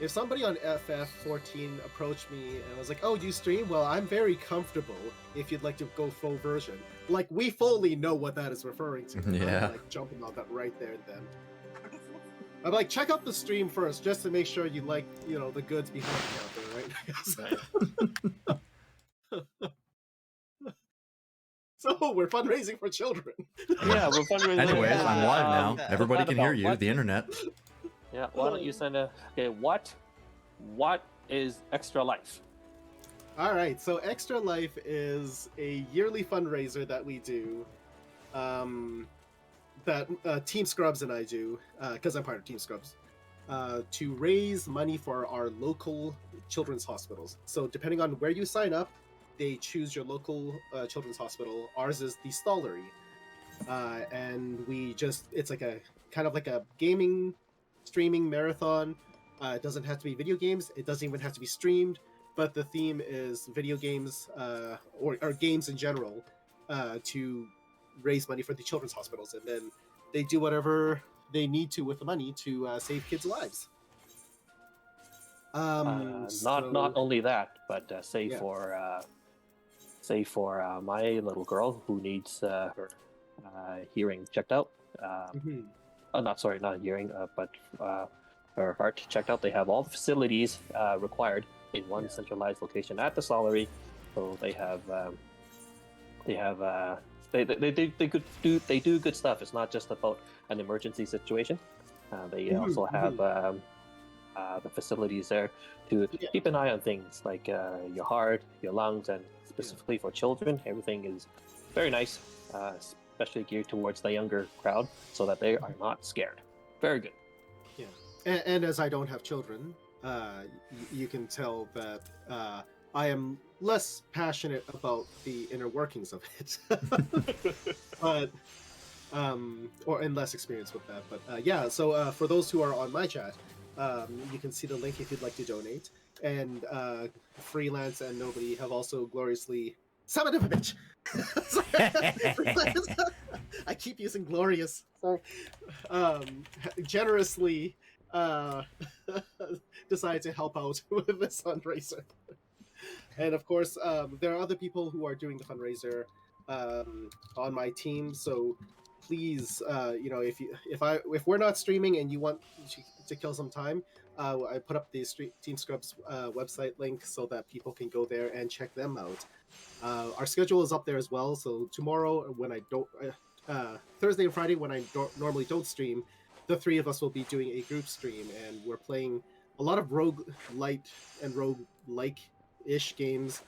if somebody on FF14 approached me and was like, "Oh, do you stream?" Well, I'm very comfortable if you'd like to go full version. Like, we fully know what that is referring to. Yeah. I'm like jumping on that right there and then. I'm like, check out the stream first, just to make sure you like, the goods behind the counter, right? So we're fundraising for children. Yeah, we're fundraising. Anyways, I'm live now. Everybody can hear you. What? The internet. Yeah, why don't you send a... Okay, what is Extra Life? All right, so Extra Life is a yearly fundraiser that we do, that Team Scrubs and I do, because I'm part of Team Scrubs, to raise money for our local children's hospitals. So depending on where you sign up, they choose your local children's hospital. Ours is the Stollery. And it's like a kind of like a gaming streaming marathon. It doesn't have to be video games. It doesn't even have to be streamed. But the theme is video games or games in general to raise money for the children's hospitals. And then they do whatever they need to with the money to save kids' lives. Not only that, but say for my little girl who needs her hearing checked out. Not hearing, but her heart checked out. They have all the facilities required in one centralized location at the Stollery. So they do good stuff. It's not just about an emergency situation. They also have the facilities there to keep an eye on things like your heart, your lungs, and specifically for children, everything is very nice, especially geared towards the younger crowd, so that they are not scared. Very good. Yeah, and as I don't have children, you can tell that I am less passionate about the inner workings of it, but and less experienced with that. But yeah, so for those who are on my chat, you can see the link if you'd like to donate. And Freelance and Nobody have also gloriously... Son of a bitch! I keep using glorious. Generously decided to help out with this fundraiser. And of course, there are other people who are doing the fundraiser on my team. So please, if we're not streaming and you want to kill some time, I put up the Team Scrubs website link so that people can go there and check them out. Our schedule is up there as well. So tomorrow, when I don't, Thursday and Friday when I normally don't stream, the three of us will be doing a group stream, and we're playing a lot of roguelite and roguelike-ish games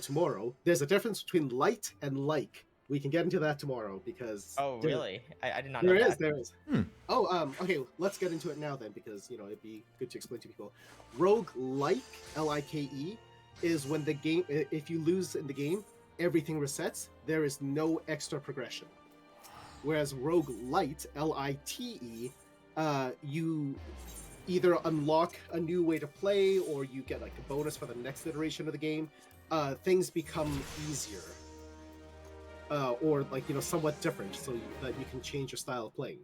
tomorrow. There's a difference between light and like. We can get into that tomorrow because... Oh, really? I did not know that. There is. Oh, okay, let's get into it now then, because, it'd be good to explain to people. Roguelike, L-I-K-E, is when the game, if you lose in the game, everything resets. There is no extra progression. Whereas roguelite, L-I-T-E, you either unlock a new way to play, or you get like a bonus for the next iteration of the game. Things become easier. Or like somewhat different, so that you can change your style of playing.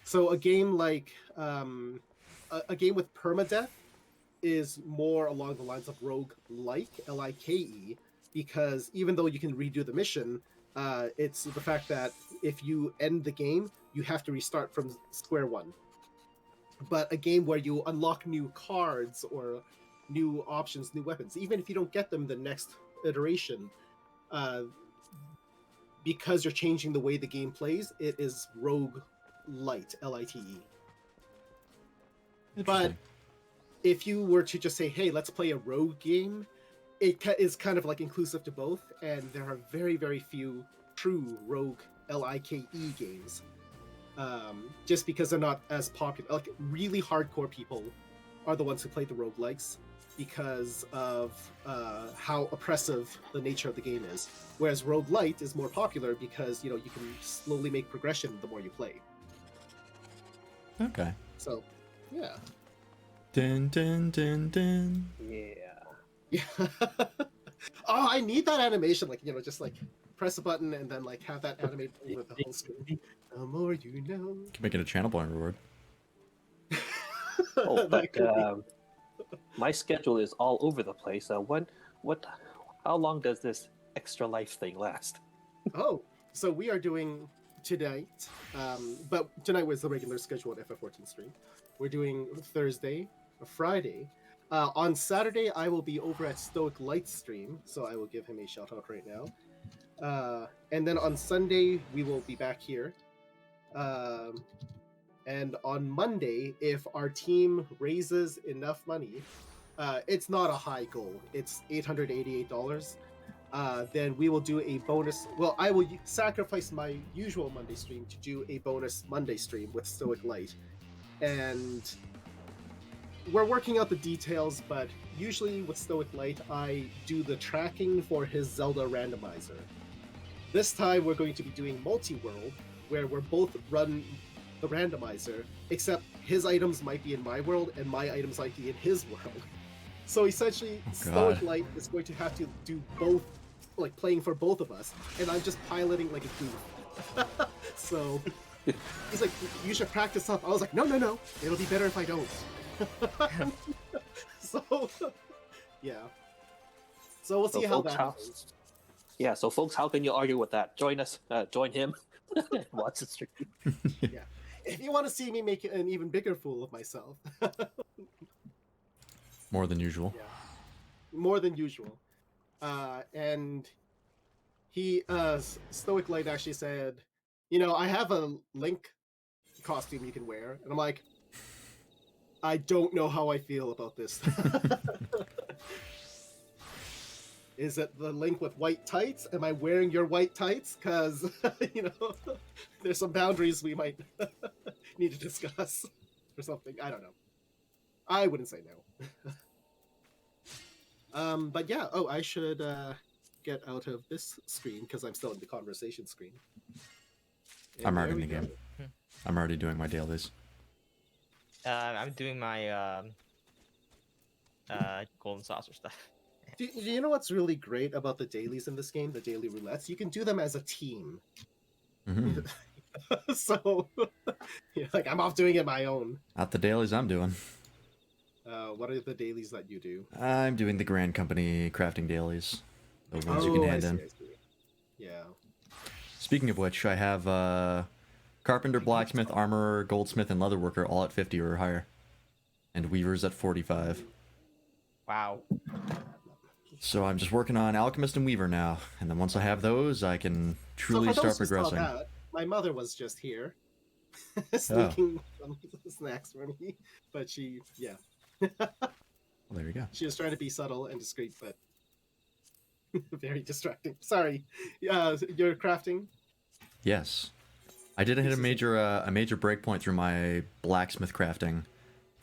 So a game like a game with permadeath is more along the lines of roguelike, L-I-K-E, because even though you can redo the mission, it's the fact that if you end the game, you have to restart from square one. But a game where you unlock new cards or new options, new weapons, even if you don't get them the next iteration, because you're changing the way the game plays, it is roguelite, L-I-T-E. But if you were to just say, hey, let's play a rogue game, it is kind of like inclusive to both, and there are very, very few true rogue, L-I-K-E games. Just because they're not as popular. Like, really hardcore people are the ones who play the roguelikes, because of how oppressive the nature of the game is. Whereas roguelite is more popular because, you can slowly make progression the more you play. Okay. So, yeah. Dun, dun, dun, dun. Yeah. Oh, I need that animation. Like, just like press a button and then like have that animate over the whole screen. The more you know. Can make it a channel blind reward. Oh, but My schedule is all over the place. How long does this extra life thing last? Oh, so we are doing tonight, but tonight was the regular scheduled FF14 stream. We're doing Thursday, Friday. On Saturday, I will be over at Stoic Light's stream, so I will give him a shout out right now. And then on Sunday, we will be back here. And on Monday, if our team raises enough money, it's not a high goal. It's $888. Then we will do a bonus. Well, I will sacrifice my usual Monday stream to do a bonus Monday stream with Stoic Light. And we're working out the details, but usually with Stoic Light, I do the tracking for his Zelda randomizer. This time, we're going to be doing multi-world, where we're both run the randomizer, except his items might be in my world and my items might be in his world. So essentially, Stoic Light is going to have to do both, like playing for both of us, and I'm just piloting like a goof. So he's like, "You should practice up." I was like, "No, it'll be better if I don't." So yeah. So we'll see how that goes. Yeah, so folks, how can you argue with that? Join us, join him, watch the stream. Yeah. If you want to see me make an even bigger fool of myself. More than usual. Yeah. More than usual. And he, Stoic Light actually said, I have a Link costume you can wear. And I'm like, I don't know how I feel about this. Is it the Link with white tights? Am I wearing your white tights? Because, there's some boundaries we might need to discuss or something. I don't know. I wouldn't say no. But yeah, I should get out of this screen because I'm still in the conversation screen. And I'm already in the game. I'm already doing my dailies. I'm doing my golden saucer stuff. Do you know what's really great about the dailies in this game, the daily roulettes? You can do them as a team. Mm-hmm. So, like, I'm off doing it my own. Not the dailies I'm doing. What are the dailies that you do? I'm doing the Grand Company crafting dailies. The ones you can hand in. I see. Yeah. Speaking of which, I have Carpenter, Blacksmith, Armorer, Goldsmith, and Leatherworker all at 50 or higher. And Weaver's at 45. Wow. So I'm just working on Alchemist and Weaver now. And then once I have those, I can truly start progressing. That, my mother was just here. Sneaking some snacks for me. But she, yeah. Well, there you go. She was trying to be subtle and discreet, but very distracting. Sorry. You're crafting? Yes. I did hit a major breakpoint through my blacksmith crafting.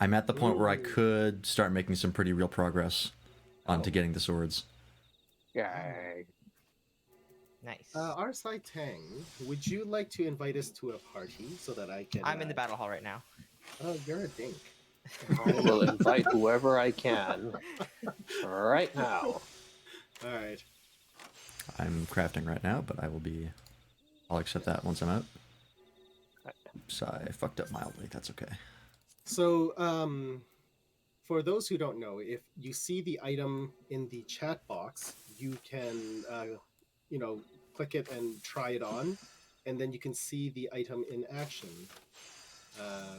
I'm at the point where I could start making some pretty real progress onto getting the swords. Yay. Nice. Arsai Tang, would you like to invite us to a party so that I can... I'm in the battle hall right now. Oh, you're a dink. I will invite whoever I can right now. Alright. I'm crafting right now, but I'll accept that once I'm out. So I fucked up mildly, that's okay. So, for those who don't know, if you see the item in the chat box, you can, click it and try it on, and then you can see the item in action.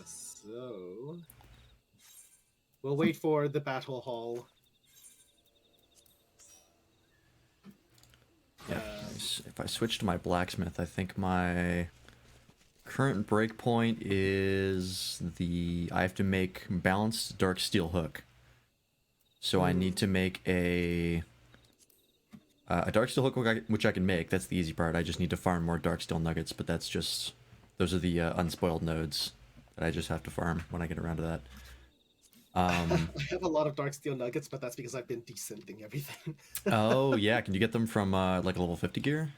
So, we'll wait for the battle hall. Yeah, if I switch to my blacksmith, I think my current breakpoint is I have to make balanced dark steel hook. So I need to make a dark steel hook, which I can make. That's the easy part. I just need to farm more dark steel nuggets, but those are the unspoiled nodes that I just have to farm when I get around to that. I have a lot of dark steel nuggets, but that's because I've been descenting everything. Oh yeah, can you get them from like a level 50 gear?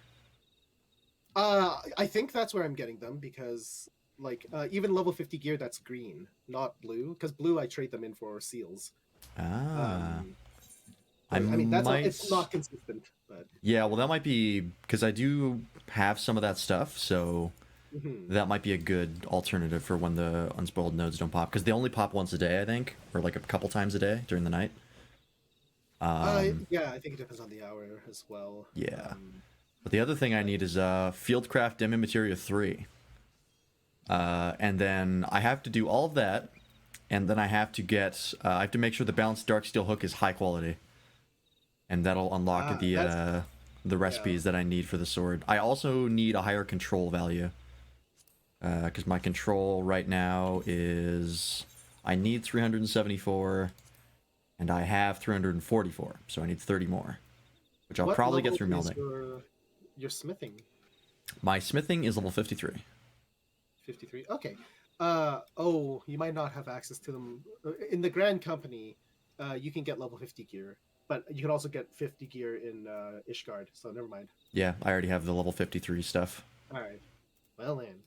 I think that's where I'm getting them because, like, even level 50 gear that's green, not blue. Because blue I trade them in for seals. I mean, it's not consistent, but yeah, well, that might be because I do have some of that stuff, so that might be a good alternative for when the unspoiled nodes don't pop, because they only pop once a day, I think, or like a couple times a day during the night. Yeah, I think it depends on the hour as well. Yeah. But the other thing I need is Fieldcraft Demi Materia 3. And then I have to do all of that, and then I have to get I have to make sure the balanced Darksteel hook is high quality, and that'll unlock the recipes that I need for the sword. I also need a higher control value, because my control right now is I need 374, and I have 344, so I need 30 more, which I'll probably get through melding. Your smithing? My smithing is level 53. 53. Okay. Oh, you might not have access to them in the Grand Company. You can get level 50 gear, but you can also get 50 gear in Ishgard. So never mind. Yeah, I already have the level 53 stuff. All right. Well then.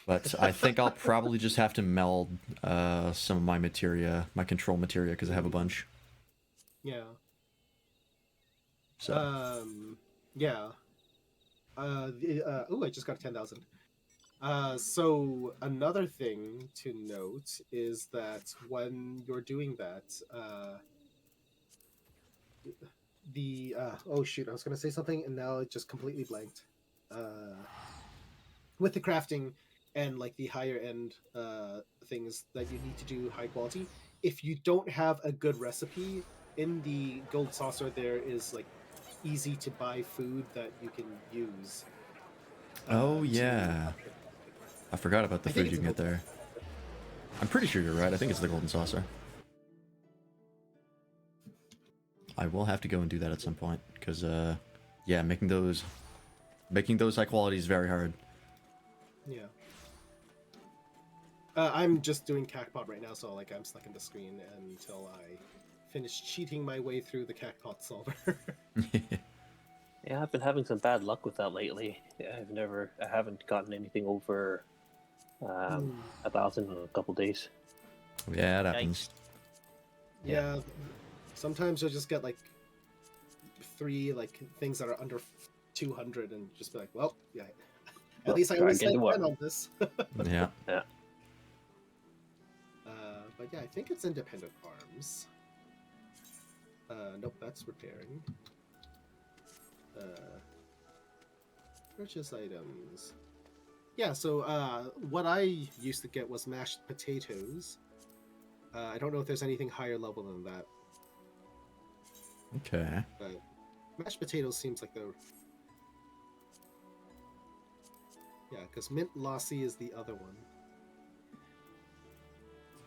But I think I'll probably just have to meld some of my materia, my control materia, because I have a bunch. Yeah. So. Yeah. Oh, I just got 10,000. So another thing to note is that when you're doing that, oh shoot, I was gonna say something and now it just completely blanked. With the crafting and like the higher end things that you need to do high quality, if you don't have a good recipe in the gold saucer, there is like easy to buy food that you can use. Oh yeah, I forgot about the food you can get there. I'm pretty sure you're right. I think it's the golden saucer. I will have to go and do that at some point because yeah, making those high quality is very hard. Yeah. I'm just doing Cacpot right now, so like I'm stuck in the screen until I finish cheating my way through the Cacpot solver. Yeah, I've been having some bad luck with that lately. I haven't gotten anything over 1,000 in a couple days. Yeah, it happens. Yeah, sometimes you'll just get like 3 like things that are under 200 and just be like, well, yeah, at least I only spent 10 on this. Yeah. Yeah. But yeah, I think it's independent arms. Nope, that's repairing. Purchase items. Yeah, so what I used to get was mashed potatoes. I don't know if there's anything higher level than that. Okay. But mashed potatoes seems like the... Yeah, because mint lassi is the other one.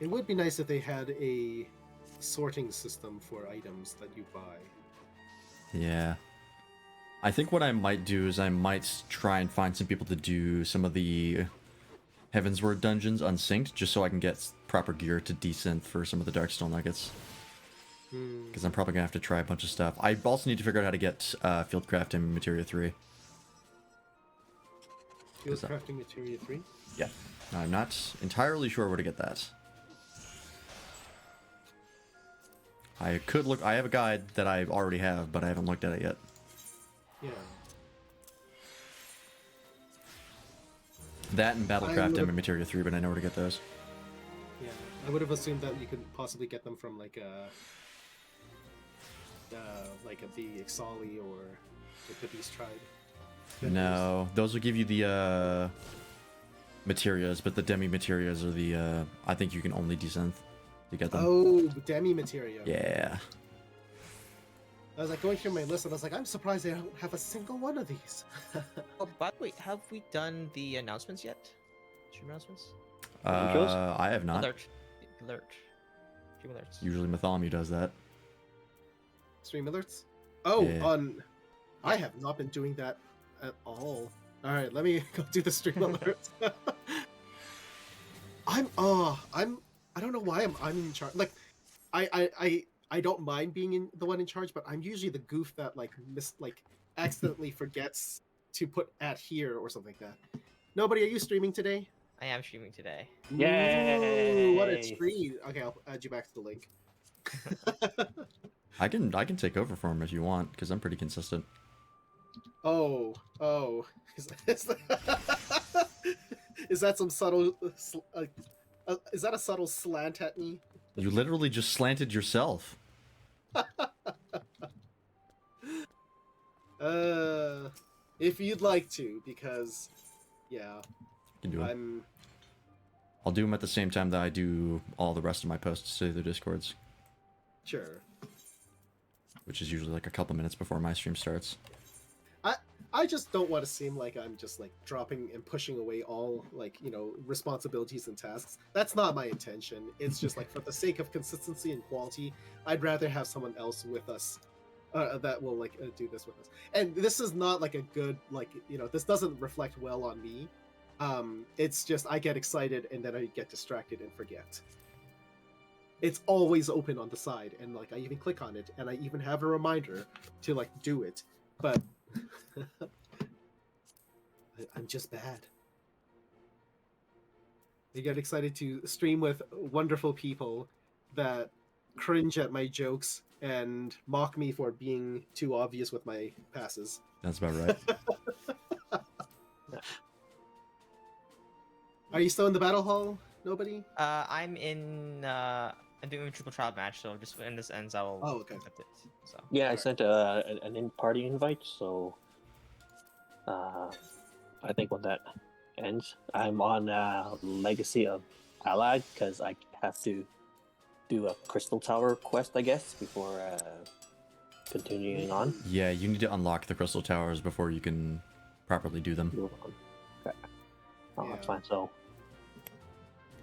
It would be nice if they had a sorting system for items that you buy. Yeah. I think what I might do is I might try and find some people to do some of the Heavensward dungeons unsynced, just so I can get proper gear to desynth for some of the Darksteel nuggets. Because I'm probably going to have to try a bunch of stuff. I also need to figure out how to get Fieldcraft and Materia 3. Fieldcrafting Materia 3? Yeah. I'm not entirely sure where to get that. I could look... I have a guide that I already have, but I haven't looked at it yet. Yeah. That and Battlecraft and Materia 3, but I know where to get those. Yeah, I would have assumed that you could possibly get them from like the Ixali or the Beast Tribe. No, those will give you the Materias, but the Demi Materias are the I think you can only desynth to get them. Oh, Demi Materia. Yeah. I was like going through my list and I was like, I'm surprised I don't have a single one of these. Oh, by the way, have we done the announcements yet? Stream announcements? I have not. Alert. Stream alerts. Usually Mytholomy does that. Stream alerts? Oh, Yeah. I have not been doing that at all. All right, let me go do the stream alerts. I don't know why I'm in charge. Like, I don't mind being the one in charge, but I'm usually the goof that accidentally forgets to put at here or something like that. Nobody, are you streaming today? I am streaming today. Yay! Ooh, what a treat! Okay, I'll add you back to the link. I can take over for him if you want, because I'm pretty consistent. Oh. Is that some subtle? Is that a subtle slant at me? You literally just slanted yourself. If you'd like to, because yeah, You can do it. I'm I'll do them at the same time that I do all the rest of my posts to the Discords, sure. which is usually like a couple minutes before my stream starts. I just don't want to seem like I'm just like dropping and pushing away all like responsibilities and tasks. That's not my intention. It's just like for the sake of consistency and quality, I'd rather have someone else with us that will like do this with us. And this is not like a good this doesn't reflect well on me. It's just I get excited and then I get distracted and forget. It's always open on the side, and like I even click on it, and I even have a reminder to like do it, but I'm just bad. I get excited to stream with wonderful people that cringe at my jokes and mock me for being too obvious with my passes. That's about right. Are you still in the battle hall? Nobody? I'm doing a triple trial match, so just when this ends, I will accept it. So Yeah, I sent an in-party invite, so I think when that ends, I'm on Legacy of Allied because I have to do a Crystal Tower quest, I guess, before continuing on. Yeah, you need to unlock the Crystal Towers before you can properly do them. Okay. Oh, that's Yeah. fine. So,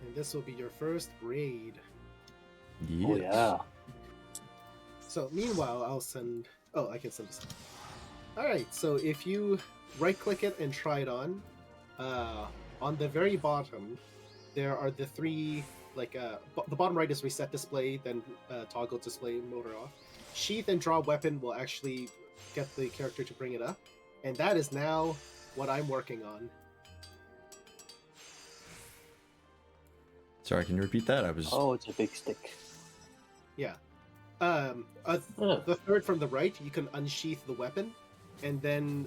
And this will be your first raid. oh yeah. So meanwhile, I'll send. Oh, I can send this. All right. So if you right-click it and try it on the very bottom, there are the three the bottom right is reset display, then toggle display motor off. Sheath and draw weapon will actually get the character to bring it up, and that is now what I'm working on. Sorry, can you repeat that? I was. Oh, it's a big stick. Yeah. Huh. The third from the right, you can unsheath the weapon, and then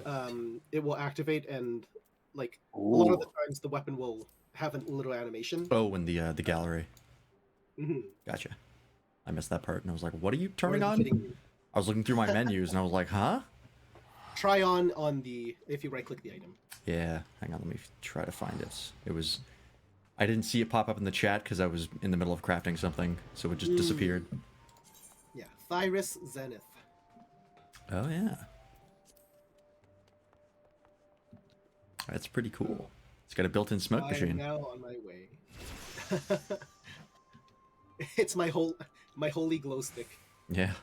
it will activate, and like a lot of the times the weapon will have a little animation. Oh, in the gallery. Mm-hmm. Gotcha. I missed that part, and I was like, "What are you turning on?" I was looking through my menus, and I was like, "Huh?" Try on the if you right click the item. Yeah, hang on, let me try to find it. It was. I didn't see it pop up in the chat because I was in the middle of crafting something, so it just disappeared. Yeah, Thyrus Zenith. Oh yeah. That's pretty cool. It's got a built-in smoke I am machine. now on my way. It's my holy glow stick Yeah.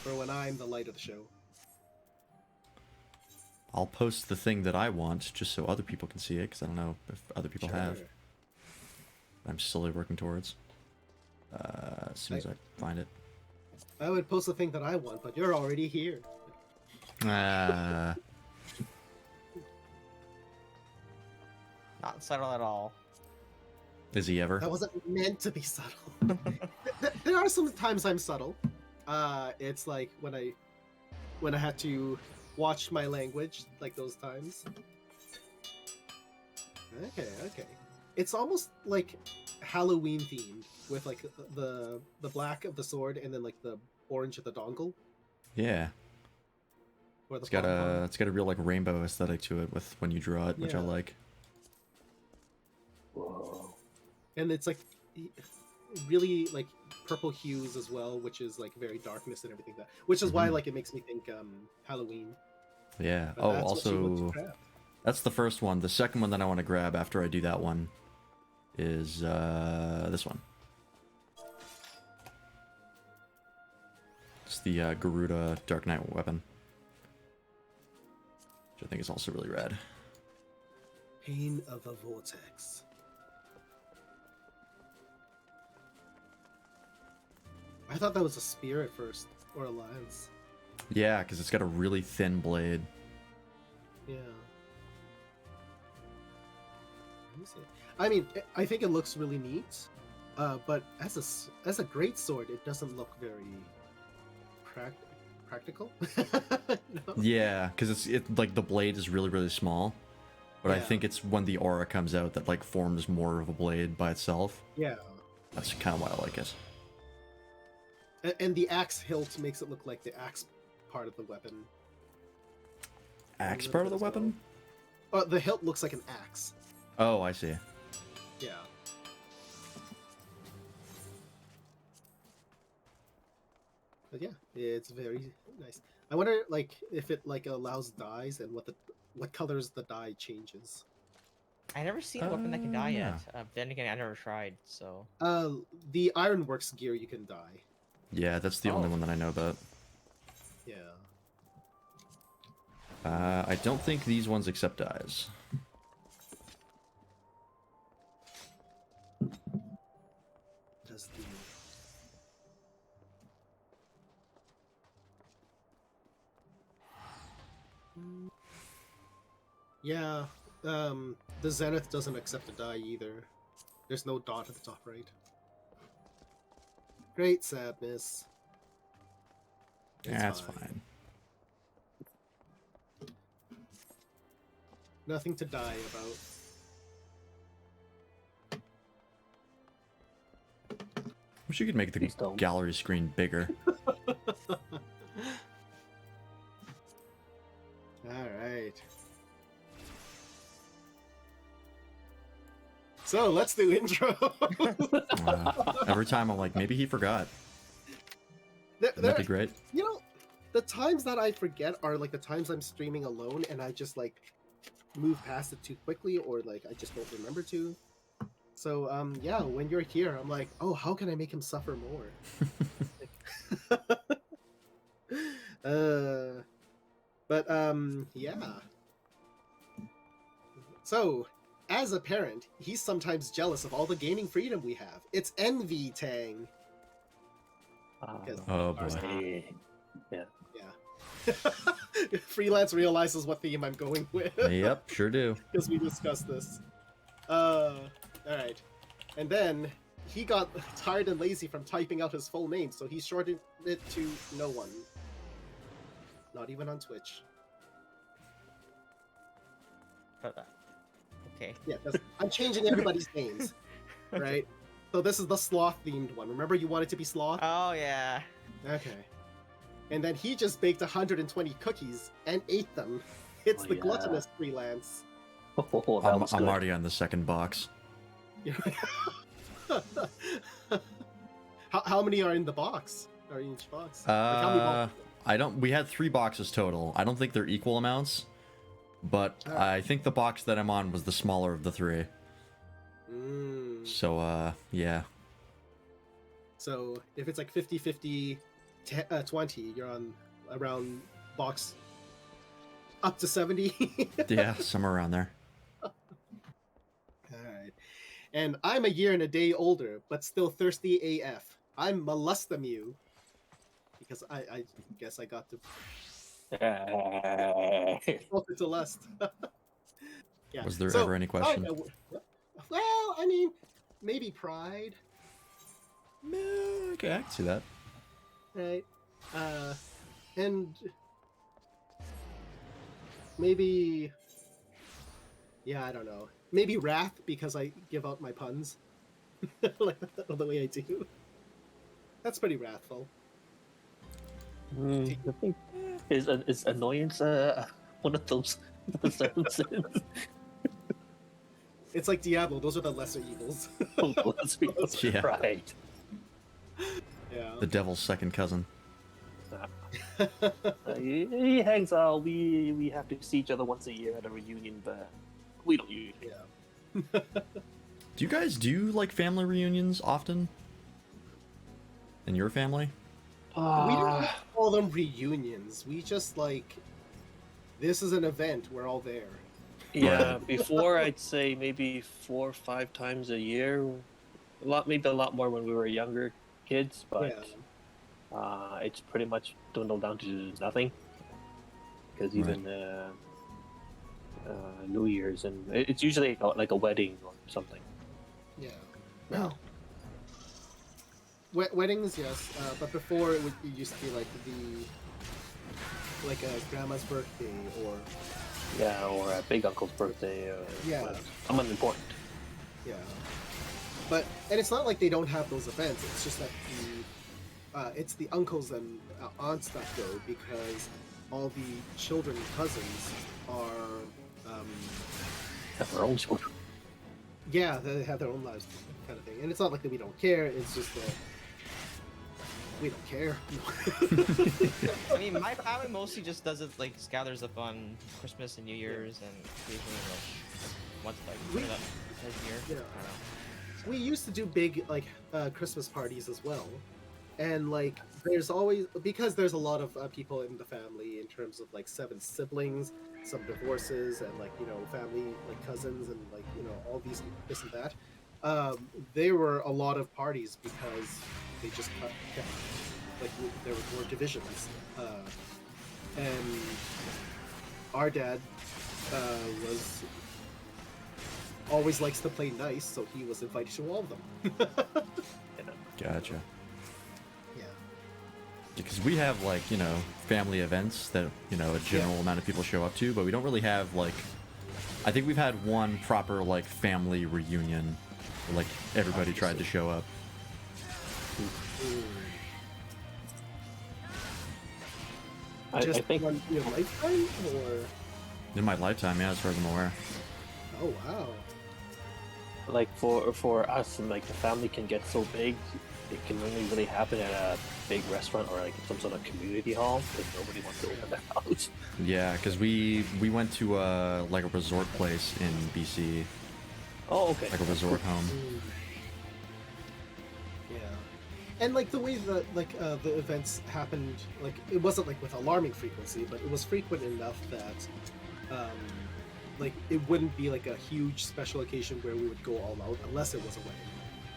for when I'm the light of the show. I'll post the thing that I want just so other people can see it, because I don't know if other people have. Sure. I'm slowly working towards. As soon as I find it. I would post the thing that I want, but you're already here. Ah. not subtle at all. Is he ever? That wasn't meant to be subtle. There are some times I'm subtle. It's like when I had to watch my language, like those times. Okay. It's almost like Halloween themed with like the black of the sword and then like the orange of the dongle. Yeah. Or the It's got pom-pom. a real like rainbow aesthetic to it with when you draw it, which I Yeah. like. Whoa. And it's like really like purple hues as well, which is like very darkness and everything which is why like it makes me think Halloween. Yeah. But Oh, that's what she wants to also, grab. that's the first one. The second one that I want to grab after I do that one is this one. It's the Garuda Dark Knight weapon, which I think is also really rad. Pain of a vortex. I thought that was a spear at first, or a lance. Yeah, because it's got a really thin blade. Yeah. Let me see. I mean, I think it looks really neat, but as a great sword, it doesn't look very practical. No? Yeah, because it's like the blade is really small, But I Yeah. think it's when the aura comes out that like forms more of a blade by itself. Yeah. That's kind of why I like it. And the axe hilt makes it look like the axe part of the weapon. Axe part of the weapon? The hilt looks like an axe. Oh, I see. Yeah. But yeah, it's very nice. I wonder, like, if it like allows dyes and what colors the dye changes. I never seen a weapon that can die yeah. yet. Then again, I never tried, so. The Ironworks gear you can dye. Yeah, that's the only one that I know about. Yeah. I don't think these ones accept dyes. Does the Yeah, the Zenith doesn't accept a die either. There's no dot at the top right. Great sadness. That's fine. Nothing to die about. Wish you could make the Please don't. gallery screen bigger. Alright. So, let's do intro. Every time I'm like, maybe he forgot. Wouldn't that be great? You know, the times that I forget are like the times I'm streaming alone and I just like move past it too quickly or like I just don't remember to. So, yeah, when you're here, I'm like, oh, how can I make him suffer more? Yeah. So, as a parent, he's sometimes jealous of all the gaming freedom we have. It's envy, Tang. Oh boy. Yeah. Yeah. Freelance realizes what theme I'm going with. Yep, sure do. Because we discussed this. Alright. And then he got tired and lazy from typing out his full name, so he shortened it to no one. Not even on Twitch. But, okay. Yeah, 'cause I'm changing everybody's names. Right? So this is the sloth-themed one. Remember you wanted to be sloth? Oh, yeah. Okay. And then he just baked 120 cookies and ate them. It's the gluttonous freelance. Oh, that was I'm good. already on the second box. How many are in the box? Or in each box? Like, how many boxes? We had 3 boxes total. I don't think they're equal amounts, but I think the box that I'm on was the smaller of the 3. So, yeah. So, if it's like 50-50, 20, you're on around box up to 70. Yeah, somewhere around there. Alright. And I'm a year and a day older, but still thirsty AF. I'm Molestamu. Because I guess I got to filter to lust. Yeah. Was there ever any question? Well, I mean, maybe pride. Okay, I can see that. Right. And maybe, yeah, I don't know. Maybe wrath because I give out my puns, like the way I do. That's pretty wrathful. I think is annoyance one of those senses? It's like Diablo; those are the lesser evils. Yeah. Right. Yeah. The devil's second cousin. He hangs out. We have to see each other once a year at a reunion, but we don't usually. Yeah. Do you guys do like family reunions often? In your family? We don't call them reunions. We just like, this is an event. We're all there. Yeah, before I'd say maybe 4 or 5 times a year. Maybe a lot more when we were younger kids, but it's pretty much dwindled down to nothing. Because even New Year's and it's usually like a wedding or something. Yeah. Well, weddings, yes, but before it used to be like a grandma's birthday or Yeah, or a big uncle's birthday. Yeah. Someone important. Yeah. But and it's not like they don't have those events. It's just that it's the uncles and aunts that go because all the children and cousins are Have their own children. yeah, they have their own lives, kind of thing. And it's not like that we don't care. It's just that we don't care. I mean, my family mostly just does it like just gathers up on Christmas and New Year's and occasionally like once like a year. Yeah. I don't know. We used to do big like Christmas parties as well, and like there's always because there's a lot of people in the family in terms of like 7 siblings, some divorces, and like family like cousins and like all these this and that. There were a lot of parties because they just kept like there were more divisions, and our dad was always likes to play nice, so he was invited to all of them. Gotcha. Yeah. Because we have like family events that a general amount of people show up to, but we don't really have like. I think we've had one proper like family reunion, where, like everybody tried to show up. I think in your lifetime, or In my lifetime, yeah, as far as I'm aware. oh wow. like for us, and like the family can get so big, it can only really happen at a big restaurant or like some sort of community hall because nobody wants to open their house. Yeah, because we went to like a resort place in BC, Oh, okay. like a resort home. Yeah, and like the way that like the events happened, like it wasn't like with alarming frequency, but it was frequent enough that like it wouldn't be like a huge special occasion where we would go all out unless it was a wedding.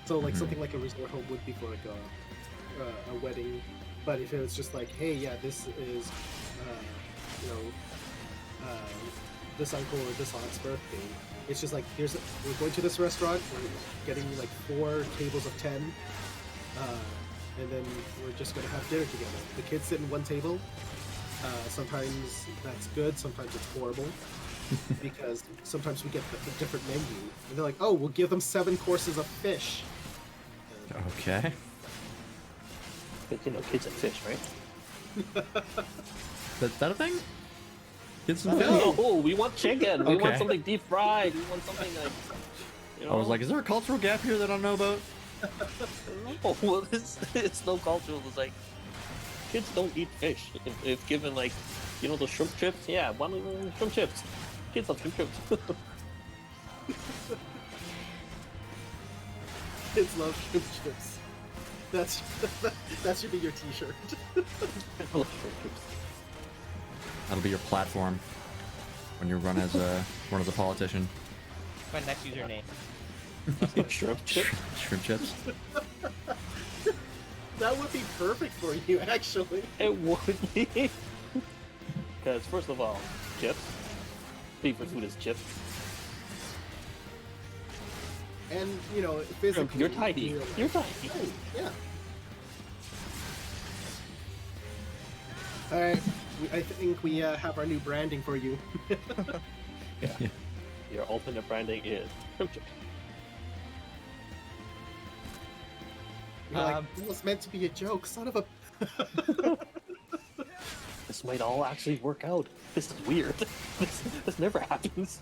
So like something like a resort home would be for like a wedding, but if it was just like, hey, yeah, this is this uncle or this aunt's birthday, it's just like we're going to this restaurant, we're getting like 4 tables of 10, and then we're just gonna have dinner together. The kids sit in one table. Sometimes that's good, sometimes it's horrible. Because sometimes we get a different menu, and they're like, "Oh, we'll give them 7 courses of fish." Okay. But kids and fish, right? That a thing? Kids and fish? Oh, we want chicken. We want Okay. something deep fried. We want something like. I was like, is there a cultural gap here that I don't know about? no, well, it's no cultural. It's like kids don't eat fish. If given like, those shrimp chips, yeah, one of them shrimp chips. Kids love shrimp chips. Kids love shrimp chips. That should be your T-shirt. I love shrimp chips. That'll be your platform when you run as a politician. My next username. Shrimp chips. Shrimp chips. That would be perfect for you, actually. It would be. Because first of all, chips. Favorite food is chips. And physically, You're tiny. You're tiny. Oh, yeah. All right. I think we have our new branding for you. Yeah. Your ultimate branding is shrimp chips. You're like, it was meant to be a joke, son of a. This might all actually work out. This is weird. This never happens.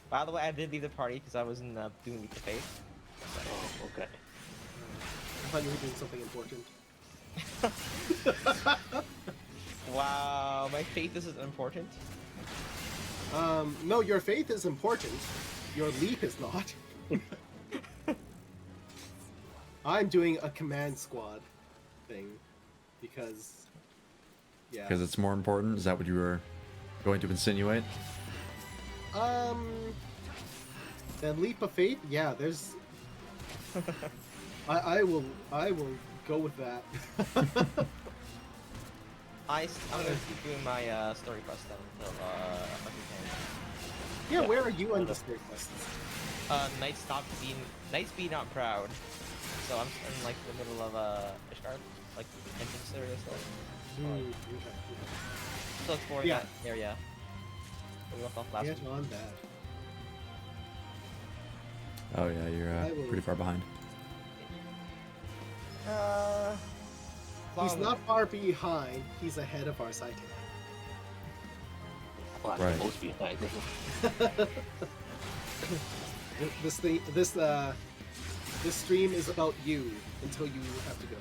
By the way, I did leave the party because I wasn't doing Leap of Faith. Oh, okay. I thought you were doing something important. Wow, my faith isn't important. No, your faith is important. Your leap is not. I'm doing a command squad thing because, yeah. Because it's more important? Is that what you were going to insinuate? Then leap of faith. Yeah, there's. I will go with that. I'm gonna keep doing my story quest then until Yeah, where are you on the story quests? Knights be not proud. So I'm in like the middle of Ishgard, like entrance area still. Okay. Still exploring Yeah. that area. We left off last Get week. on that. Oh yeah, you're I will- pretty far behind. He's long- not far behind. He's ahead of our sighting. Well, I'm Right. supposed to be behind. This stream is about you until you have to go,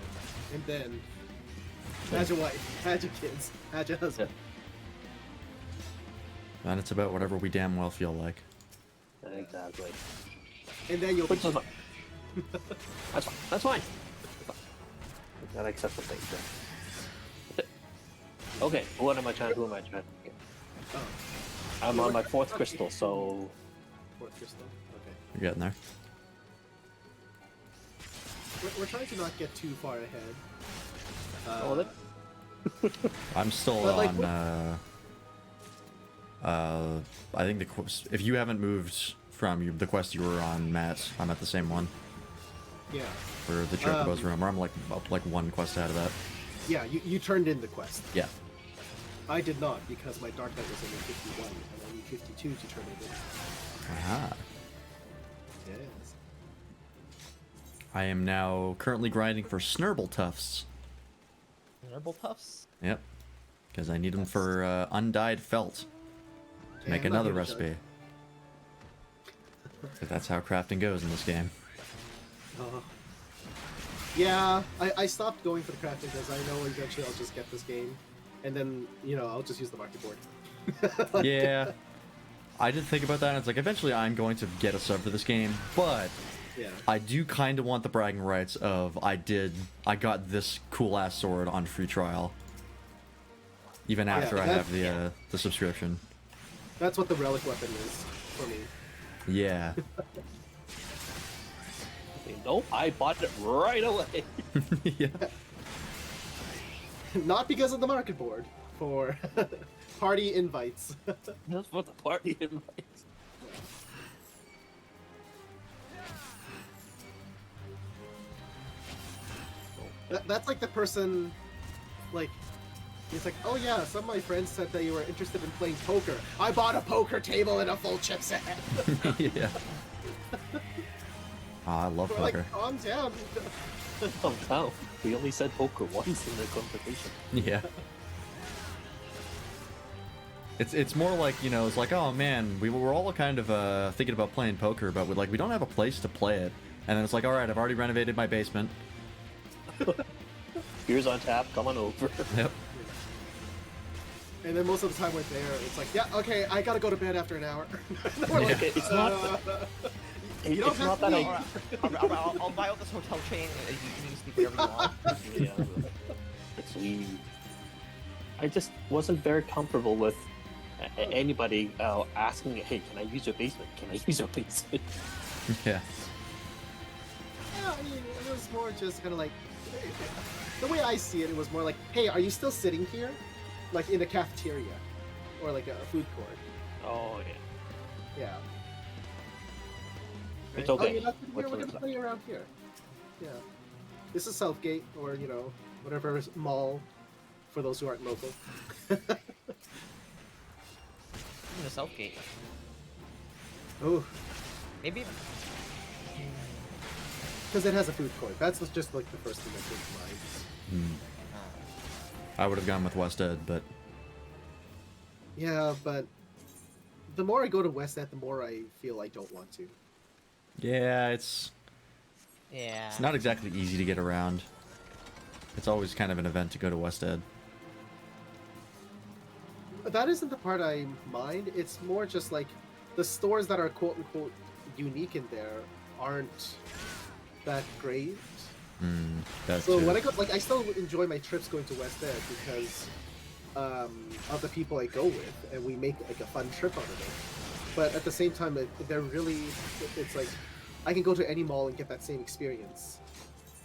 and then add your wife, add your kids, add your husband. And it's about whatever we damn well feel like. Exactly. And then you'll be. Which is fine. That's fine. That's fine. I gotta accept the things. Then. Okay, what am I trying? Who am I trying to get? Oh, I'm on my 4th crystal, so fourth crystal. Okay. You're getting there. We're trying to not get too far ahead. Oh, that- I'm still But, like, on. I think the quest. If you haven't moved from the quest you were on, Matt, I'm at the same one Yeah, for the Chocobo's room, where I'm like up like one quest out of that. yeah. You turned in the quest. Yeah. I did not because my dark knight was only 51, and I need 52 to turn it in. Aha. Yes. I am now currently grinding for Snurble Tufts. Nurble Puffs? Yep. Because I need them for undyed felt to make And not another even recipe. But that's how crafting goes in this game. Yeah, I stopped going for the crafting because I know eventually I'll just get this game, and then I'll just use the market board. Yeah. I did think about that, and it's like eventually I'm going to get a sub for this game, but Yeah. I do kind of want the bragging rights of I got this cool ass sword on free trial, even after I have the subscription. That's what the relic weapon is for me. Yeah. Nope, I bought it right away. Yeah. Not because of the market board, for party invites. That's what the party invites. That's like the person, like, he's like, oh yeah, some of my friends said that you were interested in playing poker. I bought a poker table and a full chip set. Yeah. Oh, I love We're poker. like, calm down. Oh no, we only said poker once in the conversation. Yeah. It's more like, it's like, oh man, we were all kind of thinking about playing poker, but we don't have a place to play it. And then it's like, all right, I've already renovated my basement. Beer's on tap, come on over. Yep. And then most of the time we're there, it's like, yeah, okay, I gotta go to bed after an hour. And we're like, Okay, it's not. you don't It's have not to that leave. I'll buy out this hotel chain and you can sleep wherever you want. Yeah, it's I just wasn't very comfortable with anybody asking, hey, can I use your basement? Can I use your basement? Yeah. Yeah, I mean, it was more just kind of like, the way I see it, it was more like, hey, are you still sitting here? Like in a cafeteria or like a food court. Oh, yeah. Yeah. It's Oh, okay. you're not sitting here? What's We're the- gonna play around here. Yeah. This is Southgate, or whatever mall for those who aren't local. Even the Southgate. Oh, Maybe. because it has a food court. That's just like the first thing that came to mind. Hmm. I would have gone with West Ed, but Yeah, but the more I go to West End, the more I feel I don't want to. yeah, it's Yeah. not exactly easy to get around. It's always kind of an event to go to West Ed. That isn't the part I mind. It's more just like the stores that are quote unquote unique in there aren't that great. That's So true. when I go, I still enjoy my trips going to West End because of the people I go with, and we make like a fun trip out of it. But at the same time, they're really, it's like I can go to any mall and get that same experience.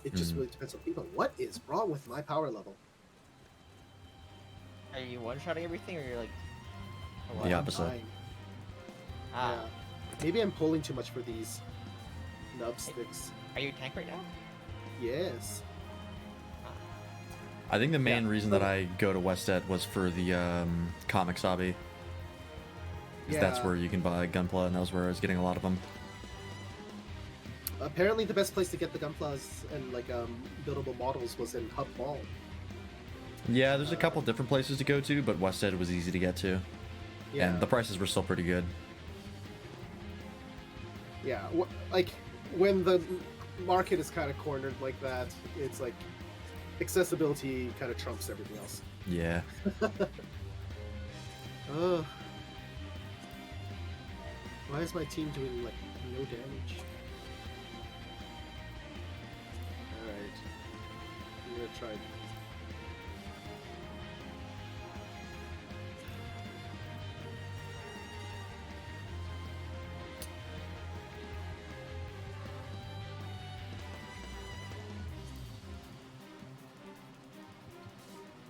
It just really depends on people. What is wrong with my power level? Are you one-shotting everything, or you're like? Or The what? opposite. Fine. Ah. Yeah. Maybe I'm pulling too much for these nub sticks. Are you a tank right now? Yes. I think the main reason that I go to Westet was for the comics hobby. 'Cause that's where you can buy Gunpla, and that was where I was getting a lot of them. Apparently, the best place to get the Gunplas and like buildable models was in Hub Mall. Yeah, there's a couple different places to go to, but Westet was easy to get to. Yeah. And the prices were still pretty good. Yeah, like when the market is kind of cornered like that, it's like accessibility kind of trumps everything else. Yeah. Why is my team doing like no damage? Alright. I'm gonna try.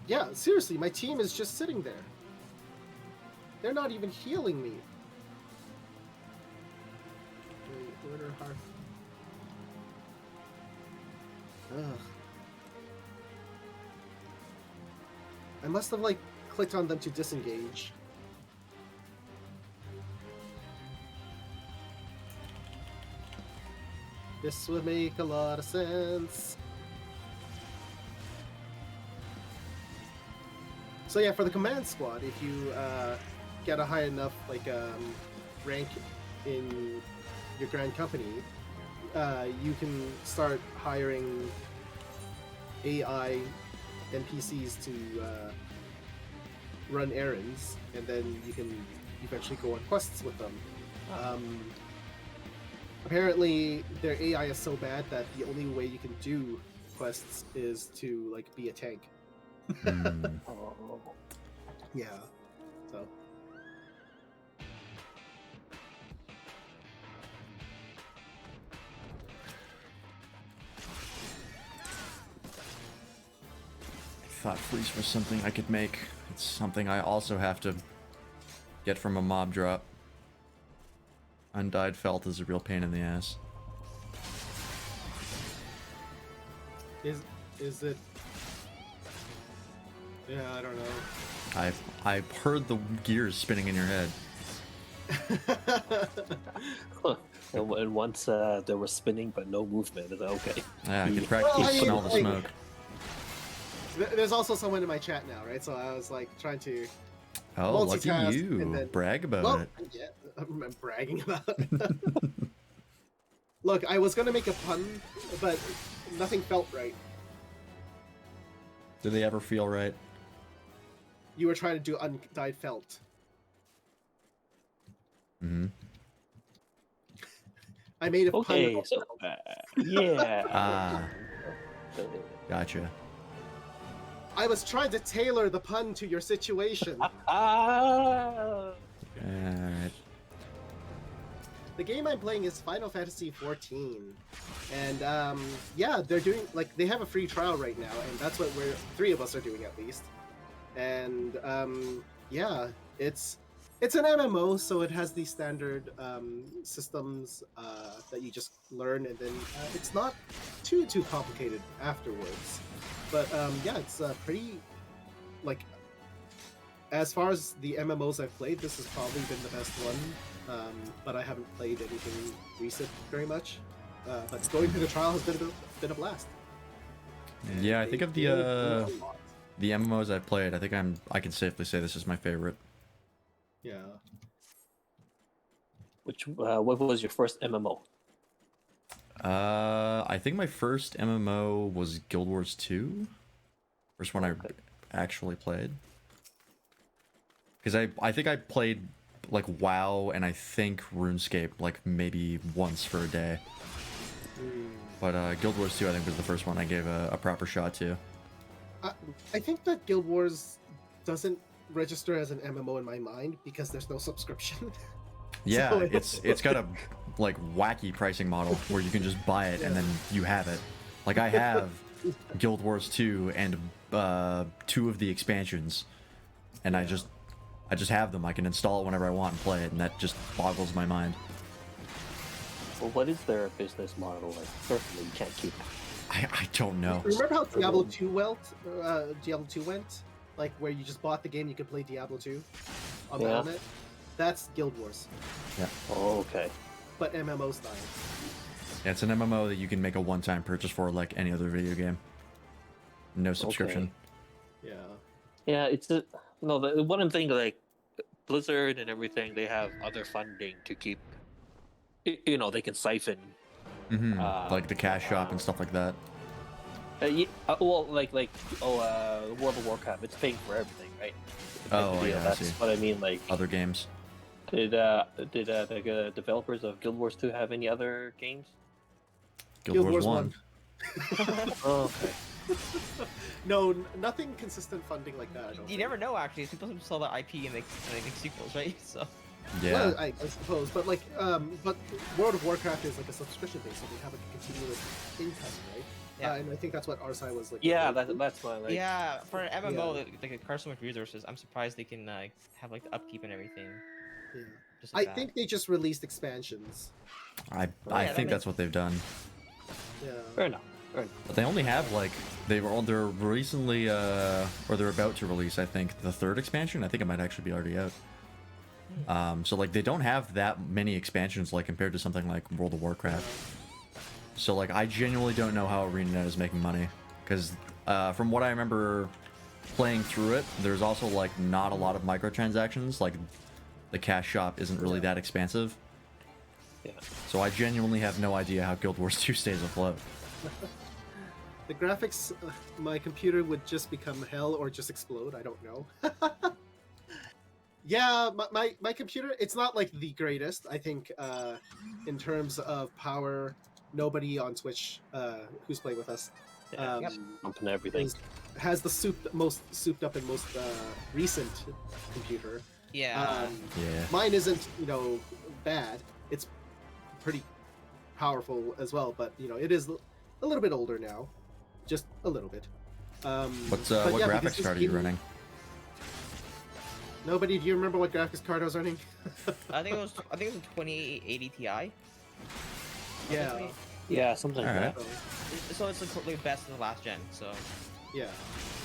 Yeah, seriously, my team is just sitting there. They're not even healing me. Order Hearth. Ugh. I must have like clicked on them to disengage. This would make a lot of sense. So yeah, for the command squad, if you get a high enough like rank in your grand company, you can start hiring AI NPCs to run errands, and then you can eventually go on quests with them. Apparently, their AI is so bad that the only way you can do quests is to like be a tank. Yeah. So. Thought freeze was something I could make. It's something I also have to get from a mob drop. Undyed Felt is a real pain in the ass. Is it? Yeah, I don't know. I've heard the gears spinning in your head. And once there was spinning but no movement, is that okay? Yeah, I can practically smell the smoke. There's also someone in my chat now, right? So I was like trying to. Oh, lucky multitask you! and then- Brag about Well, it. yeah, I'm bragging about it. Look, I was gonna make a pun, but nothing felt right. Do they ever feel right? You were trying to do undyed felt. Mm-hmm. I made a Okay, pun. so yeah. Ah, gotcha. I was trying to tailor the pun to your situation. Ah. Alright. The game I'm playing is Final Fantasy XIV, and yeah, they're doing like they have a free trial right now, and that's what we're three of us are doing at least. And yeah, it's an MMO, so it has these standard systems that you just learn, and then it's not too complicated afterwards. But yeah, it's pretty like as far as the MMOs I've played, this has probably been the best one. But I haven't played anything recent very much. But going through the trial has been a blast. And Yeah, I they think of really do a the lot. MMOs I've played, I think I can safely say this is my favorite. Yeah. What was your first MMO? I think my first MMO was Guild Wars 2. First one I actually played. Because I think I played like WoW and I think RuneScape like maybe once for a day. But Guild Wars 2 I think was the first one I gave a proper shot to. I think that Guild Wars doesn't register as an MMO in my mind because there's no subscription. Yeah, So- it's got a like wacky pricing model where you can just buy it and then you have it. Like I have Guild Wars 2 and 2 of the expansions, and I just have them. I can install it whenever I want and play it, and that just boggles my mind. Well, what is their business model like? Certainly, you can't keep I don't know. Remember how Diablo 2 went? Diablo 2 went? Like, where you just bought the game, you could play Diablo 2 on Yeah. Battle.net? That's Guild Wars, Oh, okay. but MMO style. Yeah, it's an MMO that you can make a one-time purchase for like any other video game. No subscription. Yeah. Yeah, it's a, no. The one thing like Blizzard and everything, they have other funding to keep. You know, they can siphon. Hmm like the cash shop and stuff like that. Well, like World of Warcraft, it's paying for everything, right? Oh, yeah, I That's see. what I mean. Like, Other games. did the developers of Guild Wars 2 have any other games? Guild Wars 1. Oh, okay. No, nothing consistent funding like that. I don't You think. never know, actually. People sell their IP and they make sequels, right? So. Yeah. Well, I suppose, but like, but World of Warcraft is like a subscription base, so they have like a continuous income, right? Yeah. And I think that's what RSI was like. Yeah, that's why. Like, Yeah, for an MMO, Yeah. like it requires so much resources. I'm surprised they can have like the upkeep and everything. Yeah. Just I like that. think they just released expansions. I that think makes- that's what they've done. Yeah. fair enough. Fair enough. But they only have like they're recently or they're about to release, I think, the third expansion. I think it might actually be already out. So like they don't have that many expansions like compared to something like World of Warcraft. So like I genuinely don't know how ArenaNet is making money because from what I remember playing through it, there's also like not a lot of microtransactions. Like the cash shop isn't really that expansive. Yeah. So I genuinely have no idea how Guild Wars 2 stays afloat. The graphics, my computer would just become hell or just explode. I don't know. Yeah, my computer, it's not like the greatest. I think in terms of power, nobody on Twitch who's playing with us Yeah. Yep. Pumping everything. has the most souped up and most recent computer. Yeah. Yeah. Mine isn't, bad. It's pretty powerful as well, but it is a little bit older now, just a little bit. What but yeah, because graphics this card are you game- running? Nobody, do you remember what graphics card I was running? I think it was 2080 Ti. Yeah, Yeah, something like Alright. that. so, So it's the best in the last gen. So yeah.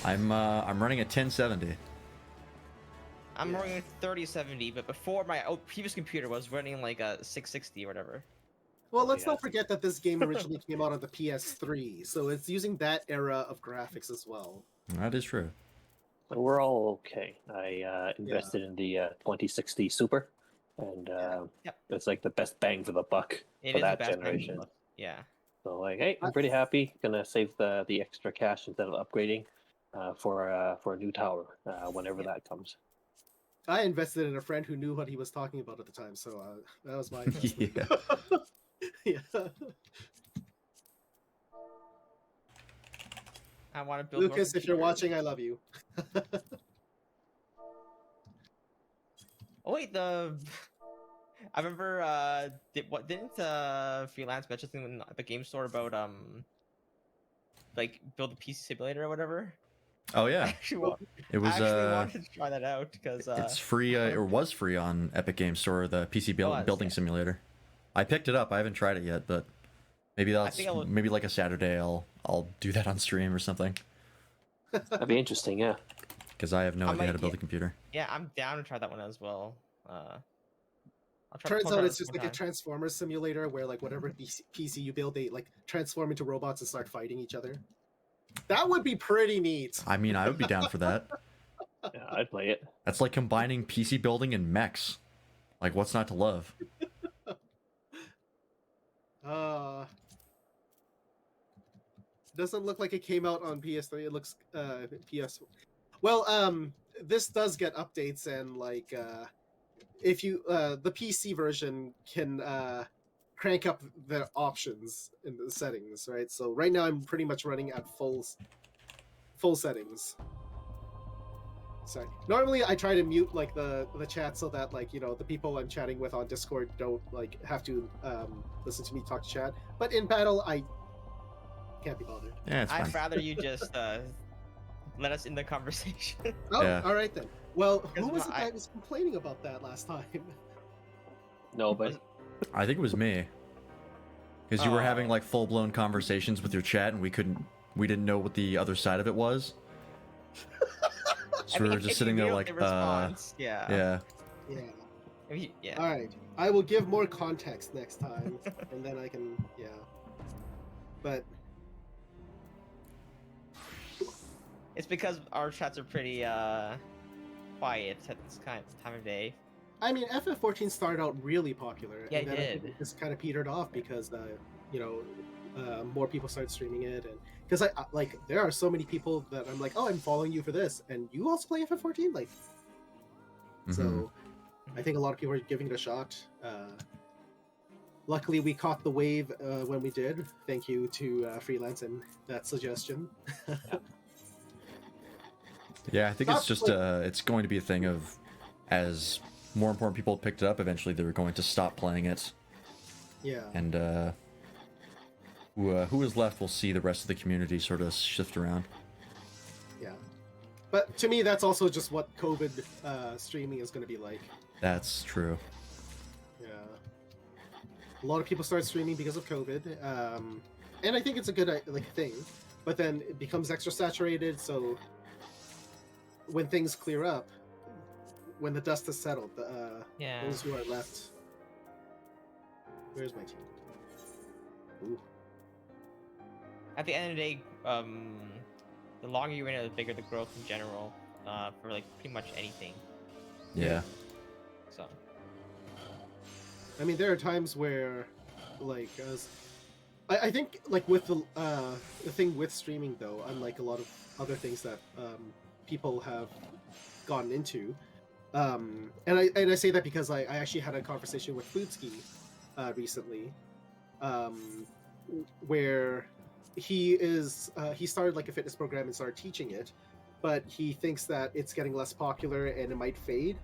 I'm running a 1070. I'm Yeah. running a 3070, but before my previous computer was running like a 660 or whatever. Well, let's Yeah. not forget that this game originally came out on the PS3, so it's using that era of graphics as well. That is true. So we're all okay. I invested in the 2060 Super, and Yep. it's like the best bang for the buck It for is that the best generation. one. Yeah. So like, hey, I'm pretty happy. Gonna save the extra cash instead of upgrading for a new tower whenever that comes. I invested in a friend who knew what he was talking about at the time, so that was my investment. Yeah. Yeah. I want to build. more Lucas, if you're computers. watching, I love you. Oh wait, I remember. Didn't Freelance mention something at the game store about like build a PC simulator or whatever? Oh I yeah, actually, it was. wanted to try that out because It's free or was free on Epic Games Store. The PC Was, building yeah. simulator. I picked it up. I haven't tried it yet, but maybe that's think I will- maybe like a Saturday. I'll do that on stream or something That'd be interesting, yeah. because I have no I idea how might to build get- a computer. yeah, I'm down to try that one as well. I'll try. Turns I'll out try it's it just like a sometime. Transformers simulator where like whatever PC you build, they like transform into robots and start fighting each other. That would be pretty neat. I mean, I would be down for that. Yeah, I'd play it. That's like combining PC building and mechs. Like, what's not to love? Doesn't look like it came out on PS3. It looks PS. Well, this does get updates and like if you the PC version can crank up the options in the settings, right? So right now I'm pretty much running at full settings. Sorry. Normally I try to mute like the chat so that like the people I'm chatting with on Discord don't like have to listen to me talk to chat. But in battle I can't be bothered. Yeah, it's fine. I'd rather you just let us in the conversation. Oh, Yeah. all right then. Well, who Because was the I- guy who was complaining about that last time? No, but I think it was me. Because you were having like full-blown conversations with your chat, and we didn't know what the other side of it was. So we were just sitting there like, yeah. Yeah. All right. I will give more context next time, and then I can, yeah. But it's because our chats are pretty quiet at this kind of time of day. I mean, FF14 started out really popular, Yeah, and then it I think did. it just kind of petered off because, more people started streaming it, and because there are so many people that I'm like, oh, I'm following you for this, and you also play FF14, like, so I think a lot of people are giving it a shot. Luckily, we caught the wave when we did. Thank you to Freelance and that suggestion. Yeah, I think it's just it's going to be a thing of, as more important people picked it up, eventually they're going to stop playing it. Yeah. And who is left will see the rest of the community sort of shift around. Yeah. But to me, that's also just what COVID streaming is going to be like. That's true. Yeah. A lot of people start streaming because of COVID, and I think it's a good thing. But then it becomes extra saturated, so when things clear up, when the dust has settled, those who are left. Where's my team? Ooh. At the end of the day, the longer you're in it, the bigger the growth in general, for like pretty much anything. Yeah. So. I mean, there are times where, I think, like, with the thing with streaming, though, unlike a lot of other things that people have gotten into, and I say that because I actually had a conversation with Foodski recently, where he started like a fitness program and started teaching it, but he thinks that it's getting less popular and it might fade.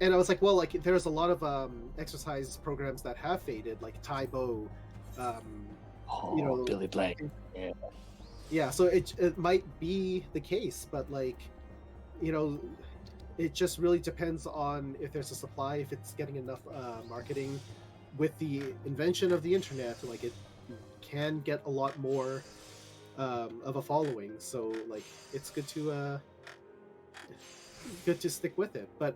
And I was like, well, like, there's a lot of exercise programs that have faded, like Tai Bo, Billy Blank. Yeah, so it might be the case, but like, it just really depends on if there's a supply, if it's getting enough marketing. With the invention of the internet, like, it can get a lot more of a following. So like, it's good to stick with it. But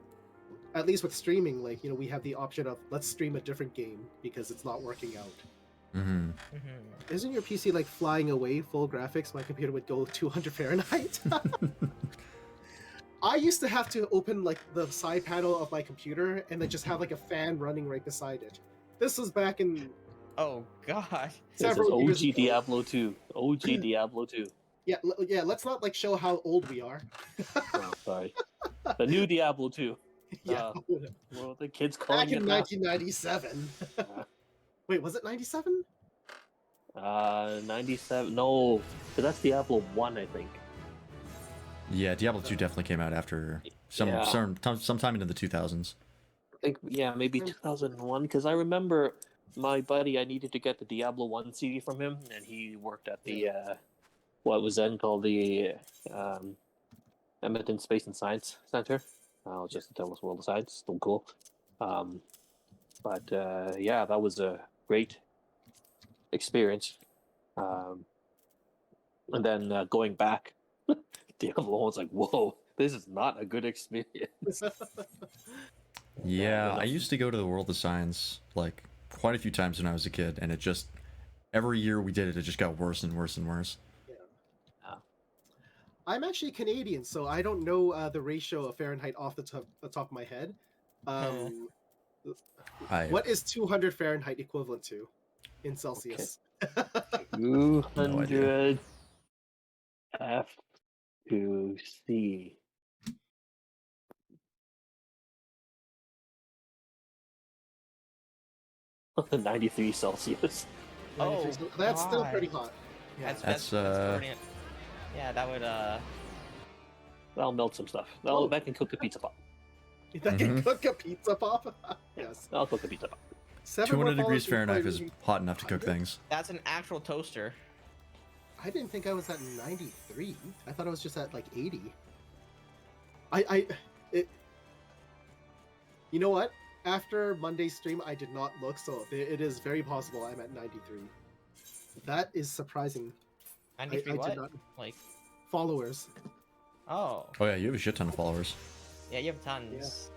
at least with streaming, like, we have the option of, let's stream a different game because it's not working out. Mm-hmm. Isn't your PC like flying away full graphics? My computer would go 200 Fahrenheit. I used to have to open like the side panel of my computer and then just have like a fan running right beside it. This was back in Oh god. This is several years OG ago. Diablo 2. OG Diablo 2. Yeah, let's not like show how old we are. Oh, sorry. The new Diablo 2. Yeah. Well, the kids calling Back in it now. 1997. Wait, was it 97? 97. No, but that's Diablo 1, I think. Yeah, Diablo 2 definitely came out after sometime into the 2000s. I think, yeah, maybe 2001, because I remember my buddy, I needed to get the Diablo 1 CD from him, and he worked at the, what was then called the Edmonton Space and Science Center. I'll just tell us World of Science, still cool. But yeah, that was a great experience. And then going back, Diablo 1's like, whoa, this is not a good experience. Yeah, I used to go to the World of Science like quite a few times when I was a kid, and it just every year we did it, it just got worse and worse and worse. I'm actually Canadian, so I don't know the ratio of Fahrenheit off the top of my head. What is 200 Fahrenheit equivalent to in Celsius? Okay. 200 F to C. $93 Celsius. Oh, that's still God. pretty hot. Yeah. That's brilliant. Yeah, that would That'll melt some stuff. That can cook a pizza pop. That can cook a pizza pop. Yes. I'll cook a pizza pop. 200 degrees Fahrenheit is hot enough to cook things. that's an actual toaster. I didn't think I was at 93. I thought I was just at like 80. You know what? after Monday's stream, I did not look, so it is very possible I'm at 93. That is surprising. 93 I what? did not Like, followers. oh. Oh yeah, you have a shit ton of followers. Yeah, you have tons.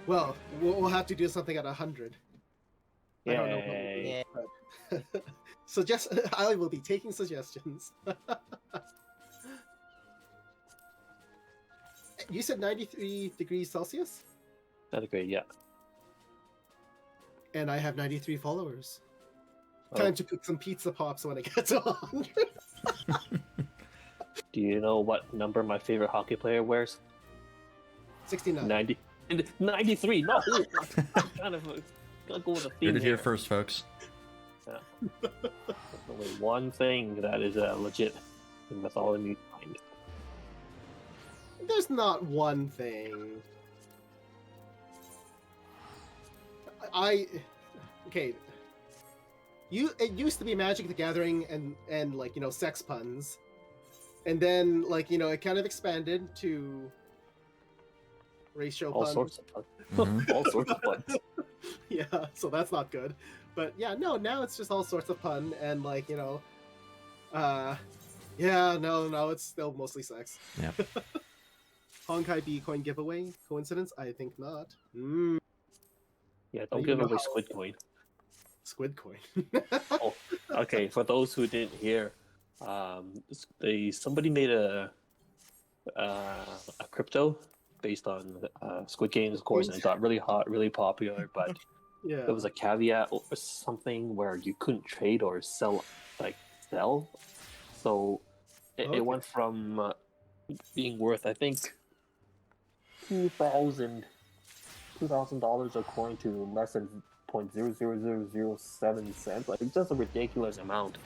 Well, we'll have to do something at 100. I don't know what we'll do, Yeah. but I will be taking suggestions. You said 93 degrees Celsius? That's great. Yeah. And I have 93 followers. Oh. Time to cook some pizza pops when it gets to 100. Do you know what number my favorite hockey player wears? 69. 93. No. Kind of gotta go with a theme Heard it here here. first, folks. There's only one thing that is legit, and that's all I need to find. There's not one thing. Okay. It used to be Magic the Gathering and like, you know, sex puns. And then, like, you know, it kind of expanded to racial All puns. sorts of fun. Mhm. All sorts of fun. Yeah, so that's not good. But yeah, no, now it's just all sorts of fun and, like, you know, yeah, no, it's still mostly sex. Yeah. Honkai B coin giveaway? Coincidence? I think not. Yeah, don't You give know away how- Squid Coin. Squid coin. Okay, for those who didn't hear, somebody made a crypto based on Squid Games, of course, and it got really hot, really popular. But Yeah. there was a caveat or something where you couldn't trade or sell. So Okay. it went from being worth, I think, $2,000 a coin to less than 0.00007 cents. Like, it's just a ridiculous amount,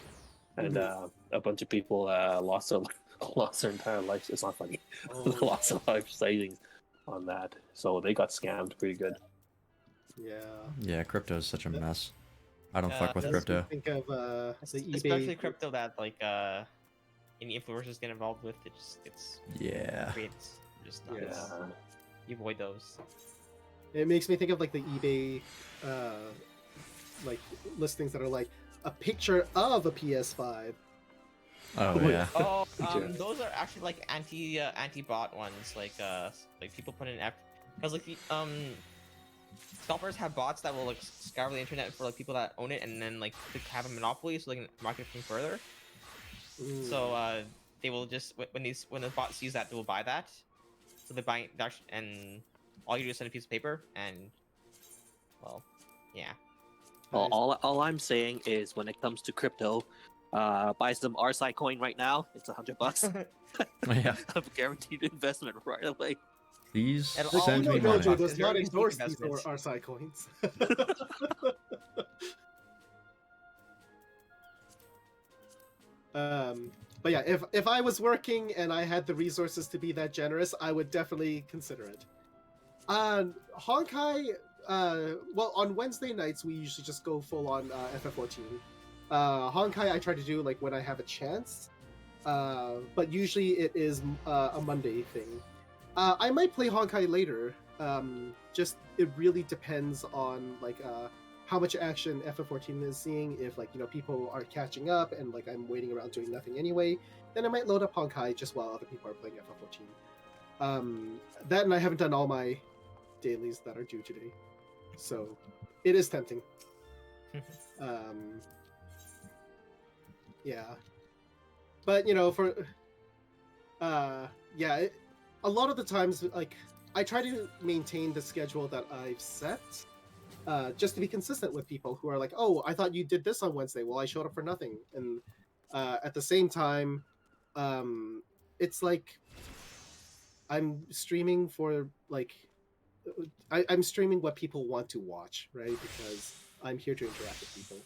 and a bunch of people lost their entire life. It's not funny. Lots of life savings on that, so they got scammed pretty good. Yeah. Yeah, crypto is such a mess. I don't Yeah, fuck with Does crypto. Think of the Especially eBay. crypto that like any influencers get involved with. It's Yeah. creates just not. Yes. Yeah. You avoid those. It makes me think of like the eBay, like listings that are like a picture of a PS5. Oh Wait. yeah. Oh, Yeah. those are actually like anti-bot ones. Like people put in because like the scalpers have bots that will like scour the internet for like people that own it and then like have a monopoly so they can market them further. So they will just when the bots use that, they will buy that. So they buy that, and all you do is send a piece of paper, and well, yeah. All I'm saying is, when it comes to crypto, buy some RSI coin right now. It's $100. Yeah. A guaranteed investment right away. Please It'll all send be me No, money. Joe It's does not very unique endorse these investments. RSI coins. But yeah, if I was working and I had the resources to be that generous, I would definitely consider it. Honkai, well, on Wednesday nights we usually just go full on FF14. Honkai I try to do like when I have a chance, but usually it is a Monday thing. I might play Honkai later. Just it really depends on like how much action FF14 is seeing. If like, you know, people are catching up and like I'm waiting around doing nothing anyway, then I might load up Honkai just while other people are playing FF14. That and I haven't done all my dailies that are due today, so it is tempting. Yeah, but you know, for yeah, a lot of the times like I try to maintain the schedule that I've set, just to be consistent with people who are like, oh, I thought you did this on Wednesday. Well, I showed up for nothing. And at the same time, it's like I'm streaming for like, I'm streaming what people want to watch, right? Because I'm here to interact with people.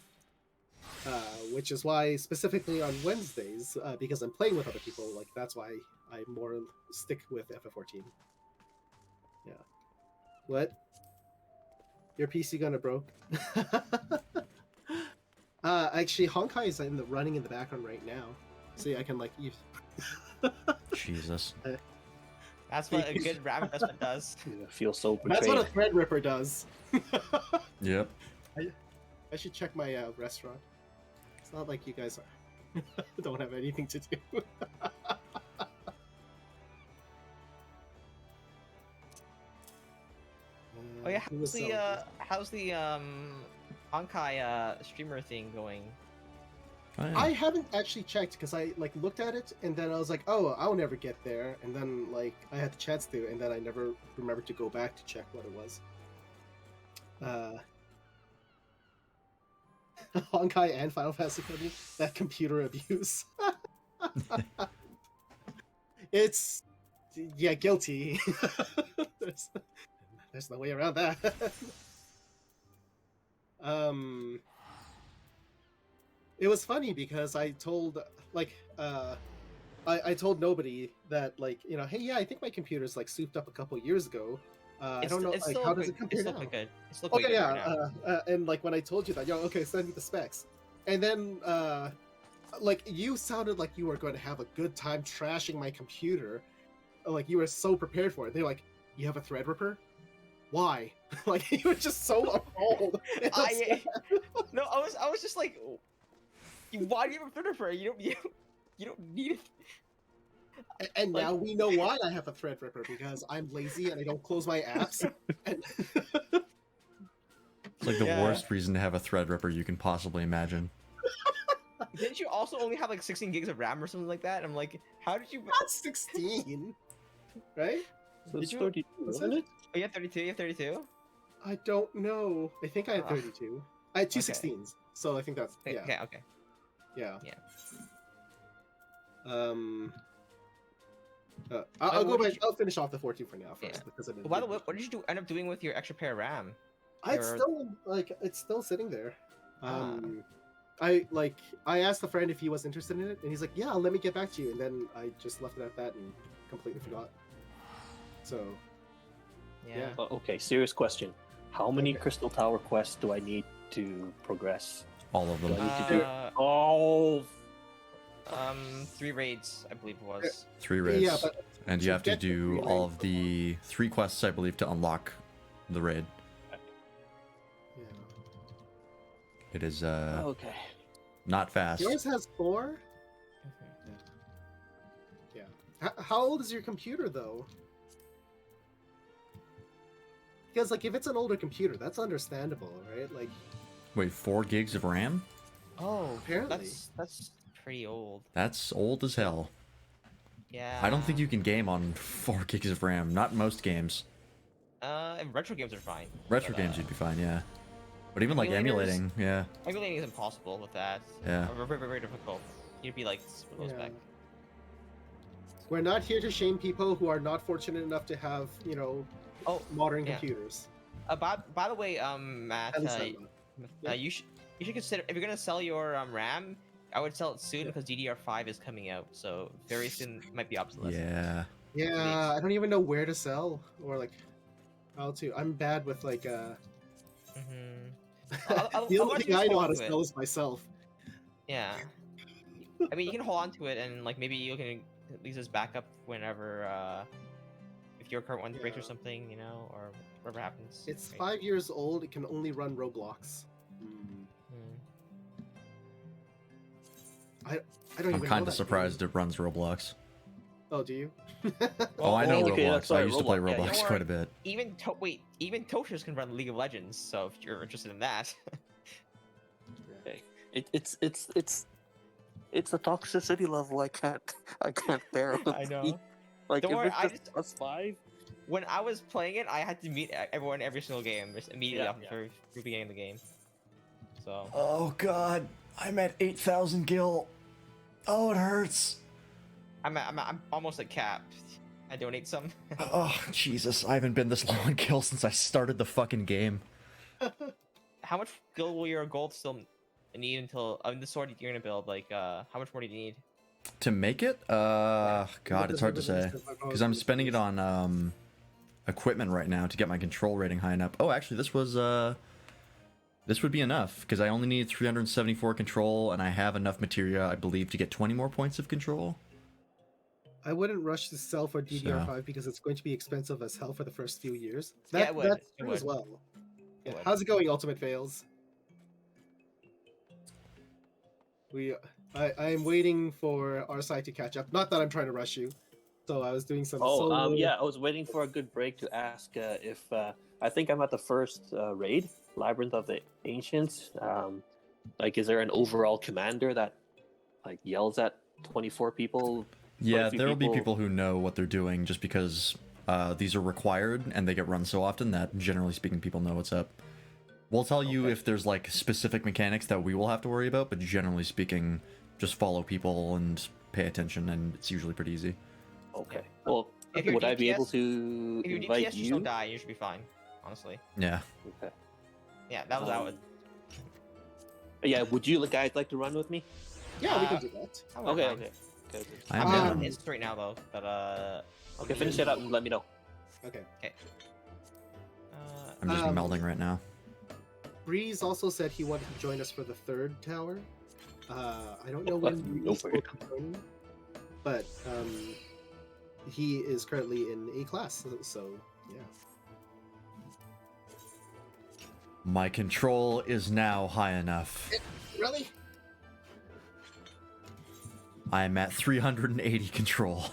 Which is why specifically on Wednesdays, because I'm playing with other people, like that's why I more stick with FF14. Yeah. What? Your PC gonna broke? Actually, Honkai is running in the background right now. See, I can like use. Jesus. That's what a good RAM investment does. I feel so That's betrayed. what a Threadripper does. Yep. I should check my restaurant. It's not like you guys don't have anything to do. Oh yeah, Who was selling these? how's the Honkai streamer thing going? Oh, yeah. I haven't actually checked because I like looked at it and then I was like, oh, I'll never get there. And then like I had the chance to, and then I never remembered to go back to check what it was. Honkai and Final Fantasy 15, that computer abuse. It's yeah, guilty. there's no way around that. It was funny because I told like I told nobody that like, you know, hey, yeah, I think my computer's like souped up a couple years ago. I don't know, like, how does it compare now? Good. It's still Okay, good right yeah, now. and like when I told you that, yo, okay, send me the specs, and then like you sounded like you were going to have a good time trashing my computer, like you were so prepared for it. They're like, you have a Threadripper? Why? Like you were just so appalled. I was just like, why do you have a Threadripper? You don't need it. And now we know why I have a Threadripper, because I'm lazy and I don't close my apps. And It's like the Yeah. worst reason to have a Threadripper you can possibly imagine. Didn't you also only have like 16 gigs of RAM or something like that? I'm like, how did you? not 16, right? So it's Did you- 32, isn't it? Oh, you have 32. You have 32. I don't know. I think I had Ah. 32. I had two Okay. 16s, so I think that's yeah, Okay. yeah. Yeah. I'll go what back. did you- I'll finish off the 14 for now first Yeah. because I didn't. By the way, what did you end up doing with your extra pair of RAM? It's your- still like it's still sitting there. Ah. I asked a friend if he was interested in it, and he's like, "Yeah, let me get back to you." And then I just left it at that and completely forgot. So Yeah. Okay, serious question. How many Okay. Crystal Tower quests do I need to progress? All of them. Do I need to do Uh, Oh, 3 raids, I believe it was. 3 raids. yeah, but And you to have to get the do three all raids- of the 3 quests, I believe, to unlock the raid. yeah. It is okay. not fast. Yours has 4. Mhm. Yeah. How old is your computer though? Because like if it's an older computer, that's understandable, right? Like Wait, 4 gigs of RAM? Oh, Apparently. that's pretty old. That's old as hell. Yeah. I don't think you can game on 4 gigs of RAM. Not most games. And retro games are fine. Retro but, games you'd be fine, yeah. But even like emulators? emulating, yeah. Emulating is impossible with that. Yeah. Very difficult. You'd be like super low Yeah. spec. we're not here to shame people who are not fortunate enough to have, you know, Oh, modern yeah. computers. By the way, Matt, At least I'm not. Yeah. you should consider, if you're gonna sell your RAM, I would sell it soon because DDR5 is coming out, so very soon it might be obsolete. Yeah. Yeah, I don't even know where to sell or like how to. I'm bad with like I'll the only watch thing you I know hold how to on to it. sell is myself. Yeah. I mean, you can hold on to it and like maybe you can at least as backup whenever if your current one breaks or Yeah. something, you know, or whatever happens. It's right? 5 years old. It can only run Roblox. Hmm. I don't I'm even know kind that of surprised it runs Roblox. game. Oh, do you? Oh, I know okay, Roblox. that's I right, used to play Roblox, yeah, Roblox you quite are- a bit. Even Toshers can run League of Legends, so if you're interested in that. It's the toxicity level I can't bear. with I know. the- Like Don't if worry, it's I just us 5. When I was playing it, I had to meet everyone every single game, just immediately Yeah, off the yeah. very beginning of the game. So Oh god, I'm at 8,000 gil. Oh, it hurts. I'm almost at cap. I donate some. Oh, Jesus, I haven't been this low on gil since I started the fucking game. How much gil will your gold still need until the sword you're gonna build? Like, how much more do you need? To make it? God, it's hard to say. Because I'm spending it on, equipment right now to get my control rating high enough. Oh, actually, this would be enough, because I only need 374 control, and I have enough materia, I believe, to get 20 more points of control. I wouldn't rush to sell for DDR5 So- because it's going to be expensive as hell for the first few years. Yeah, it would. That's It true as would. well. It Yeah. would. How's it going, Ultimate Fails? I am waiting for our side to catch up. Not that I'm trying to rush you. So I was doing some solo. Yeah, I was waiting for a good break to ask if I think I'm at the first raid, Labyrinth of the Ancients. Like, is there an overall commander that like yells at 24 people? Yeah, a few there will be people who know what they're doing just because these are required and they get run so often that, generally speaking, people know what's up. We'll tell you if there's like specific mechanics that we will have to worry about, but generally speaking, just follow people and pay attention, and it's usually pretty easy. Okay. Well, If your would I be able DPS to If your invite DPS just you? don't die, you should be fine. Honestly. Yeah. Okay. Yeah, that was out. Yeah. Would you guys like to run with me? Yeah, we can do that. Okay. Okay. Good. I'm I'm down. on hits right now though, but Okay. Finish it up and let me know. Okay. I'm just melding right now. Breeze also said he wanted to join us for the third tower. I don't know when No Breeze will way. be joining, but he is currently in A class, so yeah. My control is now high enough. Really? I'm at 380 control.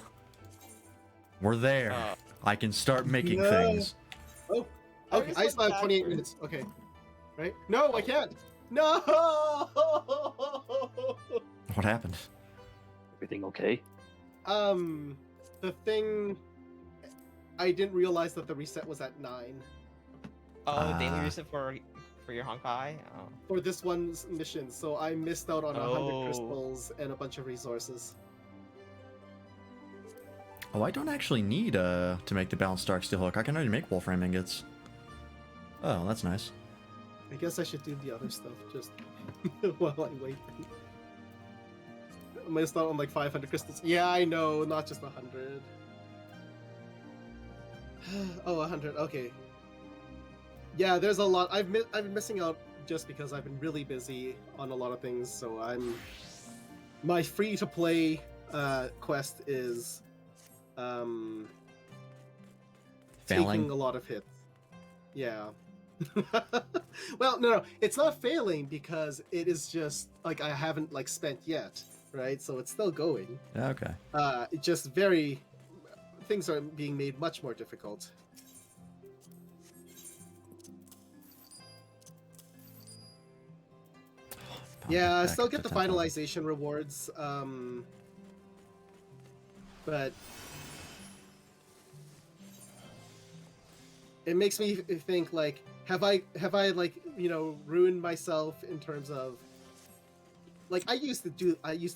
We're there. I can start making No. things. Oh, I okay. just I went still have 28 backwards. minutes. Okay. Right? No, I can't. No! What happened? Everything okay? The thing. I didn't realize that the reset was at 9 Oh, daily Ah. reset for your Honkai? Oh. for this one's mission, so I missed out on 100 Oh. crystals and a bunch of resources. Oh, I don't actually need to make the balanced dark steel hook. I can already make wolfram ingots. Oh, that's nice. I guess I should do the other stuff just while I wait. I missed out on like 500 crystals. Yeah, I know, not just 100. Oh, 100. Okay. Yeah, there's a lot. I've been missing out just because I've been really busy on a lot of things. So my free to play quest is Failing? taking a lot of hits. Yeah. Well, no, it's not failing because it is just like I haven't like spent yet, right? So it's still going. Yeah, okay. It just things are being made much more difficult. Yeah, I still get the finalization rewards, but it makes me think like, have I like ruined myself in terms of like I used to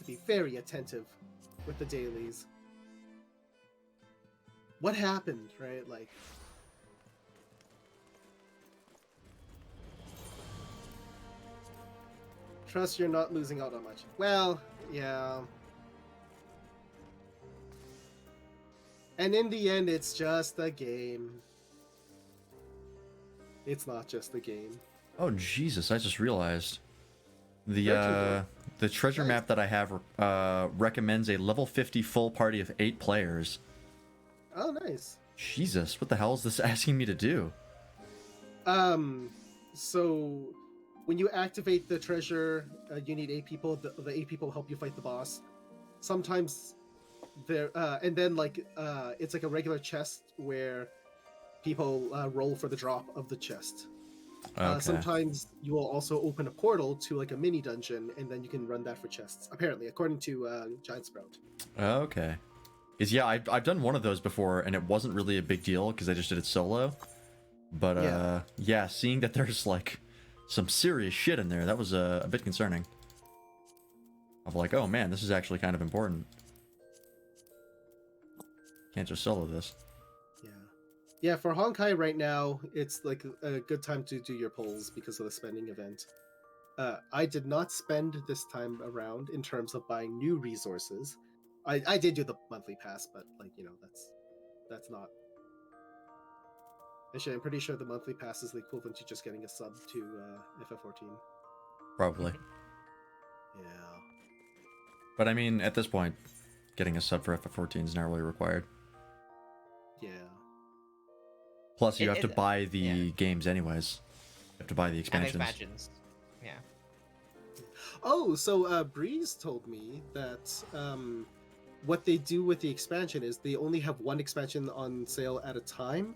be very attentive with the dailies. What happened, right? Like. Trust you're not losing out on much. Well, yeah. And in the end, it's just a game. It's not just a game. Oh Jesus! I just realized the treasure map that I have recommends a level 50 full party of 8 players. Oh, nice. Jesus, what the hell is this asking me to do? So when you activate the treasure, you need 8 people. The 8 people help you fight the boss. Sometimes there, and then like it's like a regular chest where people roll for the drop of the chest. Okay. Sometimes you will also open a portal to like a mini dungeon, and then you can run that for chests. Apparently, according to Giant Sprout. Okay. Yeah, I've done one of those before, and it wasn't really a big deal because I just did it solo. But yeah, seeing that there's like some serious shit in there, that was a bit concerning. I'm like, oh man, this is actually kind of important. Can't just solo this. Yeah, for Honkai right now, it's like a good time to do your polls because of the spending event. I did not spend this time around in terms of buying new resources. I did do the monthly pass, but like that's not. Actually, I'm pretty sure the monthly pass is the equivalent to just getting a sub to FF14. Probably. Yeah. But I mean, at this point, getting a sub for FF14 is not really required. Yeah. Plus, you It- have to it- buy the yeah. games anyways. You have to buy the And expansions. expansions. Yeah. Oh, so Breeze told me that what they do with the expansion is they only have one expansion on sale at a time.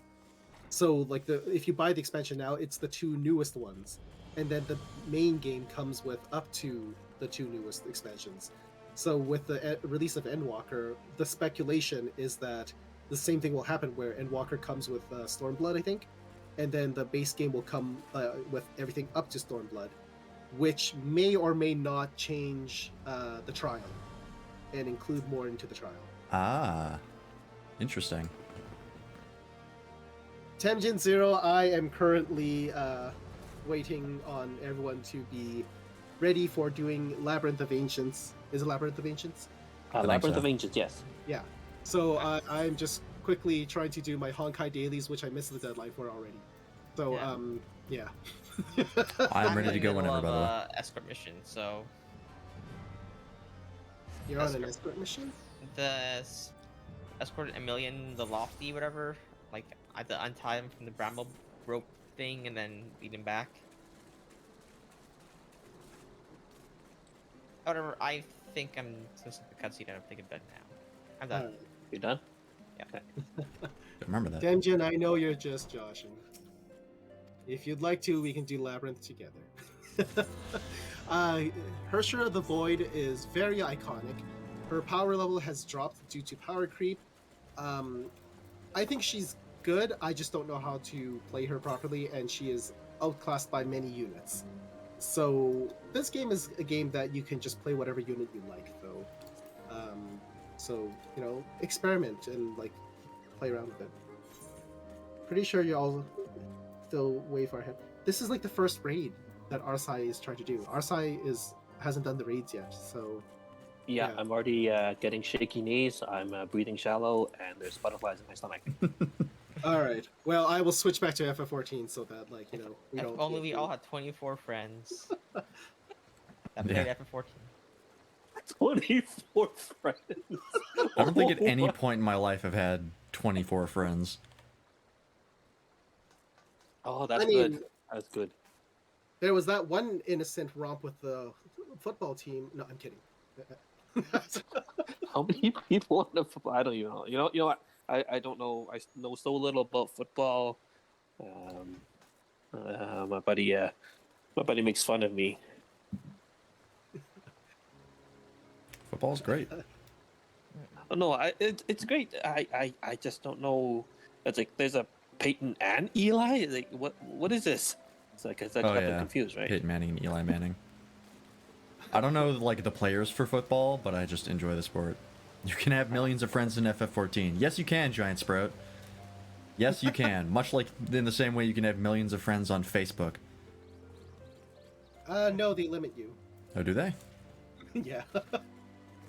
So like if you buy the expansion now, it's the 2 newest ones, and then the main game comes with up to the 2 newest expansions. So with the release of Endwalker, the speculation is that the same thing will happen where Endwalker comes with Stormblood, I think, and then the base game will come with everything up to Stormblood, which may or may not change the trial and include more into the trial. Ah, interesting. Temjin Zero, I am currently waiting on everyone to be ready for doing Labyrinth of Ancients. Is it Labyrinth of Ancients? think Labyrinth so. of Ancients, yes. Yeah. So I'm just quickly trying to do my Honkai dailies, which I missed the deadline for already. So Yeah. yeah. I'm ready to in the go middle whenever, of, by the way. Escort mission, so You're on an escort mission? escorted Emilian the Lofty, whatever. Like I had to untie him from the bramble rope thing and then lead him back. Whatever. I think I'm supposed to the cutscene. I don't think I'm done now. I'm done. You done? Remember that. Temjin, I know you're just joshing. If you'd like to, we can do Labyrinth together. Hershra the Void is very iconic. Her power level has dropped due to power creep. I think she's good. I just don't know how to play her properly, and she is outclassed by many units. So this game is a game that you can just play whatever unit you like, though. So experiment and like play around with it. Pretty sure you're all still way far ahead. This is like the first raid that Arsai is trying to do. Arsai hasn't done the raids yet, so Yeah, Yeah. I'm already getting shaky knees. I'm breathing shallow, and there's butterflies in my stomach. all right. Well, I will switch back to FF14 so that we If don't. only we all had 24 friends. That played Yeah. FF14. 24 friends. I don't think at any point in my life I've had 24 friends. Oh, that's I mean, good. That's good. There was that one innocent romp with the football team. No, I'm kidding. How many people on the football? I don't even know. You know what? I don't know. I know so little about football. My buddy makes fun of me. Football's great. Oh, no, it's great. I just don't know. It's like there's a Peyton and Eli. Like what is this? It's like I got them confused, right? Peyton Manning and Eli Manning. I don't know like the players for football, but I just enjoy the sport. You can have millions of friends in FF14. Yes, you can, Giant Sprout. Yes, you can. Much like in the same way you can have millions of friends on Facebook. No, they limit you. Oh, do they? Yeah.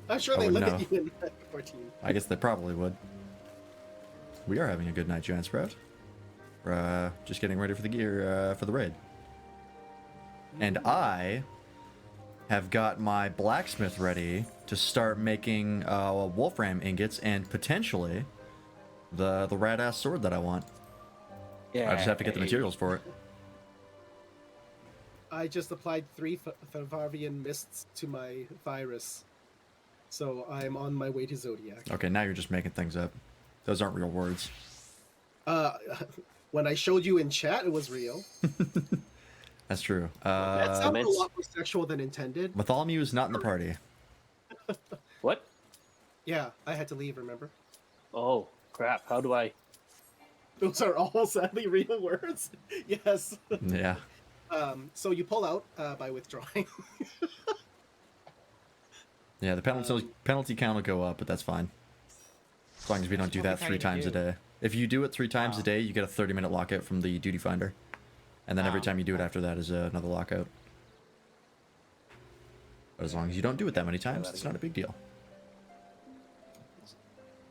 I'm sure I they wouldn't limit you in FF14. I guess they probably would. We are having a good night, Giant Sprout. We're just getting ready for the gear for the raid. And I have got my blacksmith ready to start making wolfram ingots and potentially the rad-ass sword that I want. Yeah. I just have to get the materials for it. I just applied 3 Favarvian mists to my virus, so I'm on my way to Zodiac. Okay, now you're just making things up. Those aren't real words. When I showed you in chat, it was real. That's true. That sounded a Comments? lot more sexual than intended. Bartholomew is not in the party. What? Yeah, I had to leave, remember? Oh crap! How do I? Those are all sadly real words. Yes. Yeah. So you pull out by withdrawing. Yeah, the penalty count will go up, but that's fine. As long as we don't do that 3 times a day. If you do it 3 times a day, you get a 30-minute lockout from the duty finder. And then every time you do it after that is another lockout. But as long as you don't do it that many times, it's not a big deal.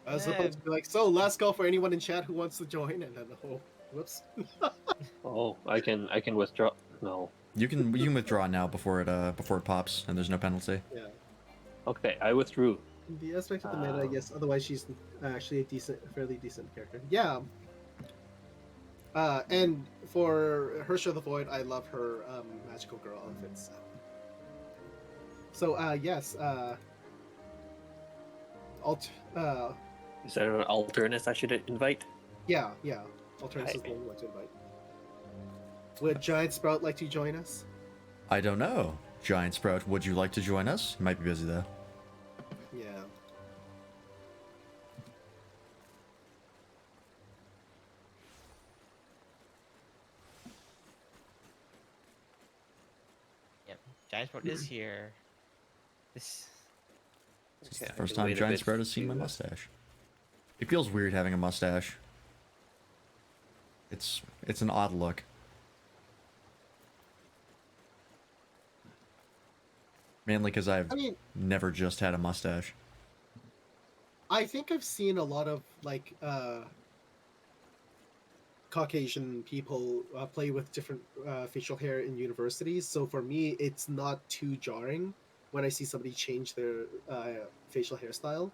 I was supposed to be like, so last call for anyone in chat who wants to join, and then whoops. Oh, I can withdraw. No. You can withdraw now before it pops, and there's no penalty. Yeah. Okay, I withdrew. In the aspect of the meta, yes. Otherwise, she's actually a fairly decent character. Yeah. And for Herrscher the Void, I love her magical girl outfits. So yes, Is there an alternate I should invite? yeah. Alternatives is the one we want to invite. Would Giant Sprout like to join us? I don't know. Giant Sprout, would you like to join us? You might be busy though. Yeah. Yep. Giant Sport is here. This. It's the first time Giant Sprout has seen my mustache. It feels weird having a mustache. It's an odd look. Mainly because I've never just had a mustache. I think I've seen a lot of Caucasian people play with different facial hair in universities. So for me, it's not too jarring when I see somebody change their facial hairstyle.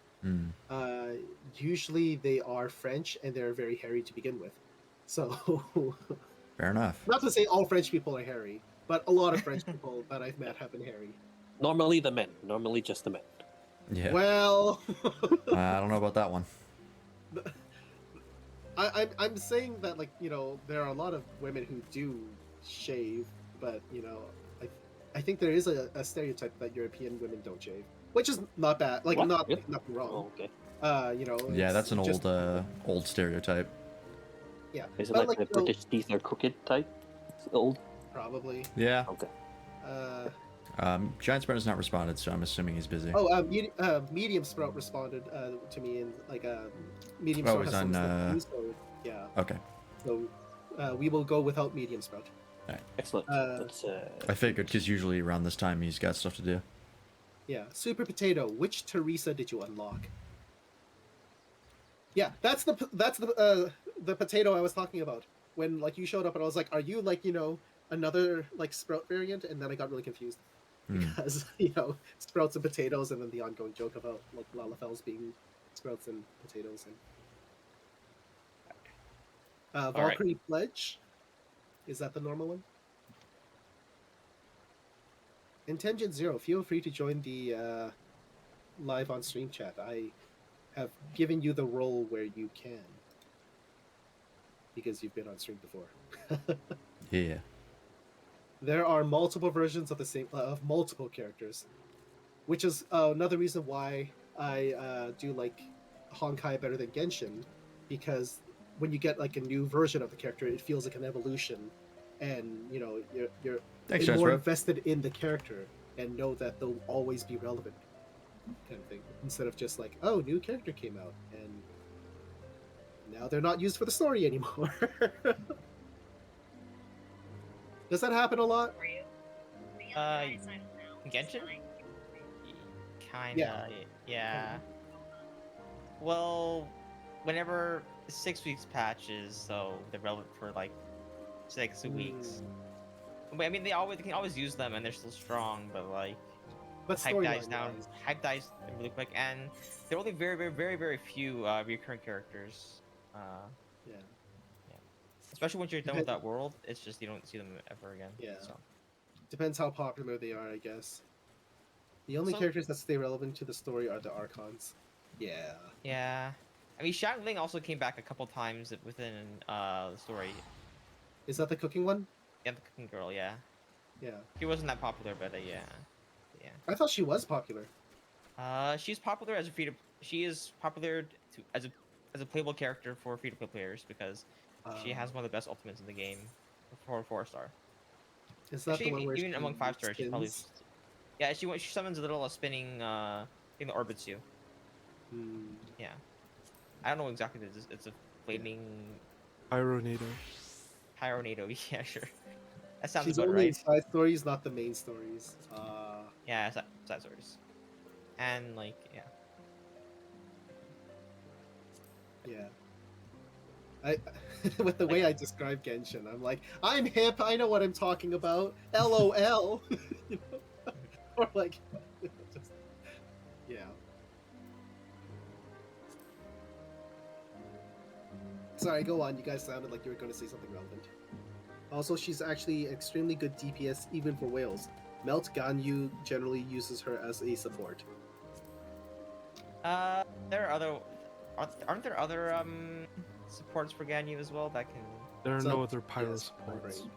Usually they are French and they're very hairy to begin with. So Fair enough. not to say all French people are hairy, but a lot of French people that I've met have been hairy. Normally the men. Normally just the men. Yeah. Well, I don't know about that one. I'm saying that there are a lot of women who do shave, but I think there is a stereotype that European women don't shave, which is not bad. What? Nothing wrong. Oh, okay. Yeah, that's an just, old stereotype. Yeah. Is it but, like the British teeth are crooked type? It's old. Probably. Yeah. Okay. Giant Sprout has not responded, so I'm assuming he's busy. Oh, Medium Sprout responded to me in Medium Sprout he's has on. some stuff to do, so yeah. Okay. So we will go without Medium Sprout. Excellent. That's, I figured because usually around this time he's got stuff to do. Yeah. Super Potato. Which Teresa did you unlock? Yeah, that's the potato I was talking about when you showed up and I was like, are you another Sprout variant? And then I got really confused because Sprouts and potatoes, and then the ongoing joke about Lalafels being Sprouts and potatoes. And Valkyrie Pledge, is that the normal one? Intention Zero, feel free to join the live on stream chat. I have given you the role where you can, because you've been on stream before. Yeah. There are multiple versions of the same of multiple characters, which is another reason why I do like Honkai better than Genshin, because when you get a new version of the character, it feels like an evolution, and you're Thanks, more Jasper. invested in the character and know that they'll always be relevant, kind of thing, instead of just oh, new character came out and now they're not used for the story anymore. Does that happen a lot? Genshin? Kinda, yeah. Well, whenever 6 weeks patches, so they're relevant for 6 weeks. But I mean, they can always use them, and they're still strong. But hype dies down. Hype dies really quick, and there are only very, very, very, very few recurring characters. Yeah. Especially once you're done with that world, it's just you don't see them ever again. Yeah. So. Depends how popular they are, I guess. The only characters that stay relevant to the story are the Archons. Yeah. Yeah. I mean, Xiangling also came back a couple times within the story. Is that the cooking one? Yeah, the cooking girl, yeah. Yeah. She wasn't that popular, but yeah. I thought she was popular. She's popular as a she is popular as a playable character for free-to-play players because she has one of the best ultimates in the game for 4-star. Is that Actually, the one where even among 5-stars, she's probably spins? yeah. She summons a little spinning thing that orbits you. Yeah, I don't know exactly what it is. It's a flaming Pyronado. Yeah, sure. That sounds She's about only in right. side stories, not the main stories. Yeah, side stories, and yeah. Yeah. I with the way I describe Genshin, I'm like, I'm hip, I know what I'm talking about. LOL. Or just, yeah. Sorry, go on. You guys sounded like you were going to say something relevant. Also, she's actually extremely good DPS even for whales. Melt Ganyu generally uses her as a support. There are other. Aren't there other supports for Ganyu as well that can? There are So- no other pyro yes, supports. right.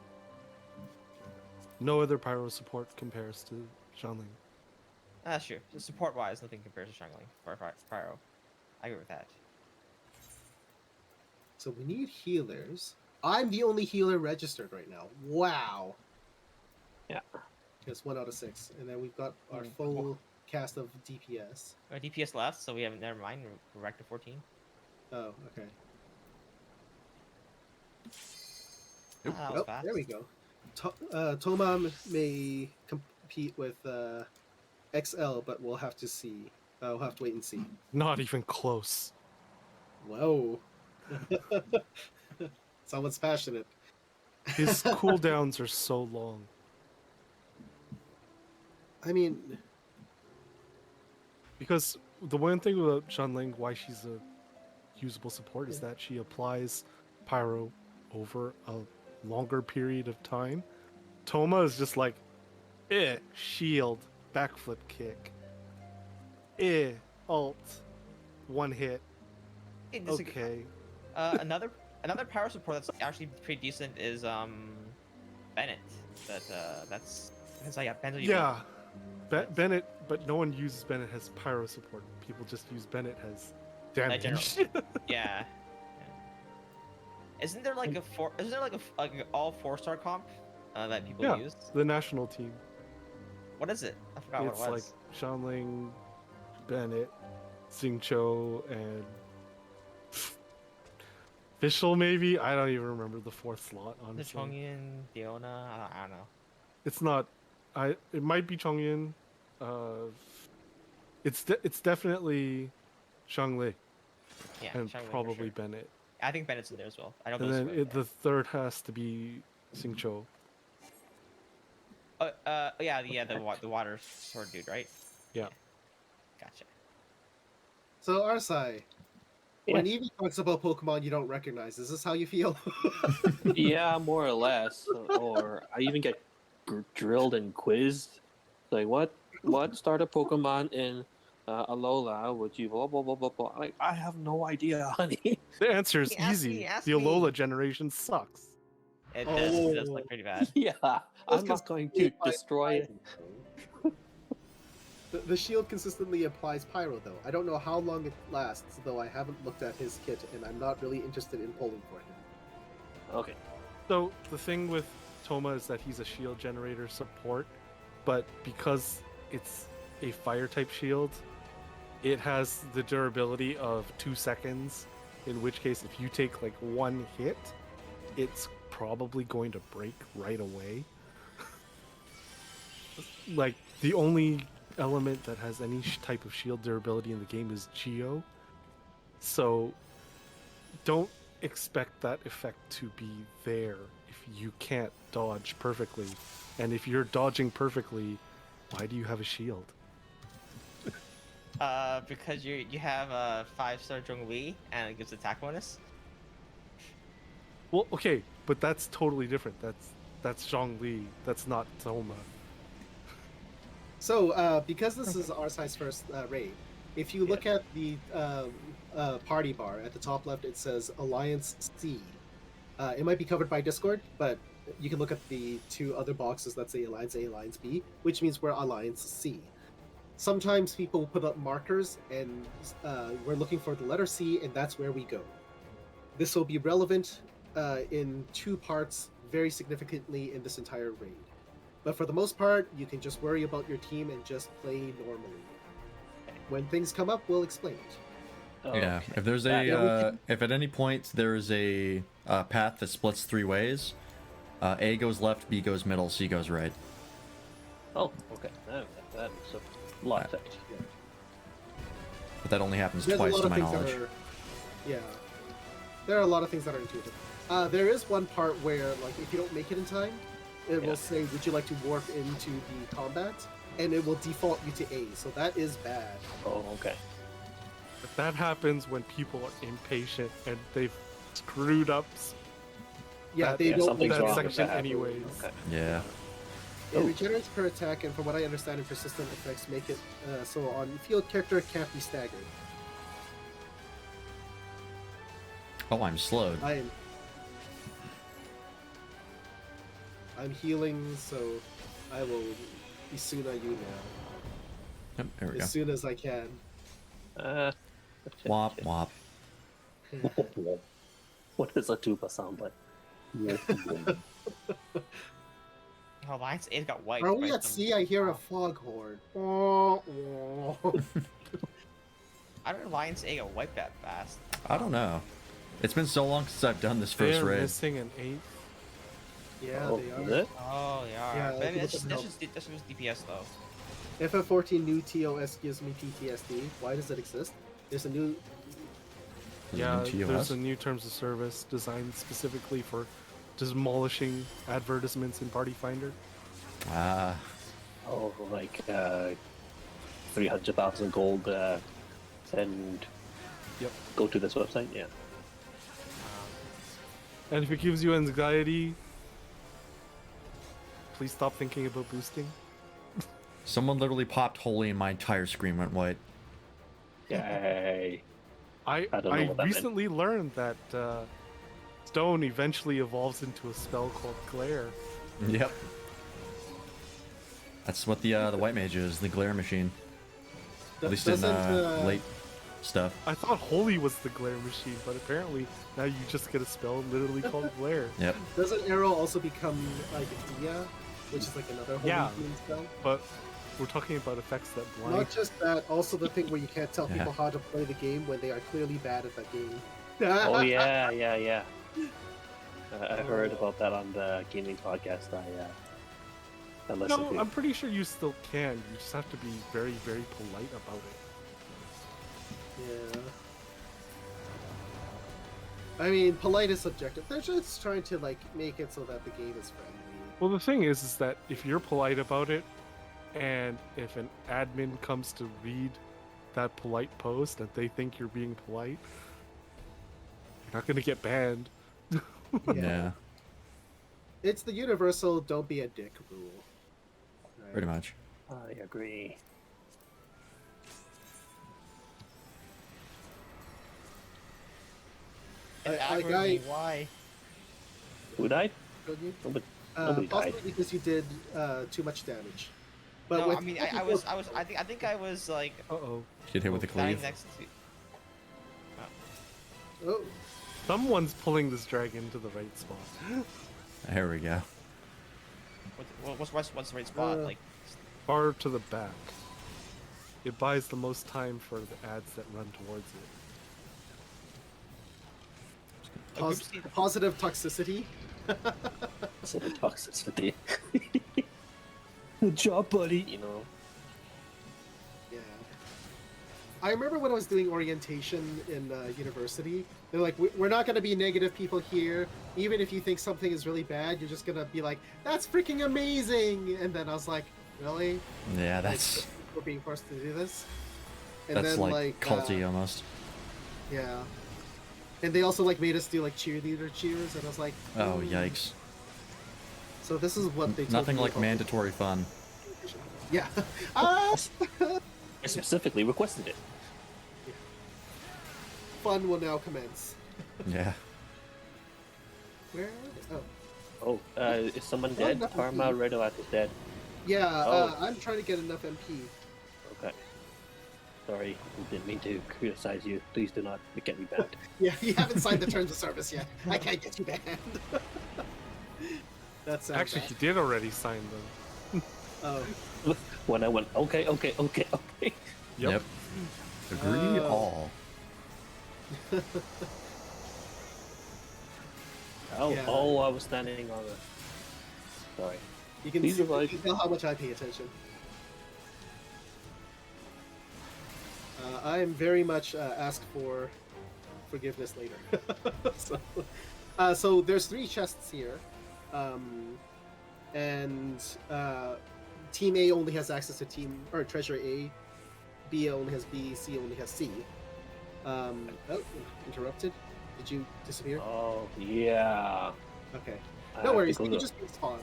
No other pyro support compares to Shanling. That's true. Support wise, nothing compares to Shangling or Pyro. I agree with that. So we need healers. I'm the only healer registered right now. Wow. Yeah. Just 1 out of 6. And then we've got our full cast of DPS. Our DPS left, so we have never mind. We're back to 14. Oh, okay. That was Oh, fast. there we go. Toma may compete with XL, but we'll have to see. We'll have to wait and see. Not even close. Whoa. Someone's passionate. His cooldowns are so long. I mean, Because the one thing about Shanling, why she's a usable support, is that she applies pyro over a longer period of time. Toma is just like, shield, backflip kick, ult, one hit. Hey, this is- Okay. another power support that's actually pretty decent is Bennett. That's how you Yeah, Bennett, but no one uses Bennett as pyro support. People just use Bennett as damage. Yeah. Isn't there like an all 4-star comp that people Yeah. use? The national team. What is it? I forgot It's what it like was. Shanling, Bennett, Xingqiu, and Fischl maybe? I don't even remember the fourth slot, The honestly. Chongyan, Diona, I don't know. It's not. It might be Chongyan. It's definitely Shangli Yeah, and Shangli for probably sure. Bennett. I think Bennett's in there as well. I don't And know. then the third has to be Xingqiu. Yeah, the water sword dude, right? Yeah. Gotcha. so Arsai, when Evie talks about Pokemon you don't recognize, is this how you feel? Yeah, more or less. Or I even get drilled and quizzed. Like, what starter Pokemon in Alola would you blah blah blah blah blah? Like, I have no idea, honey. The answer is Ask easy. me, ask The me. Alola generation sucks. It does look pretty bad. Yeah, I'm not going to destroy it. The shield consistently applies Pyro, though. I don't know how long it lasts, though I haven't looked at his kit, and I'm not really interested in polling for him. Okay. So the thing with Toma is that he's a shield generator support, but because it's a fire type shield, it has the durability of 2 seconds, in which case if you take like one hit, it's probably going to break right away. Like the only element that has any type of shield durability in the game is Geo. So don't expect that effect to be there if you can't dodge perfectly. And if you're dodging perfectly, why do you have a shield? Because you have a 5-star Zhongli and it gives attack bonus. Well, okay, but that's totally different. That's Zhongli. That's not Toma. So, because this is Arsai's first raid, if you look at the party bar at the top left, it says Alliance C. It might be covered by Discord, but you can look at the 2 other boxes that say Alliance A, Alliance B, which means we're Alliance C. Sometimes people put up markers, and we're looking for the letter C, and that's where we go. This will be relevant in 2 parts very significantly in this entire raid. But for the most part, you can just worry about your team and just play normally. When things come up, we'll explain it. Yeah, Okay. if there's if at any point there is a path that splits 3 ways, A goes left, B goes middle, C goes right. Oh, okay. That makes a lot of sense. But that only happens There's a twice lot to of my things knowledge. that are, yeah. There are a lot of things that are intuitive. There is one part where, like, if you don't make it in time, it will say, "Would you like to warp into the combat?" And it will default you to A. So that is bad. Oh, okay. But that happens when people are impatient and they've screwed up Yeah, That- they yeah, don't. something's that wrong section with that. anyways. Okay. Yeah. It regenerates per attack, and from what I understand, in persistent effects make it so on field character can't be staggered. Oh, I'm slowed. I'm healing, so I will be soon on you now. Yep, there we go. As soon as I can. Wop, wop. What does a tuba sound like? Oh, Alliance A's got wiped. Are we by at some- sea? I hear a foghorn. How did Alliance A get wiped that fast? I don't know. It's been so long since I've done this first They're raid. missing an 8th. Yeah, Oh, they is are. it? Oh, they are. Yeah, But if you that's look at just DPS though. FF14 new TOS gives me PTSD. Why does it exist? There's a new. Is it Yeah, in TOS? there's a new terms of service designed specifically for demolishing advertisements in Party Finder. Ah, Oh, like 300,000 gold. And Yep. go to this website. Yeah. And if it gives you anxiety, please stop thinking about boosting. someone literally popped holy and my entire screen went white. Yay. I I don't know what that meant. recently learned that Stone eventually evolves into a spell called Glare. Yep. That's what the white mage is, the glare machine. At least in late stuff. I thought Holy was the Glare machine, but apparently now you just get a spell literally called Glare. Yep. Doesn't Arrow also become like Dia, which is like another holy Yeah. fiend spell? But we're talking about effects that blind. Not just that, also the thing where you can't tell Yeah. people how to play the game when they are clearly bad at that game. Oh yeah. I heard about that on the gaming podcast. I listened No, to. I'm pretty sure you still can. You just have to be very, very polite about it. Yeah. I mean, polite is subjective. They're just trying to like make it so that the game is friendly. Well, the thing is that if you're polite about it, and if an admin comes to read that polite post and they think you're being polite, you're not gonna get banned. Yeah. It's the universal "don't be a dick" rule. Right? Pretty much. I agree. It I aggroed me, why? Who died? Killed you? Nobody. Nobody Possibly died. because you did too much damage. But No, with I mean, I think I was like Uh-oh. Get hit with the dying cleave. next to. Oh, Someone's pulling this dragon to the right spot. There we go. What's the right spot? Like, Far to the back. It buys the most time for the ads that run towards it. positive toxicity. So the toxicity. Good job, buddy. You know. Yeah. I remember when I was doing orientation in university, they're like, we're not going to be negative people here. Even if you think something is really bad, you're just going to be like, that's freaking amazing. And then I was like, really? Yeah, Like, that's we're being forced to do this? And that's then, like culty almost. yeah. And they also like made us do like cheerleader cheers, and I was like, Oh, "Mm." yikes. So this is what they told Nothing me like about- mandatory fun. Yeah. Ah! I specifically requested it. Fun will now commence. Yeah. Where? Oh, Oh, is someone Oh, dead? nothing Karma to- Redolak is dead. yeah. Oh. I'm trying to get enough MP. Okay. Sorry, didn't mean to criticize you. Please do not get me banned. Yeah, you haven't signed the terms of service yet. I can't get you banned. That's Actually, he did already sign them. Oh, When I went, okay. Yep. Agree Oh. all. Oh, Yeah. oh, I was standing on a. Sorry. you can These see, are like- you can tell how much I pay attention. I am very much ask for forgiveness later. So there's 3 chests here, and Team A only has access to Treasure A. B only has B. C only has C. Oh, interrupted. Did you disappear? Oh yeah. Okay. I No have worries. to You go can to- just respawn.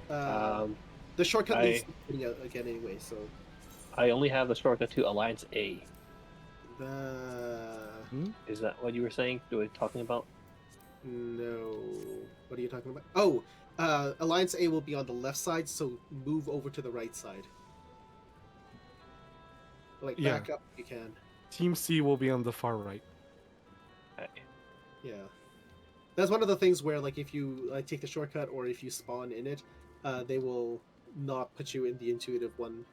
Um, The shortcut I- leads again anyway, so I only have the shortcut to Alliance A. the Is that what you were saying? Were we talking about? no. What are you talking about? Oh, Alliance A will be on the left side, so move over to the right side. Like Yeah. back up if you can. Team C will be on the far right. Yeah. That's one of the things where, like, if you take the shortcut or if you spawn in it, they will not put you in the intuitive one,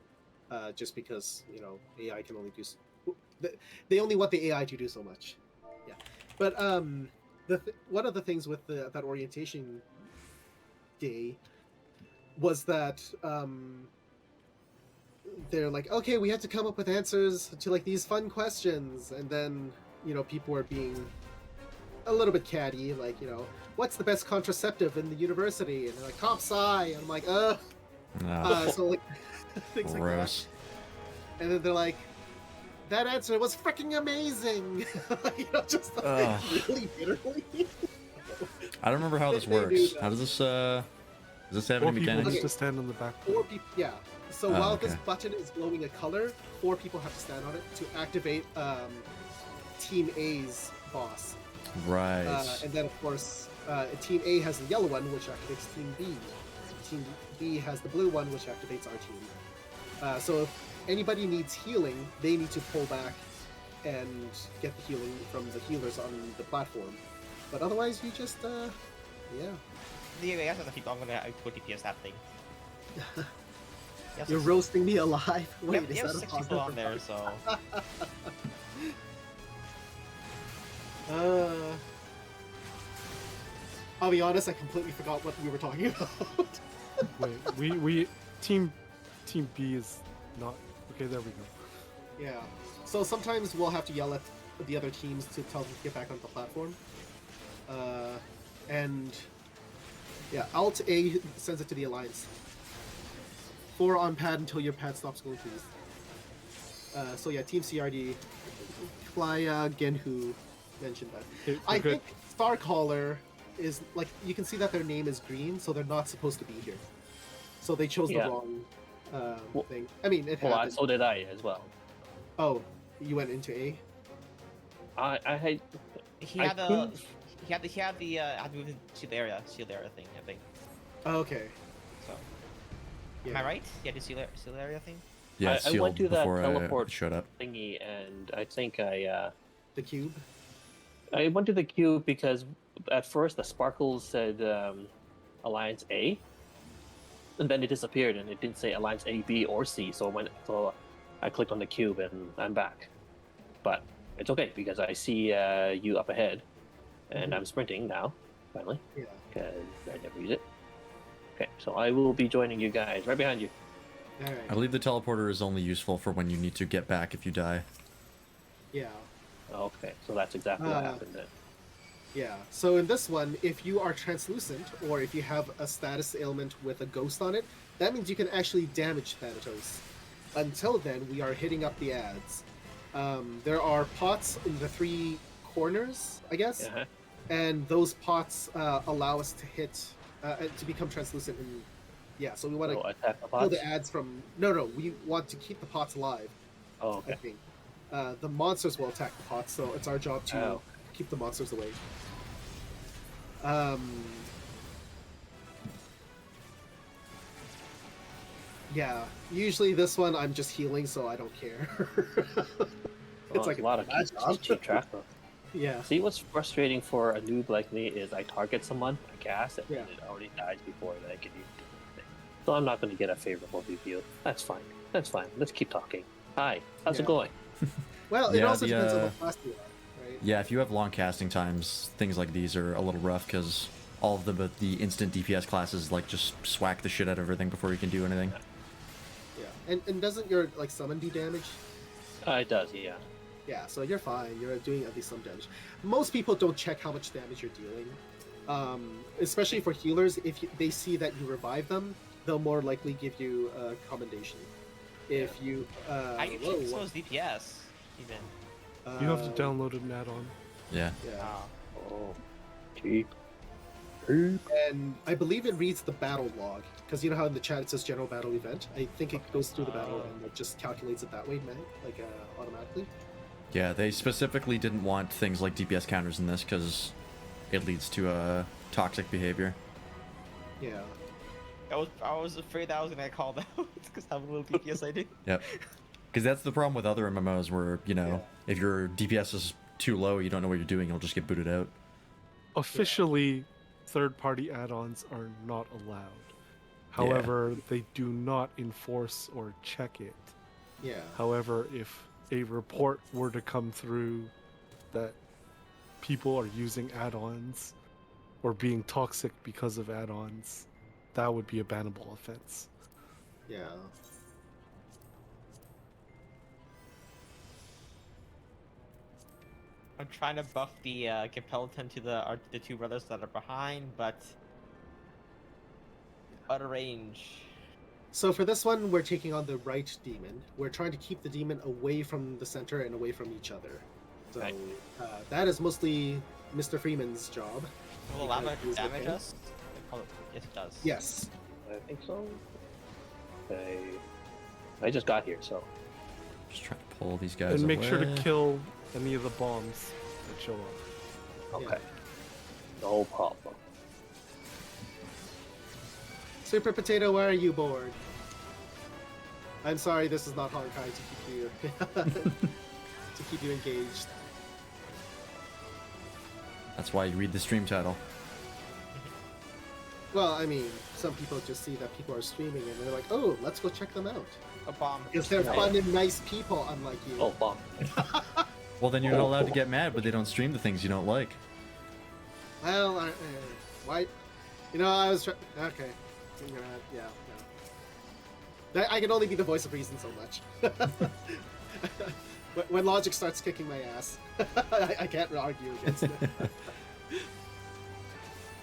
just because AI can only do. They only want the AI to do so much. Yeah, but one of the things with that orientation day was that they're like, okay, we have to come up with answers to like these fun questions, and then people are being a little bit catty, like, what's the best contraceptive in the university? And they're like, comp sci. And I'm like, No. so like things like that. Gross. And then they're like, that answer was freaking amazing. Just Ugh. really bitterly. I don't remember how this They do works. that. How does this have Four any people mechanics? need to stand on the back. 4 people, yeah. So Oh, while this okay. button is glowing a color, 4 people have to stand on it to activate Team A's boss. Right. And then, of course, Team A has the yellow one, which activates Team B. Team B has the blue one, which activates our team. So if anybody needs healing, they need to pull back and get the healing from the healers on the platform. But otherwise, you just, yeah. The AS are the people I'm gonna go DPS that thing. You're roasting me alive. Wait, Yep, is you have that a 6 people on there, so. I'll be honest, I completely forgot what we were talking about. Wait, we team B is not okay. There we go. Yeah. So sometimes we'll have to yell at the other teams to tell them to get back on the platform. And yeah, Alt A sends it to the Alliance. 4 on pad until your pad stops going, please. So yeah, Team CRD, Klaya, Genhu mentioned that. Okay, I good. think Starcaller is like, you can see that their name is green, so they're not supposed to be here. So they chose Yeah. the wrong Well- thing. I mean, it Well, happened. so did I as well. Oh, you went into A? I had He I had the. couldn't- He had the had to move into shield area thing, I think. Oh, okay. So, Yeah. am I right? He had the shield area thing. Yeah, I it's went sealed to that before teleport it showed up. thingy, and I think I The cube? went to the queue because at first the sparkles said Alliance A, and then it disappeared and it didn't say Alliance A, B, or C. So I clicked on the cube and I'm back. But it's okay because I see you up ahead, and I'm sprinting now finally Yeah. because I never use it. Okay, so I will be joining you guys right behind you. Alright. I believe the teleporter is only useful for when you need to get back if you die. Yeah. Okay, so that's exactly what happened then. Yeah. So in this one, if you are translucent or if you have a status ailment with a ghost on it, that means you can actually damage Thanatos. Until then, we are hitting up the ads. There are pots in the 3 corners, I guess, Uh-huh. and those pots allow us to hit, to become translucent. And yeah, so we want to So attack the kill pots. the ads from. No, we want to keep the pots alive. Oh, I okay. think. The monsters will attack the pots, so it's our job to Oh. keep the monsters away. Yeah, usually this one I'm just healing, so I don't care. Well, It's like a lot of bad keep, job. keep track of. Yeah, See, what's frustrating for a noob like me is I target someone, I cast, and Yeah. it already dies before I can even do anything. So I'm not going to get a favorable review. That's fine. That's fine. Let's keep talking. Hi, how's Yeah. it going? well, it Yeah, also the, depends on the class you are, right? Yeah, if you have long casting times, things like these are a little rough because all of the instant DPS classes like just swack the shit out of everything before you can do anything. Yeah, and doesn't your like summon do damage? It does, yeah. Yeah, so you're fine. You're doing at least some damage. Most people don't check how much damage you're dealing. Especially for healers, if they see that you revive them, they'll more likely give you a commendation. If you, I usually whoa, so is DPS even. You have to uh, download an add-on. Yeah. Yeah. Oh, cheap. And I believe it reads the battle log, because you know how in the chat it says general battle event. I think it goes through the battle and it just calculates it that way, man, like automatically. Yeah, they specifically didn't want things like DPS counters in this because it leads to toxic behavior. Yeah. I was afraid that I was gonna get called out because how little DPS I do. Yep. Because that's the problem with other MMOs where, you know, if your DPS is too low, you don't know what you're doing, you'll just get booted out. Officially, third-party add-ons are not allowed. However, they do not enforce or check it. Yeah. However, if a report were to come through that people are using add-ons or being toxic because of add-ons, that would be a bannable offense. Yeah. I'm trying to buff the Capelton to the two brothers that are behind, but out of range. So for this one, we're taking on the right demon. We're trying to keep the demon away from the center and away from each other. So Right. that is mostly Mr. Freeman's job. Will the lava Because he's damage okay. us? Yes, it does. Yes. I think so. I just got here, so Just trying to pull these guys And make sure to away. kill any of the bombs that show up. okay. No problem. Super Potato, why are you bored? I'm sorry, this is not Honkai to keep you to keep you engaged. That's why you read the stream title. Well, I mean, some people just see that people are streaming and they're like, "Oh, let's go check them out," A bomb. because they're Yeah. fun and nice people, unlike you. Oh, bomb. Well, then you're not allowed to get mad, but they don't stream the things you don't like. Well, why? You know, I was trying. Okay, yeah. No. I can only be the voice of reason so much. When logic starts kicking my ass, I can't argue against it.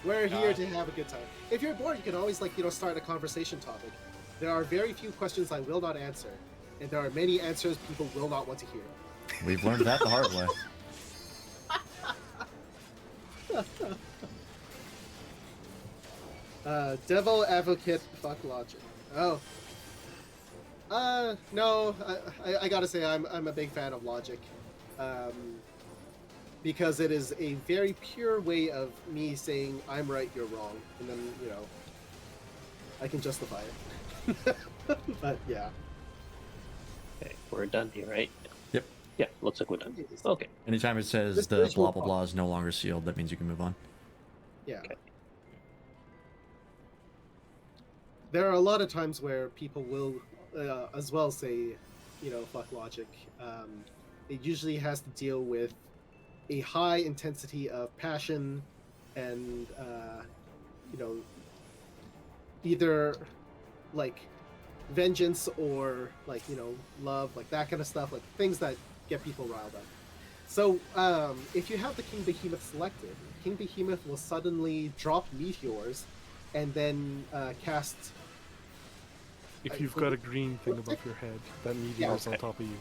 We're here to have a good time. If you're bored, you can always start a conversation topic. There are very few questions I will not answer, and there are many answers people will not want to hear. We've learned that the hard way. Devil advocate, fuck logic. Oh. No, I gotta say I'm a big fan of logic, because it is a very pure way of me saying I'm right, you're wrong, and then I can justify it. But yeah. Okay, we're done here, right? Yep. Yeah, looks like we're done. Okay. Anytime it says This the visual blah blah blah is no longer sealed, that means you can move on. Yeah. Okay. There are a lot of times where people will as well say, fuck logic. It usually has to deal with a high intensity of passion and, either like vengeance or love, like that kind of stuff, like things that get people riled up. So if you have the King Behemoth selected, King Behemoth will suddenly drop meteors and then cast. If you've got a green thing above your head, that meteor's on top of you.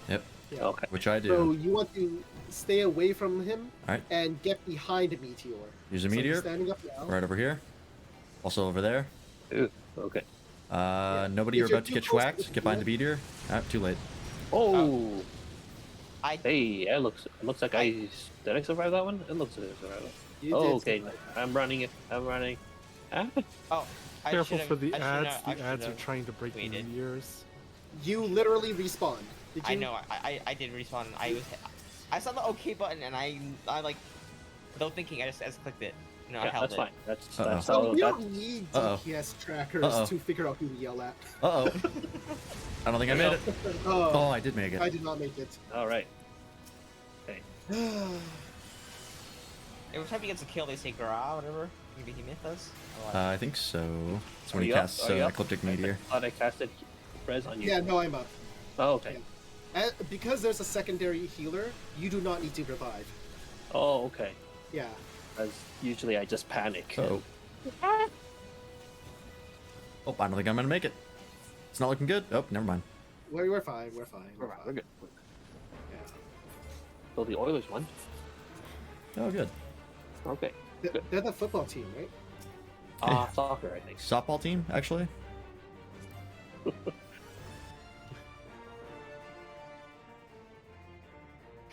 Yep. Yeah. Okay. Which I do. So you want to stay away from him Alright. and get behind a meteor. Use a So meteor. he's standing up now. Right over here. Also over there. Ooh, okay. Nobody, If you're you're about to too get close to schwacked. the Get behind the meteor- meteor. Ah, too late. Oh, I hey, it looks like did I survive that one? It looks like I survived it. You Oh, did okay. survive that. I'm running it. I'm running. Ah, I Careful should've- for the I ads. should've- The I ads are should've trying to break the waited. meteors. You literally respawned. Did you? I know. I did respawn. I saw the OK button and I like, without thinking, I just clicked it. I yeah, held that's it. fine. That's Uh-oh. that's So all. we That's don't need Uh-oh. DPS trackers Uh-oh. to figure out who to yell at. Uh oh. I don't think I made it. Oh, Oh, I did make I it. did not make it. all right. Every time he gets a kill, they say "gra" whatever. Maybe he does. Or what? I think so. It's when Are he you up? casts Are you up? Ecliptic Meteor. I thought I casted Prez on you. Yeah, no, I'm up. Oh, okay. Because there's a secondary healer, you do not need to revive. Oh, okay. Yeah. Because usually I just panic. Oh. Oh, I don't think I'm gonna make it. It's not looking good. Oh, never mind. We're fine. We're fine. We're We're fine. fine. We're good. Yeah. So the Oilers won. Oh, good. Okay. They're the football team, right? Soccer, I think. Softball team, actually.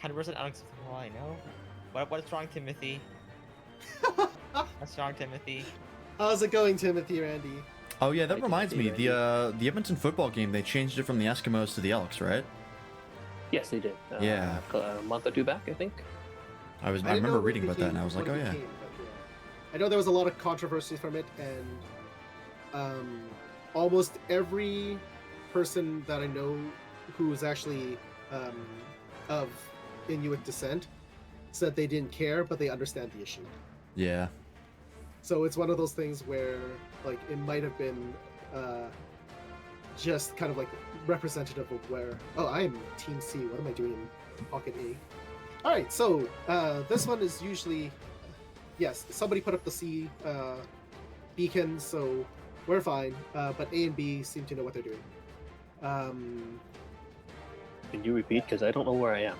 100% unacceptable. I know. What's wrong, Timothy? What's wrong, Timothy? How's it going, Timothy, Randy? Oh yeah, that Like reminds me. Randy. The Edmonton football game, they changed it from the Eskimos to the Elks, right? Yes, they did. Yeah. A month or two back, I think. I didn't remember know reading when about that, and I was like, when oh it yeah. became, but, I know there was a lot of controversy from it, and almost every person that I know who's actually of Inuit descent said they didn't care, but they understand the issue. Yeah. So it's one of those things where, like, it might have been just kind of like representative of where. Oh, I am Team C. What am I doing in Pocket A? All right, so this one is usually, yes, somebody put up the C beacon, so we're fine. But A and B seem to know what they're doing. Can you repeat? Because I don't know where I am.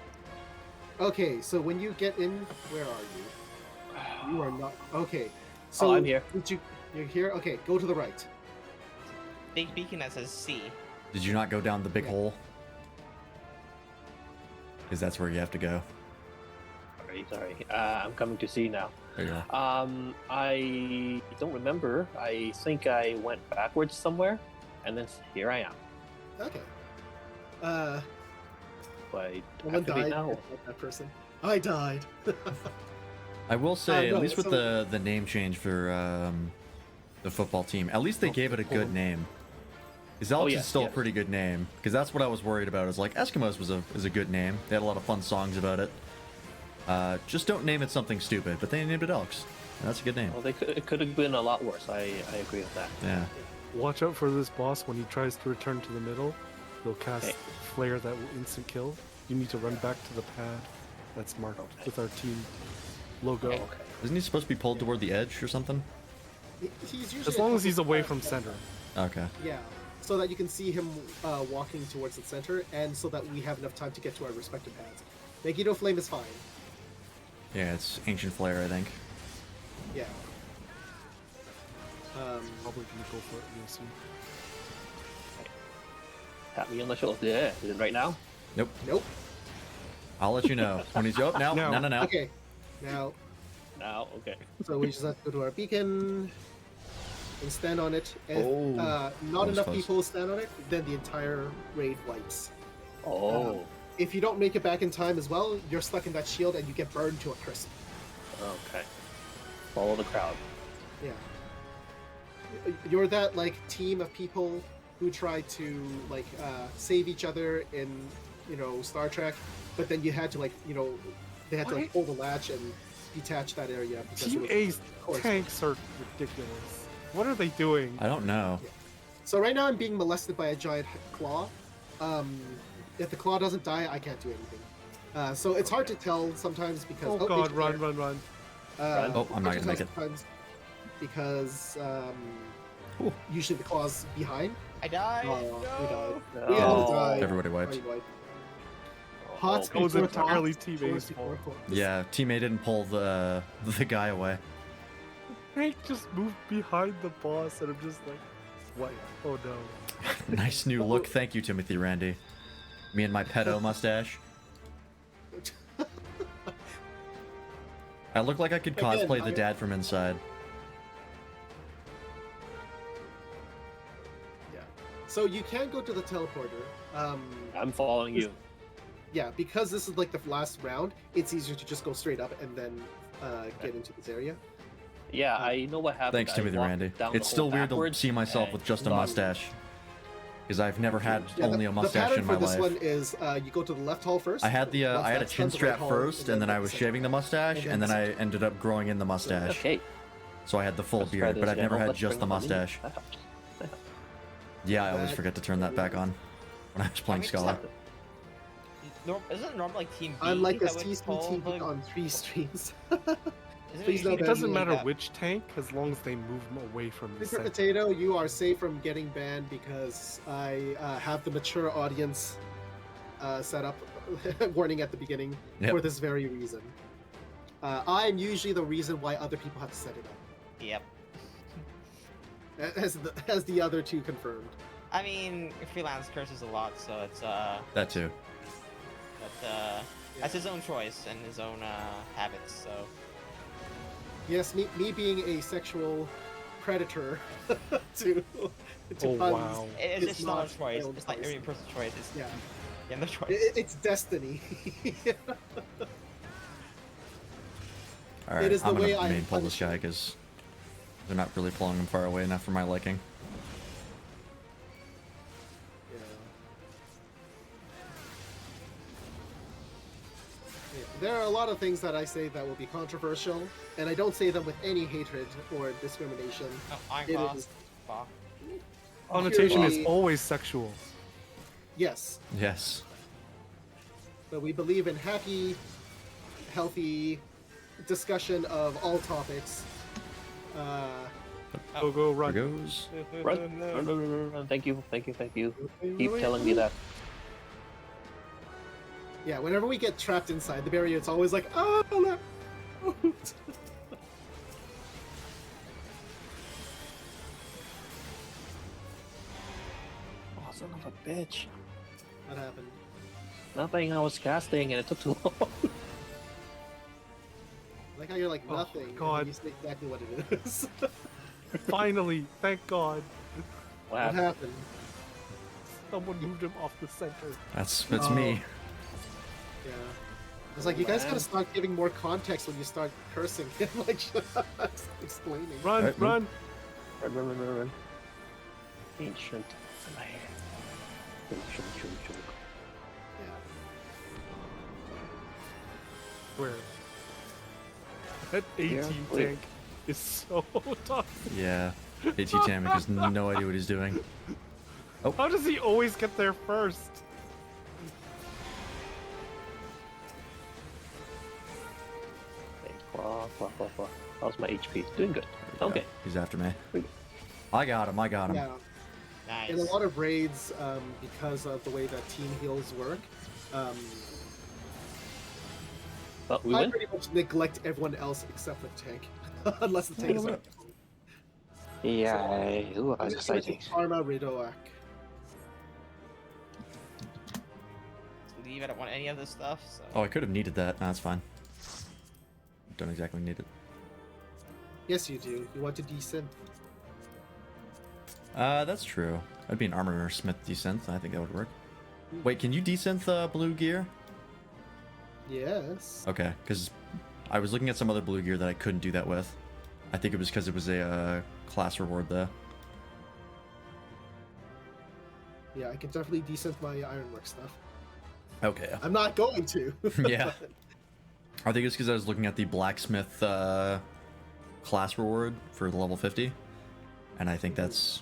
Okay, so when you get in, where are you? You are not. Okay, so I'm here. You're here. Okay, go to the right. Big beacon that says C. Did you not go down the big Yeah. hole? Because that's where you have to go. Sorry. I'm coming to see now. There you are. I don't remember. I think I went backwards somewhere, and then here I am. Okay. Do I Someone activate died. now? That person. I died. I will say, no, at least with so- the name change for the football team, at least they gave it a good name. Because Elks yes, is still yes. a pretty good name. Because that's what I was worried about. Is like Eskimos is a good name. They had a lot of fun songs about it. Just don't name it something stupid. But they named it Elks. And that's a good name. Well, it could have been a lot worse. I agree with that. Yeah. Watch out for this boss when he tries to return to the middle. He'll cast Okay. flare that will instant kill. You need to run back to the pad that's marked Okay. with our team logo. Okay. Isn't he supposed to be pulled toward the edge or something? He's usually As long as he's a couple away steps from ahead. center. Okay. Yeah, so that you can see him walking towards the center, and so that we have enough time to get to our respective pads. Megiddo Flame is fine. Yeah, it's Ancient Flare, I think. Yeah. Probably gonna go for it. You'll see. Tap me on the shoulder. Yeah. Is it right now? Nope. Nope. I'll let you know when he's. Oh, no. No. Okay. Now, Now. Okay. so we just have to go to our beacon and stand on it. And Oh, not that was enough close. people stand on it, then the entire raid wipes. Oh. If you don't make it back in time as well, you're stuck in that shield and you get burned to a crisp. Okay. Follow the crowd. Yeah. You're that like team of people who try to like save each other in, you know, Star Trek, but then you had to like, you know, they had to like pull the latch and detach that area. because it Team was- A's of course. tanks are ridiculous. What are they doing? I don't know. So right now I'm being molested by a giant claw. If the claw doesn't die, I can't do anything. So it's hard to tell sometimes because Oh they god, can run, hear. run, run. Oh, I'm not hard to gonna make tell it. sometimes because Ooh. usually the claw's behind. I died. Oh, No. we died. We all Oh. died. Everybody wiped. Everybody wiped. Hots It was before entirely tots, Team chores A's before fault. tots. Yeah, teammate didn't pull the guy away. Tank just moved behind the boss, and I'm just like, what? Oh no. Nice new look. Thank you, Timothy Randy. Me and my pedo mustache. I look like I could Again, cosplay the I- dad from Inside. Yeah. So you can go to the teleporter. I'm following you. Yeah, because this is like the last round, it's easier to just go straight up and then get into this area. Yeah, I know what happened. Thanks, I Timothy walked Randy. down the It's hole still weird to backwards see myself and with just a not- mustache. Because I've never had Yeah, only a the mustache pattern in my for this life. one is you go to the left hall first. I had the Once I had a that's chin done, the right strap hall, first, and then I the was second shaving the hall. mustache, and and then then I the ended up growing in the mustache. Okay. So I had the full let's try beard, but this I've never again. had Let's just the bring it on in. mustache. That helps. Yeah, I always That- forget to turn that back on when I was playing I mean, Scholar. Isn't it normal like Team B? I'm like a that would pull CCTV the- on 3 streams. Isn't Please usually don't It ban doesn't me. matter that- which tank, as long as they move away from the Mr. center. Potato, you are safe from getting banned because I have the mature audience set up warning at the beginning Yep. for this very reason. I'm usually the reason why other people have to set it up. Yep. As the other two confirmed. I mean, freelance curses a lot, so it's That too. but that's his own choice and his own habits. So Yes, me being a sexual predator to Oh, puns, wow. it's It's just not a not choice. my own It's not every choice. person's choice. It's yeah, yeah, no choice. it's destiny. All right, It is the I'm way gonna I main pull this punish guy him. because they're not really pulling him far away enough for my liking. Yeah. Yeah, there are a lot of things that I say that will be controversial, and I don't say them with any hatred or discrimination. Oh, Iron It Claw. is- Claw. Connotation is Purely- always sexual. Yes, Yes. but we believe in happy, healthy discussion of all topics. Go, Here run. goes. Run, run, run, run, run. Thank you. Keep telling me that. Yeah, whenever we get trapped inside the barrier, it's always like, oh, no. Oh, son of a bitch. What happened? Nothing. I was casting and it took too long. I like how you're like Oh, nothing. and God. you say exactly what it is. Finally, thank God. What Wow. happened? Someone moved him off the center. That's Oh. me. Yeah. It's like you guys Man. gotta start giving more context when you start cursing and like just explaining. Run, Alright, move. run. Run, run, run, run, run. Ancient land. Ancient. Yeah. Where? That 18 Yeah, wait. tank is so tough. Yeah. AT Tamik has no idea what he's doing. How does he always get there first? Okay, claw. How's my HP? Doing good. Okay. He's after me. I got him. Yeah. Nice. In a lot of raids, because of the way that team heals work, Well, we I win. pretty much neglect everyone else except for the tank. Unless the tank is Yeah. like, Yeah. Ooh, I'm that's just gonna exciting. take Karma Ridoak. Leave. I don't want any of this stuff. So. Oh, I could have needed that. No, that's fine. Don't exactly need it. Yes, you do. You want to desynth. That's true. That'd be an armor smith desynth. I think that would work. Wait, can you desynth blue gear? Yes. Okay, because I was looking at some other blue gear that I couldn't do that with. I think it was because it was a class reward though. Yeah, I can definitely desynth my ironwork stuff. Okay. I'm not going to. Yeah. I think it's because I was looking at the blacksmith class reward for the level 50, and I think that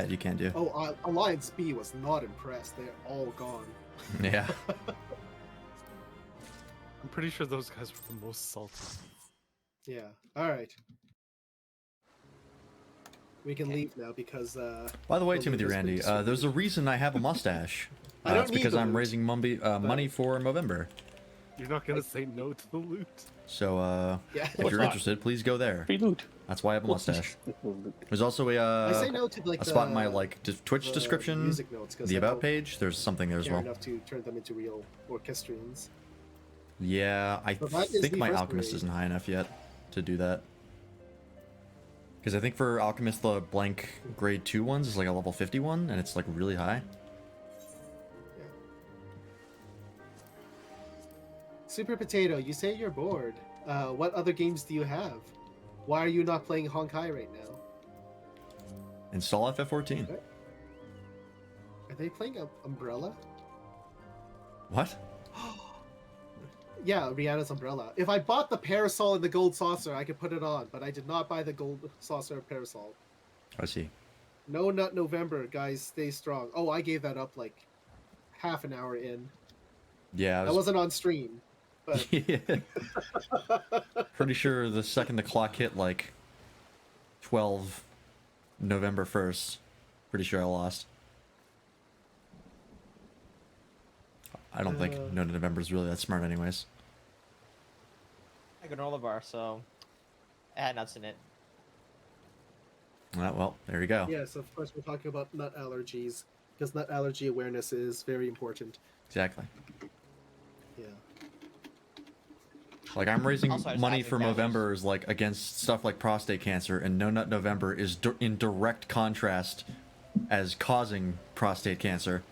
you can't do. Oh, Alliance B was not impressed. They're all gone. Yeah. I'm pretty sure those guys were the most salty. Yeah. All right. We can leave now because. By the way, Well, Timothy this Randy, week's there's a reason I have a mustache. I don't it's need because the I'm loot, raising money for Movember. You're not gonna say no to the loot. So Yeah. if you're not? interested, please go there. Free loot. That's why I have a mustache. There's also I say a no to like a spot in my the- like Twitch the description, music notes, 'cause the I about don't page. There's something there as care well. enough to turn them into real orchestrions. Yeah, I But that is think the my first alchemist grade. isn't high enough yet to do that. Because I think for alchemist the blank grade 2 ones is like a level 51 and it's like really high. Super Potato, you say you're bored. What other games do you have? Why are you not playing Honkai right now? Install FF14. Are they playing Umbrella? What? Yeah, Rihanna's Umbrella. If I bought the parasol and the gold saucer, I could put it on, but I did not buy the gold saucer parasol. I see. No Nut November, guys, stay strong. Oh, I gave that up like half an hour in. Yeah, I That was wasn't on stream, but yeah. Pretty sure the second the clock hit like 12 November 1st, pretty sure I lost. I don't think No November is really that smart anyways. a granola bar, so it had nuts in it. Well, there you go. Yes, of course we're talking about nut allergies because nut allergy awareness is very important. Exactly. Yeah. Like I'm raising Also, I just money added for calories. Movembers like against stuff like prostate cancer, and No Nut November is in direct contrast as causing prostate cancer.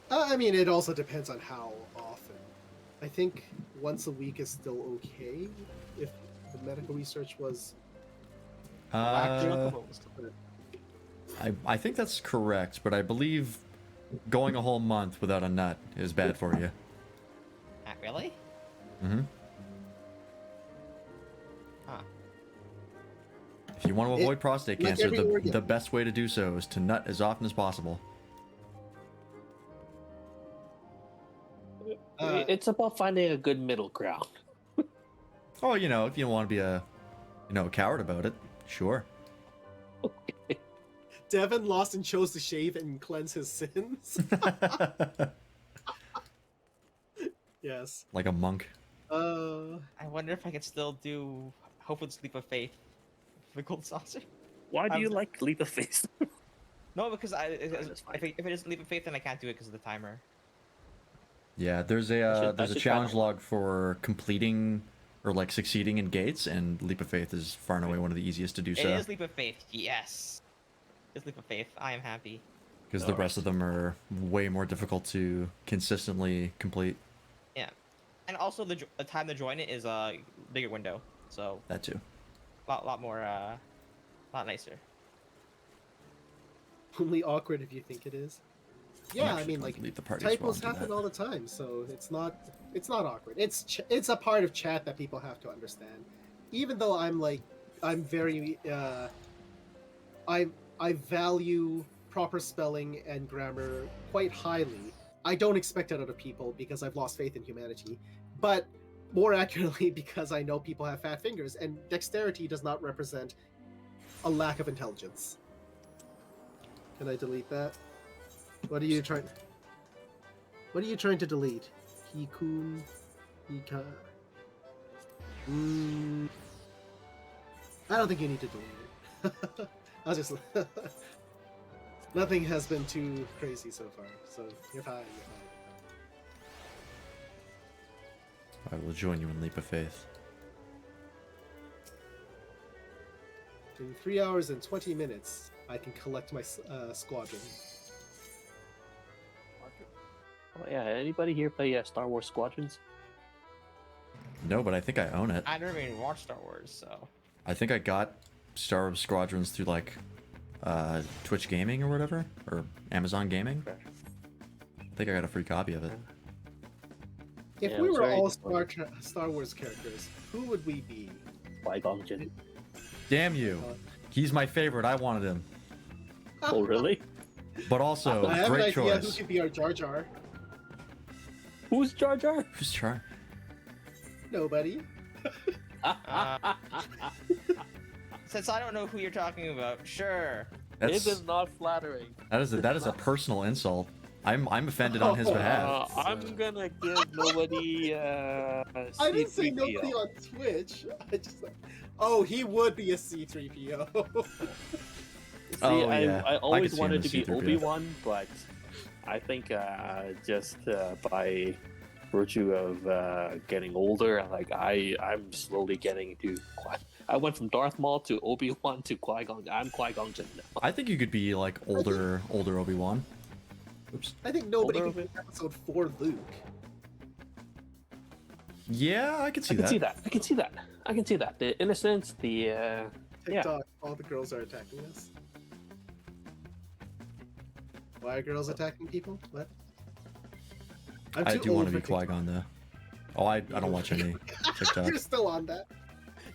I mean, it also depends on how often. I think once a week is still okay if the medical research was. I think that's correct, but I believe going a whole month without a nut is bad for you. Really? Mm-hmm. Huh. If you want to avoid prostate like cancer, every the organ. best way to do so is to nut as often as possible. It's about finding a good middle ground. Oh, you know, if you don't want to be a coward about it, sure. Devin Lawson chose to shave and cleanse his sins. Yes. Like a monk. I wonder if I could still do Hope with Sleep of Faith. The gold saucer. Why do I'm- you like Leap of Faith? No, because That's fine. if it is Leap of Faith, then I can't do it because of the timer. Yeah, there's a I there's a should challenge try that. log for completing or like succeeding in gates, and Leap of Faith is far and away one of the easiest to do It so, is Leap of Faith. Yes. It's Leap of Faith. I am happy. because the rest of them are way more difficult to consistently complete. Yeah. And also the time to join it is a bigger window, so That too. lot more lot nicer. Only awkward if you think it is. I'm Yeah, I actually mean, going like to leave the party as well typos and do happen that. all the time, so it's not awkward. It's a part of chat that people have to understand. Even though I'm very I value proper spelling and grammar quite highly. I don't expect it out of people because I've lost faith in humanity, but more accurately because I know people have fat fingers, and dexterity does not represent a lack of intelligence. Can I delete that? What are you trying to delete? Hikun, Hika. I don't think you need to delete it. I'll just. Nothing has been too crazy so far, so you're fine. I will join you in Leap of Faith. In 3 hours and 20 minutes, I can collect my squadron. Oh, yeah, anybody here play Star Wars Squadrons? No, but I think I own it. I never even watched Star Wars, so I think I got Star Wars Squadrons through like Twitch Gaming or whatever, or Amazon Gaming. Okay. I think I got a free copy of it. If Yeah, we it was were very all disappointing. Star Wars characters, who would we be? Qui-Gon Jinn. Damn you! He's my favorite. I wanted him, Oh, really? but also I have an great idea who choice. could be our Jar Jar. Who's Jar Jar? Who's Char? Nobody. since I don't know who you're talking about, sure. That's It is not flattering. that is a personal insult. I'm offended on his Oh, behalf. I'm gonna give nobody I didn't say C3PO. nobody on Twitch. I just oh, he would be a C3PO. See, Oh, yeah. I I could always see him wanted as to be C-3PO. Obi-Wan, but I think just by virtue of getting older, I'm slowly getting to. I went from Darth Maul to Obi-Wan to Qui-Gon. I'm Qui-Gon Jinn now. I think you could be like older Obi-Wan. Oops. I think nobody Older could be episode 4 Luke. Yeah, I could see I can that. see that. I can see that. I can see that. The innocence, the yeah. TikTok, all the girls are attacking us. Why are girls attacking people? What? I'm I too do old want to be for TikTok. Qui-Gon though. Oh, I don't watch any TikTok. You're still on that.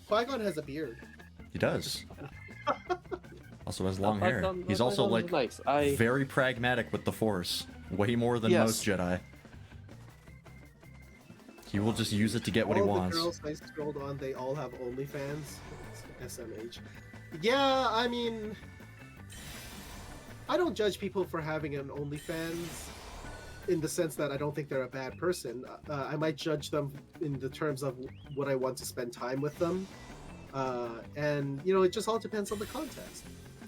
Qui-Gon has a beard. He does. Also has long hair. Qui-Gon- He's also Qui-Gon is like nice. very pragmatic with the Force, way more than Yes. most Jedi. He will just use it to get what he all wants. the girls I scrolled on, they all have OnlyFans. It's SMH. Yeah, I mean, I don't judge people for having an OnlyFans. in the sense that I don't think they're a bad person. I might judge them in the terms of what I want to spend time with them. And, you know, it just all depends on the context.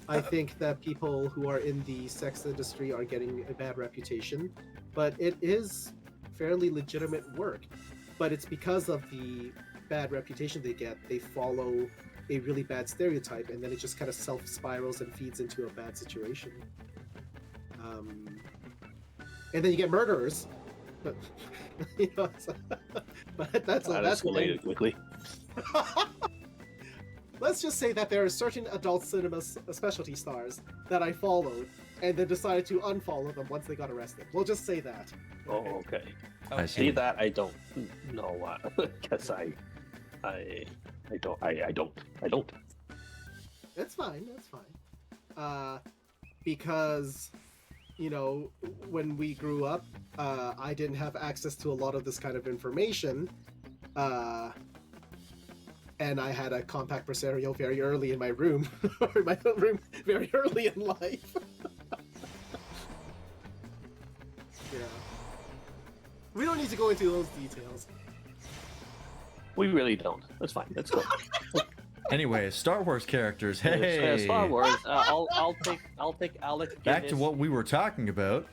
I think that people who are in the sex industry are getting a bad reputation, but it is fairly legitimate work. But it's because of the bad reputation they get, they follow a really bad stereotype, and then it just kind of self-spirals and feeds into a bad situation. And then you get murderers. But, you know, but that's escalated quickly. Let's just say that there are certain adult cinema specialty stars that I followed and then decided to unfollow them once they got arrested. We'll just say that. Oh, okay. I See see. that I don't know. Guess I don't. That's fine. That's fine. Because, you know, when we grew up, I didn't have access to a lot of this kind of information. And I had a compact presario very early in my room, or my room very early in life. Yeah. We don't need to go into those details. We really don't. That's fine. That's cool. Anyway, Star Wars characters. Hey, Star Wars. I'll take Alec Guinness. back to what we were talking about.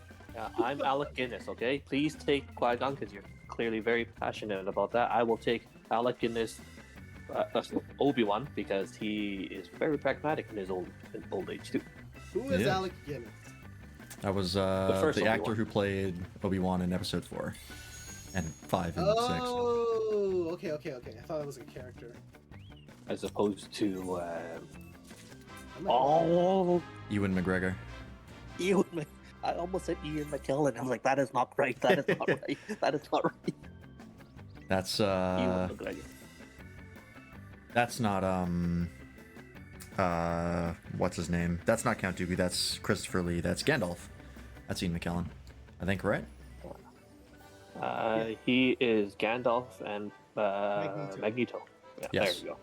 I'm Alec Guinness. Okay, please take Qui-Gon because you're clearly very passionate about that. I will take Alec Guinness. Obi-Wan because he is very pragmatic in his old age too. Who is Yeah. Alec Guinness? That was first the actor Obi-Wan. who played Obi-Wan in Episode 4 and 5 and 6. Oh, okay. I thought it was a character. As opposed to I'm not- Ewan McGregor. Ian. I almost said Ian McKellen. I was like, that is not right. That is not right. That is not right. That's Ewan McGregor. that's not what's his name? That's not Count Dooku. That's Christopher Lee. That's Gandalf. That's Ian McKellen. I think, right? He is Gandalf and Magneto. Yeah, Yes. there we go.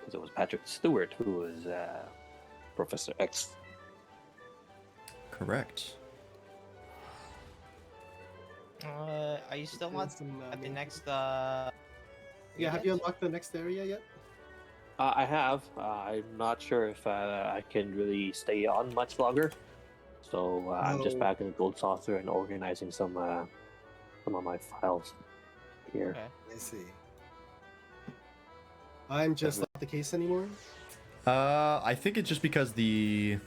'Cause it was Patrick Stewart who was Professor X. Correct. Are you still not Some, at the main- next? Yeah, have you unlocked the next area yet? I have. I'm not sure if I can really stay on much longer. So I'm just No. back in the gold saucer and organizing some of my files here. Okay. I see. I'm just not the case anymore. I think it's just because the.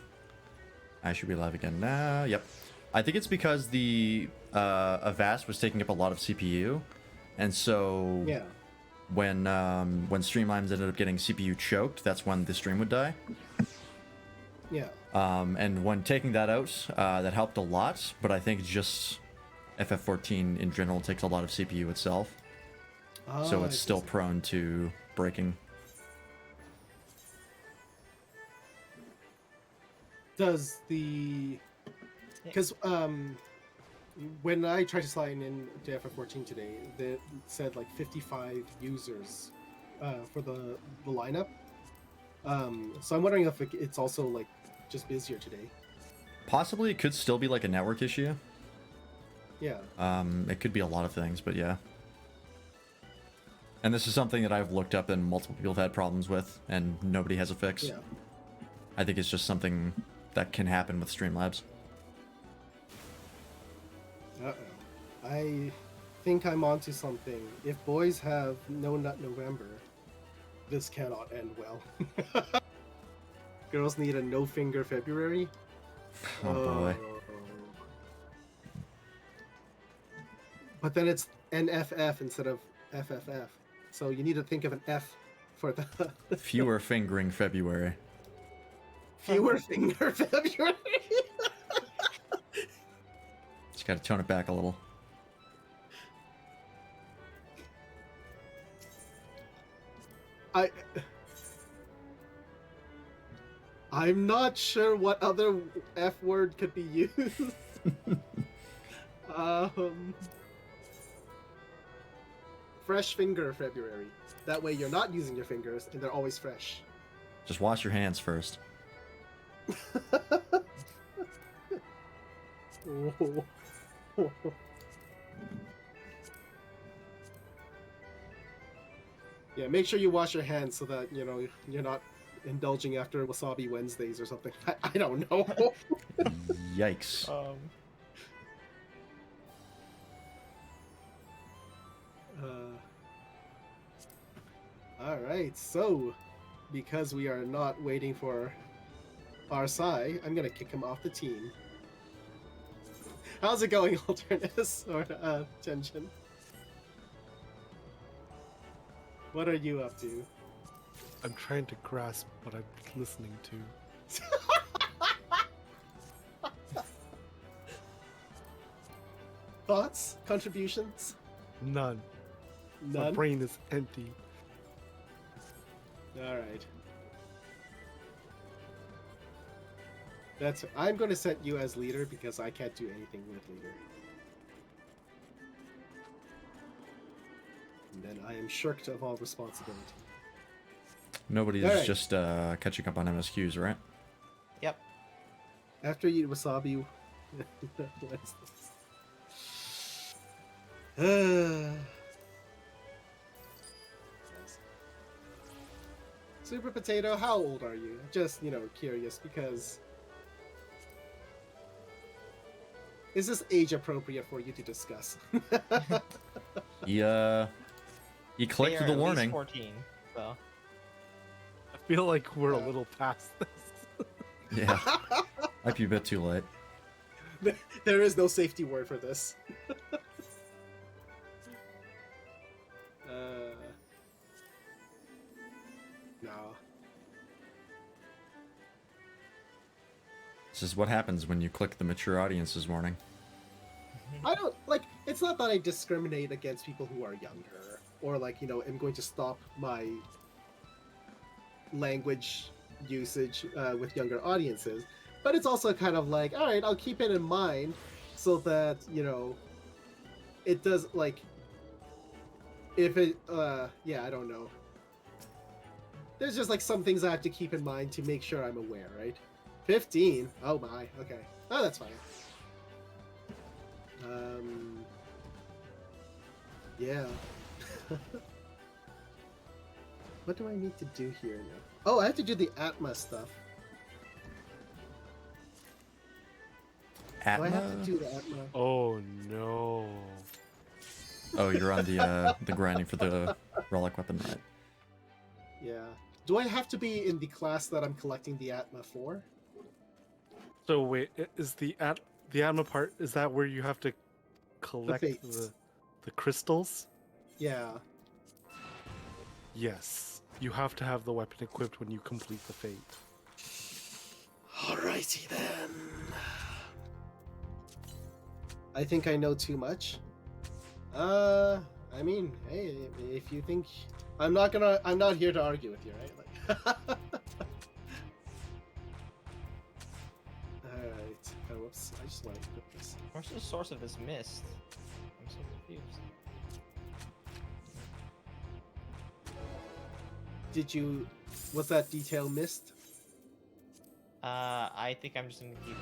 I should be live again now. Yep. I think it's because the Avast was taking up a lot of CPU, and so Yeah. when Streamlines ended up getting CPU choked, that's when the stream would die. Yeah. And when taking that out, that helped a lot. But I think just FF14 in general takes a lot of CPU itself, so Ah, it's I still see. prone to breaking. Does the because when I tried to sign in to FF14 today, it said like 55 users for the lineup. So I'm wondering if it's also like just busier today. Possibly, it could still be like a network issue. Yeah. It could be a lot of things, but yeah. And this is something that I've looked up and multiple people have had problems with, and nobody has a fix. Yeah. I think it's just something that can happen with Streamlabs. Uh-oh. I think I'm onto something. If boys have No Nut November, this cannot end well. Girls need a No Finger February. Oh boy. But then it's NFF instead of FFF. So you need to think of an F for the Fewer fingering February. fewer finger February. Just gotta tone it back a little. I'm not sure what other F word could be used. Fresh finger February. That way you're not using your fingers and they're always fresh. Just wash your hands first. Yeah, make sure you wash your hands so that you're not indulging after Wasabi Wednesdays or something. I don't know. Yikes. All right, so because we are not waiting for Arsai, I'm gonna kick him off the team. How's it going, Alternus or Genshin? What are you up to? I'm trying to grasp what I'm listening to. Thoughts? Contributions? None. My None? brain is empty. Alright. I'm going to set you as leader because I can't do anything with leader. And then I am shirked of all responsibility. Nobody's Alright. just catching up on MSQs, right? Yep. After you eat wasabi... Yes. Super Potato, how old are you? Just, curious because... Is this age appropriate for you to discuss? Yeah. You They clicked are the at least warning. 14, so. I feel like we're a little past this. Yeah. Might be a bit too late. There is no safety word for this. No. This is what happens when you click the mature audiences warning. I don't it's not that I discriminate against people who are younger or am going to stop my language usage with younger audiences, but it's also kind of all right, I'll keep it in mind so that it does if it yeah, I don't know, there's just some things I have to keep in mind to make sure I'm aware, right? 15? Oh my, okay. Oh, that's fine. Yeah. What do I need to do here now? Oh, I have to do the Atma stuff. Atma? Do I have to do the Atma? Oh no. Oh, you're on the grinding for the relic weapon, right? Yeah. Do I have to be in the class that I'm collecting the Atma for? So wait, is the Atma part, is that where you have to collect fates. the crystals? Yeah. Yes. You have to have the weapon equipped when you complete the fate. Alrighty then. I think I know too much. I mean, hey, if you think I'm not here to argue with you, right? Alright. Oh, whoops. I just want to equip this. Where's the source of this mist? I'm so confused. Was that detail missed? I think I'm just gonna keep.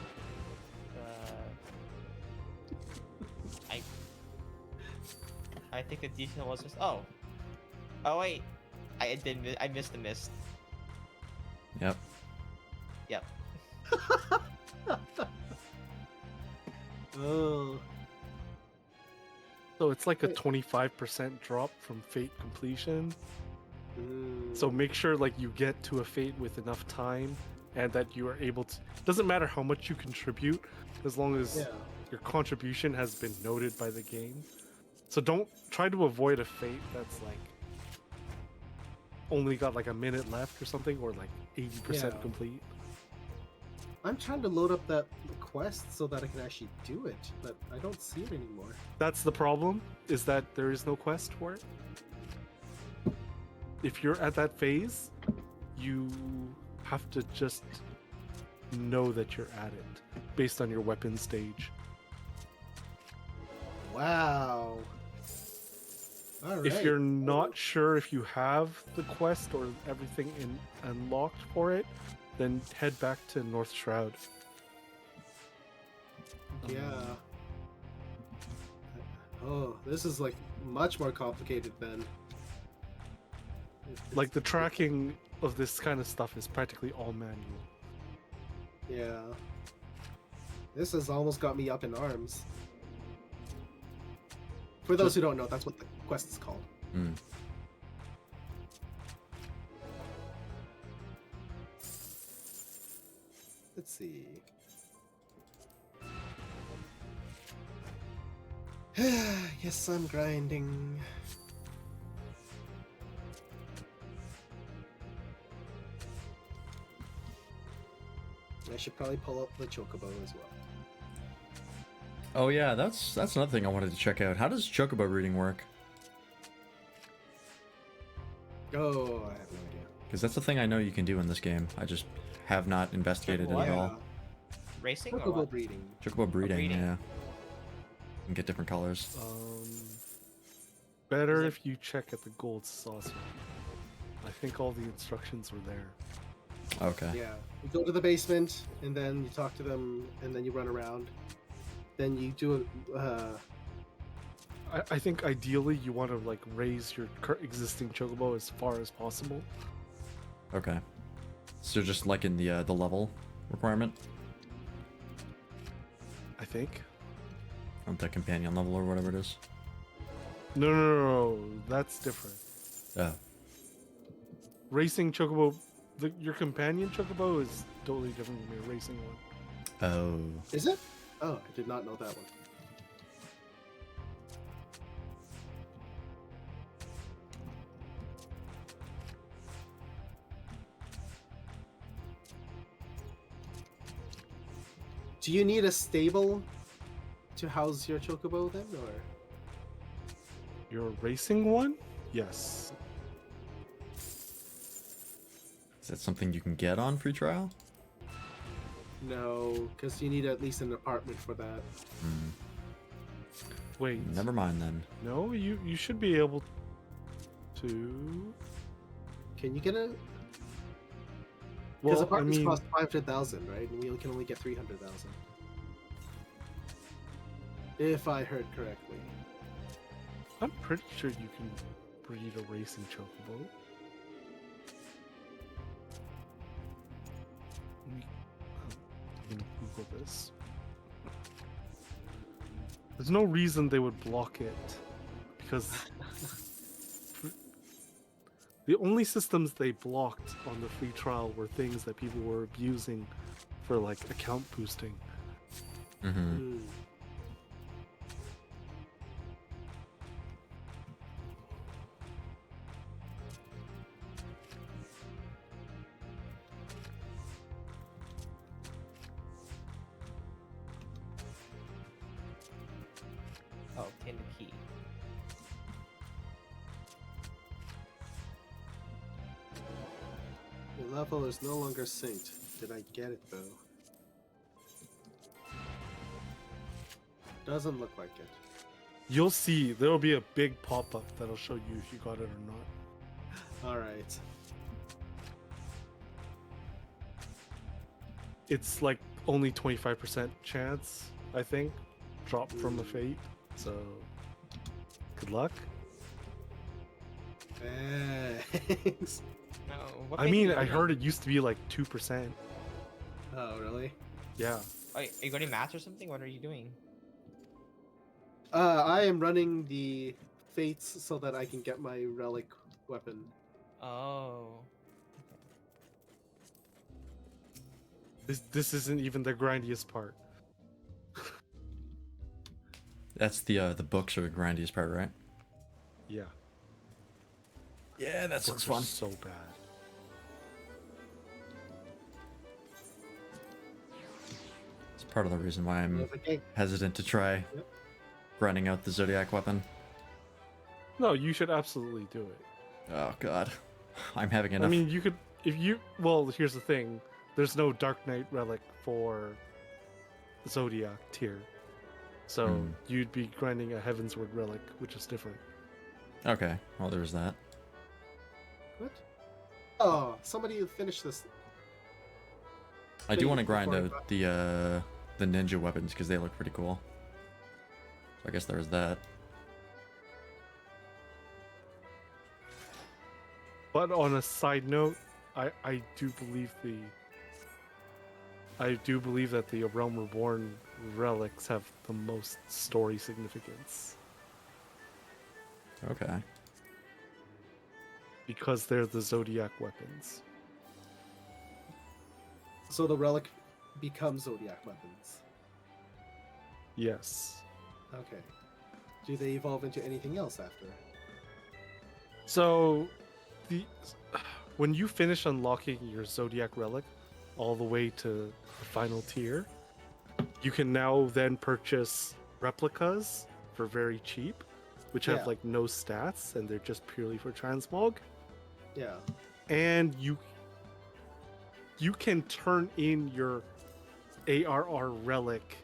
I think the detail was just. Oh wait, I missed the mist. Yep. Yep. Oh. So it's like a Wait. 25% drop from fate completion. Mm. So make sure you get to a fate with enough time and that you are able to, doesn't matter how much you contribute as long as Yeah. your contribution has been noted by the game. So don't try to avoid a fate that's only got a minute left or something, or 80% Yeah. complete. I'm trying to load up that quest so that I can actually do it, but I don't see it anymore. That's the problem, is that there is no quest for it. If you're at that phase, you have to just know that you're at it based on your weapon stage. Wow. All right. If you're not sure if you have the quest or everything unlocked for it, then head back to North Shroud. yeah. Oh, this is like much more complicated than. Like the tracking of this kind of stuff is practically all manual. Yeah. This has almost got me up in arms. For those who don't know, that's what the quest is called. Hmm. Let's see. Yes, I'm grinding. I should probably pull up the chocobo as well. Oh yeah, that's another thing I wanted to check out. How does chocobo breeding work? Oh, I have no idea. Because that's the thing I know you can do in this game. I just have not investigated it at all. Racing or Chocobo what? breeding. Chocobo breeding, breeding. yeah. And get different colors. Better Is it- if you check at the gold saucer. I think all the instructions were there. Okay. Yeah. You go to the basement, and then you talk to them, and then you run around. Then you do I think ideally you want to like raise your existing chocobo as far as possible. Okay. So just like in the level requirement, I think. on the companion level or whatever it is. No, that's different. Oh. Racing chocobo, your companion chocobo is totally different from your racing one. Oh. is it? Oh, I did not know that one. Do you need a stable to house your chocobo then, or? Your racing one? Yes. Is that something you can get on free trial? No, because you need at least an apartment for that. Hmm. Wait. Never mind then. No, you should be able to. Can you get a? Because Well, I apartments mean, cost 500,000, right? And we can only get 300,000. If I heard correctly. I'm pretty sure you can breed a racing chocobo. Let me I'm gonna Google this. There's no reason they would block it because the only systems they blocked on the free trial were things that people were abusing for like account boosting. Mm-hmm. Hmm. Oh, obtain the key. The level is no longer synced. Did I get it though? Doesn't look like it. You'll see there'll be a big pop-up that'll show you if you got it or not. Alright. It's like only 25% chance, I think, drop from a fate. So, good luck. Thanks. No. What I page are mean, you I on? heard it used to be like 2%. Oh, really? Yeah. Are you going to maths or something? What are you doing? I am running the fates so that I can get my relic weapon. Oh. This isn't even the grindiest part. That's the books are the grindiest part, right? Yeah. Yeah, that sounds Books are fun. so bad. It's part of the reason why I'm Okay. hesitant to try Yep. grinding out the Zodiac weapon. No, you should absolutely do it. Oh god. I'm having enough. I mean, you could, if you, well, here's the thing. There's no Dark Knight relic for Zodiac tier. So Hmm. you'd be grinding a Heavensward relic, which is different. Okay, well there's that. What? Oh, somebody finished this. I do Thing want to grind before I out the ninja weapons because they look pretty cool. So I guess there's that. But on a side note, I do believe that the Realm Reborn relics have the most story significance Okay. because they're the Zodiac weapons. So the relic becomes Zodiac weapons. Yes. Okay. Do they evolve into anything else after? So, when you finish unlocking your Zodiac relic all the way to the final tier, you can now then purchase replicas for very cheap, which have Yeah. like no stats and they're just purely for transmog. Yeah. And you can turn in your ARR relic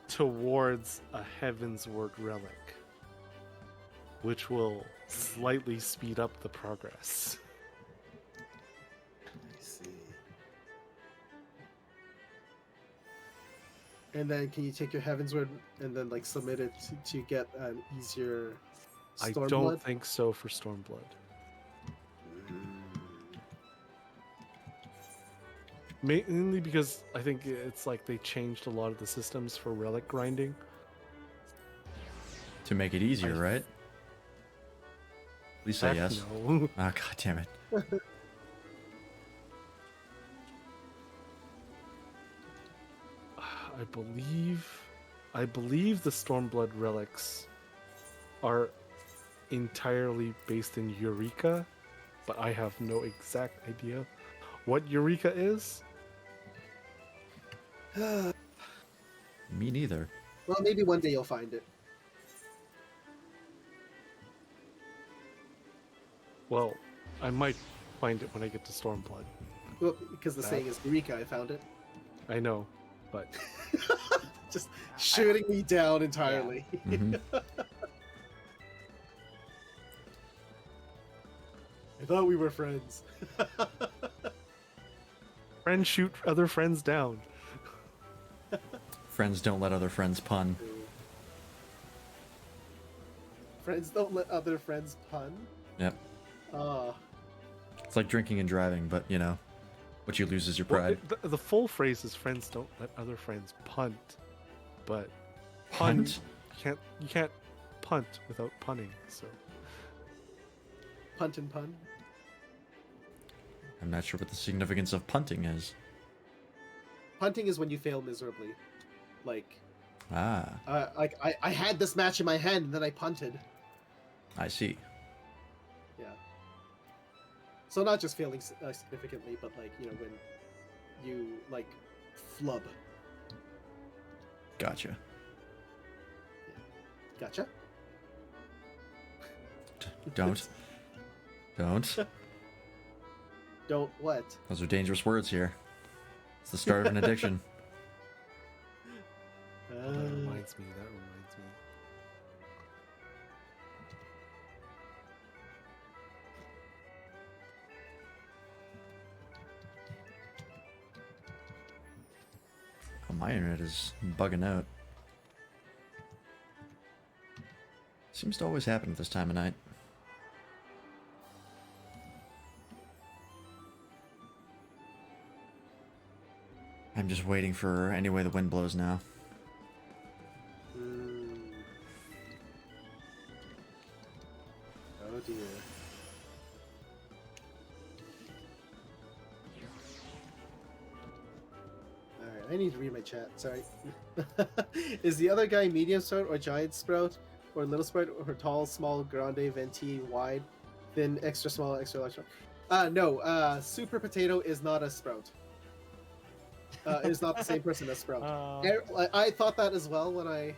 towards a Heavensward relic, which will slightly speed up the progress. I see. And then can you take your Heavensward and then like submit it to get an easier I Stormblood? don't think so for Stormblood. Mainly because I think it's like they changed a lot of the systems for relic grinding. To make it easier, right? Please say Heck yes. No. Ah, god damn it. I believe the Stormblood relics are entirely based in Eureka, but I have no exact idea what Eureka is. Me neither. Well, maybe one day you'll find it. Well, I might find it when I get to Stormblood. Well, because the saying is Eureka, I found it. I know, but Just shooting me down entirely. Mhm. I thought we were friends. friends shoot other friends down. Friends don't let other friends pun. Friends don't let other friends pun. Yep. Ah, It's like drinking and driving, but you know, what you lose is your Well, pride. the full phrase is friends don't let other friends punt, but Punt? you can't punt without punning. So punt and pun. I'm not sure what the significance of punting is. Punting is when you fail miserably. Like, Ah, I had this match in my hand and then I punted. I see. Yeah. So not just failing significantly, but like, you know, when you like flub. Gotcha. Gotcha. Don't. Don't. Don't what? Those are dangerous words here. It's the start of an addiction. that reminds me. Oh, my internet is bugging out. Seems to always happen at this time of night. I'm just waiting for any way the wind blows now. Oh dear. Alright, I need to read my chat, sorry. Is the other guy medium sprout or giant sprout? Or little sprout or tall, small, grande, venti, wide, thin, extra small, extra large? No, super potato is not a sprout. Is not the same person as sprout. I thought that as well when I...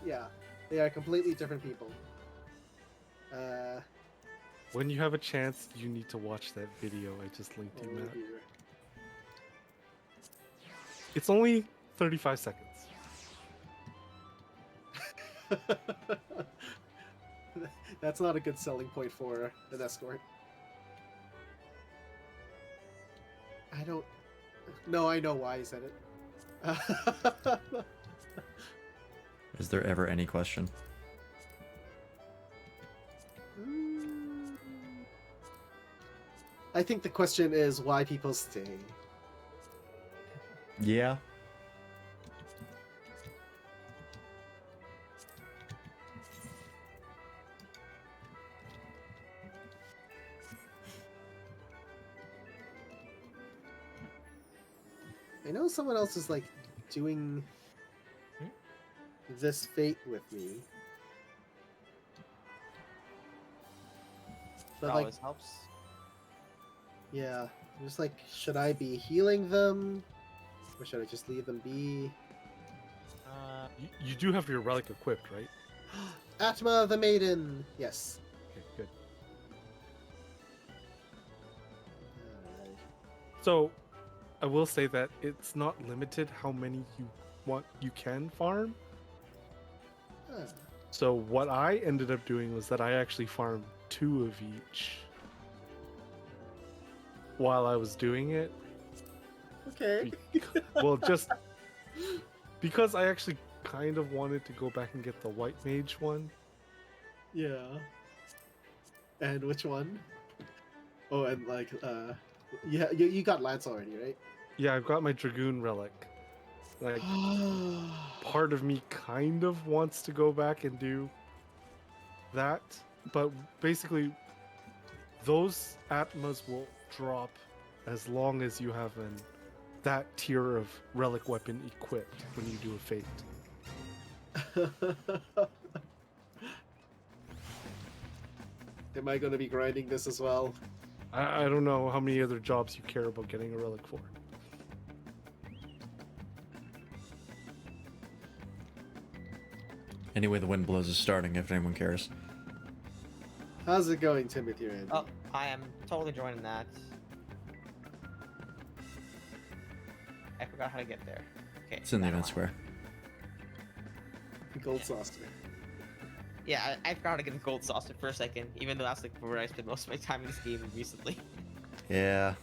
Yeah, they are completely different people. When you have a chance, you need to watch that video I just linked you, Matt. dear. It's only 35 seconds. That's not a good selling point for an escort. I don't... No, I know why he said it. Is there ever any question? I think the question is why people stay. Yeah. I know someone else is like doing this fate with me. It But like, always helps. yeah, I'm just like, should I be healing them? Or should I just leave them be? You do have your relic equipped, right? Atma the Maiden! Yes. Okay, good. Alright. So, I will say that it's not limited how many you can farm. Ah, So what I ended up doing was that I actually farmed 2 of each while I was doing it. okay. Well, just because I actually kind of wanted to go back and get the white mage one. Yeah. And which one? Oh, and like, yeah, you got Lance already, right? Yeah, I've got my dragoon relic. Like, part of me kind of wants to go back and do that, but basically those atmas will drop as long as you have that tier of relic weapon equipped when you do a fate. Am I going to be grinding this as well? I don't know how many other jobs you care about getting a relic for. Anyway, the wind blows is starting. If anyone cares. How's it going, Timothy Randy? Oh, I am totally joining that. I forgot how to get there. Okay. It's in the never event mind. square. Gold saucer. Yeah, I forgot how to get the gold saucer for a second, even though that's like where I spent most of my time in this game recently. Yeah.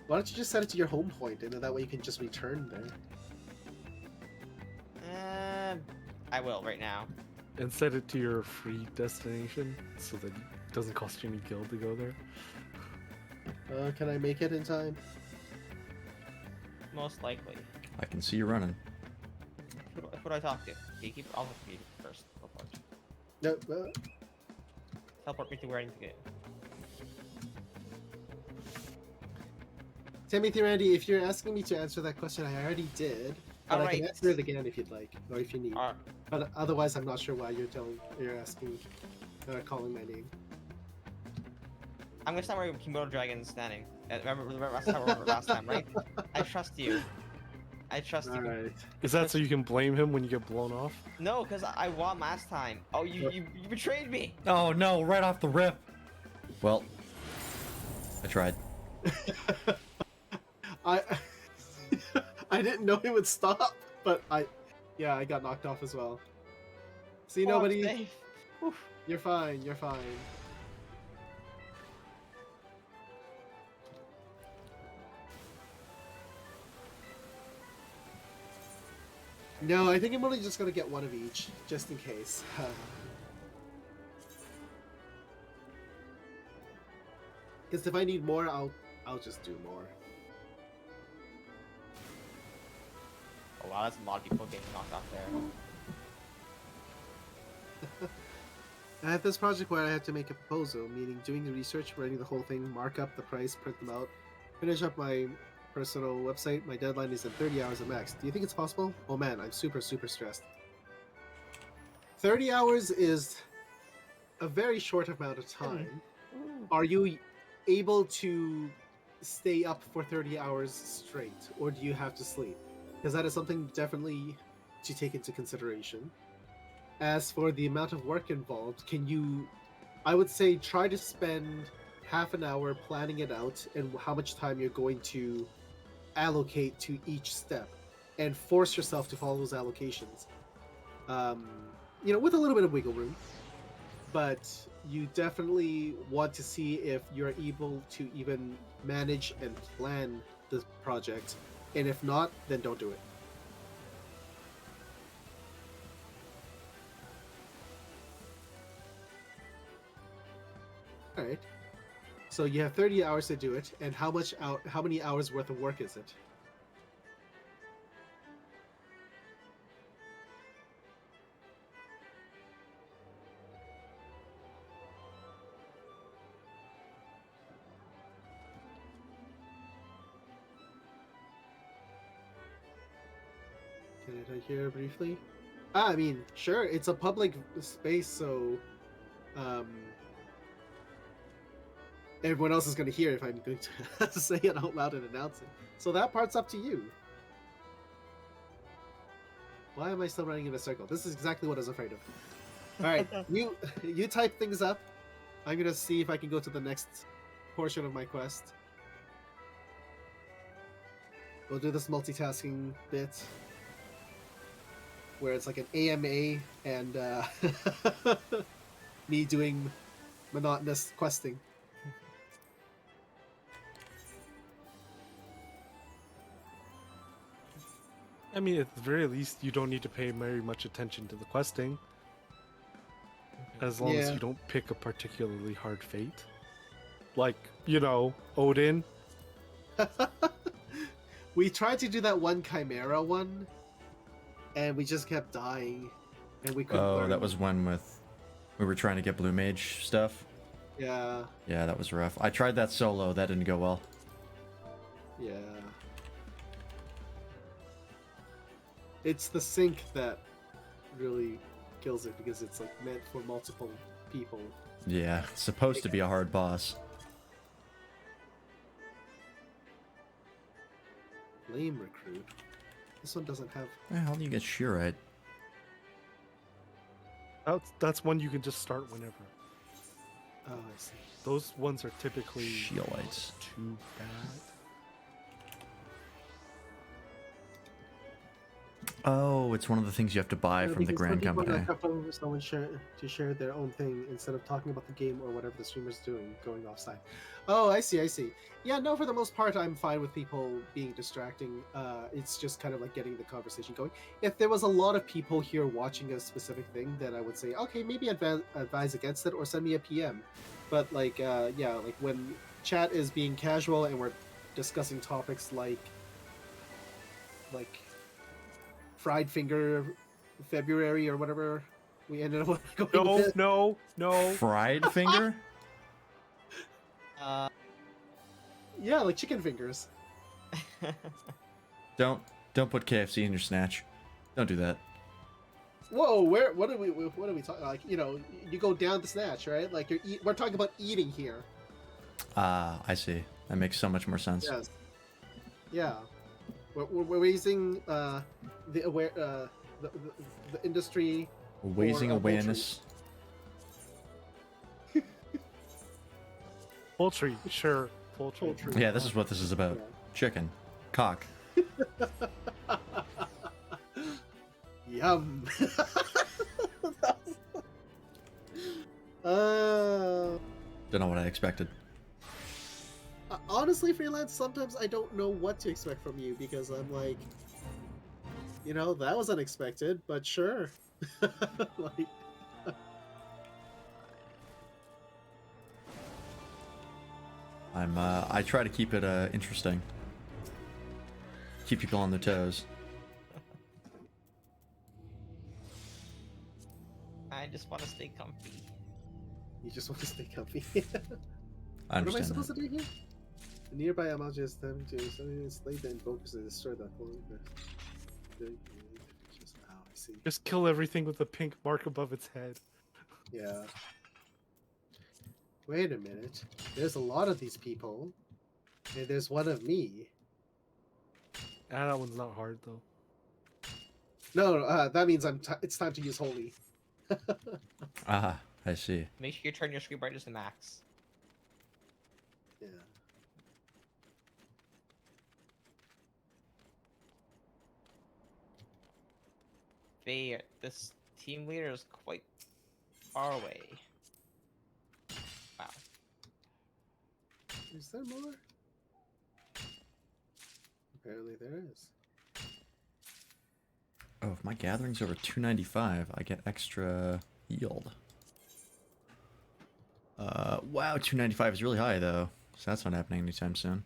Why don't you just set it to your home point, and then that way you can just return there? I will right now. And set it to your free destination so that it doesn't cost you any guild to go there. Can I make it in time? Most likely. I can see you running. Who do I talk to? Gatekeeper? I'll talk to Gatekeeper first. Teleport. No. Teleport me to where I need to go. Timothy Randy, if you're asking me to answer that question, I already did. But I Alright. can answer it again if you'd like, or if you need. Alright. But otherwise, I'm not sure why you're asking, calling my name. I'm gonna start with Kimono Dragon standing. Remember last time, right? I trust you. I trust you. Alright. Is that so you can blame him when you get blown off? No, because I won last time. Oh, you betrayed me. Oh no! Right off the rip. Well, I tried. I I didn't know it would stop, but I got knocked off as well. See, Oh, I'm nobody. safe. Oof. You're fine. You're fine. No, I think I'm only just gonna get one of each, just in case. Because if I need more, I'll just do more. Oh wow, that's a lot of people getting knocked off there. I have this project where I have to make a proposal, meaning doing the research, writing the whole thing, mark up the price, print them out, finish up my personal website. My deadline is in 30 hours at max. Do you think it's possible? Oh man, I'm super stressed. 30 hours is a very short amount of time. Are you able to stay up for 30 hours straight, or do you have to sleep? Because that is something definitely to take into consideration. As for the amount of work involved, I would say try to spend half an hour planning it out and how much time you're going to allocate to each step, and force yourself to follow those allocations. With a little bit of wiggle room, but you definitely want to see if you're able to even manage and plan the project and if not, then don't do it. All right. So you have 30 hours to do it, and how many hours worth of work is it? Can I hear briefly? I mean, sure, it's a public space, so everyone else is going to hear if I'm going to say it out loud and announce it. So that part's up to you. Why am I still running in a circle? This is exactly what I was afraid of. All right, you type things up. I'm going to see if I can go to the next portion of my quest. We'll do this multitasking bit where it's like an AMA and me doing monotonous questing. I mean, at the very least, you don't need to pay very much attention to the questing. As long as Yeah. you don't pick a particularly hard fate. Like, you know, Odin. We tried to do that one Chimera one, and we just kept dying, and we couldn't Oh, learn. that was one we were trying to get blue mage stuff. Yeah, Yeah, that was rough. I tried that solo. That didn't go well. yeah. It's the sync that really kills it because it's like meant for multiple people. Yeah, it's supposed to be a hard boss. Lame recruit. This one doesn't have. How do you get Shurite? That's one you can just start whenever. Oh, I see. Those ones are typically Shielites. too bad. Oh, it's one of the things you have to buy from the Because Grand some people Company. are comfortable with someone to share their own thing instead of talking about the game or whatever the streamer's doing, going offside. Oh, I see, I see. Yeah, no, for the most part, I'm fine with people being distracting. It's just kind of like getting the conversation going. If there was a lot of people here watching a specific thing, then I would say, okay, maybe advise against it or send me a PM. But like, yeah, like when chat is being casual and we're discussing topics like fried finger February or whatever we ended up going with. No. Fried finger? Yeah, like chicken fingers. Don't put KFC in your snatch. Don't do that. Whoa, what are we talking? Like, you know, you go down the snatch, right? Like we're talking about eating here. Ah, I see. That makes so much more sense. Yes. Yeah. We're raising the industry. Raising for, awareness. Poultry, sure. Poultry. Poultry. Yeah, this is what this is about. Yeah. Chicken. Cock. Yum. Don't know what I expected. Honestly, freelance, sometimes I don't know what to expect from you because I'm like, you know, that was unexpected, but sure. Like, I try to keep it interesting. Keep people on their toes. I just want to stay comfy. you just want to stay comfy. I What am I understand supposed that. to do here? The nearby amount is them to slay the invokers and destroy that clone. Oh, I see. Just kill everything with the pink mark above its head. Yeah. Wait a minute. There's a lot of these people, and there's one of me. Ah, that one's not hard though. No, that means it's time to use holy. Ah, I see. Make sure you turn your screen brightness to max. Yeah. This team leader is quite far away. Wow. Is there more? Apparently there is. Oh, if my gathering's over 295, I get extra yield. Wow, 295 is really high though, so that's not happening anytime soon.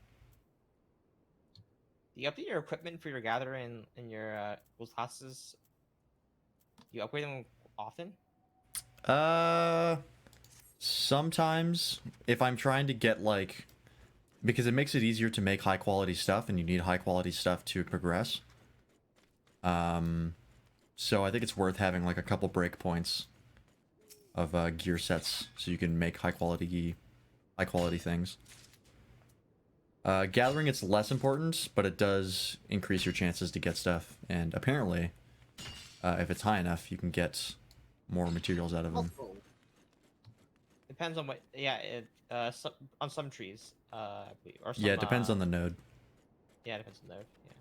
Do you update your equipment for your gather in your those classes? Do you upgrade them often? Sometimes if I'm trying to get like, because it makes it easier to make high quality stuff, and you need high quality stuff to progress. So I think it's worth having like a couple breakpoints of gear sets so you can make high quality things. Gathering, it's less important, but it does increase your chances to get stuff, and apparently, if it's high enough, you can get more materials out of them. Also, Depends on what. Yeah, on some trees. I believe, or some, Yeah, it depends on the node. Yeah, it depends on the node. Yeah.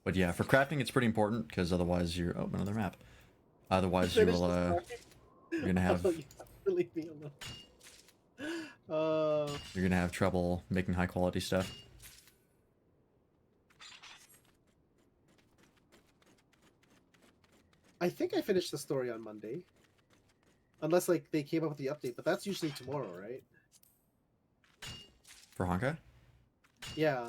But yeah, for crafting, it's pretty important because otherwise you're another map. Otherwise you finish will the you're gonna have Oh, you have to leave me alone. you're gonna have trouble making high quality stuff. I think I finished the story on Monday. Unless like they came up with the update, but that's usually tomorrow, right? For Honkai? Yeah.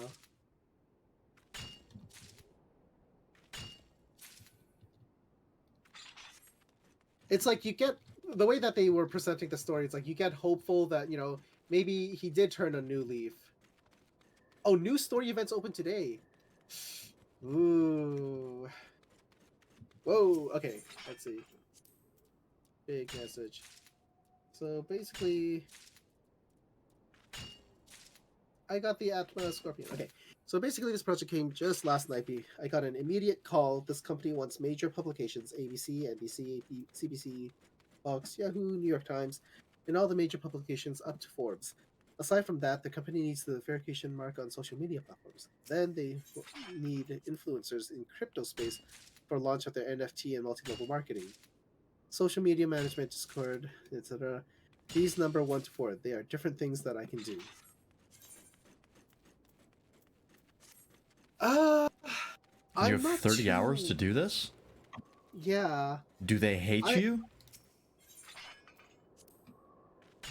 It's like you get the way that they were presenting the story, it's like you get hopeful that, maybe he did turn a new leaf. Oh, new story events open today. Ooh. Whoa, okay, let's see. Big message. So basically, I got the Atma Scorpion. Okay, so basically this project came just last night. I got an immediate call. This company wants major publications, ABC, NBC, CBC, Fox, Yahoo, New York Times, and all the major publications up to Forbes. Aside from that, the company needs the verification mark on social media platforms. Then they need influencers in crypto space for launch of their NFT and multi-level marketing. Social media management, Discord, etc. These number 1 to 4. They are different things that I can do. You I'm have not 30 too... hours to do this? Yeah. Do they hate you?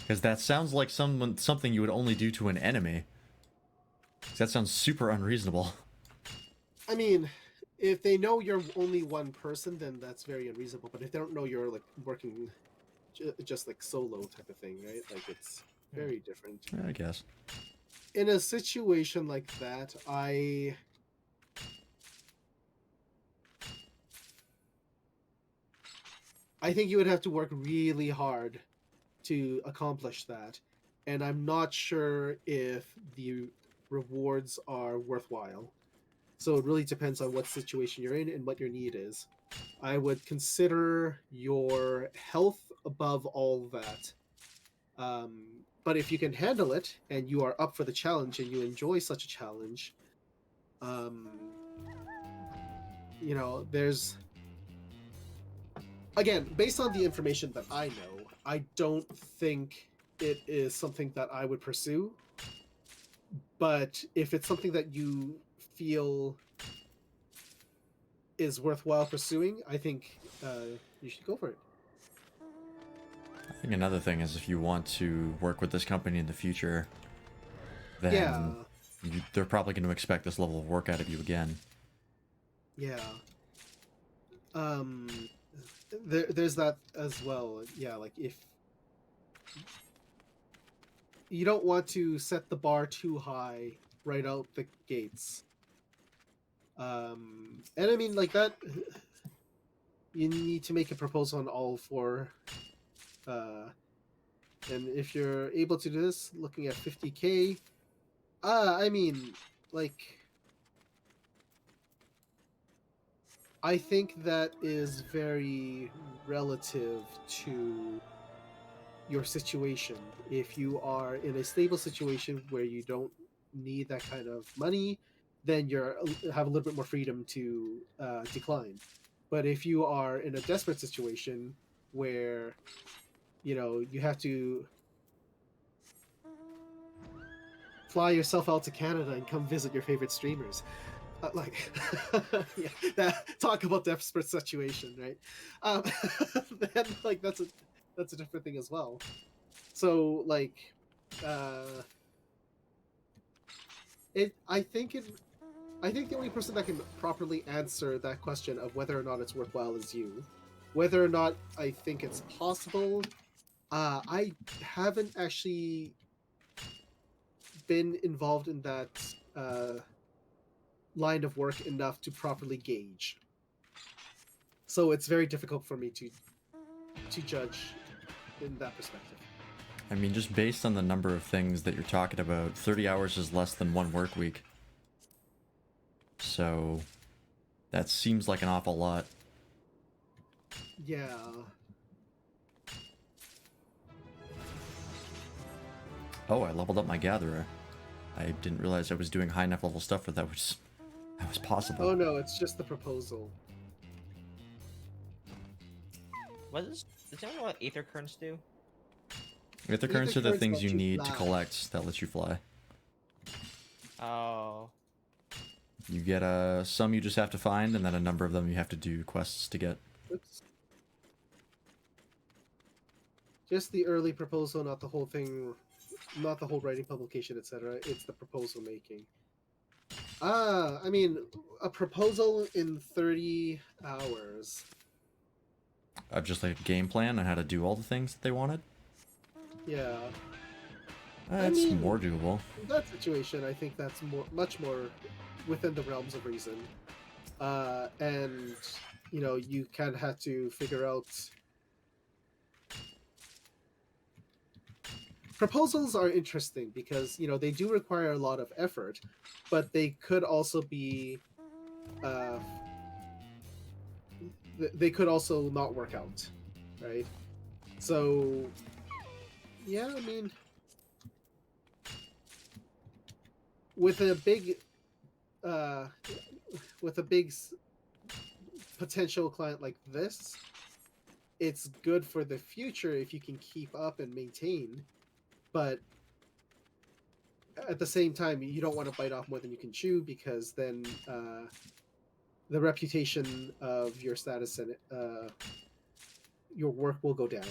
Because that sounds like something you would only do to an enemy. That sounds super unreasonable. I mean, if they know you're only one person, then that's very unreasonable. But if they don't know you're like working just like solo type of thing, right? Like it's very different. I guess. In a situation like that, I think you would have to work really hard to accomplish that. And I'm not sure if the rewards are worthwhile. So it really depends on what situation you're in and what your need is. I would consider your health above all that. But if you can handle it and you are up for the challenge and you enjoy such a challenge, there's... Again, based on the information that I know, I don't think it is something that I would pursue. But if it's something that you feel is worthwhile pursuing, I think you should go for it. I think another thing is if you want to work with this company in the future, then they're probably going to expect this level of work out of you again. Yeah. There's that as well. Yeah, like if you don't want to set the bar too high right out the gates. And I mean, like that, you need to make a proposal on all four. And if you're able to do this, looking at 50K, I mean, like, I think that is very relative to your situation. If you are in a stable situation where you don't need that kind of money, then you have a little bit more freedom to decline. But if you are in a desperate situation where, you have to fly yourself out to Canada and come visit your favorite streamers. Like, yeah, talk about desperate situation, right? Then like that's a different thing as well. So like, I think the only person that can properly answer that question of whether or not it's worthwhile is you. Whether or not I think it's possible, I haven't actually been involved in that line of work enough to properly gauge. So it's very difficult for me to judge in that perspective. I mean, just based on the number of things that you're talking about, 30 hours is less than 1 work week. So that seems like an awful lot. Yeah. Oh, I leveled up my gatherer. I didn't realize I was doing high enough level stuff for that was possible. Oh no, it's just the proposal. Does anyone know what Aether Currents do? Aether currents are the currents things let you you need to fly. collect that lets you fly. Oh. You get some you just have to find, and then a number of them you have to do quests to get. Oops. Just the early proposal, not the whole thing, not the whole writing, publication, etc. It's the proposal making. I mean, a proposal in 30 hours. Just like a game plan on how to do all the things that they wanted. Yeah. That's mean, more doable. In that situation, I think that's much more within the realms of reason. And, you know, you kind of have to figure out... Proposals are interesting because, you know, they do require a lot of effort, but they could also be... they could also not work out, right? So, yeah, I mean... With a big potential client like this, it's good for the future if you can keep up and maintain, but at the same time you don't want to bite off more than you can chew, because then the reputation of your status and your work will go down.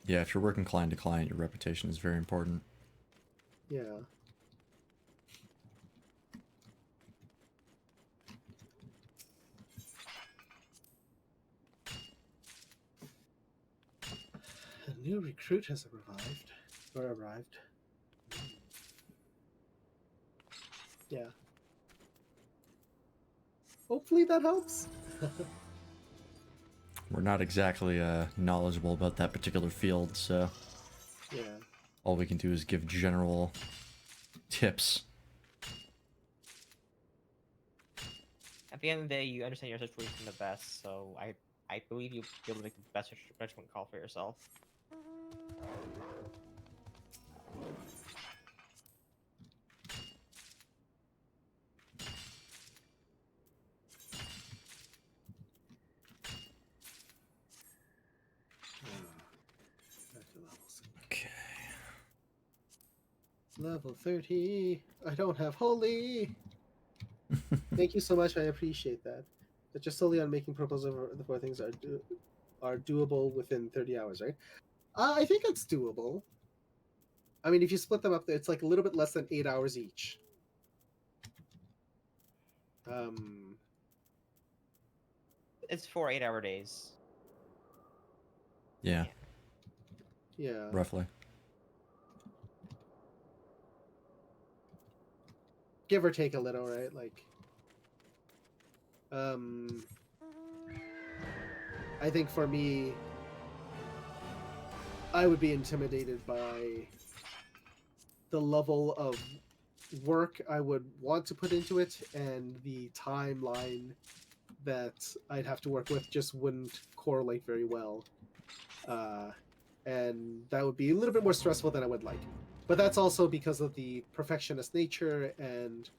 Yeah, if you're working client to client, your reputation is very important. Yeah. A new recruit has arrived. Yeah. Hopefully that helps. We're not exactly knowledgeable about that particular field, so Yeah. all we can do is give general tips. At the end of the day, you understand your situation the best, so I believe you'll be able to make the best judgment call for yourself. Okay. Level 30. I don't have holy. Thank you so much. I appreciate that. But just solely on making proposals for the 4 things are doable within 30 hours, right? I think it's doable. I mean, if you split them up, it's like a little bit less than 8 hours each. It's 4 8-hour days. Yeah, Yeah. roughly. Give or take a little, right? Like, I think for me, I would be intimidated by the level of work I would want to put into it, and the timeline that I'd have to work with just wouldn't correlate very well. And that would be a little bit more stressful than I would like. But that's also because of the perfectionist nature and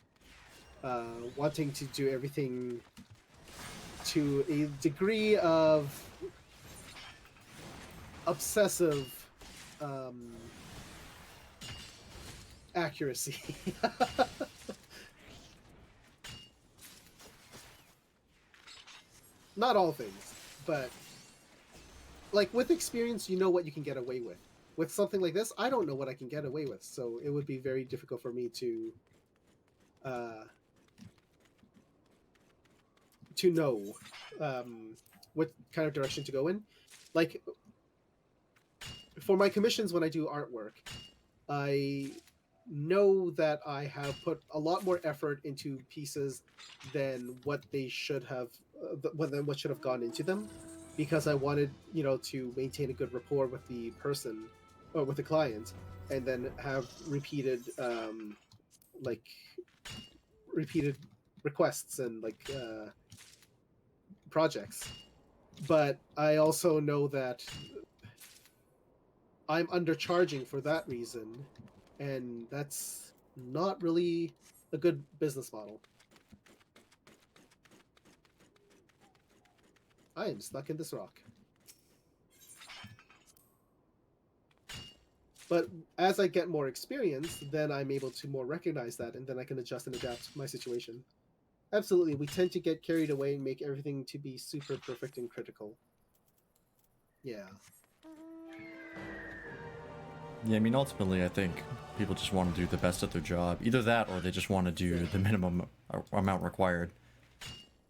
wanting to do everything to a degree of obsessive accuracy. Not all things, but like with experience, you know what you can get away with. With something like this, I don't know what I can get away with, so it would be very difficult for me to know what kind of direction to go in. Like for my commissions, when I do artwork, I know that I have put a lot more effort into pieces than what they should have, than what should have gone into them, because I wanted, to maintain a good rapport with the person or with the client, and then have repeated, like repeated requests and projects. But I also know that I'm undercharging for that reason, and that's not really a good business model. I am stuck in this rock. But as I get more experience, then I'm able to more recognize that, and then I can adjust and adapt my situation. Absolutely, we tend to get carried away and make everything to be super perfect and critical. Yeah. Yeah, I mean, ultimately, I think people just want to do the best at their job. Either that, or they just want to do the minimum amount required,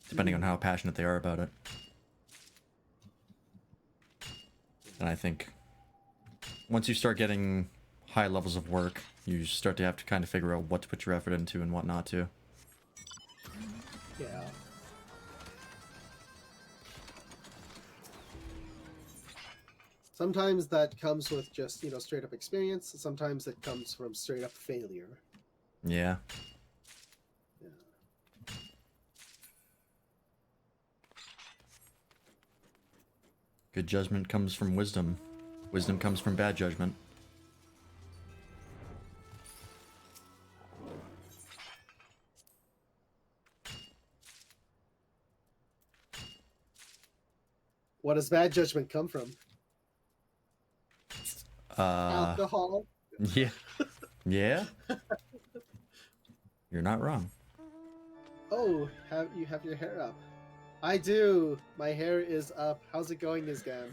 depending on how passionate they are about it. And I think once you start getting high levels of work, you start to have to kind of figure out what to put your effort into and what not to. Yeah. Sometimes that comes with just, straight up experience. Sometimes it comes from straight up failure. Yeah. Yeah. Good judgment comes from wisdom. Wisdom comes from bad judgment. What does bad judgment come from? Alcohol. Yeah. Yeah? You're not wrong. Oh, you have your hair up? I do. My hair is up. How's it going, Nizgam?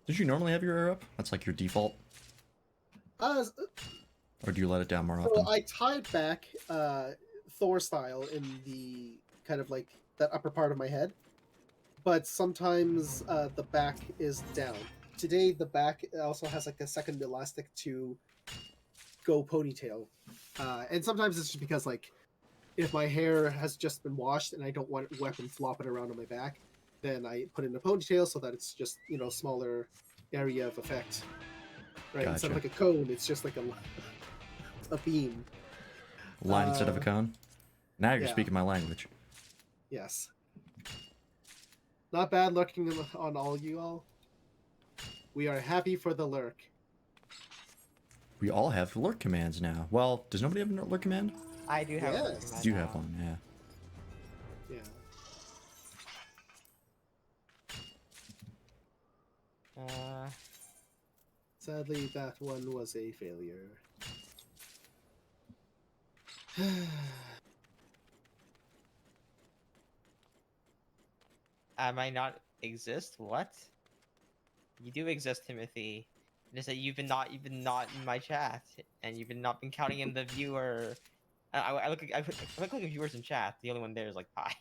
Did you normally have your hair up? That's like your default? Or do you let it down more often? So I tied back Thor style in the kind of like that upper part of my head, but sometimes the back is down. Today the back also has like a second elastic to go ponytail, and sometimes it's just because like if my hair has just been washed and I don't want it wet and flopping around on my back, then I put it in a ponytail so that it's just smaller area of effect. Right, Gotcha. Instead of like a cone, it's just like a beam. Line instead of a cone? Now you're yeah. speaking my language. Yes. Not bad lurking on all you all. We are happy for the lurk. We all have lurk commands now. Well, does nobody have a lurk command? I do have. Yes. You have one, yeah. Yeah. Sadly, that one was a failure. I might not exist. What? You do exist, Timothy. Just that you've been not in my chat, and you've been not been counting in the viewer. I look like a viewers in chat. The only one there is like Pi.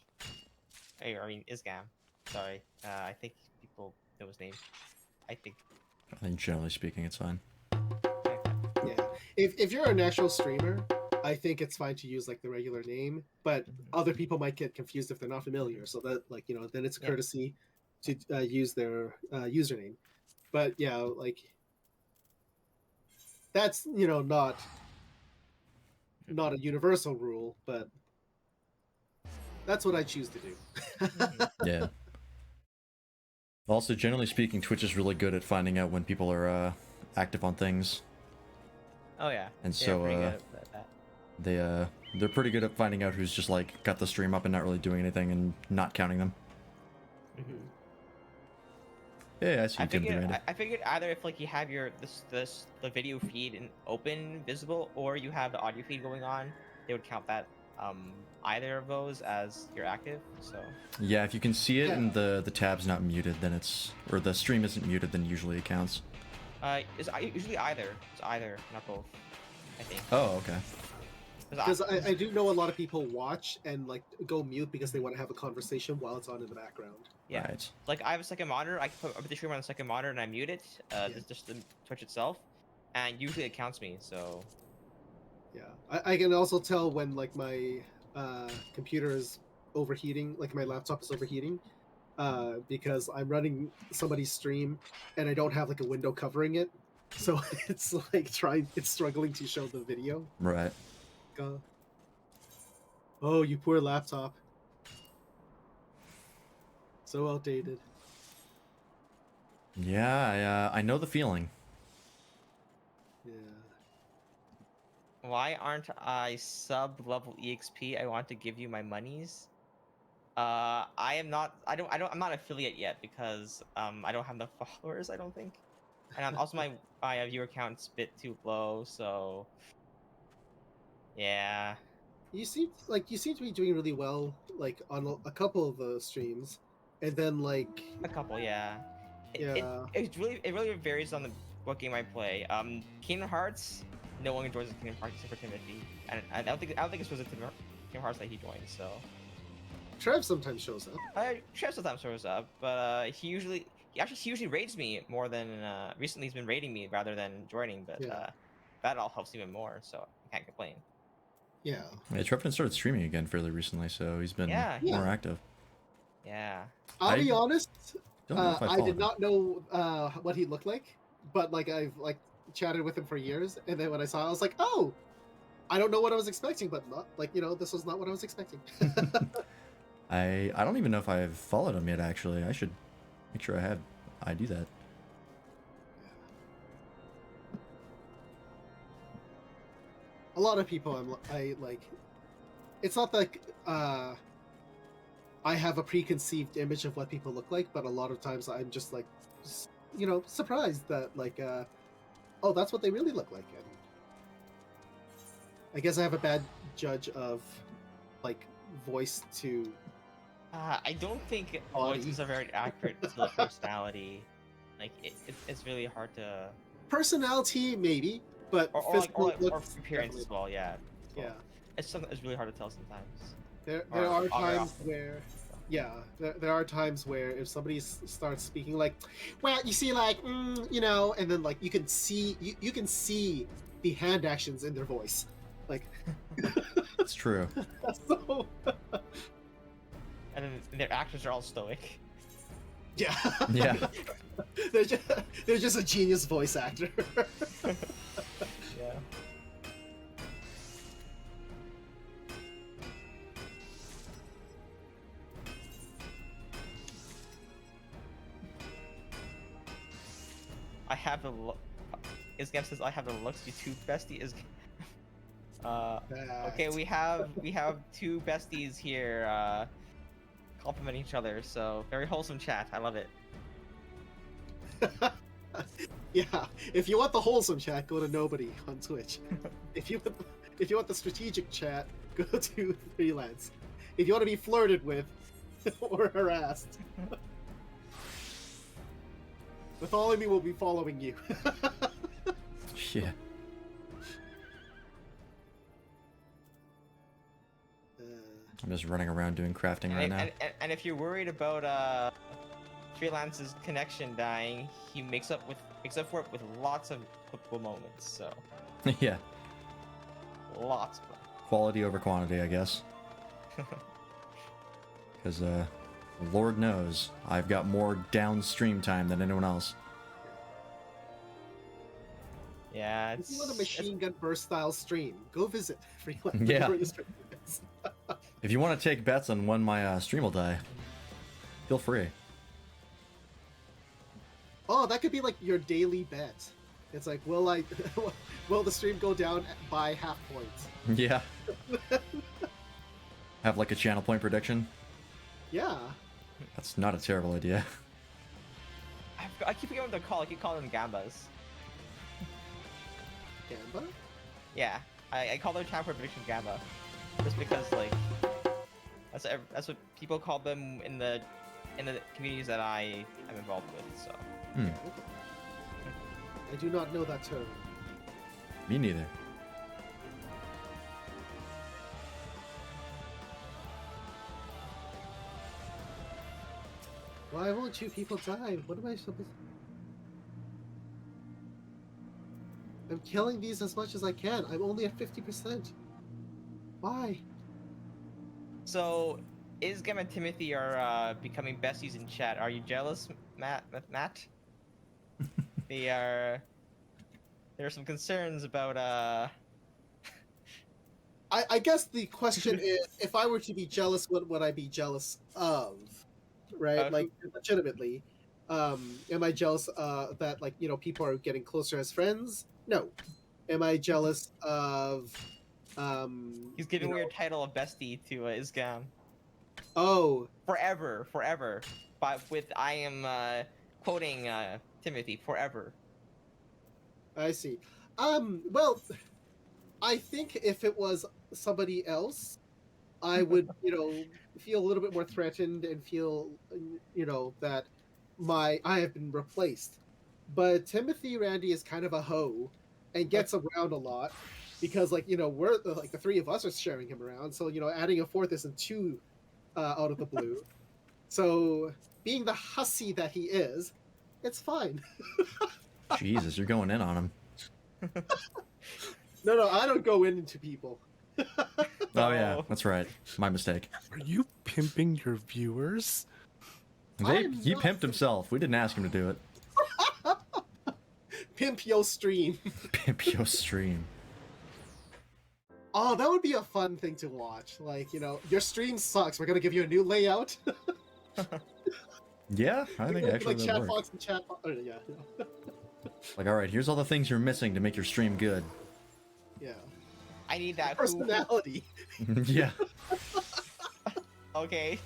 I mean Isgam. Sorry. I think people know his name. I think. I think generally speaking, it's fine. Yeah. If you're a natural streamer, I think it's fine to use like the regular name, but other people might get confused if they're not familiar. So that then it's a courtesy to use their username. But yeah, like that's not a universal rule, but that's what I choose to do. Yeah. Also, generally speaking, Twitch is really good at finding out when people are active on things. Oh yeah. And so pretty good at that. they're pretty good at finding out who's just like got the stream up and not really doing anything and not counting them. Mm-hmm. Yeah, I see I you, Timothy figured, Randy. I figured either if like you have your the video feed in open visible or you have the audio feed going on, they would count that either of those as you're active. So Yeah, if you can see it Yeah. and the tab's not muted, then it's, or the stream isn't muted, then usually it counts. it's usually either. It's either, not both. I think. Oh, okay. Because I do know a lot of people watch and like go mute because they want to have a conversation while it's on in the background. Yeah. Right. Like I have a second monitor. I can put the stream on the second monitor and I mute it. Just the Twitch itself, and usually it counts me. So Yeah, I can also tell when like my computer is overheating, like my laptop is overheating, because I'm running somebody's stream and I don't have like a window covering it, so it's like it's struggling to show the video. Right. Oh, you poor laptop. So outdated. Yeah, I know the feeling. Yeah. why aren't I sub level EXP? I want to give you my monies. I am not. I'm not affiliate yet because I don't have enough followers. I don't think, and also my viewer count's a bit too low. So yeah. You seem to be doing really well, like on a couple of the streams, and then like A couple, yeah. Yeah. It really varies on what game I play. Kingdom Hearts, no one enjoys the Kingdom Hearts except for Timothy, and I don't think it's supposed to Kingdom Hearts that he joined. So Trev sometimes shows up. Trev sometimes shows up, but he usually raids me more than recently he's been raiding me rather than joining. But Yeah. that all helps even more, so I can't complain. Yeah. Yeah, Trevin started streaming again fairly recently, so he's been Yeah. more active. Yeah. I'll be honest. Don't know if I I followed did him. not know what he looked like, but like I've like chatted with him for years, and then when I saw it, I was like, oh, I don't know what I was expecting, but not like this was not what I was expecting. I don't even know if I've followed him yet. Actually, I should make sure I do that. A lot of people I like. It's not like I have a preconceived image of what people look like, but a lot of times I'm just like, surprised that like, oh, that's what they really look like. And I guess I have a bad judge of like voice to. I don't think Body. voices are very accurate to the personality. Like it's really hard to. Personality, maybe, but Or physical or looks, appearance as definitely. well, yeah. Yeah, It's something that's really hard to tell sometimes. there Or are very times often. where, yeah, there are times where if somebody starts speaking like, well, you see, like, and then like you can see you can see the hand actions in their voice, like, It's true. so And then their actors are all stoic. yeah, Yeah. they're just a genius voice actor. Yeah. I have the look. Isgam says I have the looks. You two bestie is. Okay, we have two besties here complimenting each other. So very wholesome chat. I love it. Yeah, if you want the wholesome chat, go to nobody on Twitch. if you want the strategic chat, go to freelance. If you want to be flirted with or harassed, with all of me will be following you. Yeah. I'm just running around doing crafting right now. And if you're worried about Freelance's connection dying, he makes up for it with lots of clippable moments. So Yeah. lots of them. Quality over quantity, I guess. Because, Lord knows, I've got more downstream time than anyone else. Yeah, If it's you want a machine gun burst style stream, go visit freelance. Yeah. where the stream is. If you want to take bets on when my stream will die, feel free. Oh, that could be like your daily bet. It's like, will the stream go down by half points? Yeah. Have like a channel point prediction. Yeah. That's not a terrible idea. I keep forgetting what they're called. I keep calling them gambas. Gamba? Yeah, I call their time prediction gamba, just because like that's what people call them in the communities that I am involved with. So. Hmm. I do not know that term. Me neither. Why won't you people die? What am I supposed? I'm killing these as much as I can. I'm only at 50%. Why? So, Isgam and Timothy are becoming besties in chat. Are you jealous, Matt? They are. There are some concerns about I guess the question is, if I were to be jealous, what would I be jealous of? Right? Like, legitimately. Am I jealous that, like, you know, people are getting closer as friends? No. Am I jealous of He's giving you know, weird title of bestie to Isgam. Oh, Forever. But with I am quoting Timothy, forever. I see. Well, I think if it was somebody else, I would, you know, feel a little bit more threatened and feel, you know, that I have been replaced. But Timothy Randy is kind of a hoe and gets around a lot because, like, you know, we're like the three of us are sharing him around. So, you know, adding a fourth isn't too out of the blue. So, being the hussy that he is, it's fine. Jesus, you're going in on him. No, I don't go into people. Oh yeah, that's right. My mistake. Are you pimping your viewers? He pimped himself. We didn't ask him to do it. Pimp yo stream. Pimp your stream. Oh, that would be a fun thing to watch. Like, you know, your stream sucks. We're gonna give you a new layout. Yeah, I think actually like that chat work. box and chat. Yeah. Like, all right, here's all the things you're missing to make your stream good. Yeah. I need that Personality. Yeah. Okay.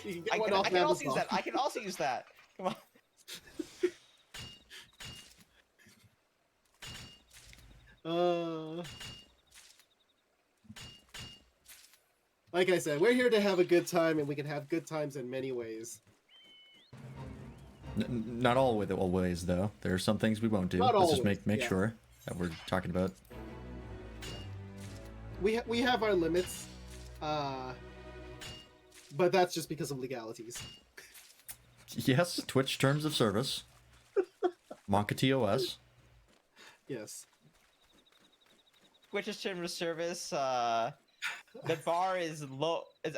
You can get I one can, off I can also Amazon. use that. I can also use that. Come on. Like I said, we're here to have a good time, and we can have good times in many ways. Not all ways though. There are some things we won't do. Not Let's just always, make yeah. sure that we're talking about. We have our limits, but that's just because of legalities. Yes, Twitch terms of service. Monka TOS. Yes. Twitch's terms of service, the bar is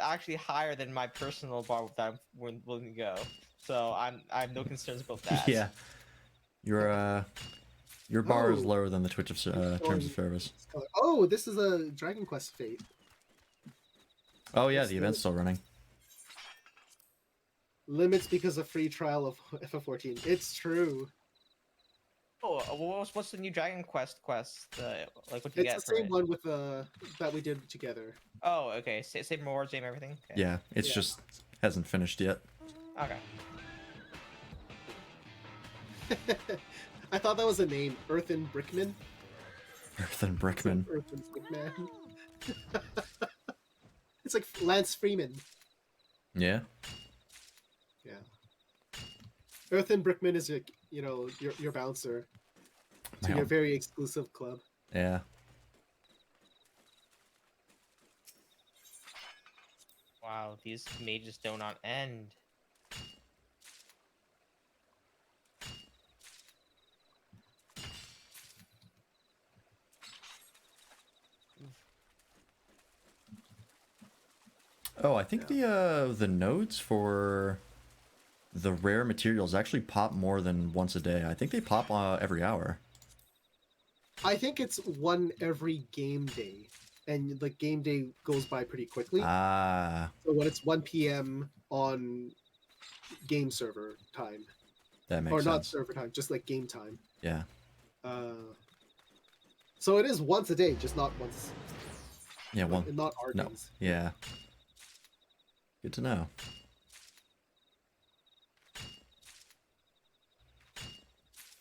actually higher than my personal bar that I'm willing to go. So I have no concerns about that. Yeah. Your bar is Oh. lower than the Twitch of terms of service. Oh, this is a Dragon Quest fate. Oh yeah, Yes, the event's still running. Limits because of free trial of FF14. It's true. Oh, what's the new Dragon Quest? Like what do you get It's for the same it? one with that we did together. Oh, okay. Same rewards, same everything. Okay. Yeah, it's Yeah. just hasn't finished yet. Okay. I thought that was a name, Earthen Brickman. Earthen Brickman. Earthen Brickman. It's like Lance Freeman. Yeah. Yeah. Earthen Brickman is your bouncer to Wow. your very exclusive club. Yeah. Wow, these mages do not end. Oh, I think the nodes for the rare materials actually pop more than once a day. I think they pop every hour. I think it's one every game day, and the game day goes by pretty quickly. Ah, So when it's 1 p.m. on game server time, that makes or sense. not server time, just like game time. Yeah. So it is once a day, just not once. Yeah, one. Not our No. days. Yeah. Good to know.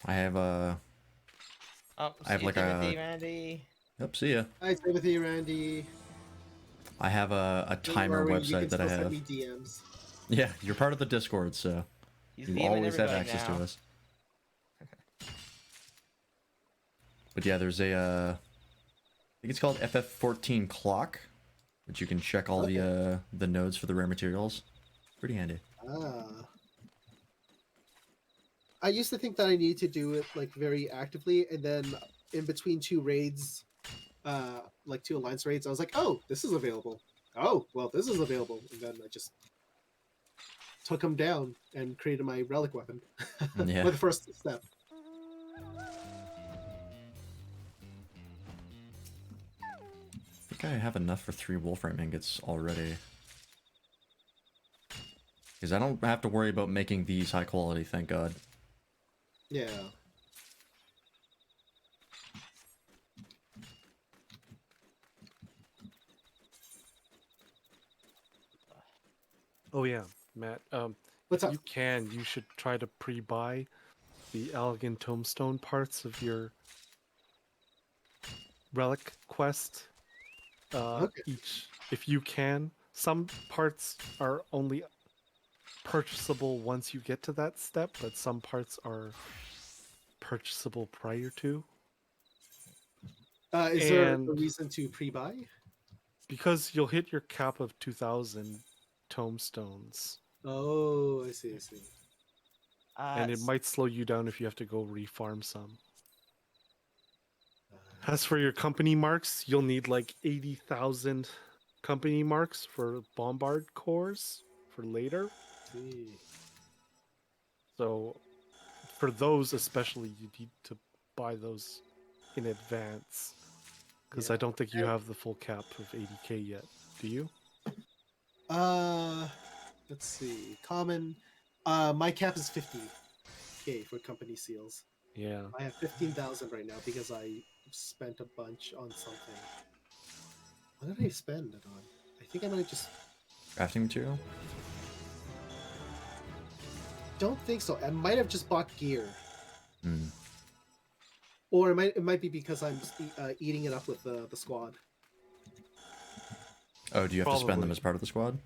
I have a. Oh, I have see you, like Timothy, a. Randy. Yep. See ya. Hi, Timothy, Randy. I have a Don't timer worry, you website can that I still send have. me DMs. Yeah, you're part of the Discord, so He's you DMing always have everybody access now. to us. But yeah, there's a. I think it's called FF14 clock, which you can check all the nodes for the rare materials. Pretty handy. Ah. I used to think that I need to do it like very actively, and then in between two raids, like two alliance raids, I was like, oh, this is available. Oh, well, this is available, and then I just took them down and created my relic weapon. Yeah. For the first step. I think I have enough for 3 Wolfram ingots already. Because I don't have to worry about making these high quality, thank God. Yeah. Oh yeah, Matt. What's If up? you can, you should try to pre-buy the elegant tombstone parts of your relic quest. Okay. Each, if you can. Some parts are only purchasable once you get to that step, but some parts are purchasable prior to. Is there a And reason to pre-buy? because you'll hit your cap of 2,000 tombstones, Oh, I see, I see. and it might slow you down if you have to go refarm some. Uh, As for your company marks, you'll need like 80,000 company marks for bombard cores for later. see. So for those especially, you need to buy those in advance. Because I Yeah. don't think you have the full cap of 80k yet. Do you? Let's see. Common. My cap is 50k for company seals. Yeah. I have 15,000 right now because I spent a bunch on something. What did I spend it on? I think I might have just. Crafting material? Don't think so. I might have just bought gear, Hmm. or it might be because I'm just eating it up with the squad. Oh, do you have to spend them Probably. as part of the squad?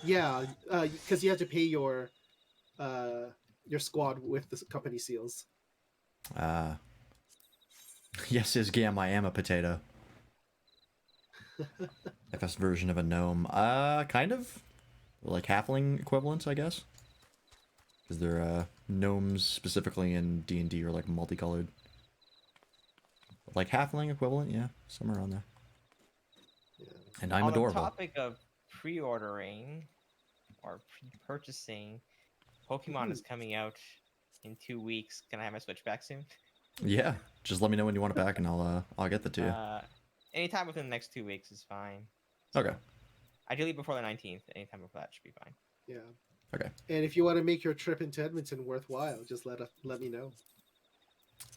Yeah, because you have to pay your squad with the company seals. Ah. Yes, Isgam, I am a potato. FS version of a gnome. Kind of. Like halfling equivalents, I guess. Because they're gnomes specifically in D&D are like multicolored. Like halfling equivalent, yeah, somewhere around there. Yeah. And I'm On adorable. the topic of pre-ordering or pre-purchasing, Pokemon is coming out in 2 weeks. Can I have my Switch back soon? Yeah, just let me know when you want it back, and I'll get that to you. Anytime within the next 2 weeks is fine. Okay. Ideally before the 19th. Anytime before that should be fine. Yeah. Okay. And if you want to make your trip into Edmonton worthwhile, just let me know.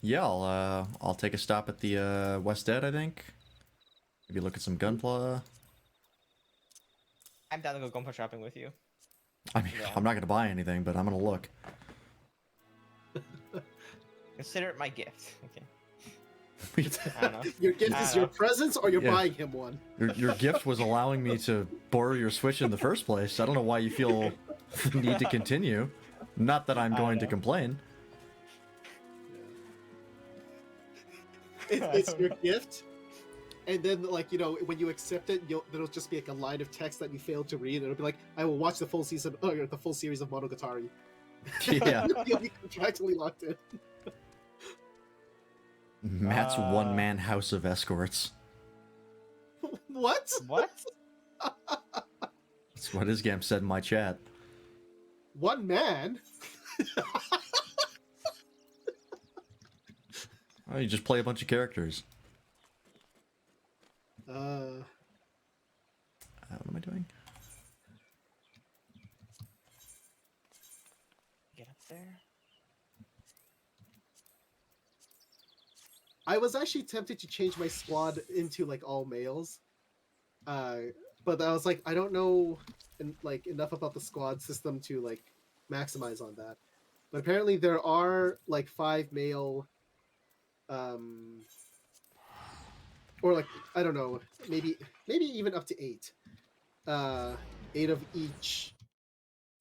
Yeah, I'll take a stop at the West Ed, I think. Maybe look at some Gunpla. I'm down to go Gunpla shopping with you. I mean, Yeah. I'm not gonna buy anything, but I'm gonna look. Consider it my gift. Okay. I don't know. Your gift I is don't your know. presents, or you're Yeah. buying him one. Your gift was allowing me to borrow your Switch in the first place. I don't know why you feel the need to continue. Not that I'm I going to know. complain. It's your gift, and then like when you accept it, there'll just be like a line of text that you failed to read, and it'll be like, "I will watch the full season or the full series of Monogatari." Yeah. You'll be contractually locked in. Matt's one-man house of escorts. What? What? That's what Isgam said in my chat. One man? Oh, you just play a bunch of characters. Uh, What am I doing? Get up there. I was actually tempted to change my squad into like all males, but I was like, I don't know enough about the squad system to like maximize on that. But apparently there are like 5 male, or like I don't know, maybe even up to 8, 8 of each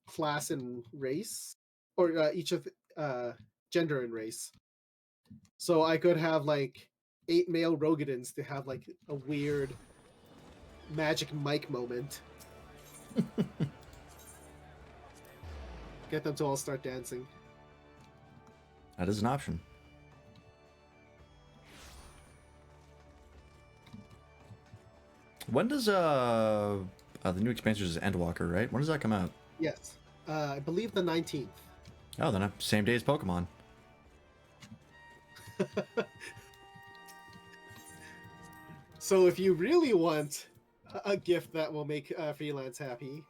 class and race, or each of gender and race. So I could have like 8 male Rogadins to have like a weird Magic Mike moment. Get them to all start dancing. That is an option. When does the new expansion is Endwalker, right? When does that come out? Yes. I believe the 19th. Oh, then same day as Pokemon. So if you really want a gift that will make freelance happy,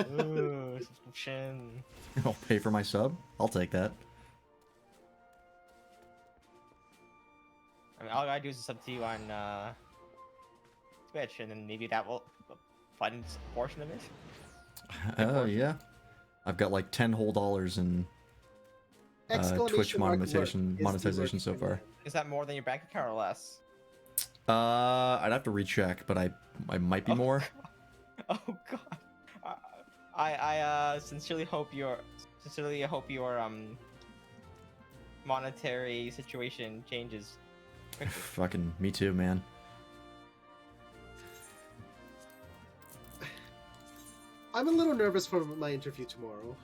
Ooh, subscription. I'll pay for my sub. I'll take that. I mean, all I gotta do is sub to you on Twitch, and then maybe that will fund a portion of it. Oh yeah, I've got like $10 whole in Twitch exclamation mark work monetization is the word so for far. man. Is that more than your bank account or less? I'd have to recheck, but I might be more. Oh god. I sincerely hope your monetary situation changes quickly. Fucking me too, man. I'm a little nervous for my interview tomorrow.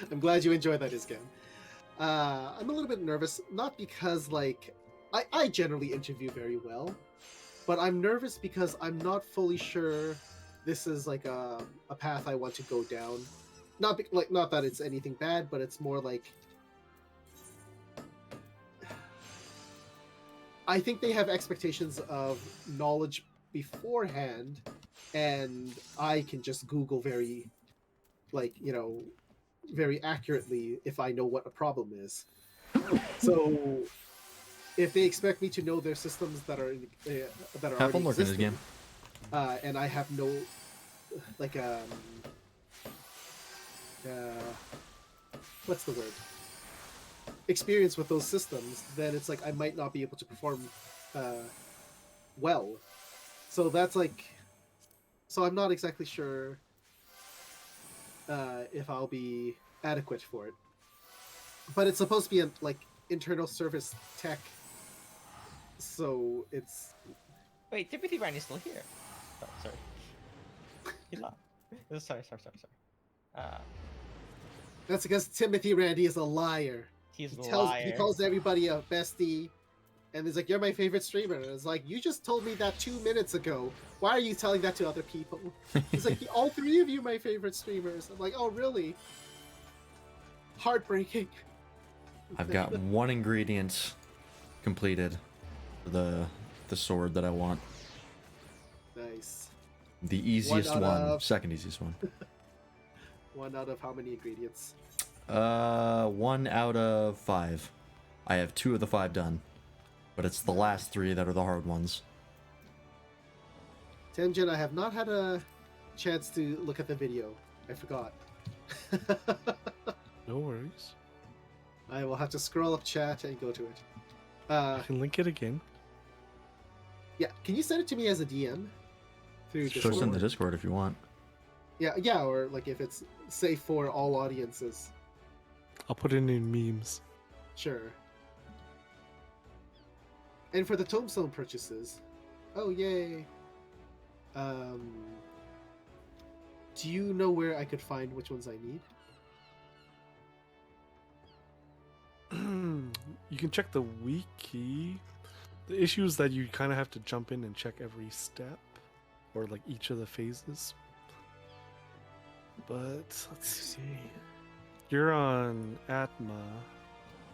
I'm glad you enjoyed that, Isken. I'm a little bit nervous, not because like I generally interview very well, but I'm nervous because I'm not fully sure this is like a path I want to go down. Not not that it's anything bad, but it's more like I think they have expectations of knowledge beforehand, and I can just Google very, like, very accurately if I know what a problem is. So if they expect me to know their systems that are Have already fun looking this existing, game. and I have no like what's the word, experience with those systems, then it's like I might not be able to perform well. So that's like, so I'm not exactly sure if I'll be adequate for it. But it's supposed to be a like internal service tech, so it's. Wait, Timothy Ryan is still here. Oh, sorry. He left. Sorry. That's because Timothy Randy is a liar. He's a He liar. calls everybody a bestie, and he's like, "You're my favorite streamer." And it's like, "You just told me that 2 minutes ago. Why are you telling that to other people?" He's like, "All 3 of you, my favorite streamers." I'm like, "Oh, really?" Heartbreaking. I've got one ingredient completed for the sword that I want. Nice. The easiest out one, of- second easiest one. 1 out of how many ingredients? 1 out of 5. I have 2 of the 5 done, but it's the last 3 that are the hard ones. Temjin, I have not had a chance to look at the video. I forgot. No worries. I will have to scroll up chat and go to it. I can link it again. Yeah, can you send it to me as a DM through Post in Discord? the Discord if you want. Yeah, or like if it's safe for all audiences. I'll put it in memes. Sure. And for the tombstone purchases, oh yay! Do you know where I could find which ones I need? You can check the wiki. The issue is that you kind of have to jump in and check every step, or like each of the phases. But let's see. You're on Atma.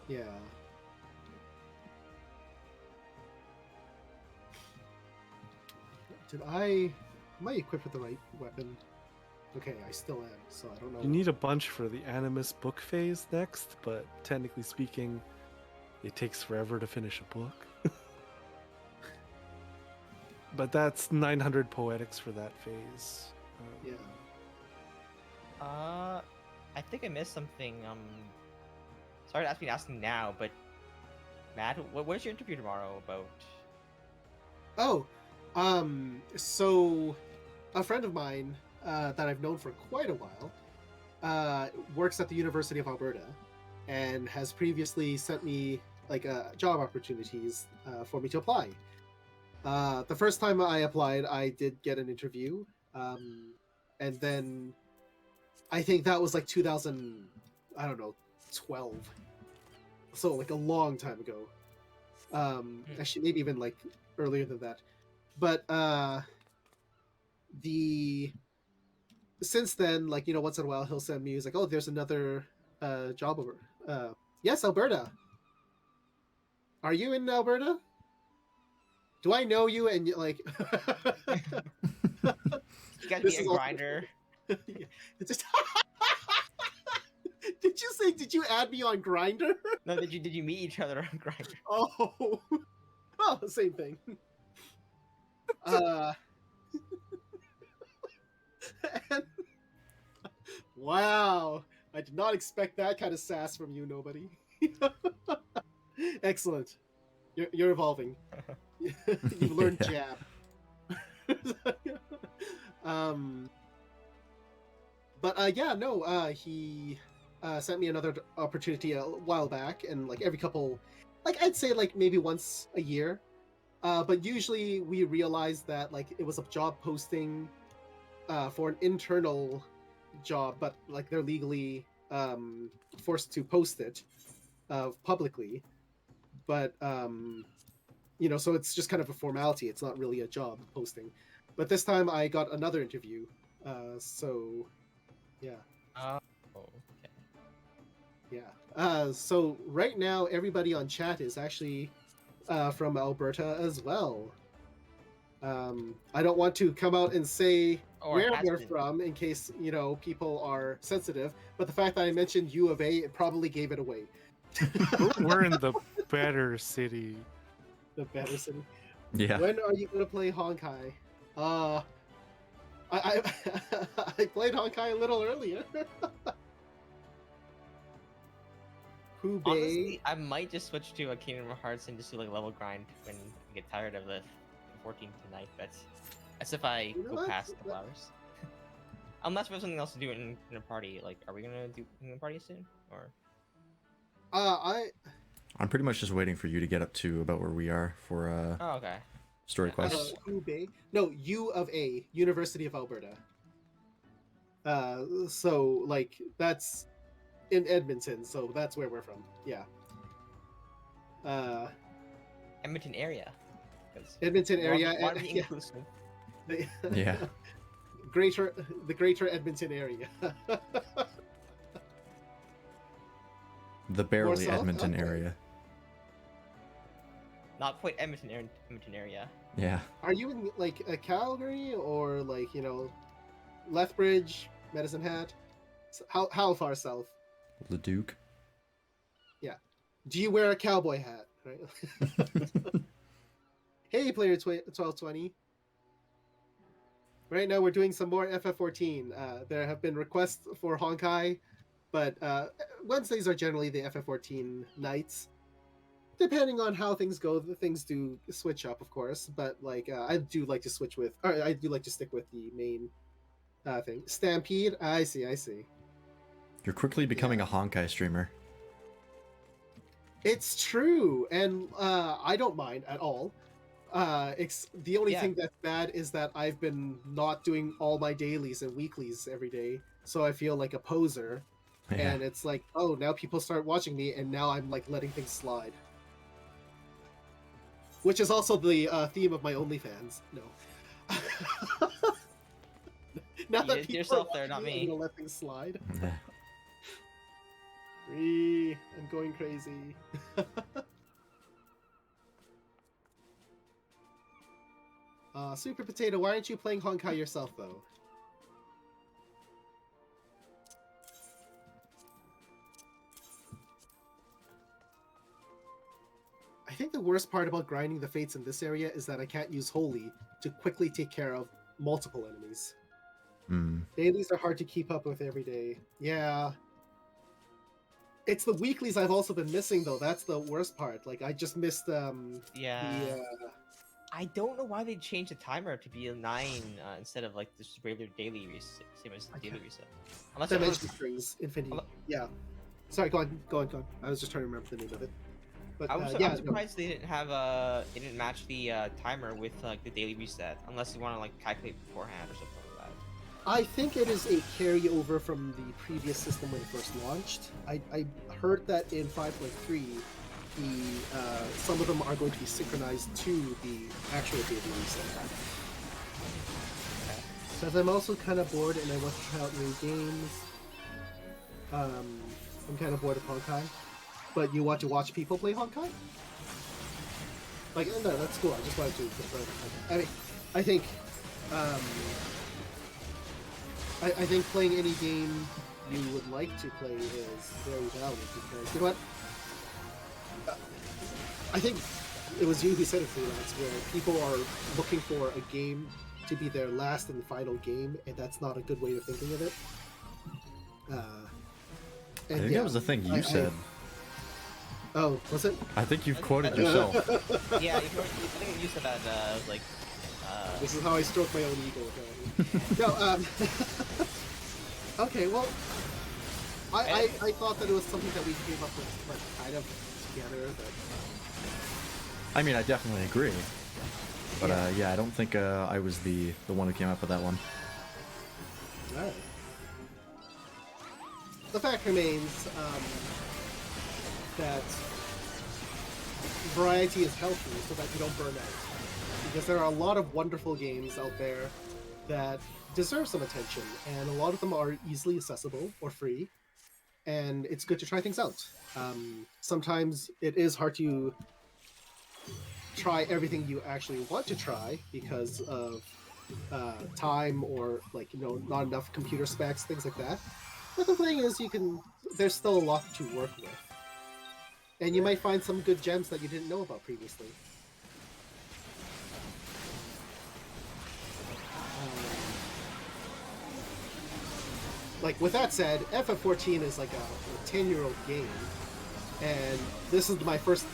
Yeah. Am I equipped with the right weapon? Okay, I still am, so I don't know. You need a bunch for the Animus book phase next, but technically speaking, it takes forever to finish a book. But that's 900 poetics for that phase. Yeah. I think I missed something. Sorry to ask me asking now, but Matt, what's your interview tomorrow about? Oh, so a friend of mine that I've known for quite a while works at the University of Alberta and has previously sent me like job opportunities for me to apply. The first time I applied, I did get an interview, and then I think that was like 2000, I don't know, 12. So like a long time ago. Actually, maybe even like earlier than that. But the since then, like, you know, once in a while he'll send me. He's like, "Oh, there's another job over." Yes, Alberta. Are you in Alberta? Do I know you? And like, You guys This be a is also- grinder. it's just. Did you say? Did you add me on Grinder? No, did you meet each other on Grinder? Oh, well, same thing. And- wow, I did not expect that kind of sass from you, nobody. Excellent. You're evolving. You've learned Yeah. jab. But yeah, no, he sent me another opportunity a while back, and like every couple, like I'd say like maybe once a year. But usually we realized that like it was a job posting for an internal job, but like they're legally forced to post it publicly. But you know, so it's just kind of a formality. It's not really a job posting. But this time I got another interview. So yeah. Oh, okay. Yeah. So right now, everybody on chat is actually from Alberta as well. I don't want to come out and say Or where has they're been. from in case, you know, people are sensitive. But the fact that I mentioned U of A, it probably gave it away. We're in the better city. The better city. Yeah. When are you going to play Honkai? I I played Honkai a little earlier. Hubei. Honestly, I might just switch to a Kingdom Hearts and just do like level grind when I get tired of the 14 tonight. That's if I You know go what? past a couple hours. Unless we have something else to do in a party. Like, are we gonna do in a party soon? Or I'm pretty much just waiting for you to get up to about where we are for oh, okay. story Yeah, quests. Hubei. No, U of A, University of Alberta. So like that's in Edmonton, so that's where we're from. Yeah. Edmonton area. 'Cause Edmonton wanna area. be- wanna be yeah. inclusive. Yeah. the greater Edmonton area. The barely south? Edmonton Okay. area. Not quite Edmonton area. Yeah. Are you in like a Calgary or like, you know, Lethbridge, Medicine Hat? How far south? Leduc. Do you wear a cowboy hat? Right. Hey, player 1220. Right now we're doing some more FF14. There have been requests for Honkai, but Wednesdays are generally the FF14 nights. Depending on how things go, the things do switch up, of course. But like, I do like to switch with, or I do like to stick with the main thing. Stampede. I see. You're quickly becoming a Honkai streamer. It's true, and I don't mind at all. The only Yeah. thing that's bad is that I've been not doing all my dailies and weeklies every day, so I feel like a poser. Yeah. And it's like, oh, now people start watching me, and now I'm like letting things slide. Which is also the theme of my OnlyFans. No. Now You that did people yourself are there, watching not me, I'm me. gonna let things slide. Yeah. I'm going crazy. Super Potato, why aren't you playing Honkai yourself, though? I think the worst part about grinding the fates in this area is that I can't use Holy to quickly take care of multiple enemies. Dailies are hard to keep up with every day. Yeah. It's the weeklies I've also been missing though. That's the worst part. Like I just missed Yeah. I don't know why they changed the timer to be a 9 instead of like this regular daily reset, same as the daily reset. Unless it was, Dimension Strings Infinity. Yeah. Sorry, go on. I was just trying to remember the name of it. But I was, yeah, I'm surprised they didn't have they didn't match the timer with like the daily reset, unless you want to like calculate beforehand or something like that. I think it is a carryover from the previous system when it first launched. I heard that in 5.3, some of them are going to be synchronized to the actual daily reset. Because I'm also kind of bored and I want to try out new games. I'm kind of bored of Honkai. But you want to watch people play Honkai? Like, no, that's cool. I just wanted to confirm that. I mean, I think, I think playing any game you would like to play is very valid because, you know what? I think it was you who said it, Freelance, where people are looking for a game to be their last and final game, and that's not a good way of thinking of it. I think that was the thing you said. Oh, was it? I think you've quoted yourself. Yeah, I think you said that like. This is how I stroke my own ego. No, okay, well, I thought that it was something that we came up with, like, kind of together. But... I mean, I definitely agree. But yeah, I don't think I was the one who came up with that one. Alright. The fact remains that variety is healthy so that you don't burn out. Because there are a lot of wonderful games out there that deserve some attention, and a lot of them are easily accessible or free, and it's good to try things out. Sometimes it is hard to try everything you actually want to try because of time or, like, you know, not enough computer specs, things like that. But the thing is, there's still a lot to work with. And you might find some good gems that you didn't know about previously. Like, with that said, FF14 is like a 10-year-old game, and this is my first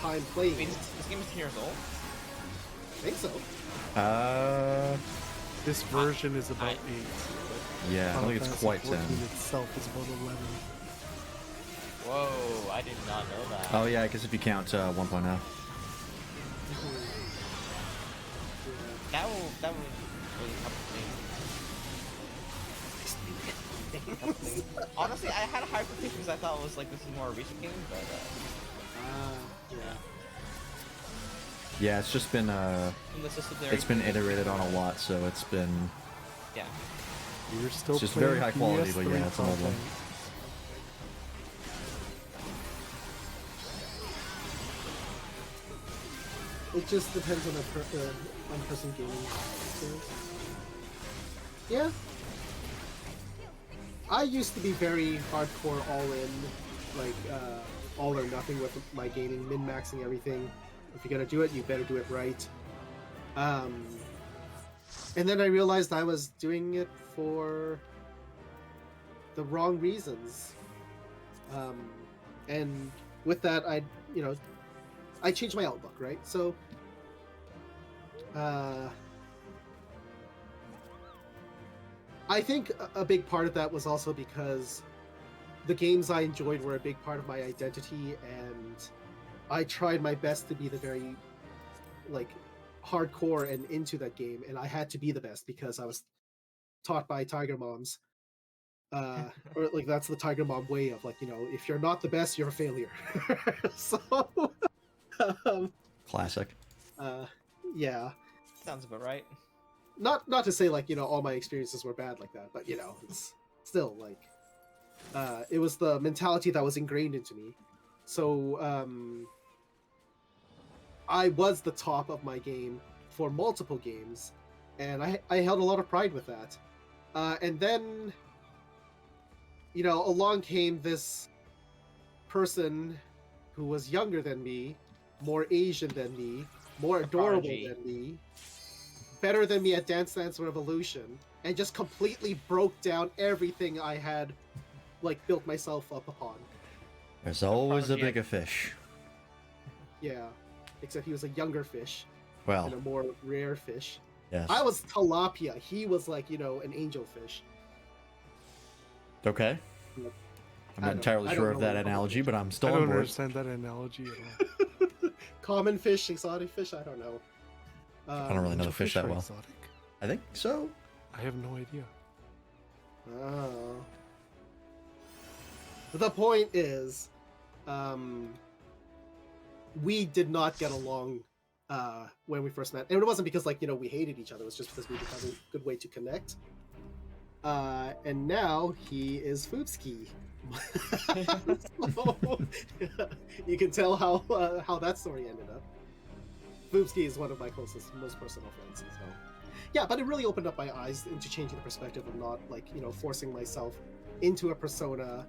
time playing it. This game is 10 years old? I think so. This version is about 8. Yeah, I don't think it's quite 10. Itself is about 11. Whoa, I did not know that. Oh yeah, I guess if you count 1.0. That will really help me. Honestly, I had a high expectation because I thought it was like this is more a recent game, but yeah. Yeah, it's just been it's been iterated on a lot, so it's been yeah. You're still it's just very high quality, but PS3 yeah, it's an old one. It just depends on the person gaming experience. Yeah. I used to be very hardcore all-in, like, all or nothing with my gaming, min-maxing everything. If you're gonna do it, you better do it right. And then I realized I was doing it for the wrong reasons. And with that, I changed my outlook, right? So, I think a big part of that was also because the games I enjoyed were a big part of my identity, and I tried my best to be the very, like, hardcore and into that game, and I had to be the best because I was taught by Tiger Moms. Or, like, that's the Tiger Mom way of, like, you know, if you're not the best, you're a failure. So, Classic. yeah. Sounds about right. Not to say, like, you know, all my experiences were bad like that, but, you know, it's still, like, it was the mentality that was ingrained into me. So, I was the top of my game for multiple games, and I held a lot of pride with that. And then, you know, along came this person who was younger than me, more Asian than me, more adorable than me, better than me at Dance Dance Revolution and just completely broke down everything I had, like, built myself up upon. There's always a Probably, bigger fish. Yeah, except he was a younger fish and Well, a more rare fish. yes. I was tilapia. He was like, you know, an angelfish. Okay. I I'm not don't- entirely I sure don't of know that what analogy, but I'm I still on don't board. understand that analogy at all. Common fish, exotic fish, I don't know. I don't really know the Angel fish that are well. exotic? I think so. I have no idea. Oh. The point is, we did not get along when we first met, and it wasn't because, like, you know, we hated each other. It was just because we didn't have a good way to connect. And now he is Foobski. So, you can tell how that story ended up. Foobski is one of my closest, most personal friends. So, yeah, but it really opened up my eyes into changing the perspective of not, like, you know, forcing myself into a persona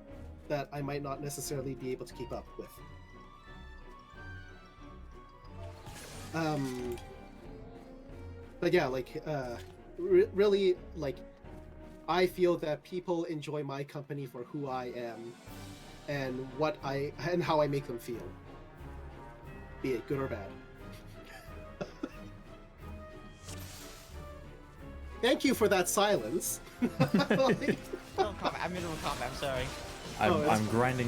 that I might not necessarily be able to keep up with. But yeah, like, really, like, I feel that people enjoy my company for who I am and how I make them feel, be it good or bad. Thank you for that silence. Like, Don't comment. I'm in a comment. I'm sorry. I'm grinding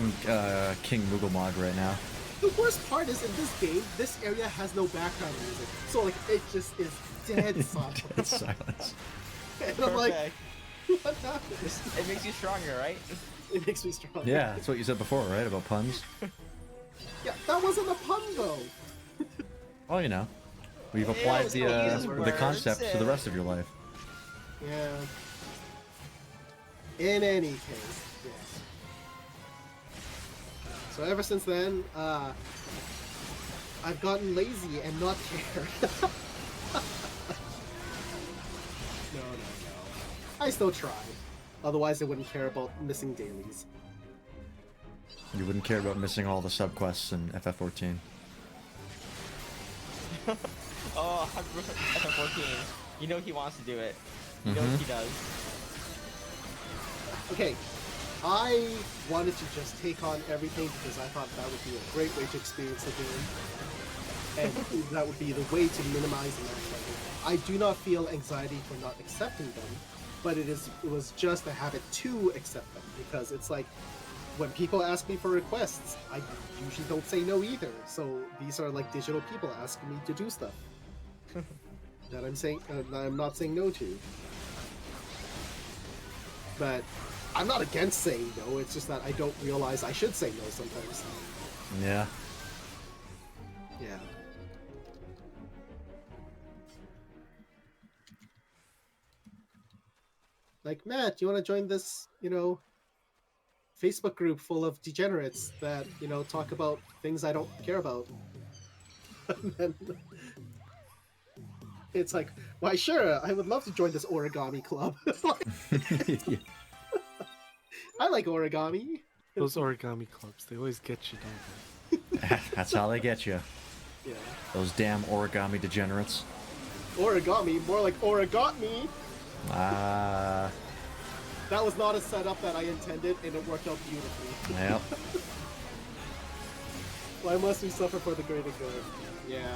King Moogle right now. the worst part is, in this game, this area has no background music, so like it just is dead silent. Dead silence. And I'm like, Perfect. what happened? It makes you stronger, right? It makes me strong. Yeah, that's what you said before, right? About puns? Yeah, that wasn't a pun though. Well, you know. We've applied we use the words concept to the and- rest of your life. Yeah. In any case, yeah. So ever since then, I've gotten lazy and not cared. No. I still try. Otherwise, I wouldn't care about missing dailies. You wouldn't care about missing all the subquests in FF14. Oh, FF14. You know he wants to do it. You know he does. Okay, I wanted to just take on everything because I thought that would be a great way to experience the game. And that would be the way to minimize the match level. I do not feel anxiety for not accepting them, but it was just a habit to accept them, because it's like, when people ask me for requests, I usually don't say no either. So these are like digital people asking me to do stuff that I'm not saying no to. But I'm not against saying no. It's just that I don't realize I should say no sometimes. Yeah. Yeah. Like, Matt, do you want to join this, Facebook group full of degenerates that, talk about things I don't care about? And then it's like, why, sure, I would love to join this origami club. I like origami. Those origami clubs, they always get you, don't they? That's how they get you. Yeah. Those damn origami degenerates. Origami, more like origami. Ah. That was not a setup that I intended, and it worked out beautifully. Yep. Why must we suffer for the greater good? Yeah.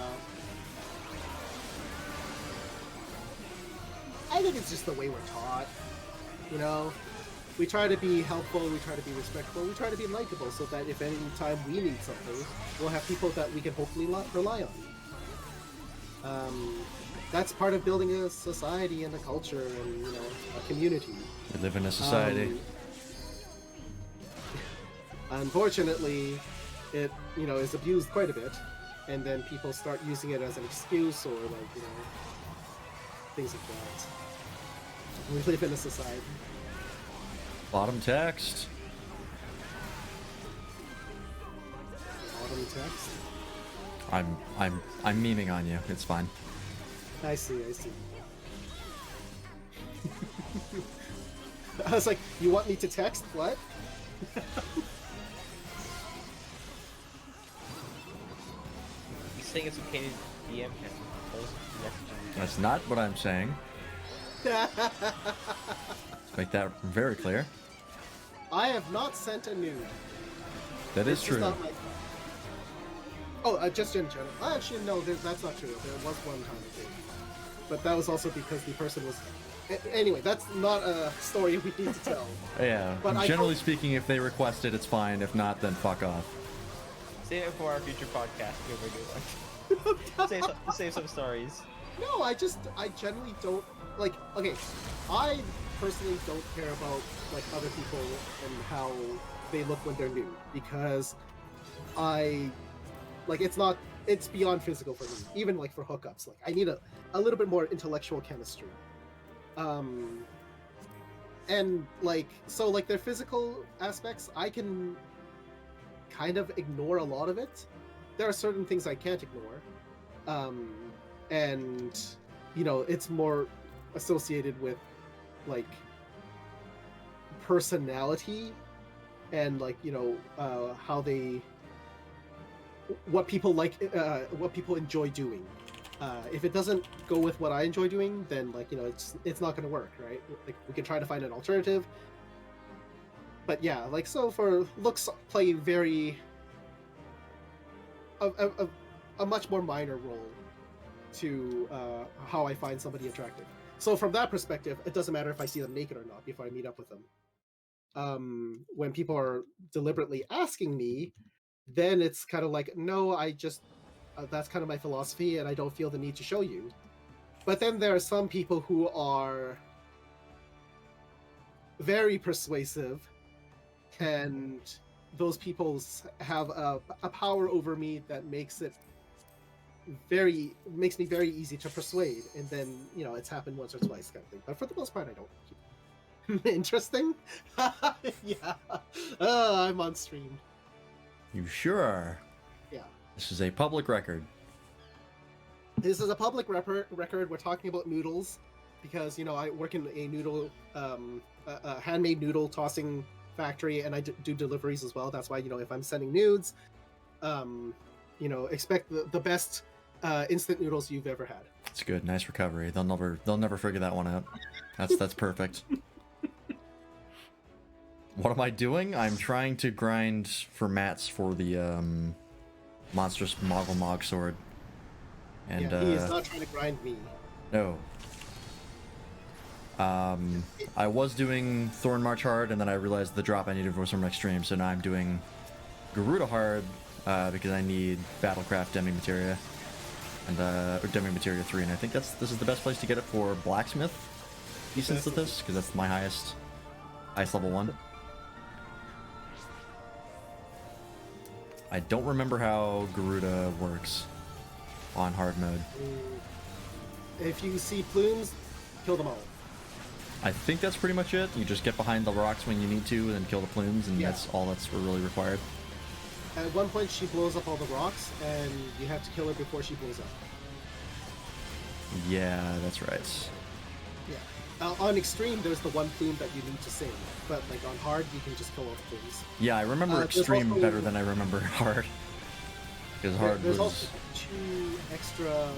I think it's just the way we're taught. We try to be helpful, we try to be respectful, we try to be likable, so that if any time we need something, we'll have people that we can hopefully rely on. That's part of building a society and a culture and, a community. We live in a society. Unfortunately, it, is abused quite a bit, and then people start using it as an excuse or, things like that. We live in a society. Bottom text. Bottom text. I'm memeing on you. It's fine. I see. I was like, you want me to text? What? He's saying it's okay DM him. Post messaging. That's not what I'm saying. Let's make that very clear. I have not sent a nude. That is It's just true. not my- Oh, just in general. Actually, no, that's not true. There was one time I did. But that was also because the person was... Anyway, that's not a story we need to tell. Yeah, But I generally don't- speaking, if they request it, it's fine. If not, then fuck off. Save it for our future podcast. We'll do one. save some stories. No, I generally don't... Like, okay, I personally don't care about, like, other people and how they look when they're nude. Because it's beyond physical for me. Even, like, for hookups. Like, I need a little bit more intellectual chemistry. And like, so like their physical aspects, I can kind of ignore a lot of it. There are certain things I can't ignore. And you know, it's more associated with like personality and like, you know, how what people like, what people enjoy doing. If it doesn't go with what I enjoy doing, then like, you know, it's not going to work, right? Like we can try to find an alternative. But yeah, like, so for looks play a much more minor role to how I find somebody attractive. So from that perspective, it doesn't matter if I see them naked or not before I meet up with them. When people are deliberately asking me, then it's kind of like, no, I just that's kind of my philosophy, and I don't feel the need to show you. But then there are some people who are very persuasive, and those people have a power over me that makes me very easy to persuade. And then, you know, it's happened once or twice kind of thing. But for the most part, I don't. Interesting. Yeah. I'm on stream. You sure are. Yeah. This is a public record. This is a public record. We're talking about noodles because, you know, I work in a noodle, a handmade noodle tossing factory, and I do deliveries as well. That's why, you know, if I'm sending nudes, you know, expect the best instant noodles you've ever had. It's good. Nice recovery. They'll never figure that one out. That's perfect. What am I doing? I'm trying to grind for mats for the monstrous Moggle sword. And yeah, he is not trying to grind me. no. I was doing Thorn March hard, and then I realized the drop I needed was from extreme, so now I'm doing Garuda hard because I need Battlecraft Demi Materia and or Demi Materia 3, and I think this is the best place to get it for Blacksmith pieces of this, because that's my highest level 1. I don't remember how Garuda works on hard mode. If you see plumes, kill them all. I think that's pretty much it. You just get behind the rocks when you need to and then kill the plumes, and Yeah. that's all that's really required. At one point, she blows up all the rocks, and you have to kill her before she blows up. Yeah, that's right. Yeah. On extreme, there's the one plume that you need to save, but like on hard, you can just kill all the plumes. Yeah, I remember There's extreme also- better than I remember hard. Because hard There's was... also 2 extra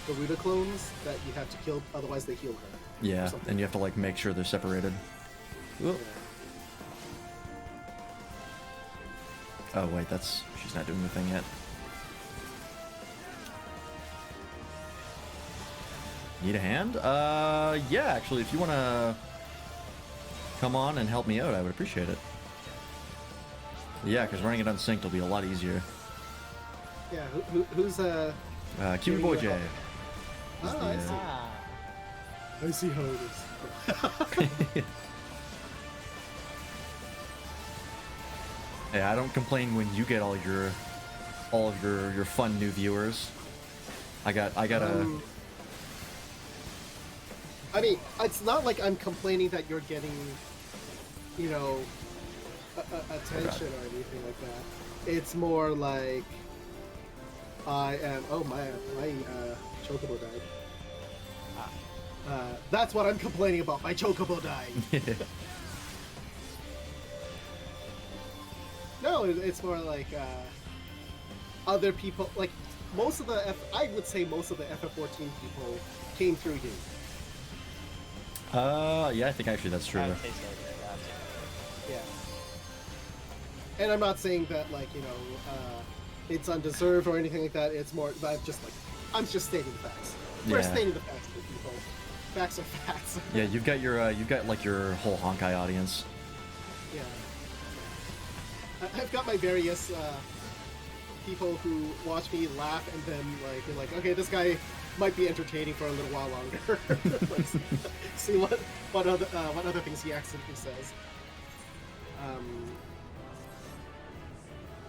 Garuda clones that you have to kill, otherwise they heal her. Yeah, something. and you have to like make sure they're separated. Whoop. Oh wait, she's not doing the thing yet. Need a hand? Yeah, actually, if you wanna come on and help me out, I would appreciate it. Yeah, because running it unsynced will be a lot easier. Yeah, who's Cutie Boy J. Oh, I see. Ah. I see how it is. Hey, I don't complain when you get all of your fun new viewers. I got a I mean, it's not like I'm complaining that you're getting, you know, attention or anything like that. It's more like I am. Oh my chocobo died. That's what I'm complaining about. My chocobo died. No, it's more like other people. Like most of the I would say most of the FF14 people came through you. Yeah, I think actually that's true. I would say so, yeah, I'd say Yeah. And I'm not saying that, like, you know, it's undeserved or anything like that. It's more, I'm just stating the facts. We're Yeah. stating the facts for people. Facts are facts. Yeah, you've got like your whole Honkai audience. Yeah. I've got my various people who watch me laugh and then like you're like, okay, this guy might be entertaining for a little while longer. Like, see what other things he accidentally says.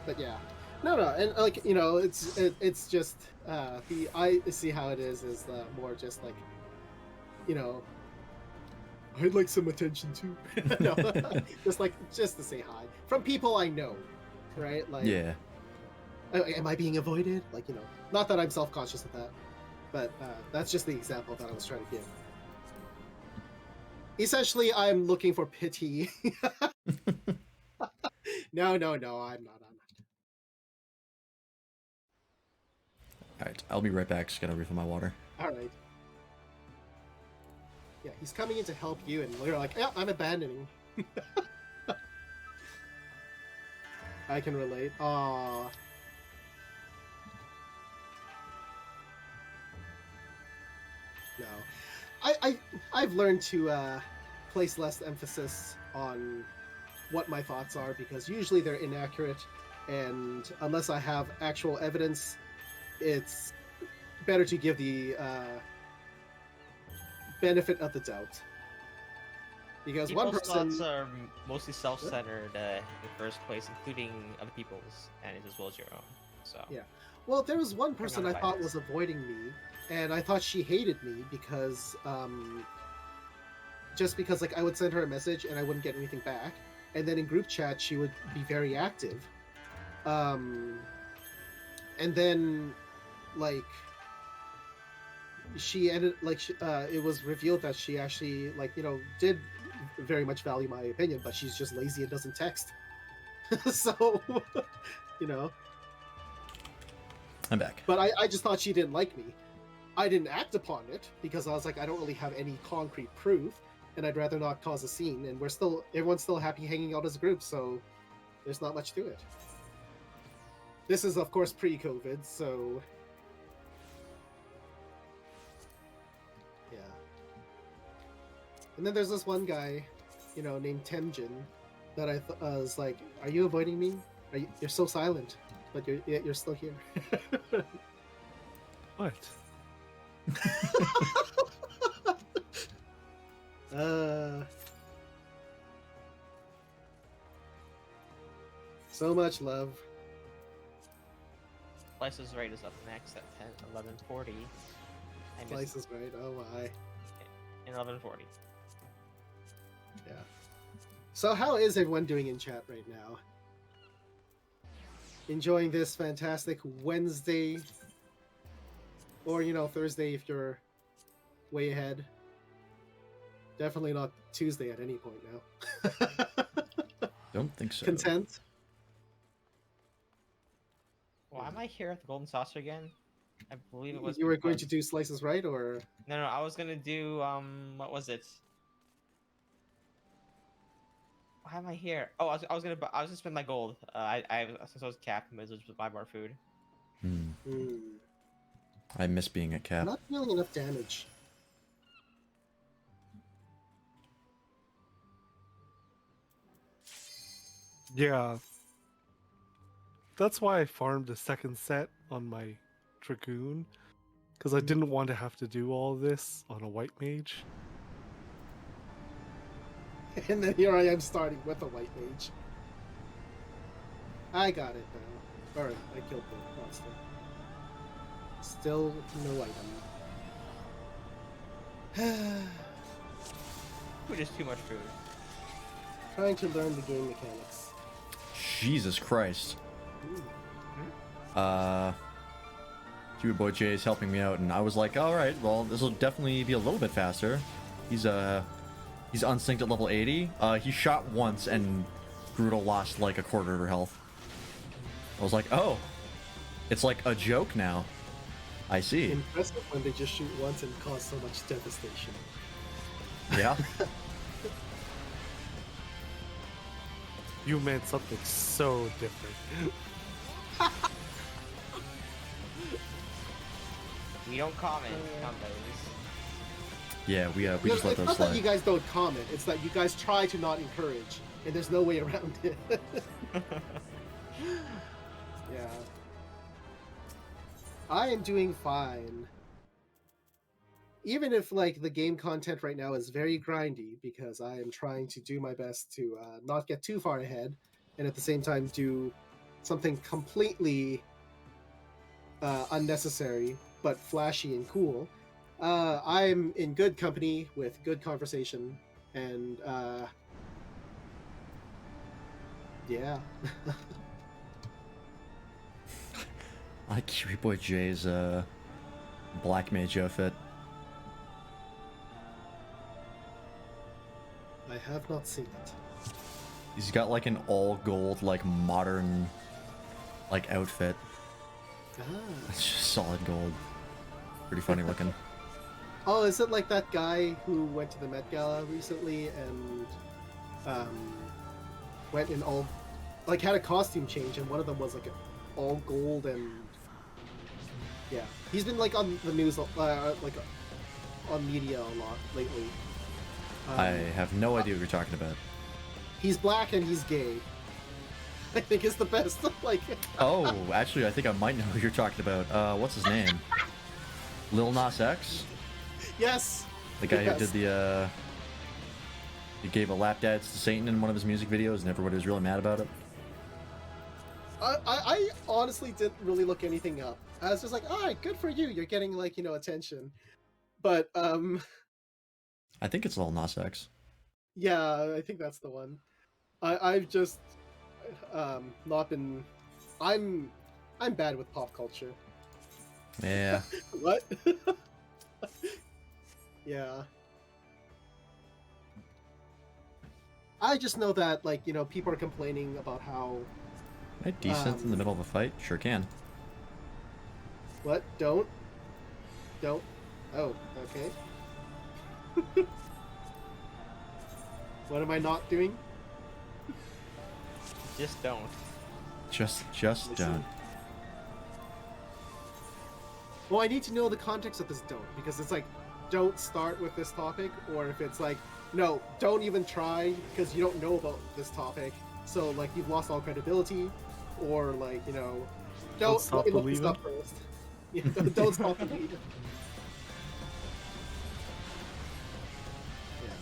But yeah, no, and like, you know, it's just I see how it is more just like, you know, I'd like some attention too. No, just to say hi from people I know, right? Like, Yeah. am I being avoided? Like, you know, not that I'm self-conscious of that, but that's just the example that I was trying to give. Essentially, I'm looking for pity. No, I'm not. All right, I'll be right back. Just gotta refill my water. All right. Yeah, he's coming in to help you, and you're like, yeah, I'm abandoning. I can relate. Aww. No. I've learned to place less emphasis on what my thoughts are, because usually they're inaccurate, and unless I have actual evidence, it's better to give the benefit of the doubt. Because people's one person thoughts are mostly self-centered in the first place, including other people's, and as well as your own. So Yeah. Well, there was one person I not thought biased. was avoiding me, and I thought she hated me because just because, like, I would send her a message and I wouldn't get anything back, and then in group chat she would be very active, and then like she ended it was revealed that she actually, like, you know, did very much value my opinion, but she's just lazy and doesn't text. So you know, I'm back. but I just thought she didn't like me. I didn't act upon it because I was like, I don't really have any concrete proof, and I'd rather not cause a scene, and everyone's still happy hanging out as a group, so there's not much to it. This is, of course, pre-COVID, so yeah. And then there's this one guy, you know, named Temjin, that I was like, "Are you avoiding me? You're so silent, but you're still here." What? So much love. Slice is Right is up next at 11:40. I missed Slice is right. Oh my. in 11:40. Yeah. So how is everyone doing in chat right now? Enjoying this fantastic Wednesday, or, you know, Thursday if you're way ahead. Definitely not Tuesday at any point now. Don't think so. Content. Why am I here at the Golden Saucer again? I believe it was. You were going because- to do Slices Right, or No, I was gonna do what was it? Why am I here? Oh, I was gonna spend my gold. Since I was capped, I was just buy more food. I miss being at cap. not dealing enough damage. Yeah. That's why I farmed a second set on my Dragoon, because I didn't want to have to do all this on a white mage. And then here I am starting with a white mage. I got it now. Or I killed the monster. Still no item. Food is too much food. Trying to learn the game mechanics. Jesus Christ. Cute Boy Jay is helping me out, and I was like, all right, well, this will definitely be a little bit faster. He's unsynced at level 80. He shot once, and Brutal lost like a quarter of her health. I was like, oh, It's like a joke now. I see. Impressive when they just shoot once and cause so much devastation. Yeah. You meant something so different. We don't comment on those. Yeah, we No, just let it's those not that you slide. guys don't comment. It's that you guys try to not encourage, and there's no way around it. Yeah. I am doing fine. Even if like the game content right now is very grindy, because I am trying to do my best to not get too far ahead, and at the same time do something completely unnecessary but flashy and cool. I'm in good company with good conversation, and yeah. I like Kiwi Boy J's black mage outfit. I have not seen it. He's got like an all gold, like modern, like outfit. Ah. It's just solid gold. Pretty funny looking. Oh, is it like that guy who went to the Met Gala recently and went in all, like had a costume change, and one of them was like all gold and yeah, he's been like on the news, like on media a lot lately. I have no idea what you're talking about. He's black and he's gay. I think is the best. Like, Oh, actually, I think I might know who you're talking about. What's his name? Lil Nas X? yes, The guy Yes. who did the, he gave a lap dance to Satan in one of his music videos and everybody was really mad about it. I honestly didn't really look anything up. I was just like, all right, good for you. You're getting like, attention. But I think it's Lil Nas X. yeah, I think that's the one. I've just not been. I'm bad with pop culture. Yeah. What? Yeah. I just know that people are complaining about how Can I descent in the middle of a fight? Sure can. what? Don't. Oh, okay. What am I not doing? Just don't. Just Listen. don't. Well, I need to know the context of this don't, because it's like, don't start with this topic, or if it's like, no, don't even try because you don't know about this topic, so like you've lost all credibility, or like, don't stop let me look this believing. up first. Yeah, don't stop believing. Yeah.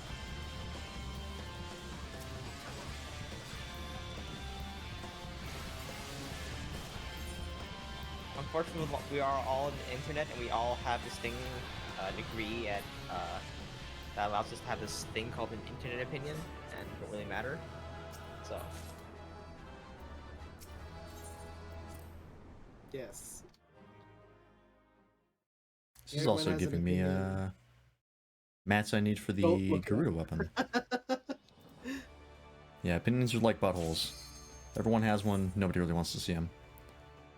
Unfortunately, we are all on the internet, and we all have this thing, degree at that allows us to have this thing called an internet opinion, and it don't really matter. So Yes. This is Everyone also has an giving me opinion. mats I need for the Don't look it up. Garuda weapon. Yeah, opinions are like buttholes. Everyone has one, nobody really wants to see them.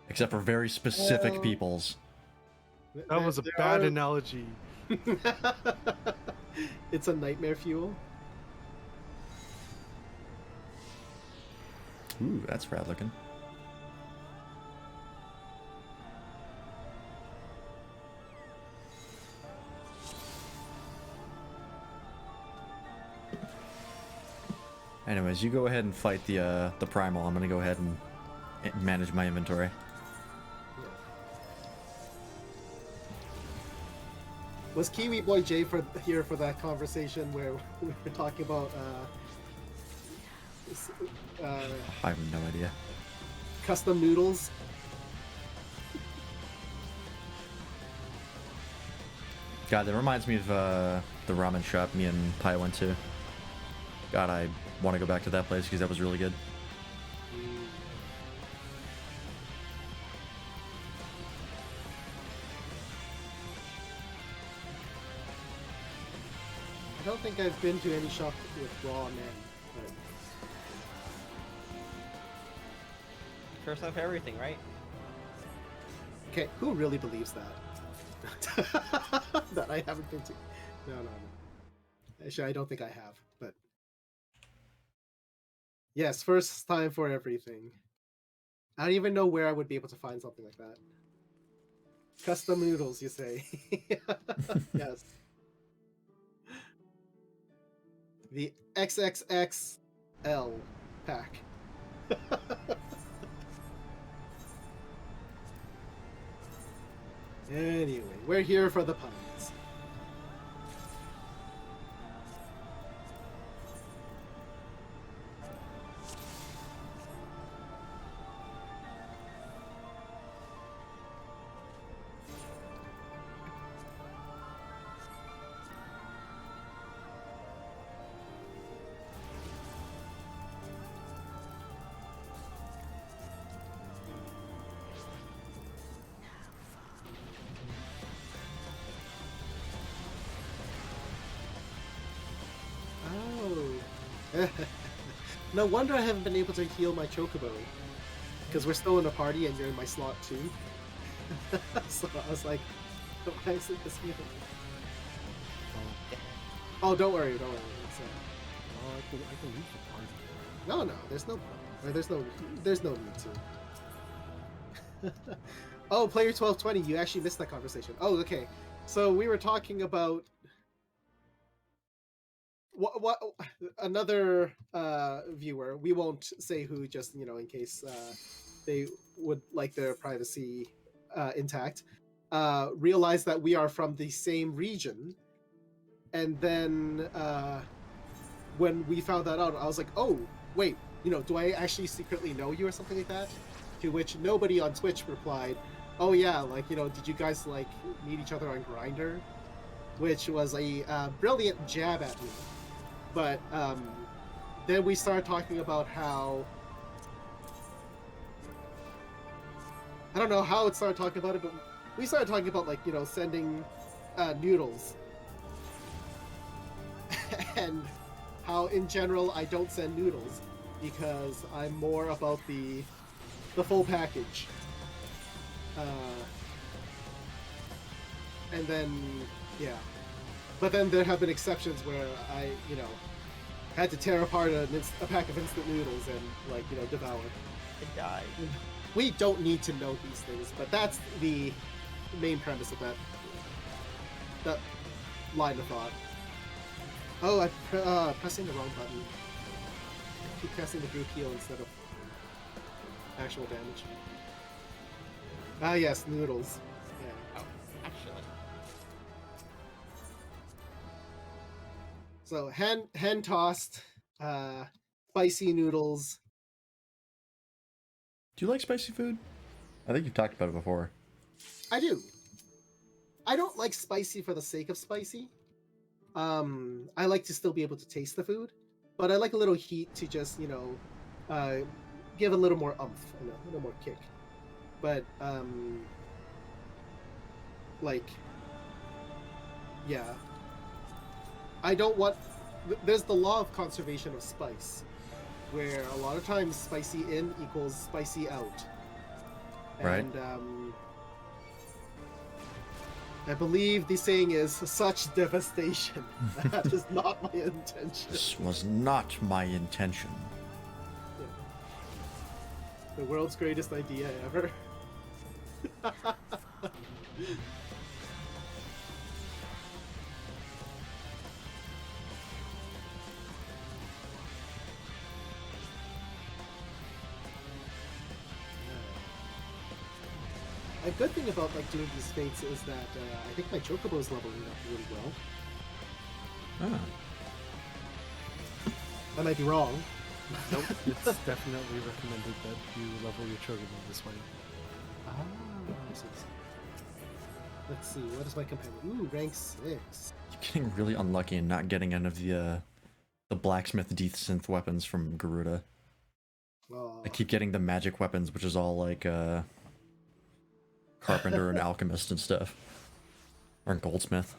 Except for very specific Well, people's. That was a There bad are- analogy. It's a nightmare fuel. Ooh, that's rad looking. Anyways, you go ahead and fight the primal. I'm gonna go ahead and manage my inventory. Was Kiwi Boy J here for that conversation where we were talking about I have no idea. custom noodles? God, that reminds me of the ramen shop me and Pai went to. God, I want to go back to that place because that was really good. I don't think I've been to any shop with raw men. But first time for everything, right? Okay, who really believes that? That I haven't been to? No. Actually, I don't think I have. But yes, first time for everything. I don't even know where I would be able to find something like that. Custom noodles, you say? Yes. The XXXL pack. Anyway, we're here for the puns. Oh. No wonder I haven't been able to heal my Chocobo. Because we're still in a party and you're in my slot too. So I was like, why is it this healing? Oh, don't worry. It's, I can leave the party. no, there's no need to. Oh, player 1220, you actually missed that conversation. Oh, okay. So we were talking about what another viewer. We won't say who, just in case they would like their privacy intact. Realized that we are from the same region, and then when we found that out, I was like, oh wait, do I actually secretly know you or something like that? To which nobody on Twitch replied, oh yeah, did you guys meet each other on Grindr? Which was a brilliant jab at me. But then we started talking about how, I don't know how it started talking about it, but we started talking about sending noodles. And how in general I don't send noodles because I'm more about the full package. And then yeah, but then there have been exceptions where I had to tear apart a pack of instant noodles and devour. I died. We don't need to know these things, but that's the main premise of that line of thought. Oh, I'm pressing the wrong button. I keep pressing the group heal instead of actual damage. Ah, yes, noodles. Yeah. Oh, actually. So hand tossed, spicy noodles. Do you like spicy food? I think you've talked about it before. I do. I don't like spicy for the sake of spicy. I like to still be able to taste the food, but I like a little heat to just give a little more oomph and a little more kick. But yeah, I don't want. There's the law of conservation of spice, where a lot of times spicy in equals spicy out. Right. And I believe the saying is such devastation. That is not my intention. This was not my intention. Yeah. The world's greatest idea ever. A good thing about doing these fates is that I think my Chocobo is leveling up really well. Ah. I might be wrong. Nope, it's definitely recommended that you level your Chocobo this way. Ah, let's see. What is my companion? Ooh, rank 6. You're getting really unlucky and not getting any of the blacksmith synth weapons from Garuda. I keep getting the magic weapons, which is all carpenter and alchemist and stuff, or goldsmith.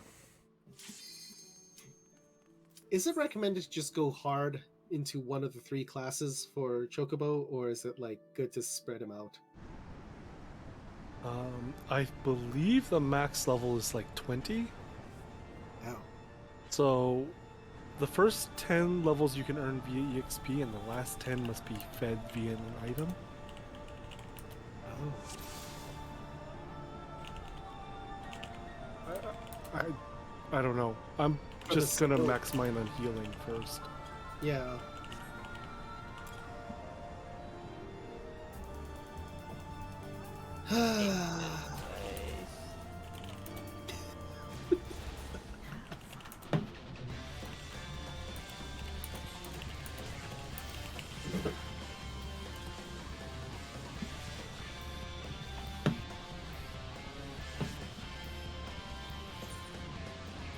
Is it recommended to just go hard into one of the 3 classes for Chocobo, or is it good to spread them out? I believe the max level is like 20. Wow. So the first 10 levels you can earn via EXP, and the last 10 must be fed via an item. Oh. I don't know. I'm For just the gonna skill. max mine on healing first. Yeah.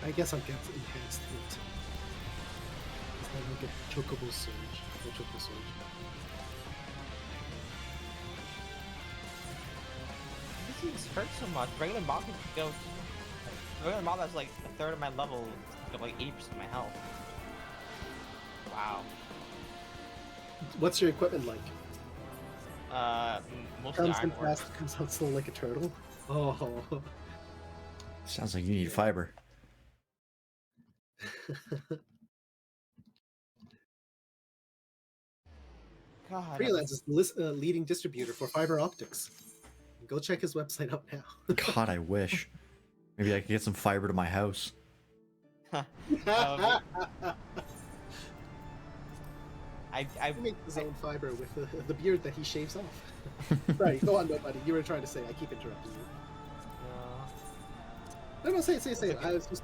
I guess I'll get enhanced hit. Because then I'll get chocobo surge. Or choco surge. This seems hurt so much. Regular mob can go. Regular mob has like a third of my level, got like 80% of my health. Wow. What's your equipment like? Mostly Comes in ironwork. fast, comes out slow like a turtle. Oh. Sounds like you need fiber. God, Freelance is the leading distributor for fiber optics. Go check his website out now. God, I wish. Maybe I could get some fiber to my house. He makes his own fiber with the beard that he shaves off. Right, go on, nobody. You were trying to say. I keep interrupting you. No, say it. I was just.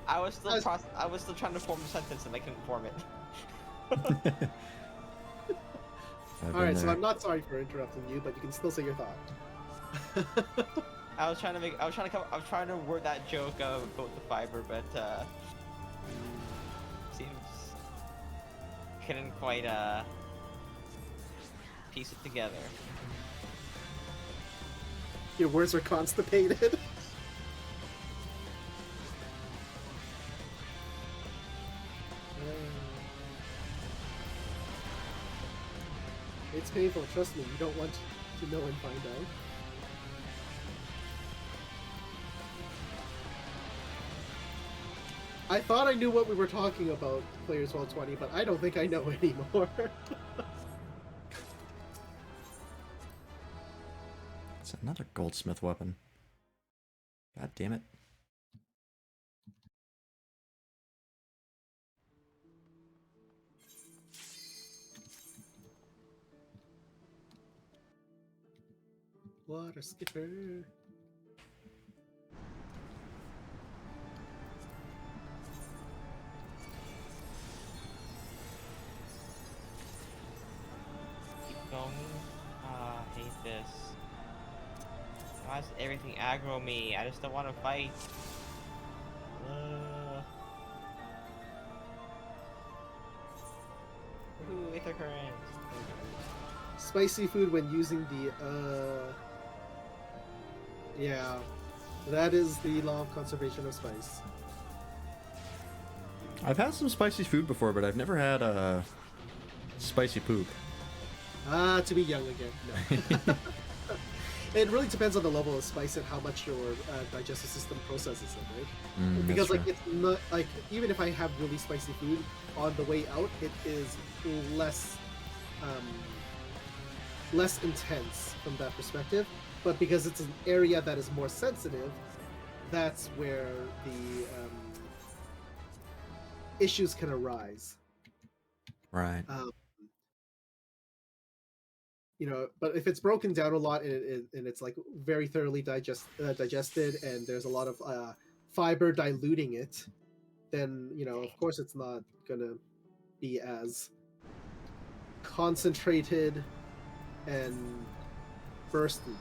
I was still trying to form a sentence and I couldn't form it. I've All been right, so there. I'm not sorry for interrupting you, but you can still say your thought. I was trying to word that joke about the fiber, but seems couldn't quite piece it together. Your words were constipated. It's painful, trust me, you don't want to know and find out. I thought I knew what we were talking about, Players 1220, but I don't think I know anymore. It's another goldsmith weapon. God damn it. Water skipper. Keep going. I hate this. Why does everything aggro me? I just don't want to fight. Ooh, ether current. Spicy food when using the, yeah. That is the law of conservation of spice. I've had some spicy food before, but I've never had spicy poop. To be young again, no. It really depends on the level of spice and how much your digestive system processes it, right? Because that's like it's not like even if I have really spicy food on the way out, it is less less intense from that perspective. But because it's an area that is more sensitive, that's where the issues can arise. Right. You know, but if it's broken down a lot and it's like very thoroughly digested and there's a lot of fiber diluting it, then you know, of course, it's not gonna be as concentrated and bursty.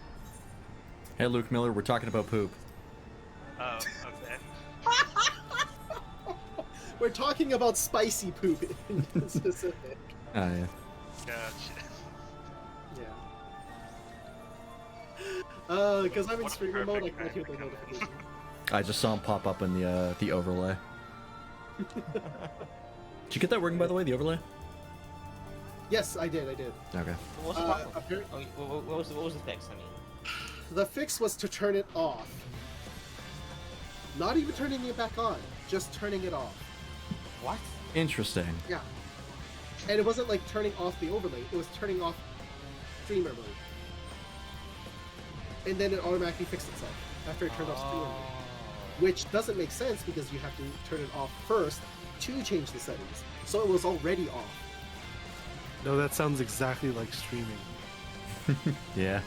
Hey, Luke Miller, we're talking about poop. Oh, okay. We're talking about spicy poop in specific. Oh, yeah. Gotcha. Yeah. Because I'm in What a streamer mode, I perfect can't hear the background. notification. I just saw him pop up in the overlay. Did you get that working, by the way, the overlay? Yes, I did. Okay. What's the problem? Apparently, What was the fix? I mean, the fix was to turn it off. Not even turning it back on, just turning it off. What? Interesting. Yeah. And it wasn't like turning off the overlay, it was turning off streamer mode. And then it automatically fixed itself after it turned off streamer mode. Which doesn't make sense because you have to turn it off first to change the settings. So it was already off. No, that sounds exactly like streaming. Yeah.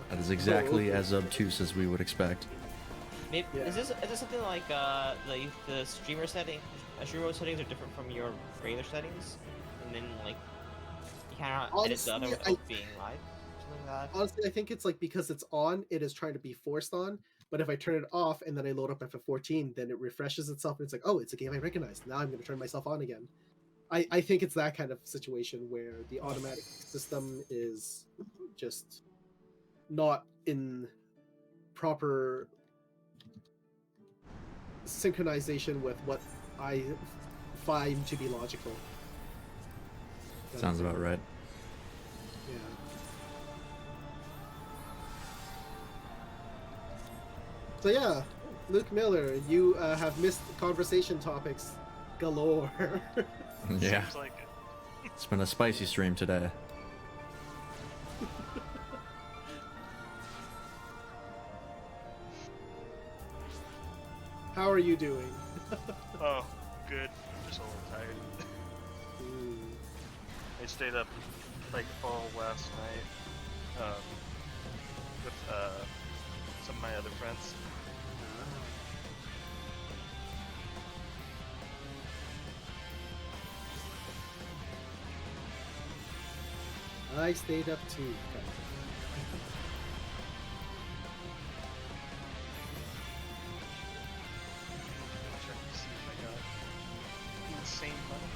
That is exactly as obtuse as we would expect. Maybe, Yeah. is this something like the streamer settings are different from your regular settings, and then like you cannot edit the other Honestly, without being live, something like that. Honestly, I think it's like because it's on, it is trying to be forced on. But if I turn it off and then I load up FF14, then it refreshes itself and it's like, oh, it's a game I recognize. Now I'm going to turn myself on again. I think it's that kind of situation where the automatic system is just not in proper synchronization with what I find to be logical. Sounds about right. Yeah. So yeah, Luke Miller, you have missed conversation topics galore. Yeah. Seems like it. It's been a spicy stream today. How are you doing? Oh, good. I'm just a little tired. I stayed up like all last night with some of my other friends. I stayed up too. Check to see if I got insane money.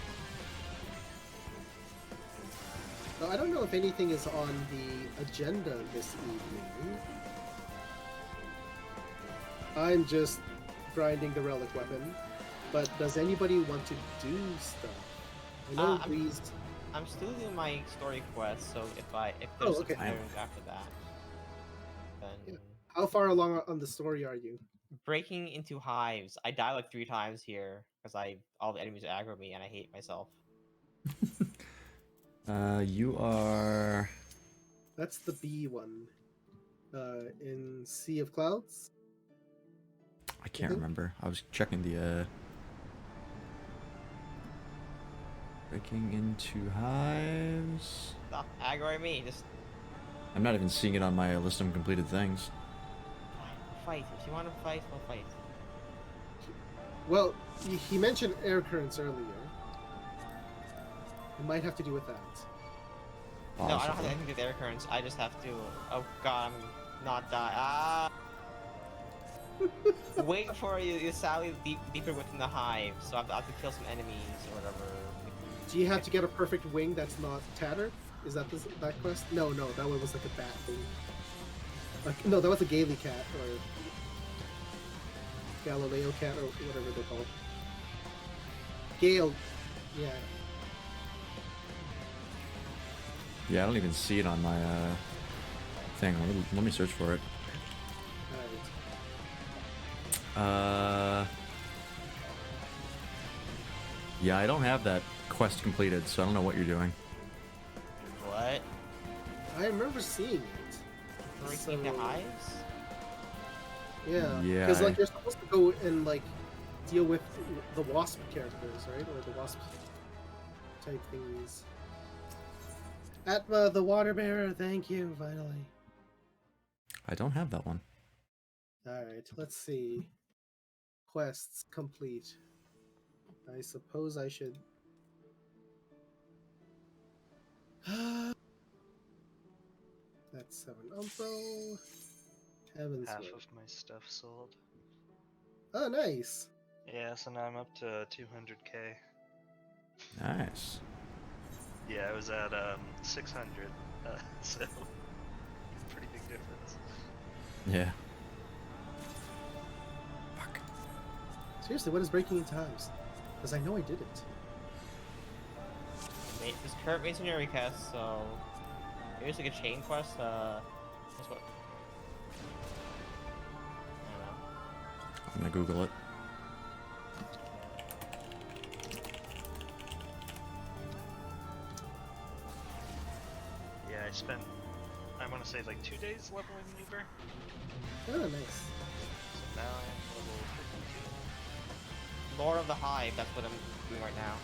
Now, I don't know if anything is on the agenda this evening. I'm just grinding the relic weapon. But does anybody want to do stuff? I know Breeze. I'm still doing my story quest, so if there's Oh, okay. something after that, then Yeah. How far along on the story are you? breaking into hives. I die like 3 times here because all the enemies aggro me and I hate myself. You are... That's the B one. In Sea of Clouds? I can't remember. I was checking the, Breaking into hives... Stop aggroing me. Just I'm not even seeing it on my list of completed things. fight. If you want to fight, we'll fight. Well, he mentioned air currents earlier. It might have to do with that. No, I don't have Possibly. anything to do with air currents. I just have to. Oh god, I'm not die. Ah! Wait for you Sally deeper within the hive, so I have to kill some enemies or whatever. Do you have to get a perfect wing that's not tattered? Is that that quest? No, that one was like a bat thing. Like, no, that was a Gaily cat or Galileo cat or whatever they're called. Gale, yeah. Yeah, I don't even see it on my, thing. Let me search for it. Alright. Yeah, I don't have that quest completed, so I don't know what you're doing. What? I remember seeing it. Breaking the hives? Yeah. Yeah, Because like you're supposed to go and like deal with the wasp characters, right? Or the wasp type thingies. Atma, the water bearer, thank you, finally. I don't have that one. Alright, let's see. Quests complete. I suppose I should... That's 7 Umpro. Heavensward. Half of my stuff sold. Oh, nice. Yeah, so now I'm up to 200k. Nice. Yeah, I was at 600, so pretty big difference. Yeah. Fuck. Seriously, what is breaking into hives? Because I know I did it. This current masonry cast, so Maybe it's like a chain quest. That's what. I don't know. I'm gonna Google it. Yeah, I spent, I want to say like 2 days leveling Weaver. Oh, nice. So now I'm level 52. Lord of the Hive. That's what I'm doing right now.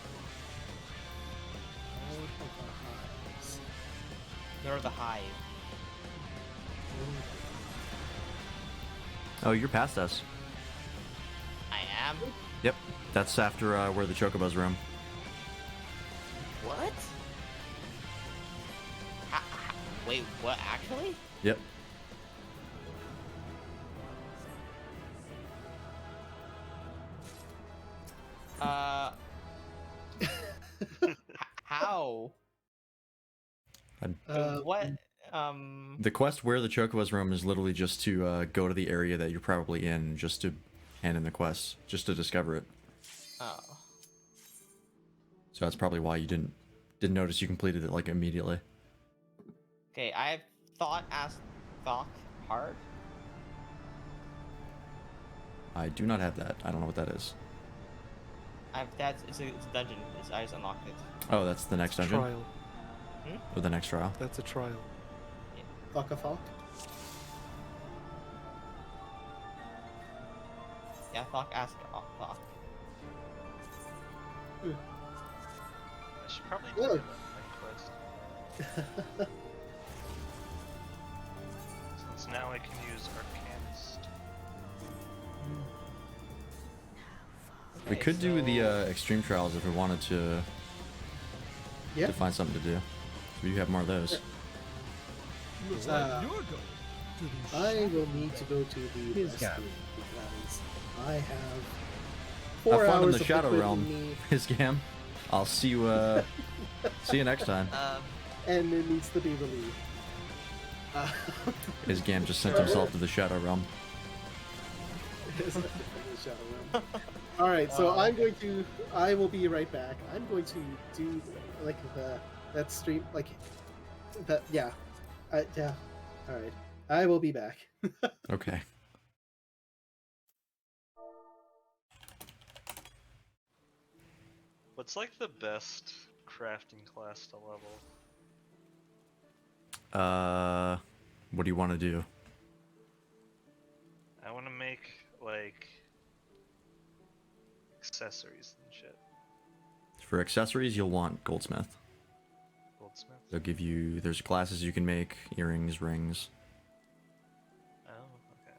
Lord of the Hive. Oh, you're past us. I am. Yep, that's after where the Chocobo's room. What? Wait, what? Actually? Yep. How? What? The quest where the Chocobo's room is literally just to go to the area that you're probably in, just to hand in the quest, just to discover it. Oh. So that's probably why you didn't notice you completed it like immediately. Okay, I have thought hard. I do not have that. I don't know what that is. It's a dungeon. I just unlocked it. Oh, that's the next dungeon? Trial. Or the next trial? That's a trial. Fuck a fuck. Yeah, fuck. Ask. Oh, fuck. I should probably do Good. that quest. Since now I can use Arcanist. We Okay, could do the so- extreme trials if we wanted to Yeah. find something to do. We have more of those. I will need to go to the His rescue gap. because I have 4 Have fun in hours the of Shadow liquid in Realm, me, his Gam. I'll see you. See you next time. and it needs to be relieved. His Gam just sent himself to the Shadow Realm. All right, so I will be right back. I'm going to do like that stream, like that. Yeah, yeah. All right, I will be back. Okay. What's like the best crafting class to level? What do you want to do? I want to make like accessories and shit. For accessories, you'll want Goldsmith. Goldsmith. They'll give you. There's glasses you can make, earrings, rings. Oh, okay.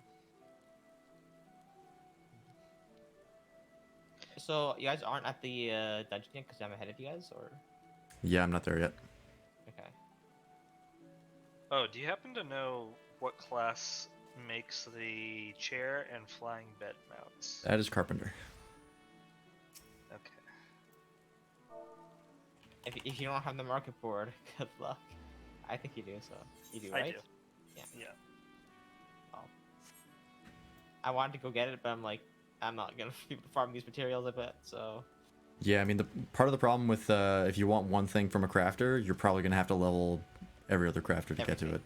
So you guys aren't at the dungeon yet because I'm ahead of you guys, or Yeah, I'm not there yet. okay? Oh, do you happen to know what class makes the chair and flying bed mounts? That is Carpenter. Okay. If you don't have the market board, good luck. I think you do. So you do, right? I do. Yeah. Yeah. Well, I wanted to go get it, but I'm like, I'm not gonna be able to farm these materials. I bet. So Yeah, I mean, the part of the problem with if you want one thing from a crafter, you're probably gonna have to level every other crafter to get to Everything. it,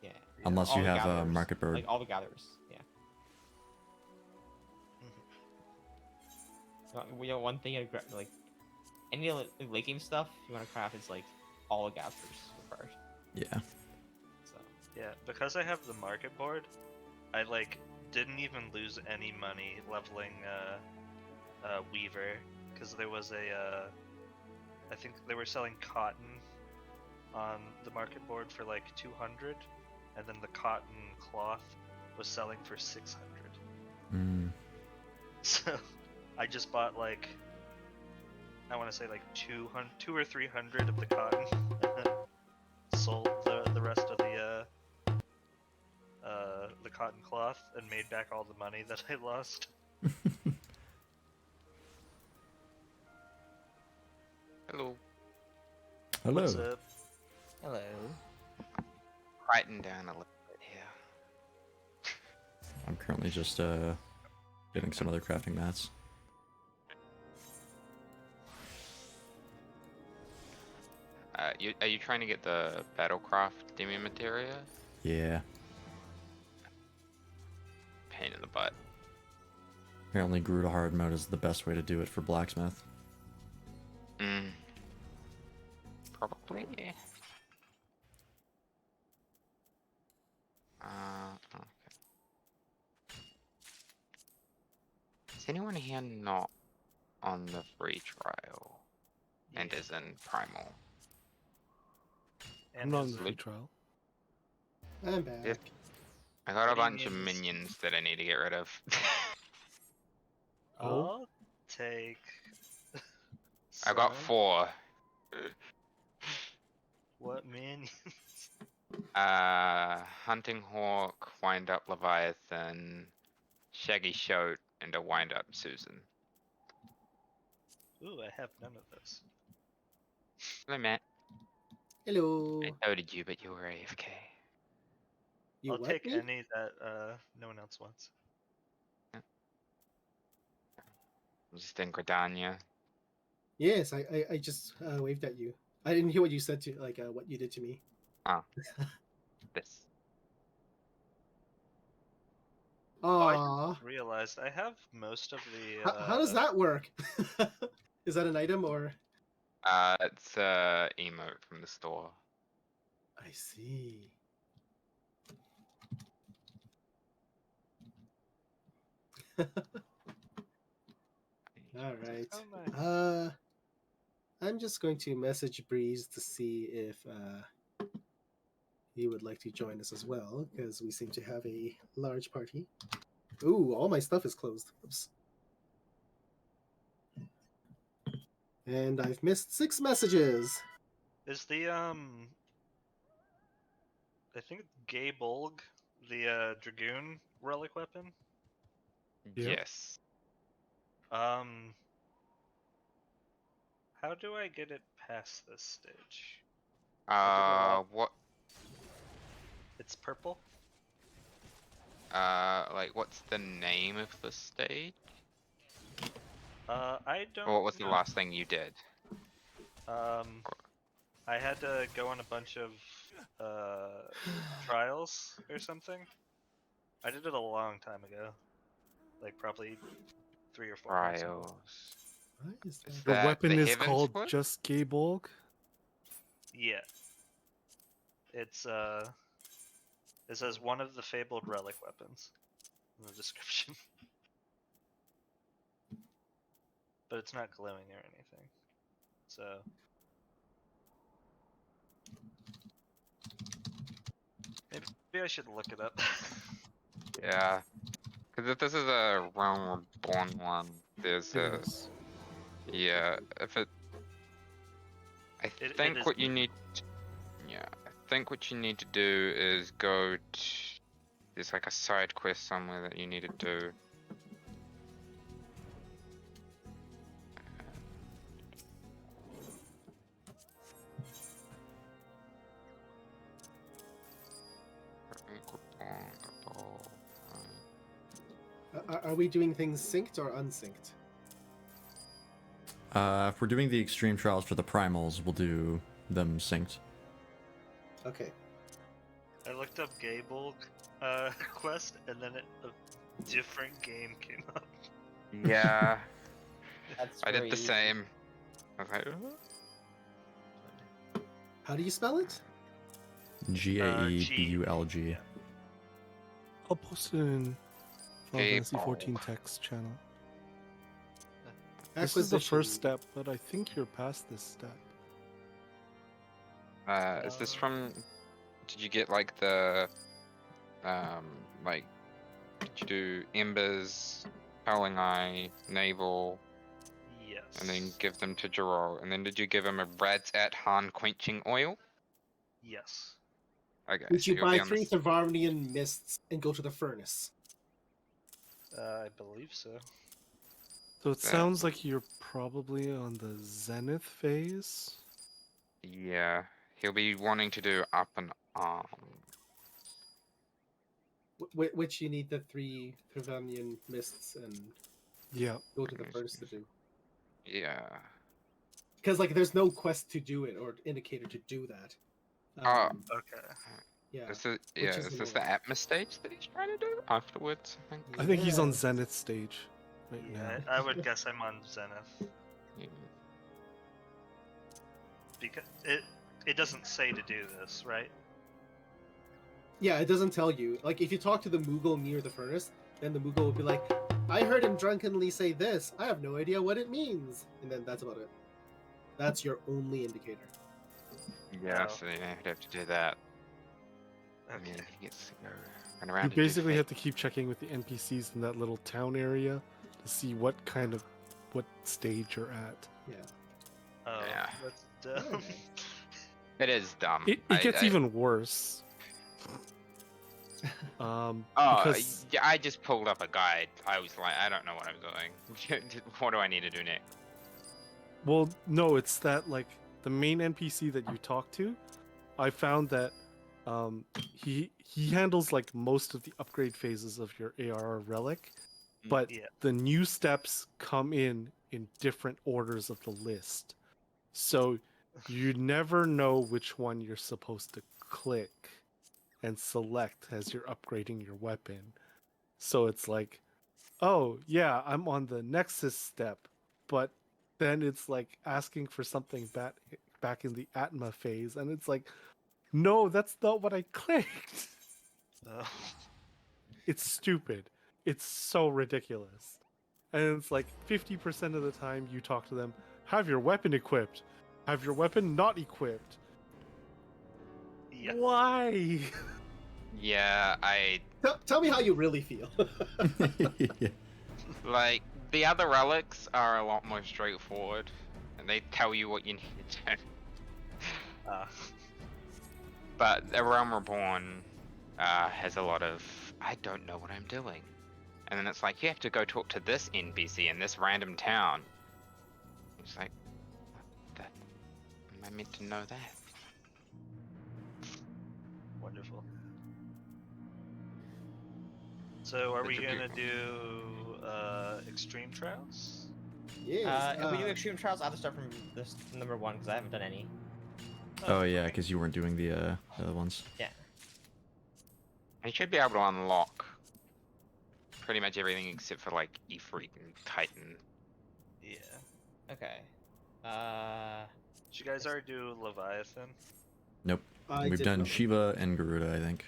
yeah. unless All you the have a gatherers, market bird. Like all the gatherers. Yeah. Mhm. You know, one thing like any late game stuff you want to craft is like all the gatherers required. Yeah. So Yeah, because I have the market board, I like didn't even lose any money leveling Weaver, because there was a I think they were selling cotton on the market board for like 200, and then the cotton cloth was selling for 600. Mm. So I just bought like, I want to say like 2 or 300 of the cotton, and then sold the rest of the cotton cloth and made back all the money that I lost. Hello. Hello. What's up? hello. Quieten down a little bit here. I'm currently just getting some other crafting mats. are you trying to get the Battlecraft Demi Materia? Yeah. Pain in the butt. Apparently Garuda hard mode is the best way to do it for blacksmith. Probably. Okay. Is anyone here not on the free trial? And Yeah. is in Primal? I'm not in the Luke? free trial. I'm back. Yep. I got a bunch of Minions. minions that I need to get rid of. Oh? I'll take. I got some. 4. What minions? Hunting Hawk, Wind Up Leviathan, Shaggy Shoat, and a Wind Up Susan. Ooh, I have none of those. Hello, Matt. Hello. I noted you, but you were AFK. You I'll what, take me? any that no one else wants. Just in Gridania. Yes, I just waved at you. I didn't hear what you said to what you did to me. This. I Aww. just realized I have most of the. How does that work? Is that an item or? It's a emote from the store. I see. All right. Oh, nice. I'm just going to message Breeze to see if he would like to join us as well, because we seem to have a large party. Ooh, all my stuff is closed. Oops. And I've missed 6 messages. Is the I think Gabolg, the Dragoon relic weapon? Yep. Yes. How do I get it past this stage? What? It's purple? Like, what's the name of the stage? I don't Or what was the know. last thing you did? I had to go on a bunch of trials or something. I did it a long time ago, like probably 3 or 4 months ago. Trials. What is Is that? The that weapon the is called Heavensward? just Gabolg. Yeah, it's it says one of the fabled relic weapons in the description, but it's not glowing or anything. So maybe I should look it up. Yeah. Because if this is a Realm Reborn one, there's It a... is. Yeah, if it... I It think is what you need... Yeah, I think what you need to do is go to... There's like a side quest somewhere that you need to do. Are we doing things synced or unsynced? If we're doing the extreme trials for the primals, we'll do them synced. Okay. I looked up Gabolg quest, and then a different game came up. Yeah, That's I did very the easy. same. I was like, How do you spell it? GAEBULG. Yeah. I'll post it in Final Fantasy Gabolg. 14 text channel. This is the first step, but I think you're past this step. Is this from... Did you get like the... like... Did you do Embers, Howling Eye, Naval, Yes. and then give them to Geralt? And then did you give him a Rad's at Han quenching oil? Yes. Okay, Did so you you'll buy be on 3 this... Thavarnian mists and go to the furnace? I believe so. So it Yeah. sounds like you're probably on the Zenith phase. Yeah, he'll be wanting to do up and arm. Which you need the 3 Thavarnian mists and Yeah. go to the furnace to do. Yeah. because like there's no quest to do it or indicator to do that. Oh. Okay. Yeah. Is this is the annoying. Atmos stage that he's trying to do afterwards? I think. I think he's on Yeah. Zenith stage right Yeah, now. I would guess I'm on Zenith Yeah. because it doesn't say to do this, right? Yeah, it doesn't tell you. Like if you talk to the Moogle near the furnace, then the Moogle will be like, "I heard him drunkenly say this. I have no idea what it means," and then that's about it. That's your only indicator. Yeah, Oh. so you would have to do that. I Okay. mean, he gets to go run around. You and do basically things. have to keep checking with the NPCs in that little town area to see what stage you're at. Yeah. Oh, Yeah. that's dumb. It is dumb. It gets even worse. Oh, Because yeah, I just pulled up a guide. I was like, I don't know what I'm doing. What do I need to do next? well, no, it's that like the main NPC that you talk to. I found that he handles like most of the upgrade phases of your ARR relic, but Yeah. the new steps come in different orders of the list. So you never know which one you're supposed to click and select as you're upgrading your weapon. So it's like, oh yeah, I'm on the Nexus step, but then it's like asking for something back in the Atma phase, and it's like, no, that's not what I clicked. Oh. It's stupid. It's so ridiculous. And it's like 50% of the time you talk to them, have your weapon equipped. Have your weapon not equipped. Yeah. Why? Yeah, Tell me how you really feel. like the other relics are a lot more straightforward, and they tell you what you need to do. But the Realm Reborn has a lot of I don't know what I'm doing, and then it's like you have to go talk to this NPC in this random town. It's like, that am I meant to know that? Wonderful. So, are But we you gonna do- do extreme trials? Yes. If we do extreme trials, I have to start from this number 1 because I haven't done any. Oh yeah, because you weren't doing the other ones. You should be able to unlock pretty much everything except for like Ifrit and Titan. Yeah. Okay. Did you guys already do Leviathan? Nope. I We've did done not. Shiva and Garuda, I think.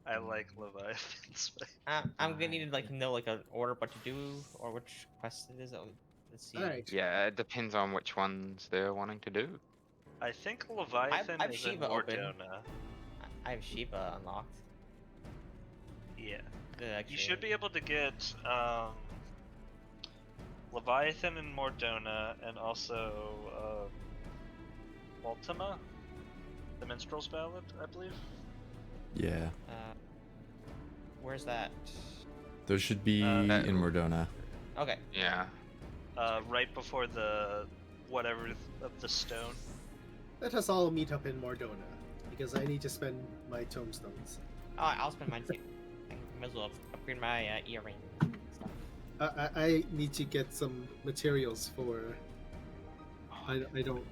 I like Leviathans. I'm gonna need to like know like an order what to do or which quest it is. Let's see. All right. Yeah, it depends on which ones they're wanting to do. I think Leviathan I've is in Shiva open. Mordona. I have Shiva unlocked. Yeah. Good, You actually. should be able to get Leviathan in Mordona and also Ultima, the Minstrel's Ballad, I believe. Yeah. Where's that? Those should be that- in Mordona. Okay. Yeah. Right before the whatever of the stone. Let us all meet up in Mordona because I need to spend my tombstones. Oh, I'll spend mine too. I might as well upgrade my earring. Stuff. I need to get some materials for. I don't.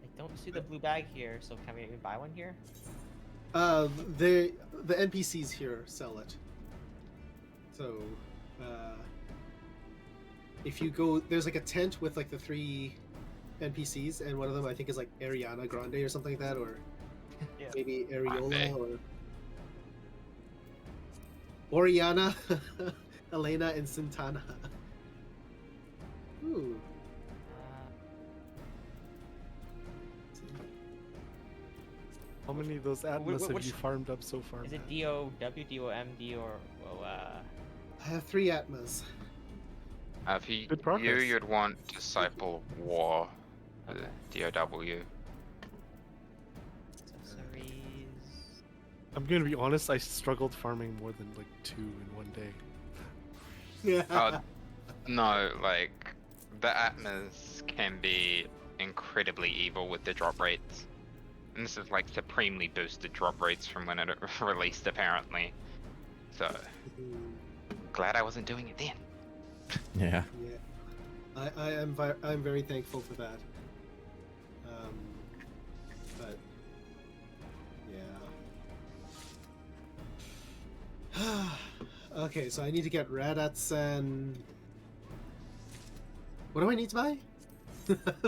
I don't see the blue bag here, so can we even buy one here? The NPCs here sell it. So, if you go, there's like a tent with like the 3 NPCs, and one of them I think is like Ariana Grande or something like that, or Yeah. maybe Ariola Grande. or Oriana, Elena, and Santana. Ooh. How many of those Atmos have which- you farmed up so far? Is it Matt? DOW, DOMD, or I have 3 Atmas. If you Good progress. you'd want Disciple of War, Okay. DOW. accessories? I'm gonna be honest, I struggled farming more than like 2 in one day. Yeah. No, like the Atmos can be incredibly evil with the drop rates. And this is like supremely boosted drop rates from when it released apparently. So glad I wasn't doing it then. Yeah. Yeah, I'm very thankful for that. But yeah. Okay, so I need to get Radats and what do I need to buy?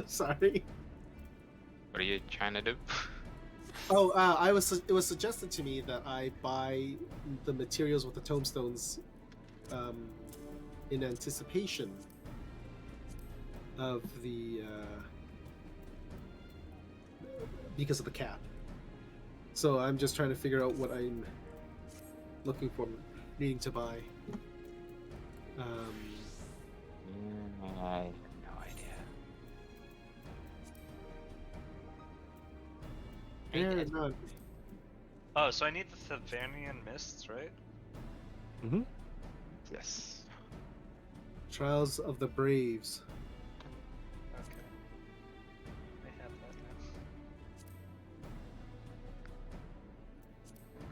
Sorry. What are you trying to do? Oh, it was suggested to me that I buy the materials with the tomestones in anticipation of the because of the cap. So I'm just trying to figure out what I'm looking for, needing to buy. I have no idea. There, no, Oh, so I need the Thavernian Mists, right? Mm-hmm. Yes. Trials of the Braves. Okay. I have that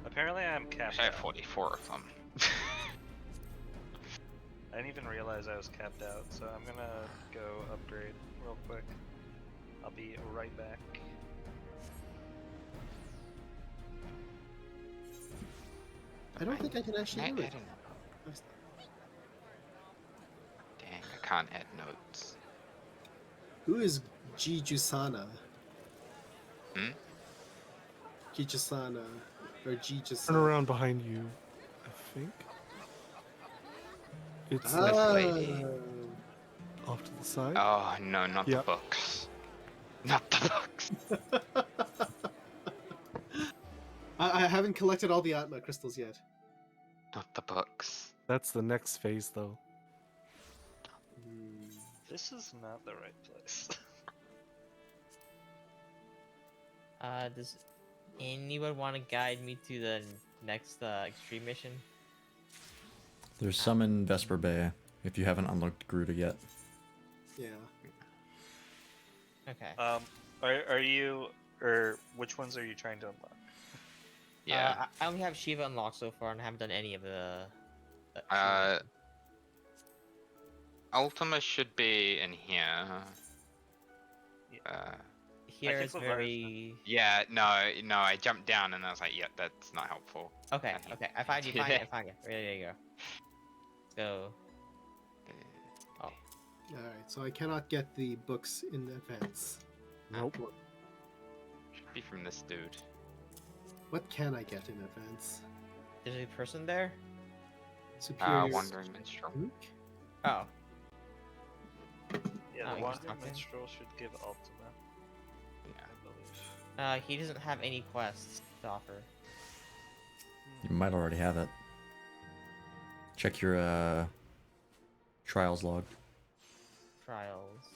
now. Apparently I'm capped I have out. 44 of them. I didn't even realize I was capped out, so I'm gonna go upgrade real quick. I'll be right back. I don't think I can actually Can I do add it. a- Dang, I can't add notes. Who is Jijusana? Hmm? Jijusana or Jijusana? Turn around behind you, I think. It's This like lady. off to the side. Oh, no, not the Yep. books. Not the books. I haven't collected all the Atma crystals yet. Not the books. That's the next phase, though. This is not the right place. Does anyone want to guide me to the next extreme mission? There's some in Vesper Bay, if you haven't unlocked Gruta yet. Yeah. Okay. Are you, or which ones are you trying to unlock? Yeah. I only have Shiva unlocked so far, and I haven't done any of the. Ultima should be in here. Here think is Leviathan- very. Yeah, no, I jumped down and I was like, yeah, that's not helpful. Okay, And he- okay. I find you. Find you. I find you. There you go. Go. Oh. Alright, so I cannot get the books in advance. Nope. Should be from this dude. What can I get in advance? There's a person there. Superior. Wandering Minstrel. Luke? Oh. Yeah, Oh, the he's Wandering talking? Minstrel should give Ultima, Yeah. I believe. He doesn't have any quests to offer. You might already have it. Check your trials log Trials.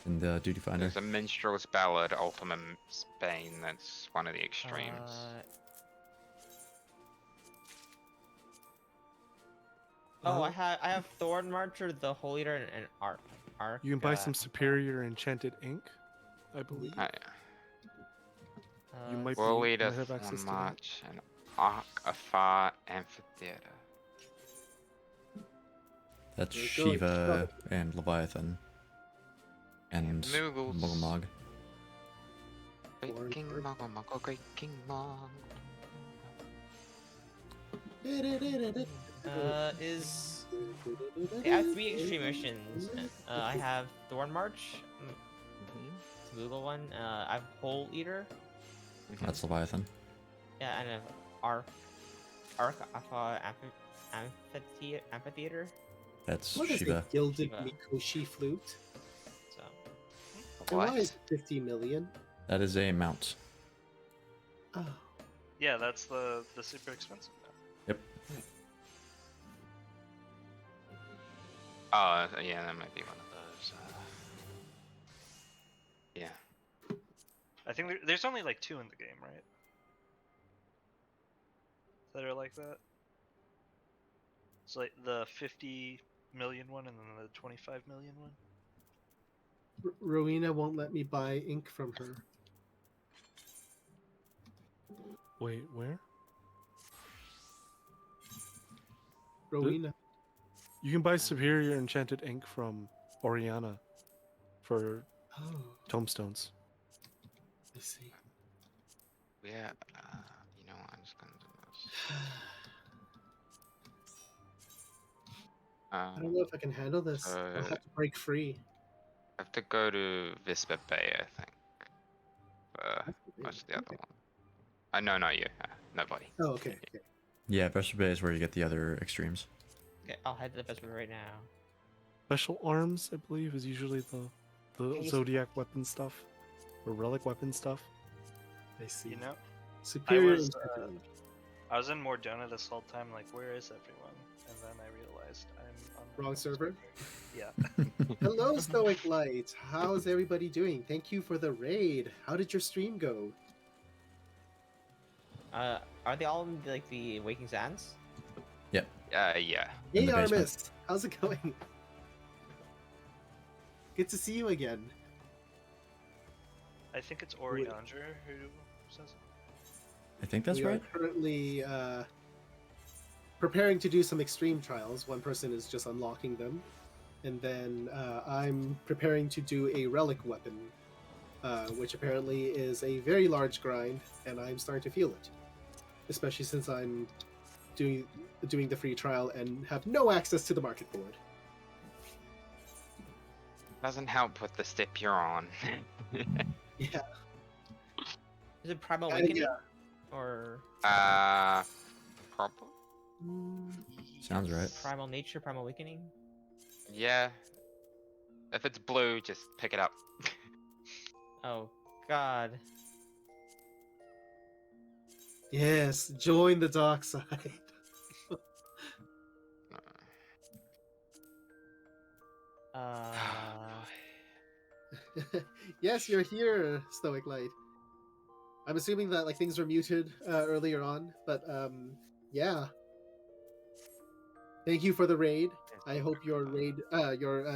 in the duty finder. There's a Minstrel's Ballad, Ultima Spain, that's one of the extremes. Oh, I have Thorn Marcher, the Holy Eater, and Arc. You can buy some superior enchanted ink, I believe. Oh, You might World be Leader, might have access to that. March, and Arc Afar Amphitheater. That's There you go, Shiva and Leviathan. And Moogles. Mogomog. Great Foreign King bird. Moggle, Great King Mog. Is I have 3 extreme missions. I have Thorn March, Google one. I have Hole Eater. That's Leviathan. Yeah, and I have Arc Amphitheater. That's What is Shiva. the Gilded Shiva. Mikoshi flute? So And why What? is it 50 million? That is a mount. Oh. Yeah, that's the super expensive now. Yep. Oh, yeah, that might be one of those. Yeah. I think there's only like 2 in the game, right? That are like that. It's like the 50 million one and then the 25 million one. Rowena won't let me buy ink from her. Wait, where? Rowena. You can buy superior enchanted ink from Oriana for Oh, tomestones. I see. Yeah. You know what? I'm just gonna do this. I don't know if I can handle this. I'll So have to break free. I have to go to Vispa Bay, I think. Most of the other Okay. one. No, not you. Nobody. Oh, okay. Okay. Yeah, Vesper Bay is where you get the other extremes. Okay, I'll head to the festival right now. Special arms, I believe, is usually the Yes. zodiac weapon stuff or relic weapon stuff. I see. You know, Superior. was, enchanted ink. I was in Mordona this whole time, like, where is everyone? And then I realized I'm on the Wrong server? Yeah. Hello, Stoic Light. How's everybody doing? Thank you for the raid. How did your stream go? Are they all in like the Waking Sands? Yeah. In Hey, the basement. Armis. How's it going? Good to see you again. I think it's Oriander who says it. I think that's we right. are currently preparing to do some extreme trials. One person is just unlocking them. And then I'm preparing to do a relic weapon, which apparently is a very large grind, and I'm starting to feel it. Especially since I'm doing the free trial and have no access to the market board. Doesn't help with the step you're on. Yeah. Is it Primal Yeah. Awakening? Or Probably. Sounds right. Primal Nature, Primal Awakening? Yeah. If it's blue, just pick it up. Oh, God. Yes, join the dark side. Yes, you're here, Stoic Light. I'm assuming that like things were muted earlier on, but yeah. Thank you for the raid. I hope your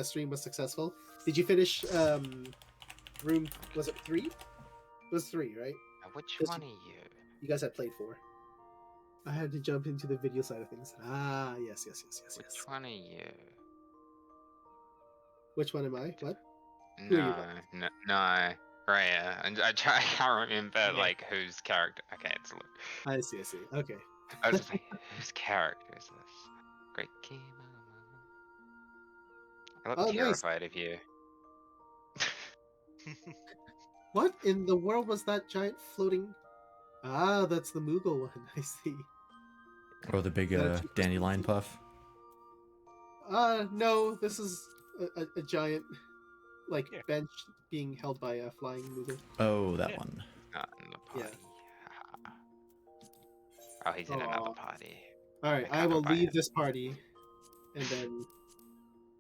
stream was successful. Did you finish room? Was it 3? It was 3, right? Which Yes, one are you? You guys had played 4. I had to jump into the video side of things. Ah, yes. Which one are you? Which one am I? What? Who are you? No. Raya. And I can't remember Yeah. like whose character. Okay, it's look. I see. Okay. I was just like, whose character is this? Great game. I look Oh, nice. terrified of you. What in the world was that giant floating? Ah, that's the Moogle one. I see. Or the big dandelion puff. No, this is a giant, like, Yeah. bench being held by a flying Moogle. Oh, that Yeah. one. Not in the Yeah. party. Oh, he's in Aw. another party. Alright, I I can't will buy leave it. this party, and then...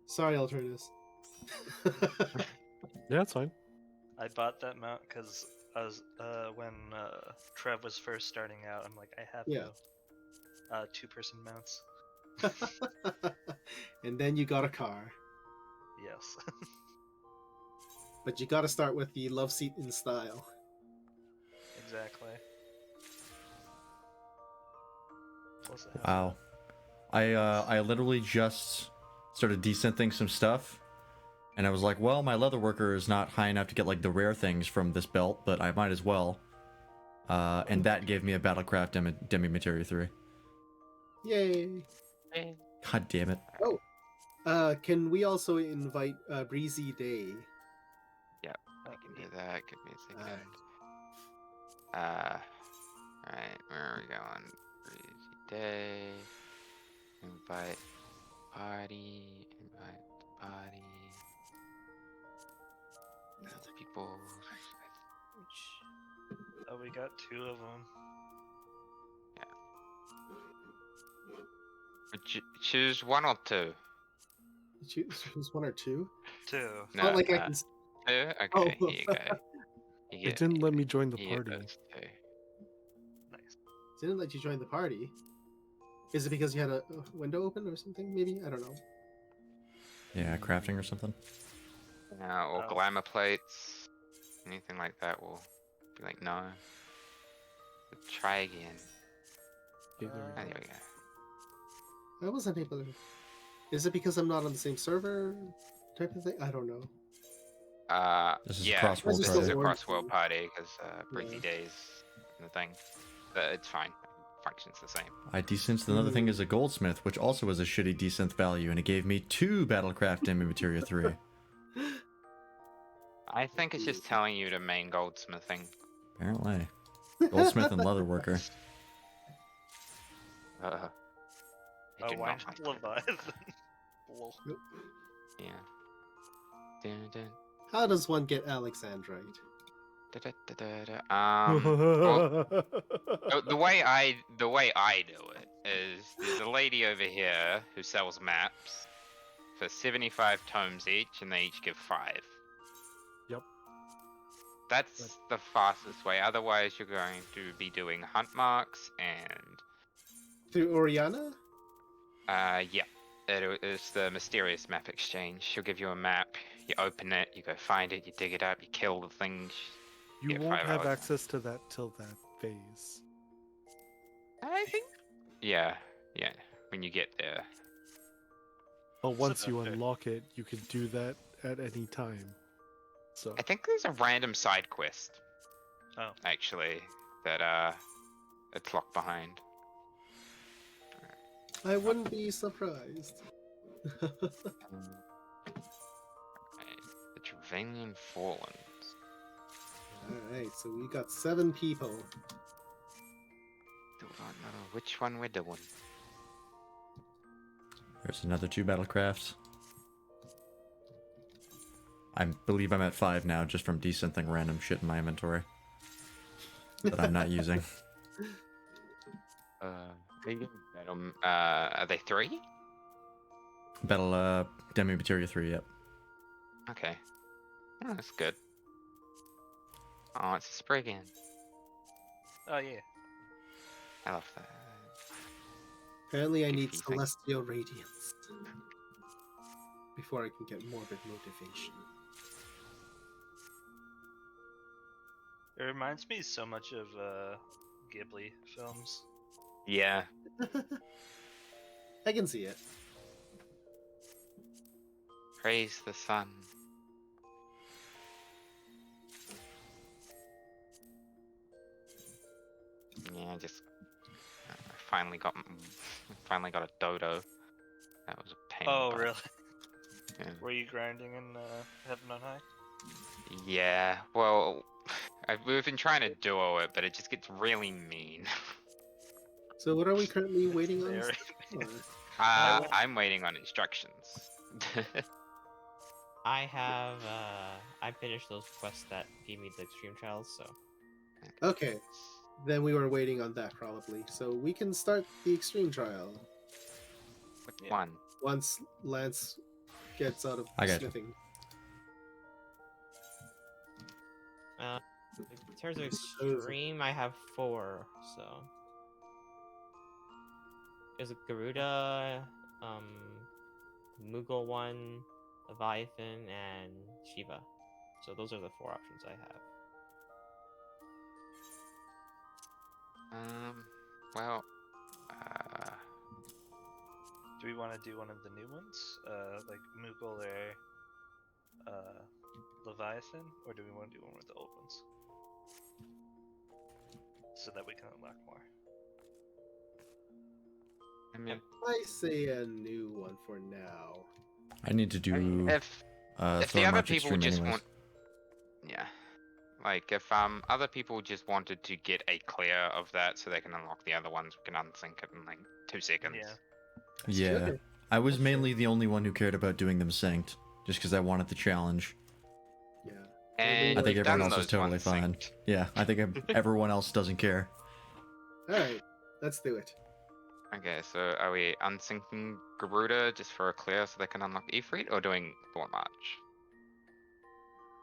Sorry, Alternus. Yeah, that's fine. I bought that mount because I was when Trev was first starting out. I'm like, I have Yeah. no 2-person mounts. And then you got a car. Yes. But you gotta start with the love seat in style. Exactly. Plus it has- Wow. I literally just started desynthing some stuff, and I was like, well, my leather worker is not high enough to get like the rare things from this belt, but I might as well. And that gave me a Battlecraft Demi Materia 3. Yay! God damn it. Can we also invite Breezy Day? I can do that. Give me a second. Alright. Alright, where are we going? Breezy day. Invite party. People. Oh, we got 2 of them. Choose 1 or 2. Choose 1 or 2? 2. It's not like I can... 2? Okay, Oh. here you go. You It didn't let me join the you get party. those 2. Nice. Didn't let you join the party. Is it because you had a window open or something? Maybe? I don't know. Yeah, crafting or something. Or Oh. glamour plates. Anything like that will be like, no. But try again. Okay, there we Oh, go. there we go. I wasn't able to... Is it because I'm not on the same server type of thing? I don't know. This is a Yeah, cross-world this party. is a Still cross-world party because Breezy Yeah. Days the thing. But it's fine. Functions the same. I desynced another thing as a goldsmith, which also was a shitty desynth value, and it gave me 2 Battlecraft Demi Materia 3. I think it's just telling you to main goldsmithing. Apparently. Goldsmith and leatherworker. I Oh, do why not not like that. Leviathan? Lol. Yeah. Dun, dun, How does one get Alexandrite? da, da, da, da, da. Well, the way I do it is there's a lady over here who sells maps for 75 tomes each, and they each give 5. Yep. That's the fastest way. Otherwise, you're going to be doing hunt marks and Through Oriana? yeah. It's the mysterious map exchange. She'll give you a map, you open it, you go find it, you dig it up, you kill the things. You get won't 5 have hours. access to that till that phase. I think. Yeah, when you get there. But once you okay. unlock it, you can do that at any time. So I think there's a random side quest. Oh. Actually, that it's locked behind. I wouldn't be surprised. The Travanian Fallens. Alright, so we got 7 people. Do not know which one we're doing. There's another 2 Battlecrafts. I believe I'm at 5 now, just from desynthing random shit in my inventory. That I'm not using. Are they 3? Battle, Demi Materia 3, yep. Okay. Oh, that's good. Oh, it's a Spriggan. Oh yeah. I love that. Apparently I need Thank- Celestial Radiance before I can get morbid motivation. It reminds me so much of Ghibli films. Yeah. I can see it. Praise the sun. Yeah, I just finally got a dodo. That was a pain. in the Oh butt. really? Yeah. Were you grinding in Heaven on High? Yeah, well, we've been trying to duo it, but it just gets really mean. So what are we currently waiting on? Very. Or- I'm waiting on instructions. I have I finished those quests that gave me the extreme trials, so Okay, then we were waiting on that probably. So we can start the extreme trial Which Yeah. one? once Lance gets out of I got you. smithing. in terms of So- extreme, I have 4. So there's a Garuda, Mughal one, Leviathan, and Shiva. So those are the 4 options I have. Well, Do we want to do one of the new ones, like Mughal or Leviathan, or do we want to do one with the old ones, so that we can unlock more? I mean, I say a new one for now. I need to do if the Thorn other March people Extreme just anyways. want, yeah, like if other people just wanted to get a clear of that so they can unlock the other ones, we can unsync it in like 2 seconds. Yeah. Yeah, Sure. I was mainly the only one who cared about doing them synced, just because I wanted the challenge. Yeah. And I think we've everyone done else is those totally ones fine. synced. Yeah, I think everyone else doesn't care. Alright, let's do it. Okay, so are we unsyncing Garuda just for a clear so they can unlock Ifrit, or doing Thorn March?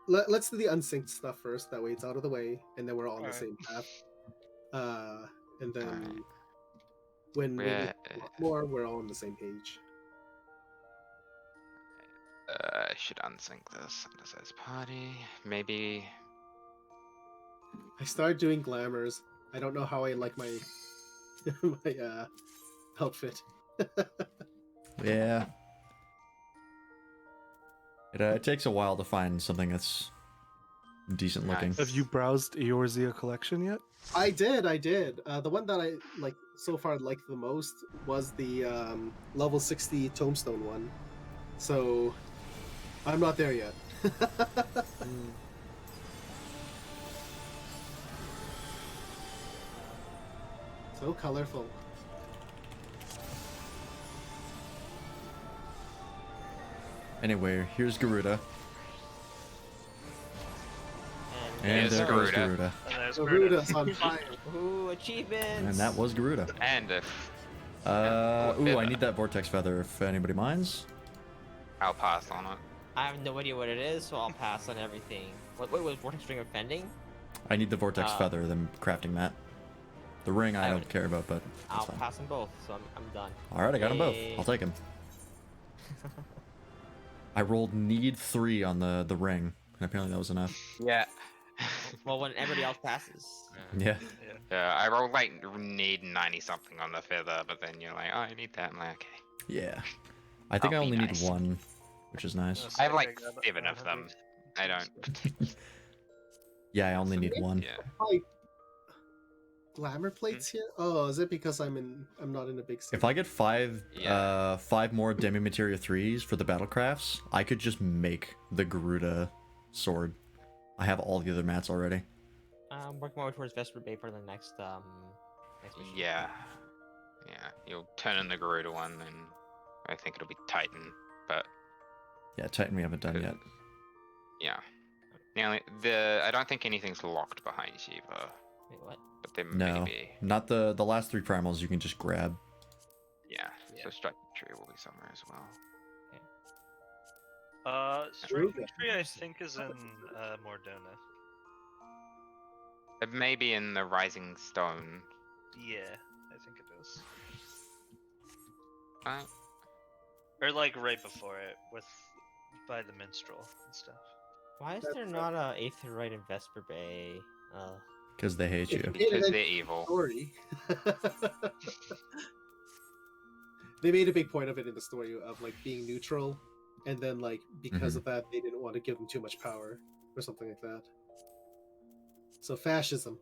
Let's do the unsynced stuff first, that way it's out of the way, and then we're all on the Alright. same path. And then Alright. when we We're, get more, we're all on the same page. I should unsync this. This is party. Maybe. I started doing glamours. I don't know how I like my my outfit. Yeah, It takes a while to find something that's decent looking. Nice. Have you browsed Eorzea collection yet? I did. The one that I like so far liked the most was the level 60 tombstone one. So I'm not there yet. So colorful. Anyway, here's Garuda. And Here's there goes Garuda. Garuda. And there's Garuda's on fire. Ooh, achievements! And that was Garuda. And if Ooh, I need that vortex feather if anybody minds. I'll pass on it. I have no idea what it is, so I'll pass on everything. What was Vortex String of Fending? I need the vortex feather, then crafting that. The ring I I don't would- care about, but I'll that's fine. pass them both, so I'm done. Alright, I got them both. Yay. I'll take them. I rolled need 3 on the ring, and apparently that was enough. Yeah. Well, when everybody else passes. Yeah. Yeah, I rolled like need 90 something on the feather, but then you're like, oh, I need that. I'm like, okay. Yeah. I think I I'll be only nice. need 1, which is nice. I have like 7 of them. I don't. Yeah, I only need 1. Yeah. My glamour plates here? Oh, is it because I'm not in a big city? If I get 5 Yeah. 5 more demi materia 3s for the battlecrafts, I could just make the Garuda sword. I have all the other mats already. I'm working my way towards Vesper Bay for the next mission. Yeah. Yeah. You'll turn in the Garuda one, and I think it'll be Titan. But Yeah, Titan we haven't done yet. yeah. Now, I don't think anything's locked behind Shiva, Wait, what? but there No, may be. not the last 3 primals you can just grab. Yeah. So Strike Tree will be somewhere as well. Striking Tree, I think, is in Mordona. It may be in the Rising Stone. Yeah, I think it is. Right? Or like right before it, by the minstrel and stuff. Why is there not a Aetherite in Vesper Bay? Because they hate you. It Because is they're evil. story. They made a big point of it in the story of like being neutral, and then like because of that they didn't want to give them too much power or something like that. So fascism.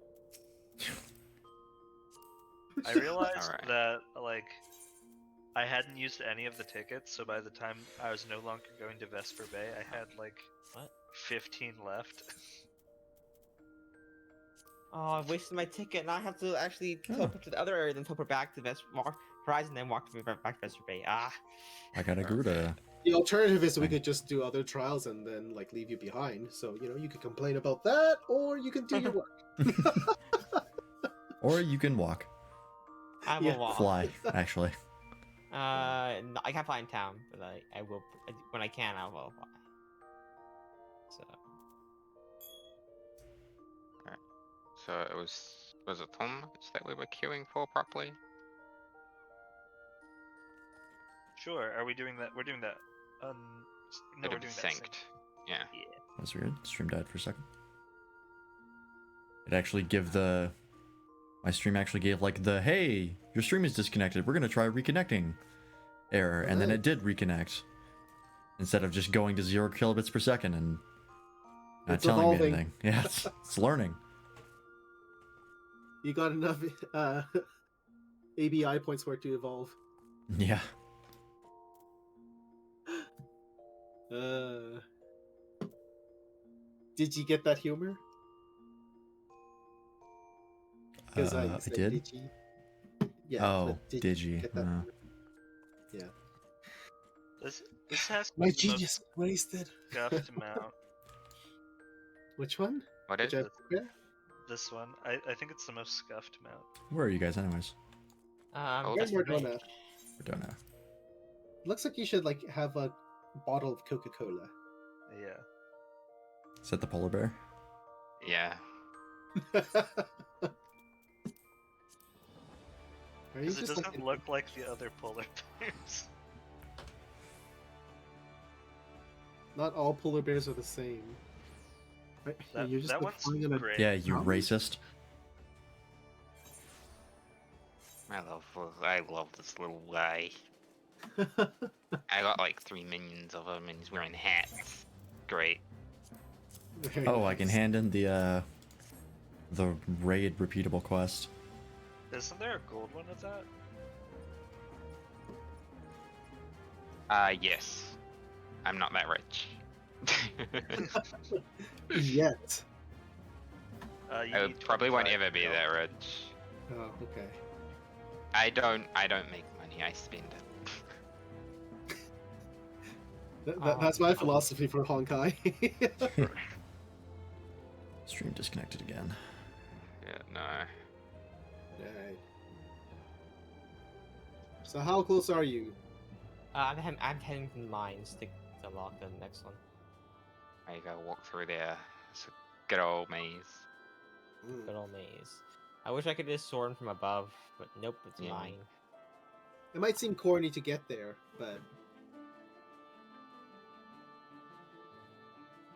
I realized Alright. that like I hadn't used any of the tickets, so by the time I was no longer going to Vesper Bay, I had like What? 15 left. Oh, I wasted my ticket. Now I have to actually teleport to the other area, then teleport back to Horizon, then walk back to Vesper Bay. Ah. I got a Garuda. The alternative is we could just do other trials and then like leave you behind. So you could complain about that, or you can do your work. Or you can walk. I will Yeah. walk. Fly, actually. No, I can't fly in town, but I will when I can. I will fly. So So it was it Tom that we were queuing for properly? Sure, are we doing that? We're doing that. No, It'll we're be doing that. synced. Yeah. Yeah. That's weird. Stream died for a second. It actually my stream actually gave like the, hey, your stream is disconnected. We're going to try reconnecting error. And then it did reconnect. Instead of just going to 0 kilobits per second and not It's telling evolving. me anything. Yeah, it's learning. You got enough ABI points for it to evolve. Yeah. Did you get that humor? Because I said, did? you? Yeah. Oh, but did you? get that humor? Yeah. This has My the most genius wasted. scuffed mount. Which one? What is Which it? yeah. This one, I think it's the most scuffed mount. Where are you guys anyways? Oh, Where's Vesper Bay. Mordona? I don't know. Looks like you should like have a bottle of Coca-Cola. Yeah. Is that the polar bear? Yeah. Are you Because it just doesn't like, look like the other polar bears. not all polar bears are the same. Right? That- You're just that like, one's flying on a- great. Yeah, you Huh? racist. I love this little guy. I got like 3 minions of him, and he's wearing hats. Great. Very Oh, I can nice. hand in the raid repeatable quest. Isn't there a gold one of that? Yes. I'm not that rich. Yet. You I need probably won't 25 ever be mil. that rich. Oh, okay. I don't make money, I spend it. That's my philosophy for Honkai. Stream disconnected again. Yeah, no. Alright. So how close are you? I'm heading to the mines to unlock the next one. I gotta walk through there. It's a good old maze. Good old maze. I wish I could just soar in from above, but nope, it's Yeah. mine. It might seem corny to get there, but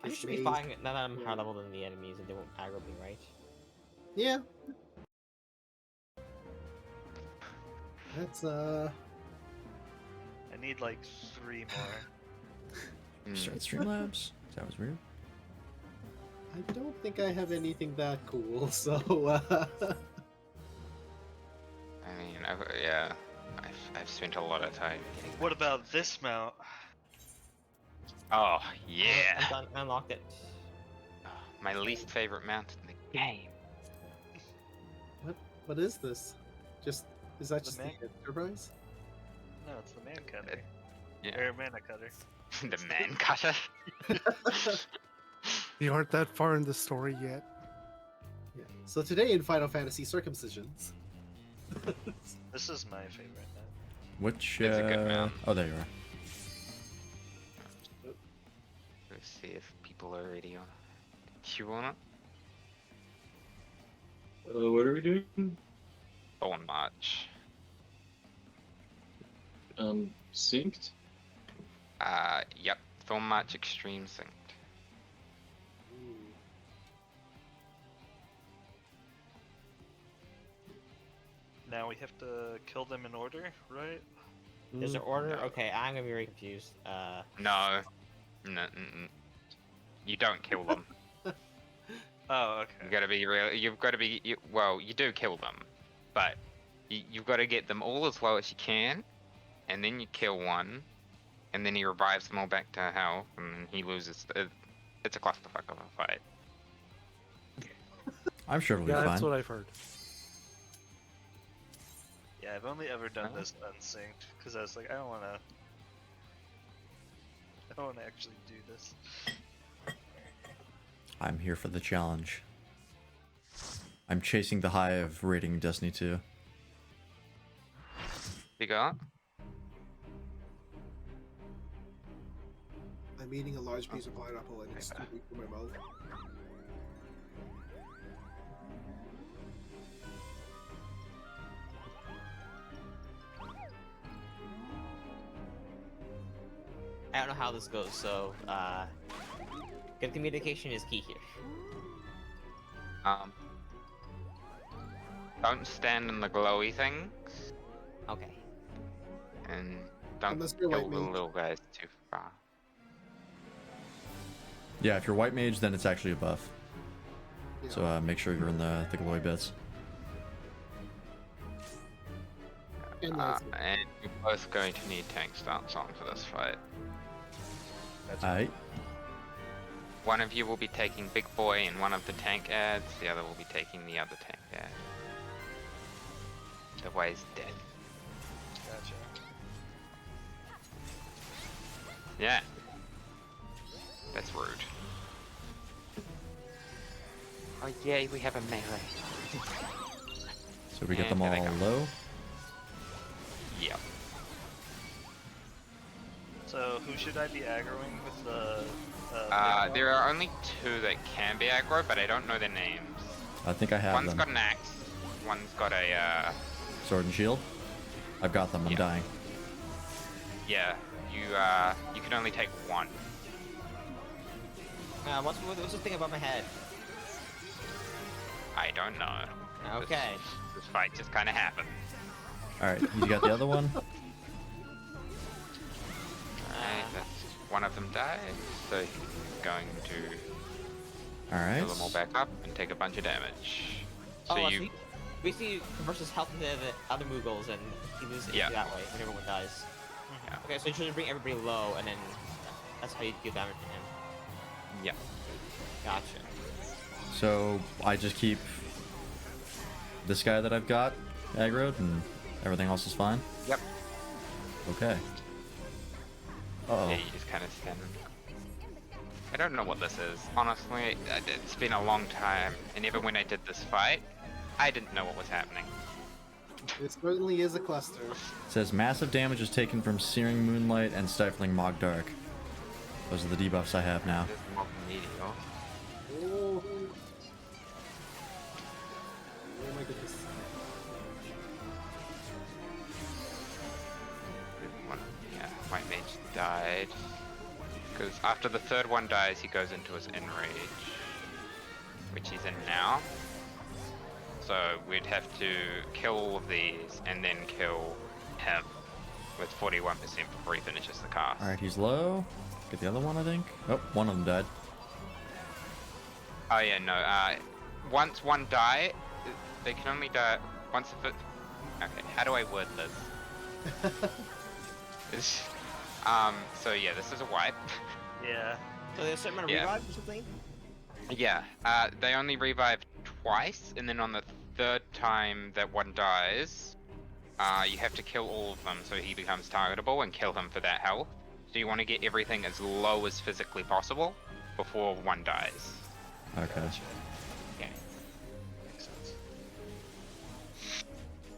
I It's should be maze. fine now that I'm Yeah. higher level than the enemies and they won't aggro me, right? yeah. That's I need like 3 more. Start Streamlabs. That was weird. I don't think I have anything that cool, so I mean, I've spent a lot of time getting. What about this mount? Oh I'm yeah, done. I unlocked it. my least favorite mount in the game. what is this? Is that just the man. Enterprise? No, it's the man cutter. Yeah, Or mana cutter. the man cutter. You aren't that far in the story yet. Yeah. So today in Final Fantasy Circumcisions. This is my favorite mount. Which It's a good mount. oh, there you are. Let's see if people are ready on it. You want it? What are we doing? Thorn March. Synced? Yep. Thorn March Extreme Synced. Now we have to kill them in order, right? There's an order? No. Okay, I'm gonna be very confused. No. No. Mm-mm. You don't kill them. Oh, You okay. gotta be real. You've got to be. Well, you do kill them, but you've got to get them all as low as you can, and then you kill one, and then he revives them all back to health, and then he loses. It's a clusterfuck of a fight. I'm sure it'll be Yeah, fine. that's what I've heard. Yeah, I've only ever done Huh? this unsynced because I was like, I don't want to actually do this. I'm here for the challenge. I'm chasing the high of rating Destiny 2. You got? I'm eating a large piece of pineapple and it's too big for my mouth. I don't know how this goes, so good communication is key here. Don't stand in the glowy things, Okay. and don't Unless you're kill white the mage. little guys too far. Yeah, if you're white mage, then it's actually a buff. Yeah. So make sure you're in the glowy bits. And that's it. And you're both going to need tank stance on for this fight. Aight. One of you will be taking Big Boy and one of the tank ads, the other will be taking the other tank ad. Otherwise dead. Gotcha. Yeah. That's rude. Oh yay, we have a melee. So we get And them all there they go. low. Yep. So who should I be aggroing with the? There are only 2 that can be aggro, but I don't know their names. I think I have One's them. got an axe, one's got a, Sword and shield. I've got them. I'm Yeah. dying. yeah, you can only take one. What's this thing above my head? I don't know. Okay. This fight just kind of happened. All right, you got the other one. one of them died, so he's going to Alright. fill them all back up and take a bunch of damage. So Oh, you, so he basically versus health into the other Moogles, and he loses Yeah. that way when everyone dies. Yeah. Okay, so you should bring everybody low, and then that's how you deal damage to him. yeah. Gotcha. So I just keep this guy that I've got aggroed and everything else is fine? Yep. Okay. Uh-oh. Yeah, you just kind of stand. I don't know what this is. Honestly, it's been a long time, and even when I did this fight, I didn't know what was happening. It certainly is a cluster. It says massive damage is taken from Searing Moonlight and Stifling Mog Dark. Those are the debuffs I have now. This is Mob Meteor. Oh. Oh my goodness. Yeah, White Mage died. Because after the third one dies, he goes into his Enrage, which he's in now. So we'd have to kill all of these and then kill him with 41% before he finishes the cast. Alright, he's low. Get the other one, I think. Oh, one of them died. Oh yeah, no. Once one die, they can only die once if it. Okay, how do I word this? So yeah, this is a wipe. Yeah. So there's a certain amount of Yeah. revive or something? Yeah, they only revive twice, and then on the third time that one dies, you have to kill all of them so he becomes targetable and kill him for that health. So you want to get everything as low as physically possible before one dies. Okay. Okay. Makes sense.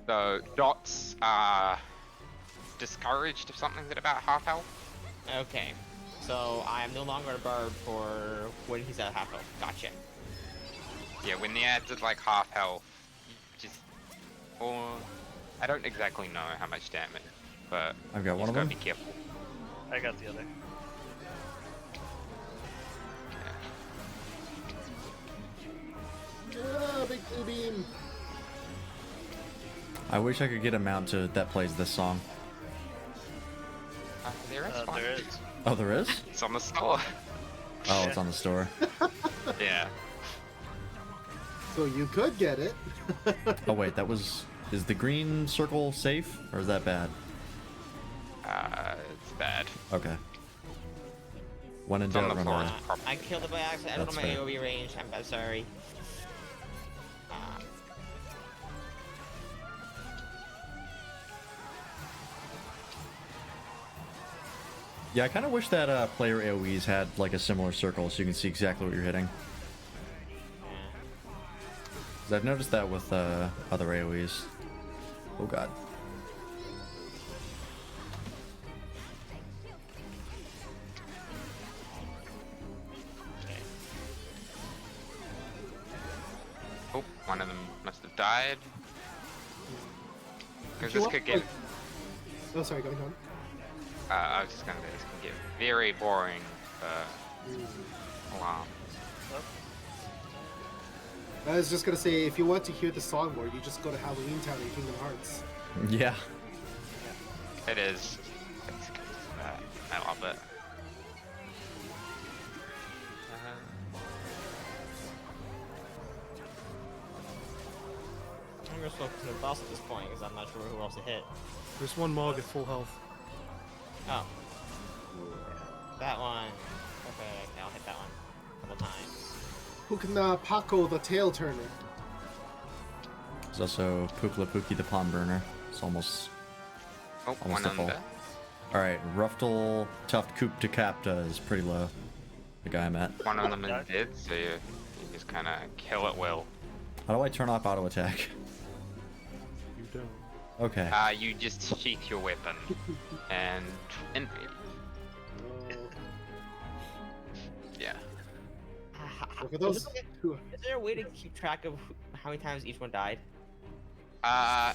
So dots are discouraged if something's at about half health. Okay. So I am no longer a bard for when he's at half health. Gotcha. Yeah, when the ad's at like half health, you just or I don't exactly know how much damage, but I've got you one just of gotta them. be careful. I got the other. Ah, big blue beam. I wish I could get a mount to that plays this song. There is one. There is. Oh, there is? It's on the store. Oh, it's on the store. Yeah. So you could get it. Oh wait, that was... Is the green circle safe? Or is that bad? It's bad. Okay. When in It's on doubt, the run floor. away. It's prob- I killed it by accident. I don't That's know my fair. AoE range. I'm sorry. Yeah, I kind of wish that player AoEs had like a similar circle so you can see exactly what you're hitting. 'Cause I've noticed that with other AoEs. Oh god. Oh, one of them must have died. Because If you this want, could get. like- Oh, sorry, go on. I was just gonna say this can get very boring. Wow. I was just gonna say, if you want to hear the song more, you just go to Halloween Town in Kingdom Hearts. Yeah. It is. I love it. I'm just focusing on the boss at this point because I'm not sure who else to hit. There's one Mog at full health. Oh. That one. Okay, I'll hit that one a couple times. Who can Paco the Tail Turner? There's also Pukla Pookie the Palm Burner. It's almost... Oh, Almost one a on full. there. Alright, Ruftel Tuft Coop to Capta is pretty low. The guy I'm at. One of them is dead, so you just kind of kill at will. How do I turn off auto attack? You don't. Okay. You just sheath your weapon and yeah. So for those who... Is there a way to keep track of how many times each one died?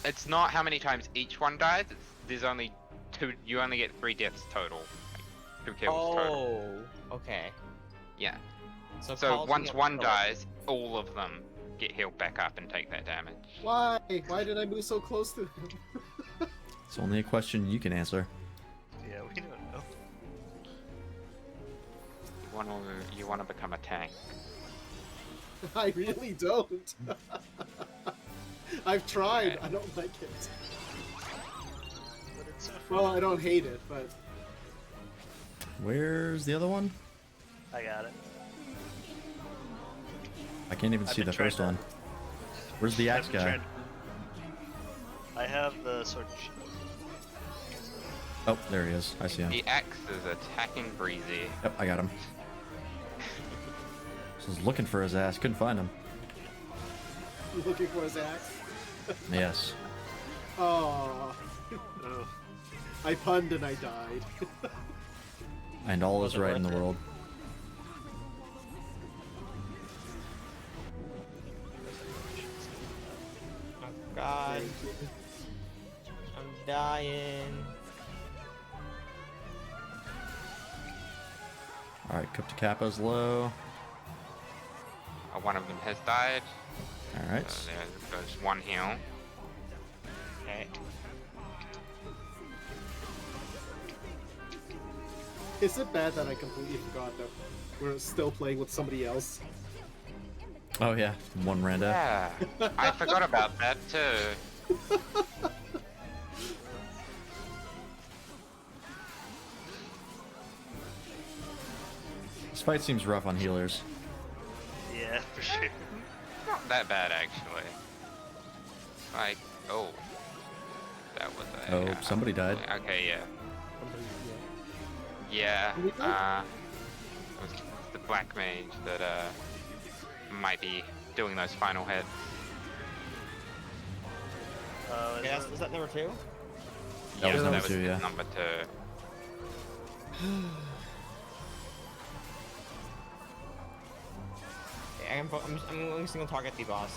It's not how many times each one dies. There's only 2. You only get 3 deaths total. Like, 2 kills total. Oh, okay. Yeah. So So once one dies, all of them get healed back up and take that damage. Why? Why did I move so close to him? It's only a question you can answer. Yeah, we don't know. you wanna become a tank. I really don't. I've tried. I don't like it. But it's so fun. Well, I don't hate it, but Where's the other one? I got it. I can't even I've see been the trying first to- one. Where's the axe I've been guy? trying- I have the sword and shield. Oh, there he is. I see him. The axe is attacking Breezy. Yep, I got him. So I was looking for his ass, couldn't find him. you looking for his axe? Yes. Oh, Ugh. I punned and I died. And all is Was it right in the worth it? world. Oh God, I'm dying. Alright, Cup to Kappa's low. One of them has died. Alright. So there goes one heal. Okay. Is it bad that I completely forgot that we're still playing with somebody else? Oh yeah, one Randa. Yeah, I forgot about that too. This fight seems rough on healers. Yeah, for sure. Not that bad actually. Like, oh, that was a. Oh, somebody died. Okay, yeah, Somebody, yeah. Who died? It was the black mage that might be doing those final hits. Okay, is that number 2? That was Yeah, number two, yeah. number 2. Okay, I'm going to single target the boss.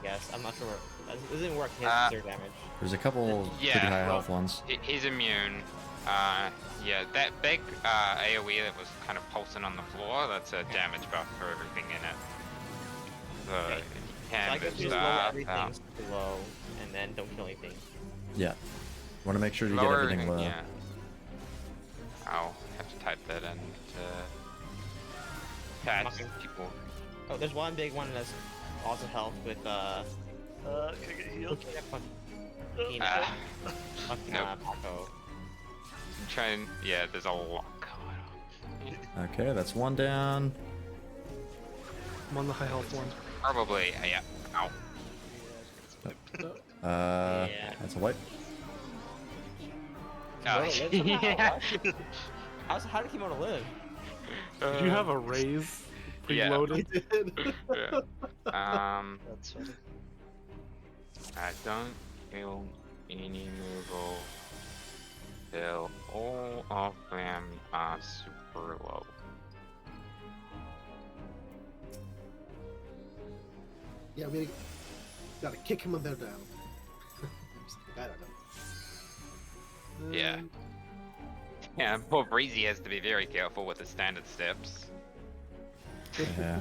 I guess I'm not sure. It didn't work. He Uh, has 0 damage. There's a couple Yeah, pretty high well, health ones. He's immune. Yeah, that big AoE that was kind of pulsing on the floor, that's a damage buff for everything in it. So Okay. you So I can guess boost you just lower stuff everything out. low, and then don't kill anything. Yeah. Want to make sure you get Lower everything low. yeah. I'll have to type that in to patch Okay. people. Oh, there's one big one that's also health with Can I get healed? Peanut. Ah, Fucking nope. Paco. I'm trying, yeah, there's a lot going on. Okay, that's one down. I'm on the high health one. Probably, yeah. Ow. Yeah. That's a wipe. Oh, Kimono lives somehow, yeah. what? How did Kimono live? Did you have a raise Yeah. preloaded? I did. Yeah. That's funny. I don't feel any removal till all of them are super low. Yeah, we gotta kick him when they're down. I don't know. Yeah. Yeah, poor Breezy has to be very careful with the standard steps. Yeah.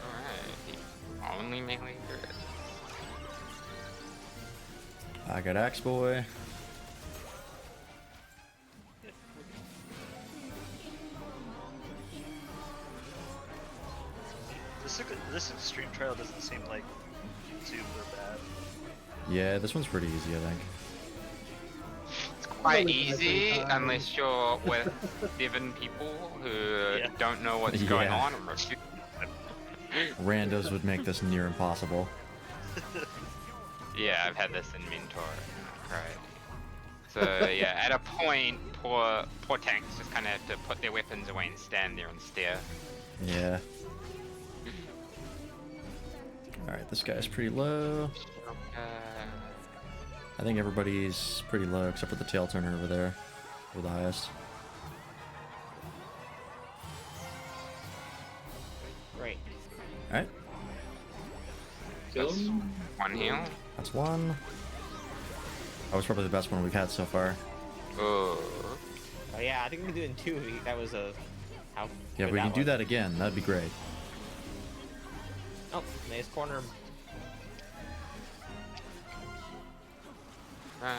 Alright, only melee good. I got Axe Boy. This extreme trial doesn't seem like super bad. Yeah, this one's pretty easy, I think. It's quite Only easy every time. unless you're with 7 people who Yeah. don't know what's going Yeah. on. And refuse- Randos would make this near impossible. Yeah, I've had this in Mentor. Right. So yeah, at a point, poor tanks just kind of have to put their weapons away and stand there and stare. Yeah. Alright, this guy's pretty low. I think everybody's pretty low except for the tail turner over there. We're the highest. Great. Alright, Kill him? One heal. that's one. That was probably the best one we've had so far. Oh. Oh yeah, I think we're doing 2. That was a how. Yeah, good we can do was. that again. That'd be great. Oh, nice corner. Right.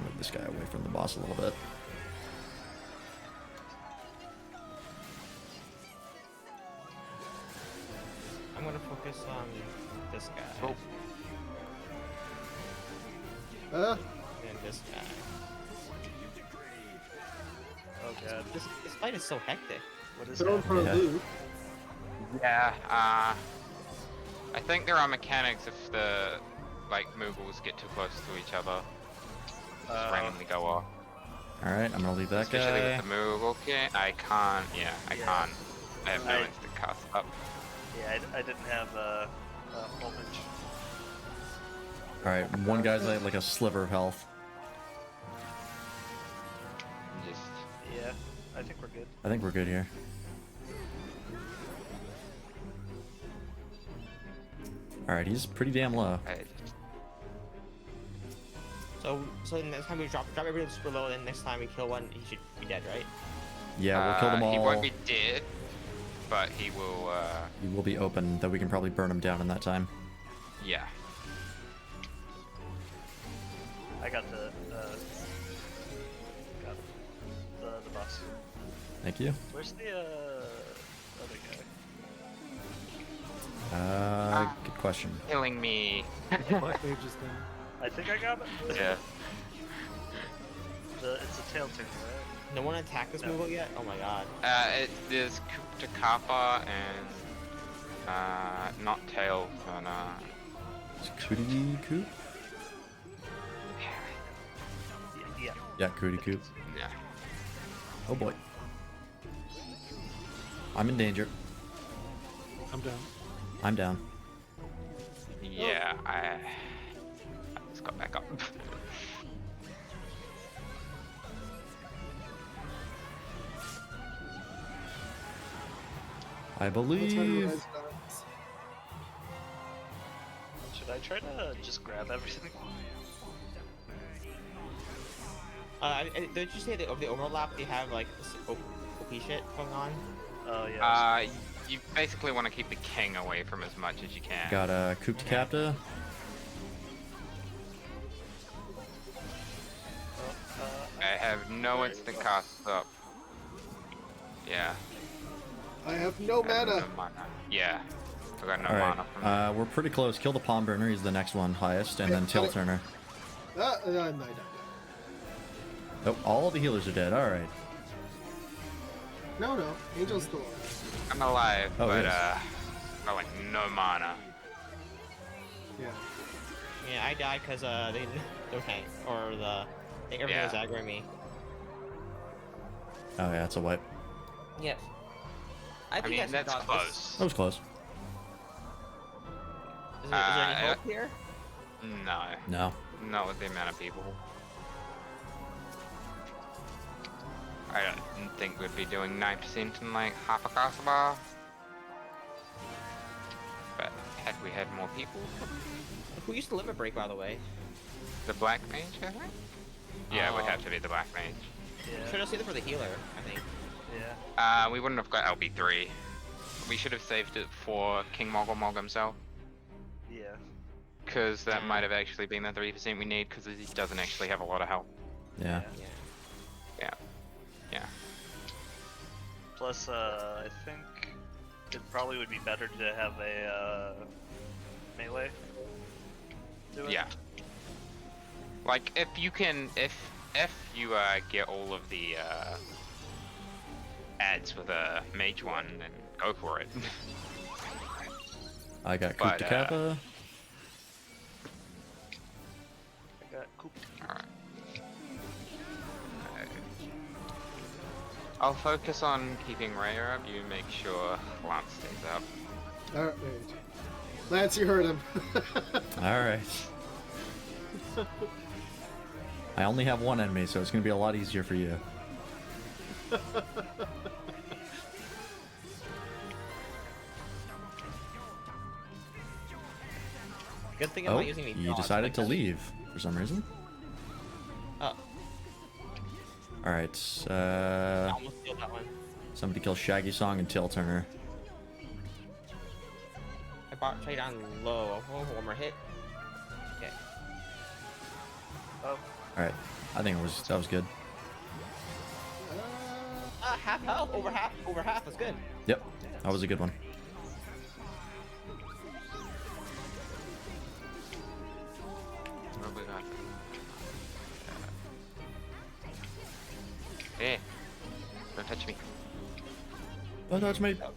Move this guy away from the boss a little bit. I'm gonna focus on this guy Oh. and this guy. Oh god. This fight is so hectic. What is Throw him that? for a Yeah. loop. Yeah, I think there are mechanics if the, like, Moogles get too close to each other. Just randomly go off. Alright, I'm gonna leave that Especially guy. with the Moogle kit. I can't, I Yeah. can't. I have no I- instant cast up. Yeah, I didn't have a voltage. Alright, one guy's like a sliver of health. Just, Yeah, I think we're good. I think we're good here. Alright, he's pretty damn low. So next time we drop everyone super low, then next time we kill one, he should be dead, right? Yeah, we'll kill them all. He won't be dead, but he will, He will be open, though we can probably burn him down in that time. yeah. I got the boss. Thank you. Where's the other guy? Good question. Killing me. Black Mage is done. I think I got it. Yeah. It's a tail turn, right? No one attacked this No. Moogle yet? Oh my god. There's Kupta Kappa and, not Tail, but, Is Cootie Coop? Yeah. Yeah, Cootie Coop. yeah. Oh boy. I'm in danger. I'm down. I'm down. Yeah, I just got back up. I That's how you believe. guys dance. Should I try to just grab everything? Did you say that of the overlap they have like this OP shit going on? Oh yeah. You basically want to keep the king away from as much as you can. Got a Coop to Capta. I have no instant cast up. Yeah. I have no I have mana. no mana. Yeah. I got no Alright, mana from we're pretty close. Kill the Palm Burner, he's the next one highest, and then Tail Turner. No, I died. Oh, all the healers are dead, alright. No, Angel's still alive. I'm alive, Oh, but yes. I like no mana. Yeah. Yeah, I died because they no tank or the I think everything was aggroing me. Oh yeah, it's a wipe. Yep. I think mean, should that's dodge close. That was close. Is there any hope here? No. No. Not with the amount of people. I don't think we'd be doing 9% in like half a castle bar. But had we had more people, Who used to limit break, by the way? the black mage, I think? Yeah, it would Oh. have to be the black mage. Yeah. Should have saved it for the healer, I think. Yeah. We wouldn't have got LB3. We should have saved it for King Mogul Mog himself. Yeah. Because that might have actually been the 3% we need, because he doesn't actually have a lot of health. Yeah. Yeah. Yeah. Plus, I think it probably would be better to have a melee do it. Yeah. Like, if you can, if you get all of the ads with a mage one, then go for it. I got Coop But, to Kappa. I got Coop. Alright. I'll focus on keeping Raya up, you make sure Lance stays up. Alright. Lance, you heard him. Alright. I only have one enemy, so it's gonna be a lot easier for you. Good thing I'm Oh, not using any you dodge, decided to like, leave for some reason. Oh. All right. I almost killed that one. Somebody kill Shaggy Song and Tail Turner. I brought Trey down low. Oh, one more hit. Okay. Oh, All right. I think that was good. Half health. Over half. That's good. Yep. That was a good one. What have we got? Hey, don't touch me. Don't touch me. Can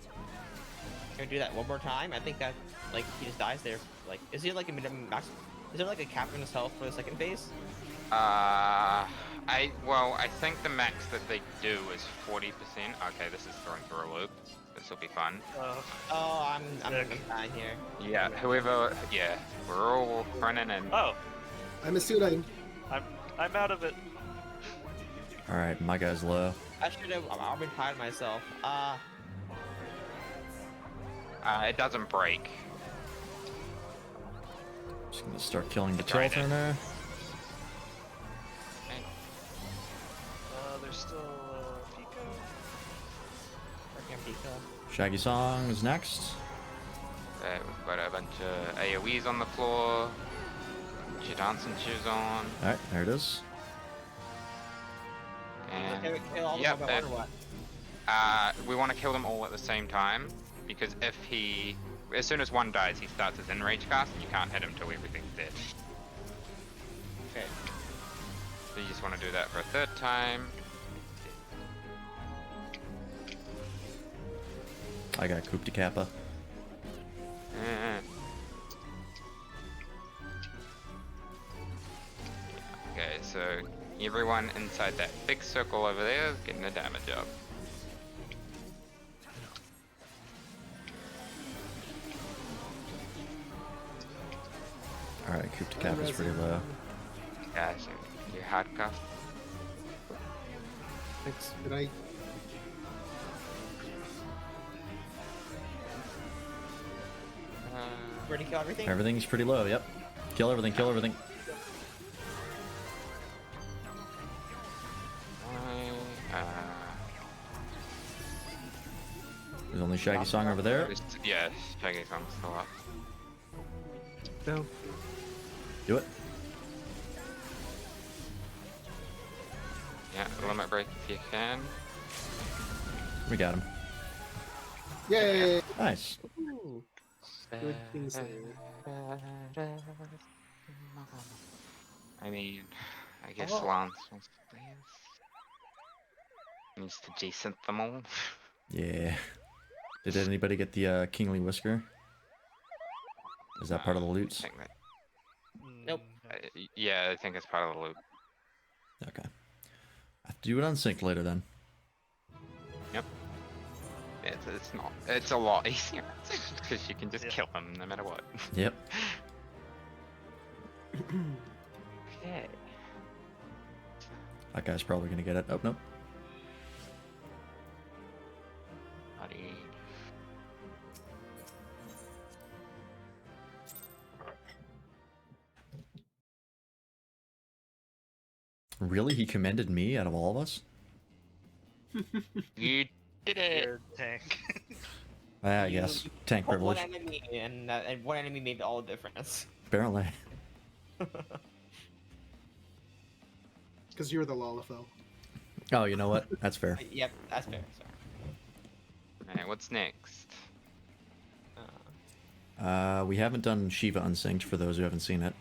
we do that one more time? I think that like he just dies there. Like, is he like a minimum max? Is there like a cap in his health for the second phase? I think the max that they do is 40%. Okay, this is throwing through a loop. This will be fun. Oh, I'm Sick. dying here. Yeah, whoever. Yeah, we're all running and. oh, I'm a student. I'm out of it. All right, my guy's low. I should have. I've been tired myself. It doesn't break. Just gonna start killing the Tried Tail it. Turner. There's still Pico. Freaking Pico. Shaggy Song is next. We've got a bunch of AoEs on the floor. Bunch of dancing shoes on. All right, there it is. And Okay, we kill all the yep, Boba or what? we want to kill them all at the same time because as soon as one dies, he starts his enrage cast, and you can't hit him till everything's dead. Okay. So you just want to do that for a third time. I got Coup de Kappa. Okay, so everyone inside that big circle over there is getting a damage up. All right, Coup de Kappa's pretty low. Yeah, so you're handcuffed. Thanks. Did I? Ready to kill everything? Everything's pretty low. Yep. Kill everything. Kill everything. There's only Shaggy Song over there. Yeah, Shaggy Song's still up. Down. Do it. Yeah, limit break if you can. We got him. Yay! Nice. Ooh, good things there. I mean, I guess Oh. Lance wants to play us. Needs to G-synth them all. Yeah. Did anybody get the Kingly Whisker? Is that part of the I loot? think that, Nope. yeah, I think it's part of the loot. Okay. I have to do it unsynced later then. Yep. It's not. It's a lot easier because you can just Yeah. kill them no matter what. Yep. Okay. That guy's probably gonna get it. Oh, nope. Buddy. Really? He commended me out of all of us? You did it. You're tank. I guess. Tank One privilege. enemy, and one enemy made all the difference. Apparently. Because you're the Lalafell. Oh, you know what? That's fair. Yep, that's fair. Sorry. Alright, what's next? We haven't done Shiva Unsynced for those who haven't seen it.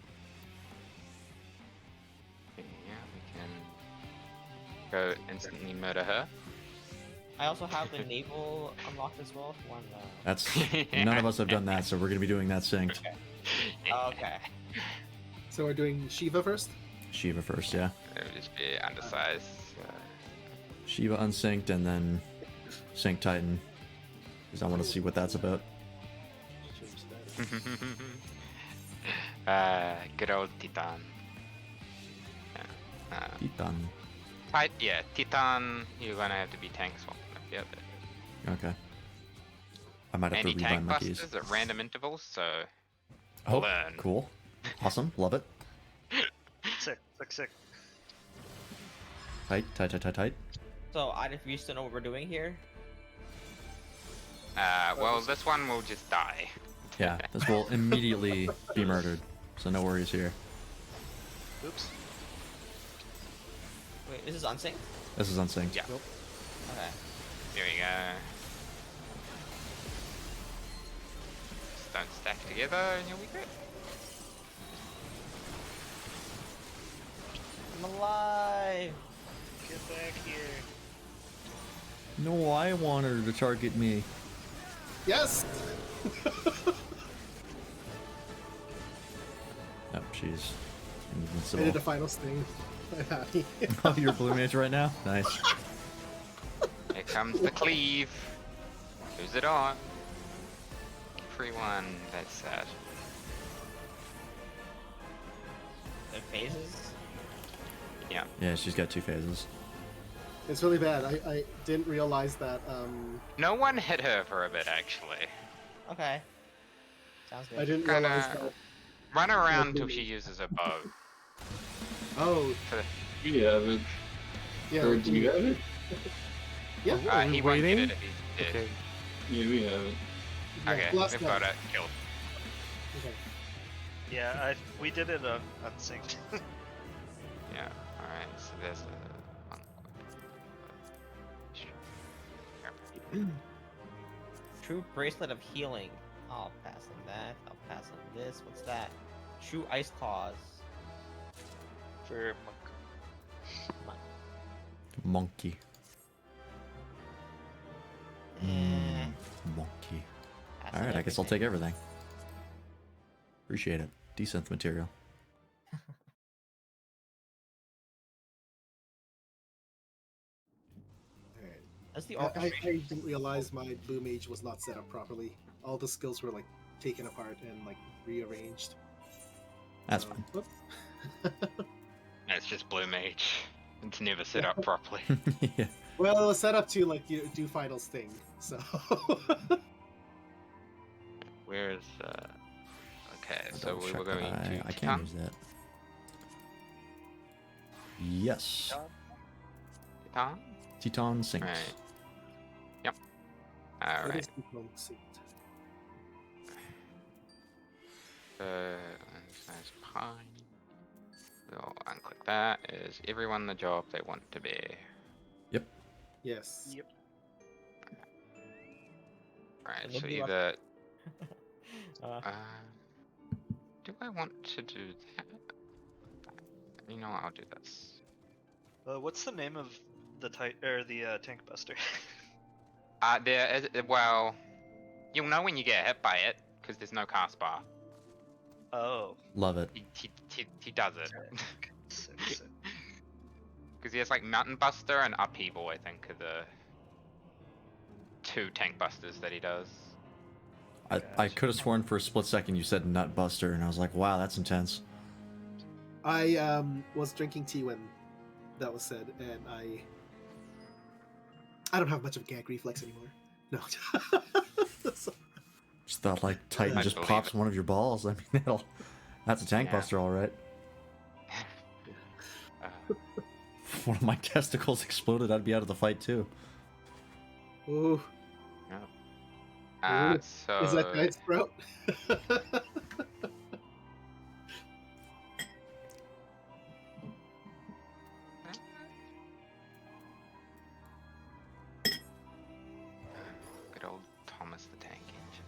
Yeah, we can go instantly murder her. I also have the naval unlocked as well. If one. That's none of us have done that, so we're gonna be doing that synced. Okay. So we're doing Shiva first? Shiva first, yeah. It would just be undersized. Shiva Unsynced and then Sync Titan. Because I want to see what that's about. Good old Titan. Yeah. Titan. Yeah, Titan, you're gonna have to be tank swapping if you have it. Okay. I might have to Anti-tank rebind my keys. busters at random intervals, so Oh, learn. cool. Awesome. Love it. Sick. Tight, tight, tight, tight, tight. So, either of you still know what we're doing here? Well, this one will just die. Yeah, this will immediately be murdered. So no worries here. Oops. Wait, this is unsynced? This is unsynced. Yeah. Okay. Here we go. Just don't stack together and you'll be good. I'm alive! Get back here. No, I want her to target me. Yes. Oh, she's I invincible. did a final sting. I'm happy. Oh, you're blue mage right now? Nice. Here comes the cleave. Who's it on? Free one. That's sad. The phases? Yeah. Yeah, she's got 2 phases. It's really bad. I didn't realize that. No one hit her for a bit, actually. Okay. Sounds good. I didn't Kinda- realize that. Run around till she uses her bow. Oh, We have it. yeah. Or do you have it? Yeah. Are we He won't get waiting? it if he's dead. Okay. Yeah, we have it. Yeah, Okay, blast we've that. got it. Killed. Okay. Yeah, we did it unsynced. Yeah, alright, so there's a... True bracelet of healing. I'll pass on that. I'll pass on this. What's that? True ice claws. For Monkey. Eh, Monkey. pass on Alright, I guess I'll everything. take everything. Appreciate it. Decent material. Alright. That's the I orchestration. didn't realize my blue mage was not set up properly. All the skills were like taken apart and like rearranged. That's So, fine. whoops. It's just blue mage. It's never set up properly. Yeah. Well, it was set up to like do final sting. So Where's, Okay, I'll so double we check were going that to I Titan. can use that. Yes. Titan? Teton sinks. Right. Yep. it Alright. is become synced. There's pine. We'll unclick that. Is everyone the job they want to be? Yes. Yep. Right, And so nobody left. either... Uh, do I want to do that? You know what, I'll do this. What's the name of the tank buster? There is, well, you'll know when you get hit by it, because there's no cast bar. Oh. Love it. He does it. Sick. Because he has like Mountain Buster and Upheaval, I think, are the 2 tank busters that he does. I could have sworn for a split second you said nut buster, and I was like, wow, that's intense. I was drinking tea when that was said, and I don't have much of a gag reflex anymore. No. So- Just thought like Titan I just believe pops it. one of your balls. I mean, that's a tank Yeah. buster, all right. If one of my testicles exploded, I'd be out of the fight too. Ooh, So is that giant sprout? good old Thomas the Tank Engine.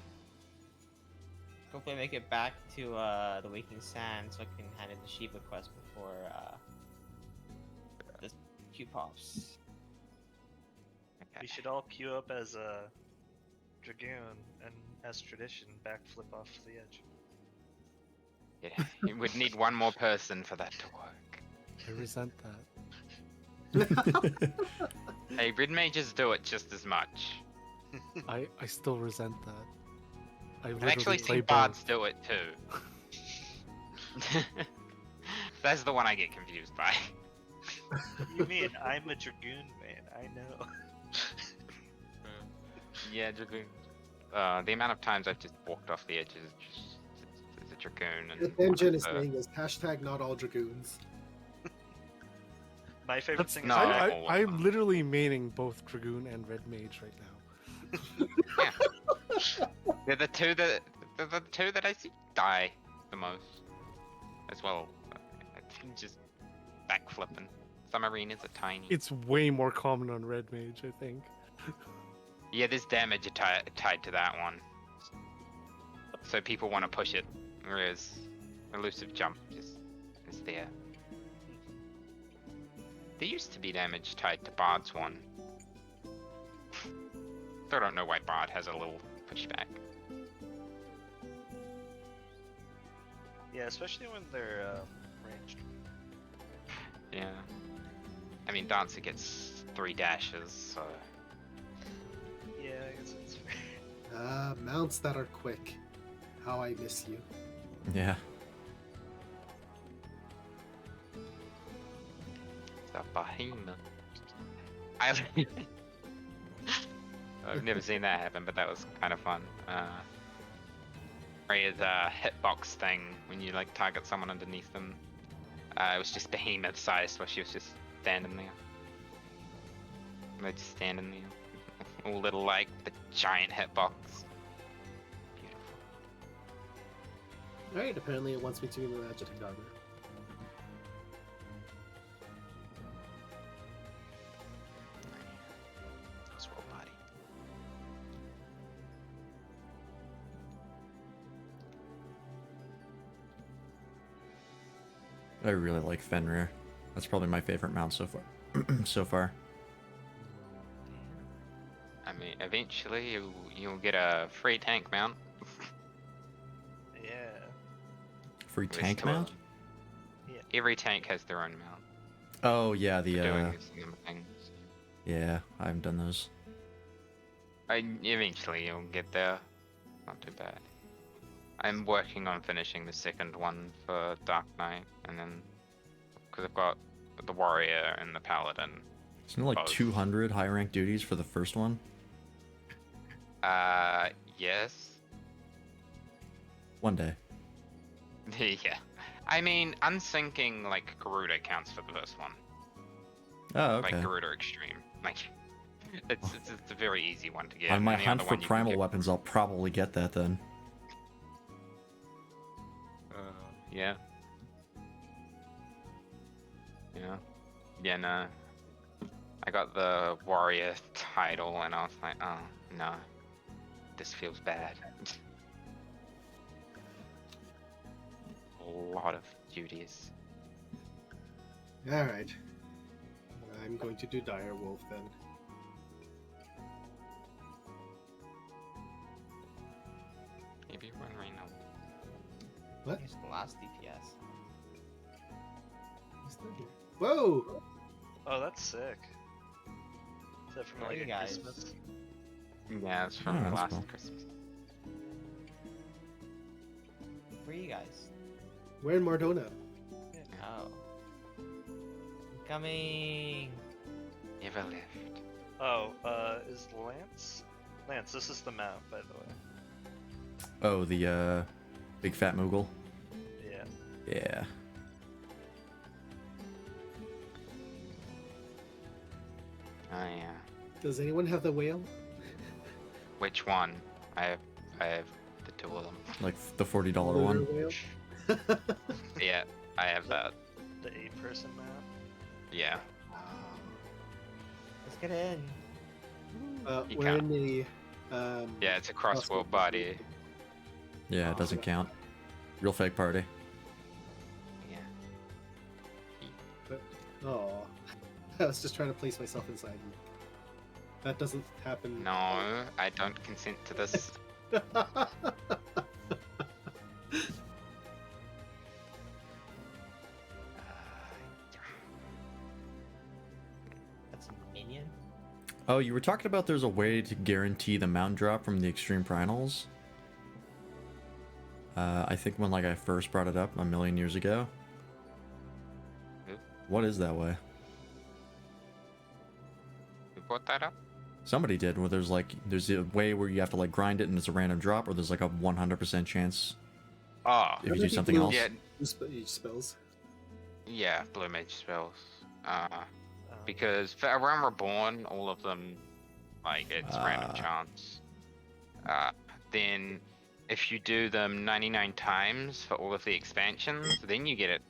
hopefully make it back to the Waking Sand so I can hand in the Shiva quest before this Q pops. Okay. We should all queue up as a dragoon and, as tradition, backflip off the edge. Yeah, you would need one more person for that to work. I resent that. Hey, Red Mages do it just as much. I still resent that. I I've literally actually play seen Bards both. do it too. That's the one I get confused by. You mean I'm a dragoon, man? I know. Yeah, Dragoon. The amount of times I've just walked off the edge is just as a Dragoon. And The engine is saying is hashtag not all dragoons. My favorite thing is No. I'm literally maining both Dragoon and Red Mage right now. They're the two that I see die the most, as well. I think just backflipping. Some arenas are tiny. It's way more common on Red Mage, I think. Yeah, there's damage tied to that one, so people want to push it, whereas elusive jump is there. There used to be damage tied to Bard's one. Still don't know why Bard has a little pushback. Yeah, especially when they're ranged. Yeah. I mean, Dancer gets 3 dashes, so... Yeah, I guess that's fair. Mounts that are quick. How I miss you. Yeah. The behemoth. I've never seen that happen, but that was kind of fun. Rhea's hitbox thing, when you like target someone underneath them, it was just behemoth sized, where she was just standing there. They're just standing there, all little like the giant hitbox. Beautiful. Alright, apparently it wants me to be the Magic Dagger. Swirl body. I really like Fenrir. That's probably my favorite mount so far. so far. I mean, eventually you'll get a free tank mount. Yeah. Free With tank two- mount? Every tank has their own mount. Oh yeah, the For doing similar things. yeah, I haven't done those. Eventually you'll get there. Not too bad. I'm working on finishing the second one for Dark Knight, and then because I've got the warrior and the paladin. Isn't it like Both. 200 high rank duties for the first one? Yes. One day. Yeah. I mean, unsinking like Garuda counts for the first one. Oh, okay. Like Garuda Extreme. Like, it's a very easy one to get. On my and the hunt other for one you can primal get- weapons, I'll probably get that then. Yeah. Yeah. Yeah, no. I got the warrior title and I was like, oh, no. This feels bad. A lot of duties. Alright. I'm going to do Dire Wolf then. Maybe run Reno. What? Here's the last DPS. He's still here. Whoa! Oh, that's sick. Is that from Where like are a you guys? Christmas? Yeah, it's from Oh, that's last cool. Christmas. Where are you guys? We're in Mardona. Oh. Coming. Never left. Oh, is Lance? Lance, this is the map, by the way. Oh, the big fat Moogle. Yeah. Yeah. Oh yeah. Does anyone have the whale? Which one? I have the two of them. Like the $40 Lunar one. whale? Yeah, I have that. The 8-person map. Yeah. Let's get in. You We're can't. in the Yeah, it's a cross-world body. Yeah, it doesn't count. Real fake party. Yeah. Oh, I was just trying to place myself inside. And that doesn't happen. No, I don't consent to this. That's a minion. Oh, you were talking about there's a way to guarantee the mount drop from the extreme prinals. I think when like I first brought it up a million years ago. Who? What is that way? Who brought that up? Somebody did, where there's a way where you have to like grind it and it's a random drop, or there's like a 100% chance Oh, if you Maybe do something blue. else. yeah, Spells. yeah, blue mage spells. because for A Realm Reborn, all of them, like, it's random chance. Then if you do them 99 times for all of the expansions, then you get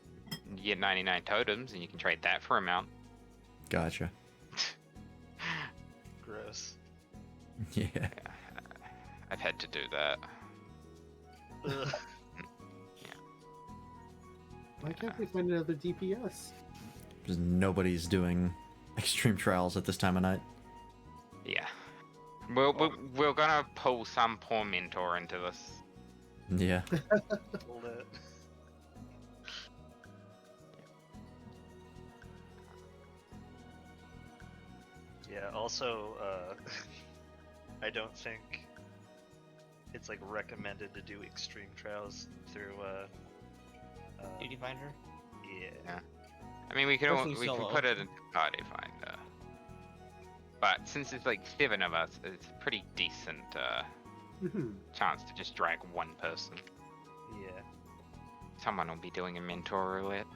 99 totems, and you can trade that for a mount. Gotcha. Gross. Yeah. I've had to do that. Ugh. Why can't we find another DPS? Because nobody's doing extreme trials at this time of night. Yeah. We're gonna pull some poor mentor into this. Yeah. Hold it. Yeah, also, I don't think it's like recommended to do extreme trials through Duty Finder. yeah. I mean, we can Especially solo. put it in Party Finder. But since it's like 7 of us, it's a pretty decent Mhm. chance to just drag one person. Yeah. Someone will be doing a mentor roulette.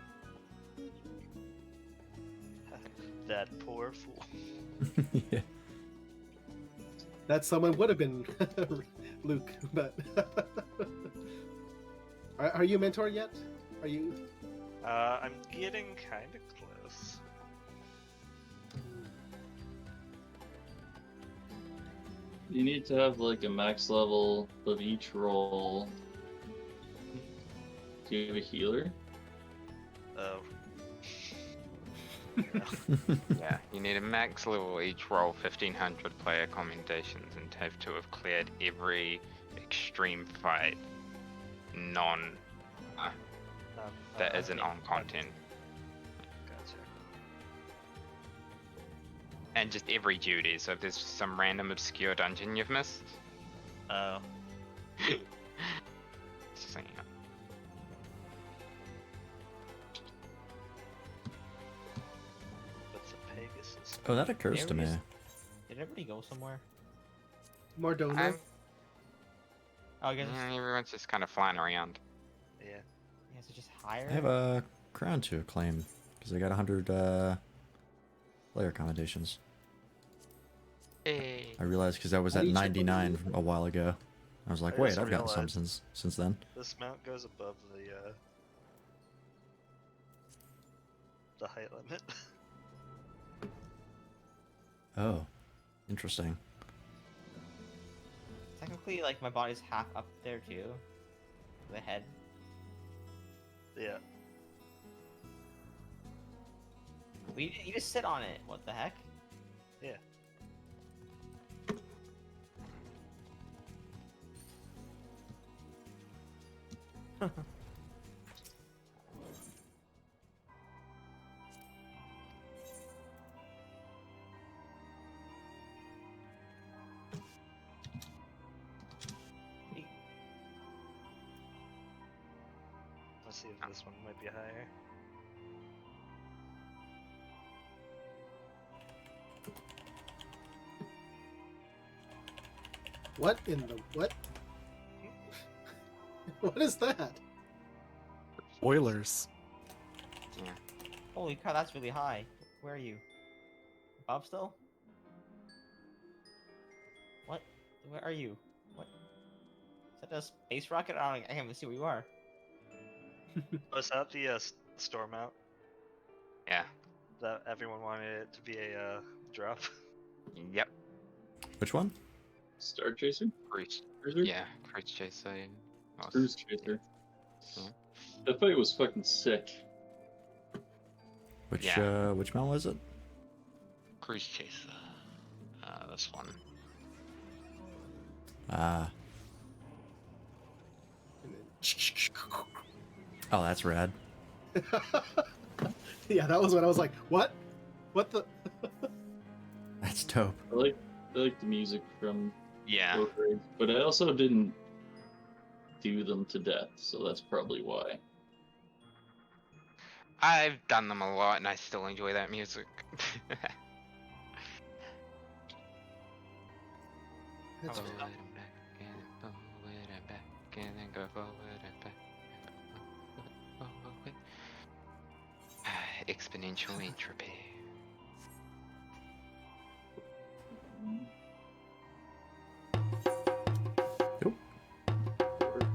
That poor fool. Yeah. That someone would have been Luke, but are you a mentor yet? Are you? I'm getting kind of close. You need to have like a max level of each role. Do you have a healer? Oh. Yeah, you need a max level each roll 1500 player commendations and have to have cleared every extreme fight that isn't on content. Gotcha. And just every duty, so if there's some random obscure dungeon you've missed, Oh. just so you know. What's a Pegasus? Oh, that occurs to me. Did everybody go somewhere? Mardona? I'm- Oh, I guess Everyone's just kind of flying around. Yeah. it's just higher. I have a crown to claim because I got 100 player commendations. Hey. I realized because I was How at do you check the 99 a while ago. I was like, I wait, just I've gotten some realized- since then. This mount goes above the height limit. Oh, interesting. Technically, like my body's half up there too. The head. Yeah. You just sit on it. What the heck? Yeah. Let's see if this one might be higher. What in the what? What is that? Oilers. Holy cow, that's really high. Where are you? Above still? What? Where are you? What? Is that a space rocket? I can't even see where you are. Oh, is that the store mount Yeah. that everyone wanted it to be a drop? Yep. Which one? Star Chaser? Cruise. Cruiser? Yeah, Cruise Chaser. Oh, Cruise Chaser. Yeah. That fight was fucking sick. Which mount was it? Cruise Chaser. This one. Ah. Oh, that's rad. Yeah, that was when I was like, what? What the? That's dope. I like the music from Yeah. both raids, but I also didn't do them to death, so that's probably why. I've done them a lot and I still enjoy that music. That's Oh, Forward and back, and forward and back, and then go forward and back. Forward. Exponential entropy.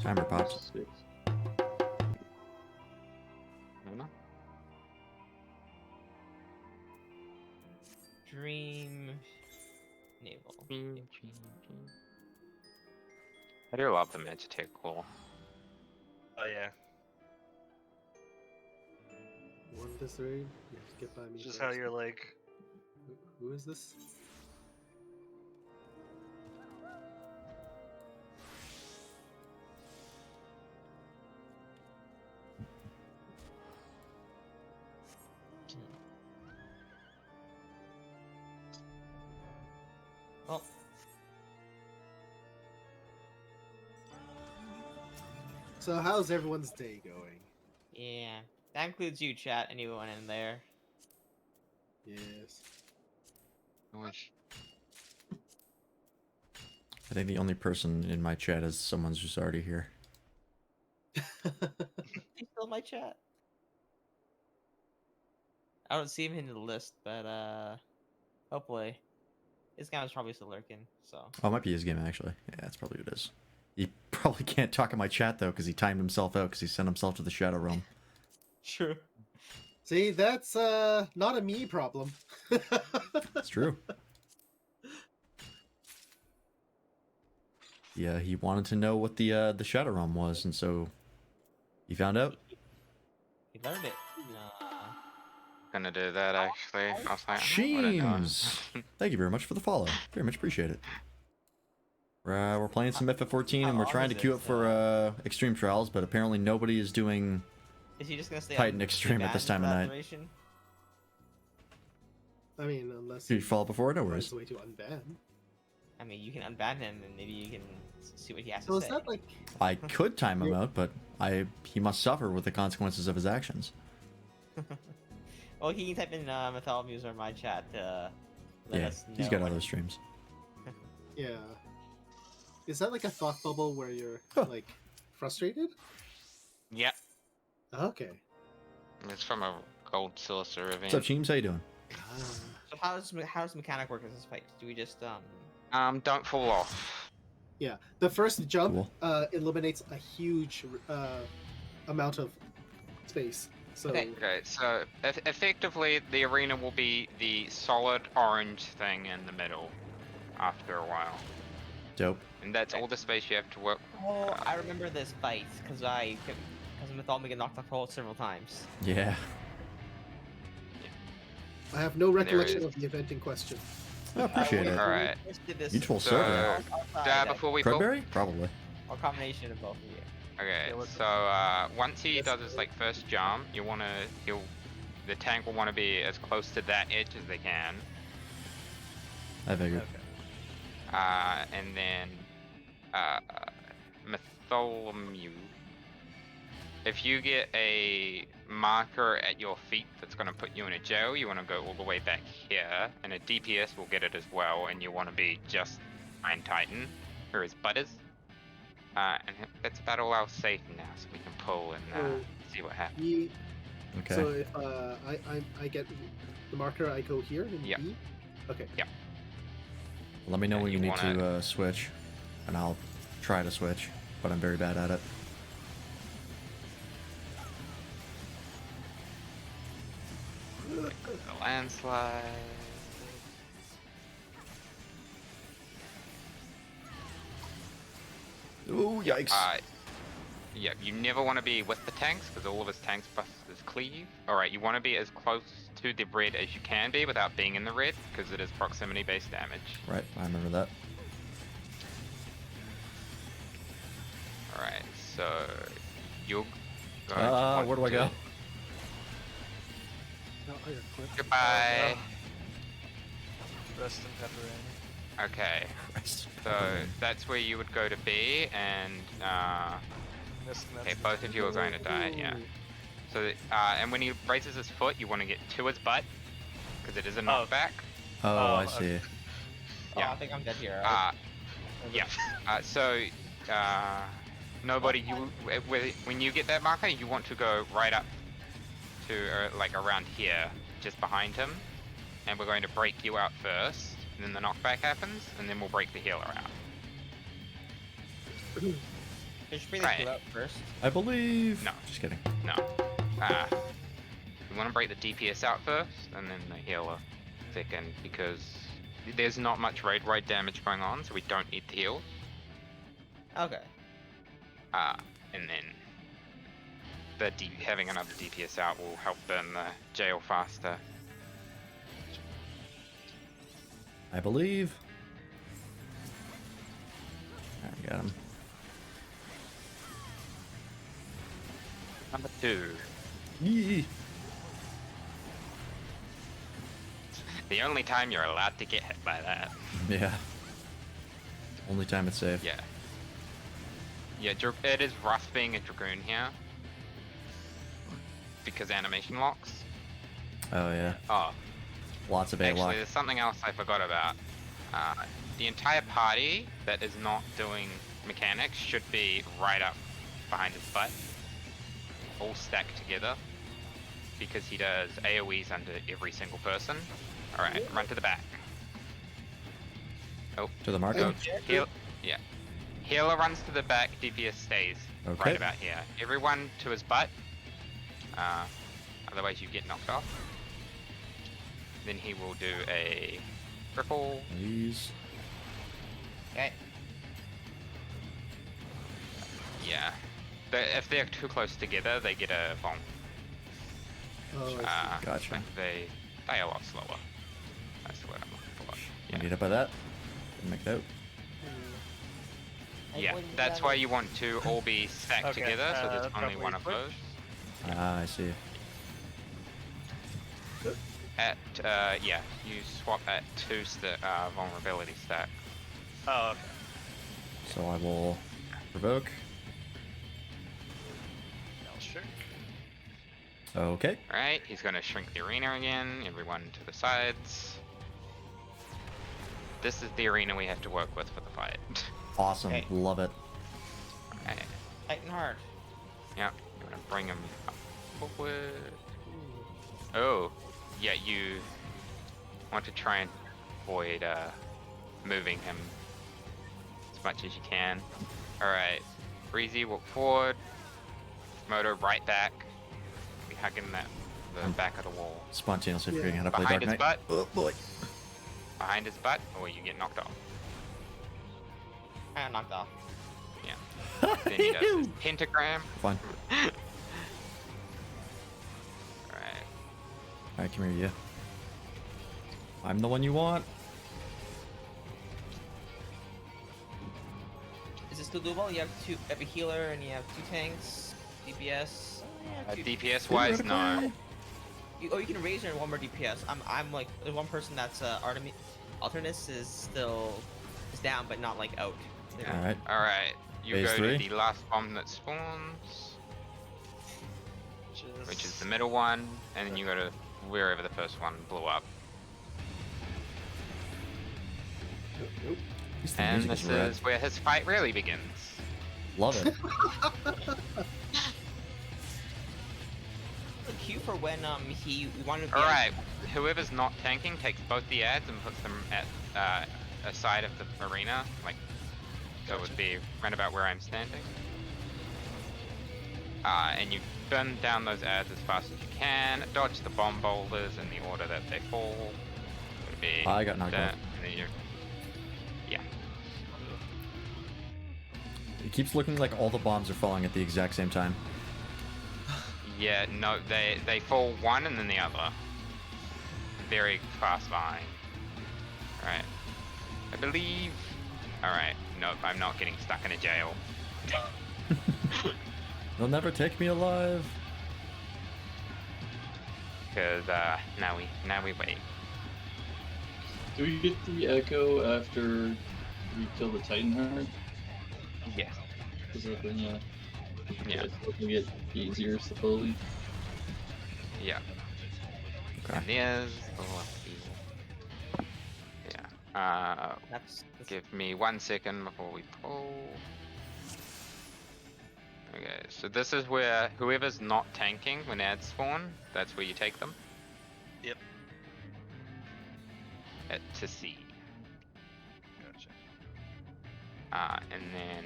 Timer pops. 6. Luna? Dream naval. I do love the Magitech. Oh yeah, Won this raid. You have to get by me. just first. how you're like, Who is this? Well, So how's everyone's day going? yeah. That includes you, chat. Anyone in there? Yes. I think the only person in my chat is someone's just already here. He's still in my chat. I don't see him in the list, but hopefully, his guy was probably still lurking. So. Oh, it might be his game actually. Yeah, that's probably what it is. He probably can't talk in my chat though because he timed himself out because he sent himself to the Shadow Realm. True. See, that's not a me problem. It's true. Yeah, he wanted to know what the Shadow Realm was, and so he found out. He learned it. Gonna do that actually. I was like, I don't know. Sheems! Thank you very much for the follow. Very much appreciate it. We're playing some FF14 and we're trying to queue up for Extreme Trials, but apparently nobody is doing Is he just gonna stay Titan on Extreme at this time of for that night. duration? I mean, unless Did you fall before? No finds worries. a way to unban. I mean, you can unban him and maybe you can see what he has So to is say. that like? I could time him out, but he must suffer with the consequences of his actions. Well, he can type in Mythal Muse or my chat to let Yeah, us know. he's got other streams. Yeah. Is that like a thought bubble where you're like frustrated? Yep, Okay. it's from a gold saucer event. What's up, Sheems? How you doing? So how does mechanic work in this fight? Do we just Don't fall off. Yeah. The first jump Cool. eliminates a huge amount of space. So Okay. Okay, so effectively the arena will be the solid orange thing in the middle after a while. Dope. And that's all the space you have to work. Oh, I remember this fight because Mythal get knocked off cold several times. Yeah. I have no recollection is. of the event in question. I appreciate we it. Alright. first did this Mutual So, server. outside, before we go, Crudberry? Probably. or combination of both of you. okay, Yeah, what's so once he does his like first jump, the tank will want to be as close to that edge as they can, I figured. and then Mytholomew. If you get a marker at your feet that's going to put you in a jail, you want to go all the way back here, and a DPS will get it as well, and you want to be just behind Titan, or his butters. And that's about all I'll say for now, so we can pull and see what happens. Ye- Okay. So if I get the marker, I go here in Yeah. E. Okay. Let me know Yeah, when you you need wanna- to switch, and I'll try to switch, but I'm very bad at it. The landslide. Ooh, yikes. Yeah, you never want to be with the tanks because all of his tanks buff is cleave. Alright, you want to be as close to the red as you can be without being in the red because it is proximity based damage. Right, I remember that. Alright, so you're going to want Where do I go? No, oh, you're quick. Goodbye. rest in pepperoni. Okay, Christ. so that's where you would go to B, and okay, both of you are going to die. Yeah. So, and when he raises his foot, you want to get to his butt because it is a knockback. Oh, I Oh, see. Oh, Yeah. I think I'm dead here. Right? Yeah. So, nobody. When you get that marker, you want to go right up to like around here, just behind him, and we're going to break you out first, and then the knockback happens, and then we'll break the healer out. Just breathe the Right. two out first. I believe. No. Just kidding. No. You want to break the DPS out first, and then the healer second, because there's not much raid ride damage going on, so we don't need the heal. Okay. And then having another DPS out will help burn the jail faster. I believe. I got him. Number 2. Yee. The only time you're allowed to get hit by that. Yeah. Only time it's safe. Yeah. Yeah, it is rough being a Dragoon here. Because animation locks. Oh yeah. Oh, Lots of actually, A-lock. there's something else I forgot about. The entire party that is not doing mechanics should be right up behind his butt. All stacked together. Because he does AoEs under every single person. Alright, run to the back. Oh, To the market. Heal, yeah. Healer runs to the back, DPS stays Okay. right about here. Everyone to his butt. Otherwise you get knocked off. Then he will do a triple. Please. Okay. Yeah. If they're too close together, they get a bomb. Oh, I Gotcha. They die a lot slower. That's what I'm looking for. I Yeah. need up by that. Didn't make that. Yeah, that's why you want to all be stacked Okay, together, so there's only probably one of switch. those. Ah, I see. Yeah, you swap at 2 vulnerability stack. Oh, okay. So I will provoke. Sure. Okay. Alright, he's gonna shrink the arena again, everyone to the sides. This is the arena we have to work with for the fight. Awesome. Okay. Love it. Okay, Tighten hard. yeah, I'm gonna bring him up forward. Oh, yeah, you want to try and avoid moving him as much as you can. Alright, Breezy, walk forward. Moto, right back. Be hugging the back of the wall. Spontaneously Yeah. figuring out how to play Behind Dark his Knight. butt. Oh boy. Behind his butt, or you get knocked off. I got knocked off. Then he does his pentagram. Fine. Alright. Alright, come here, you. I'm the one you want. Is it still doable? You have a healer and you have 2 tanks, DPS. DPS wise, no. You can raise your 1 more DPS. I'm like the one person that's Alternus is down but not like out. Alright. Alright. You Phase go 3. to the last bomb that spawns, which is the middle one, and then you go to wherever the first one blew up. Nope. The And music this is rad. is where his fight really begins. Love it. The cue for when he wanted to be Alright, whoever's not tanking takes both the ads and puts them at a side of the arena, like, so it would be right about where I'm standing. And you burn down those ads as fast as you can, dodge the bomb boulders in the order that they fall. It would be I got knocked that, off. and then yeah. It keeps looking like all the bombs are falling at the exact same time. Yeah, no, they fall one and then the other. Very fast behind. Alright. I believe... Alright, nope, I'm not getting stuck in a jail. They'll never take me alive. Because, now we wait. Do we get the echo after we kill the Titanheart? Yes. Is that when, yeah. Yeah. It's supposed to get easier, supposedly. Yeah. Okay. And there's the last piece. Yeah. that's Give me 1 second before we pull. Okay, so this is where whoever's not tanking when ads spawn, that's where you take them. Yep. To C. Gotcha. And then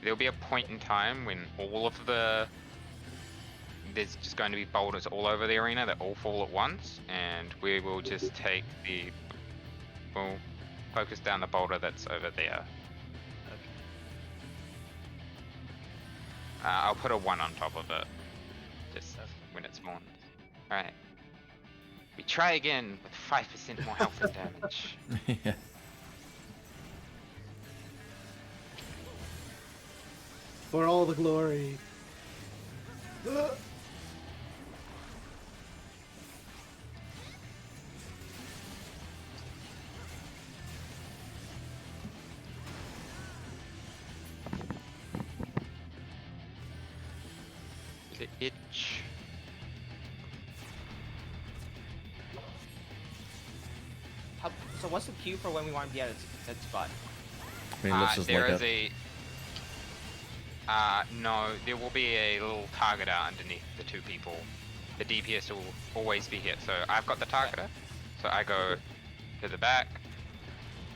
there'll be a point in time when all of there's just going to be boulders all over the arena that all fall at once, and we will just we'll focus down the boulder that's over there. Okay. I'll put a 1 on top of it, just when it spawns. Alright. We try again with 5% more health and damage. Yeah. For all the glory. The itch. So what's the queue for when we want to be at that spot? I mean, this is There like is no, there will be a little target out underneath the 2 people. The DPS will always be here. So I've got the targeter. So I go to the back.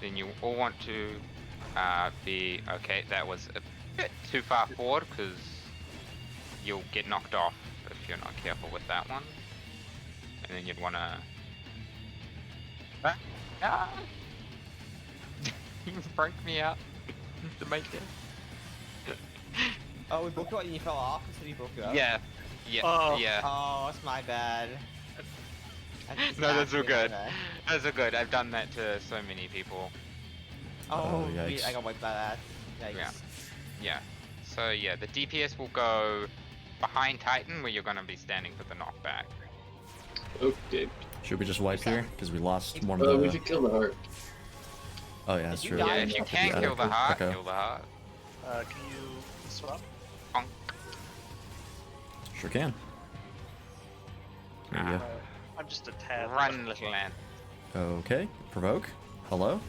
Then you all want to be okay. That was a bit too far forward because you'll get knocked off if you're not careful with that one. And then you'd want to. You broke me out to make it. Oh, we broke you out and you fell off instead we broke you out? Yeah. Yeah. Oh. Yeah. Oh, that's my bad. No, that's all actually my good. bad. That's all good. I've done that to so many people. Oh, yikes. I got wiped by that. Yikes. Yeah. Yeah. So yeah, the DPS will go behind Titan where you're gonna be standing for the knockback. Okay. should we just wipe here? Because we lost one of We the... should kill the heart. Oh yeah, that's If true. you die, Yeah, if you Yeah, can kill the heart, Echo. kill the heart. Can you swap? Bonk. Sure can. There you go. I'm just a tad. Run, little ant. Okay, provoke. Hello?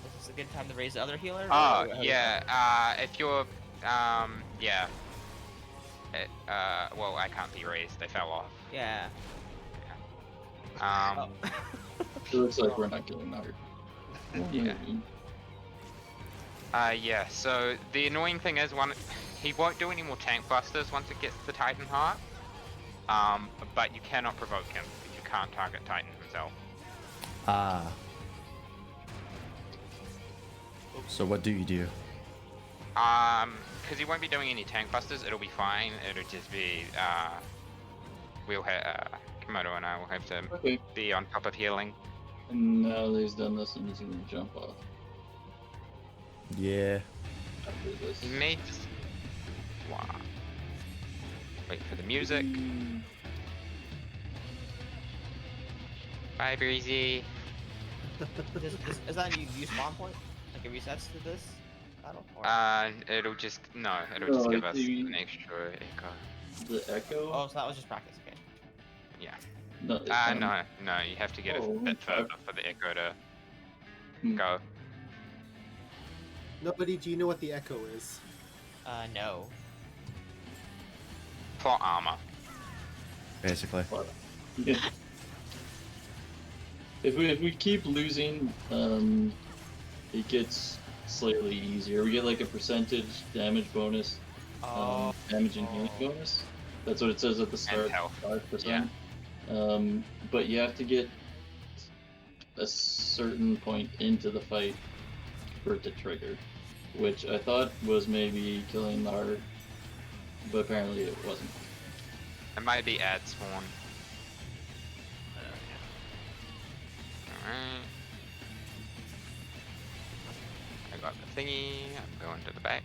Is this a good time to raise the other healer? Oh, or- yeah, if you're, yeah. Well, I can't be raised, they fell off. Yeah. Um, It looks like we're not killing the heart. Yeah. Yeah, so the annoying thing is he won't do any more tank busters once it gets to Titan Heart. But you cannot provoke him if you can't target Titan himself. Ah. So what do you do? Because he won't be doing any tank busters, it'll be fine. It'll just be, we'll have, Komodo and I will have to Okay. be on top of healing. And now that he's done this, I'm just gonna jump off Yeah. after this. He may just... Wow. Wait for the music. Bye, Breezy. Is that a new spawn point? Like it resets to this battle? Or... It'll just... No, it'll just Oh, give us the- an extra echo. The echo? Oh, so that was just practice, okay. Yeah. No, it's No, you have to get Oh, a bit okay. further for the echo to Hmm. go. Nobody, do you know what the echo is? No. Plot armor. Basically. Yeah. If we keep losing, it gets slightly easier. We get like a percentage damage bonus, Oh. damage and healing bonus. That's what it says at the start. health. 5%. But you have to get a certain point into the fight for it to trigger, which I thought was maybe killing the heart, but apparently it wasn't. It might be ad spawn. Alright. I got the thingy. I'm going to the back.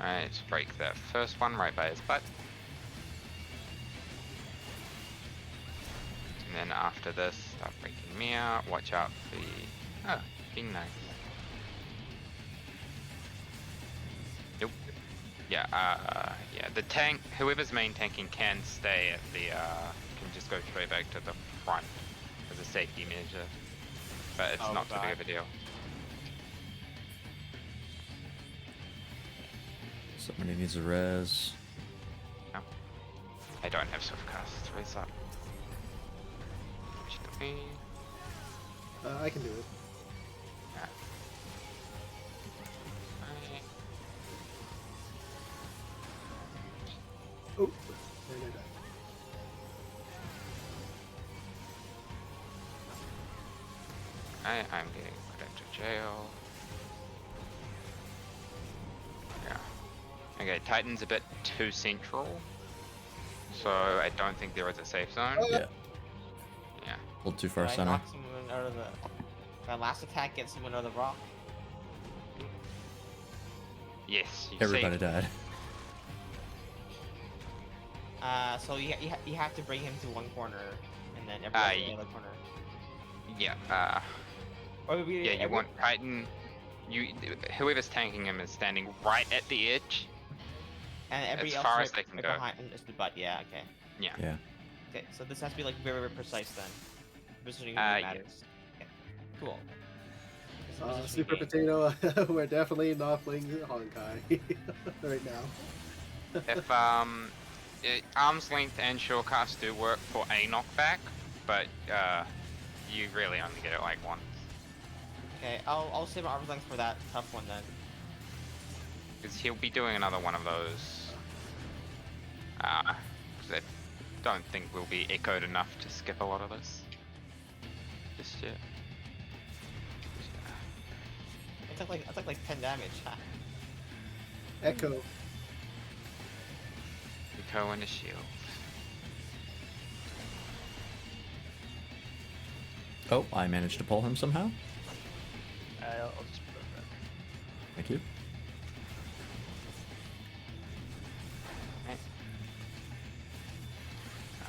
Alright, let's break that first one right by his butt. And then after this, start breaking me out. Watch out for the... Oh, being nice. Nope. Yeah, yeah, the tank, whoever's main tanking can stay at the, can just go straight back to the front as a safety measure. But it's Oh, not too big God. of a deal. Somebody needs a res. I don't have swift cast. Where's that? I can do it. Oh, where did I die? I'm getting put into jail. Yeah. Okay, Titan's a bit too central, so I don't think there is a safe zone. Yeah. Yeah. A little too far Did I center. knock someone out of the... My last attack gets someone out of the rock. Yes, you Everybody see. died. So you have to bring him to one corner, and then everyone in the other corner. Yeah. Or we, Yeah, you want Titan. Whoever's tanking him is standing right at the edge. and everybody as else far right, as they can right go. behind is the butt. Yeah. Okay. Yeah. Yeah. Okay. So this has to be like very, very precise then. Positioning Yeah. matters. Okay. Cool. It's a positioning Super game. Potato, we're definitely not playing Honkai right now. If arm's length and shortcast do work for a knockback, but you really only get it like once. Okay. I'll save my arm's length for that tough one then. Because he'll be doing another one of those. 'Cause I don't think we'll be echoed enough to skip a lot of this. Just yet. I took like 10 damage. Ha. Echo. Echo and a shield. Oh, I managed to pull him somehow. I'll just put it back. Thank you.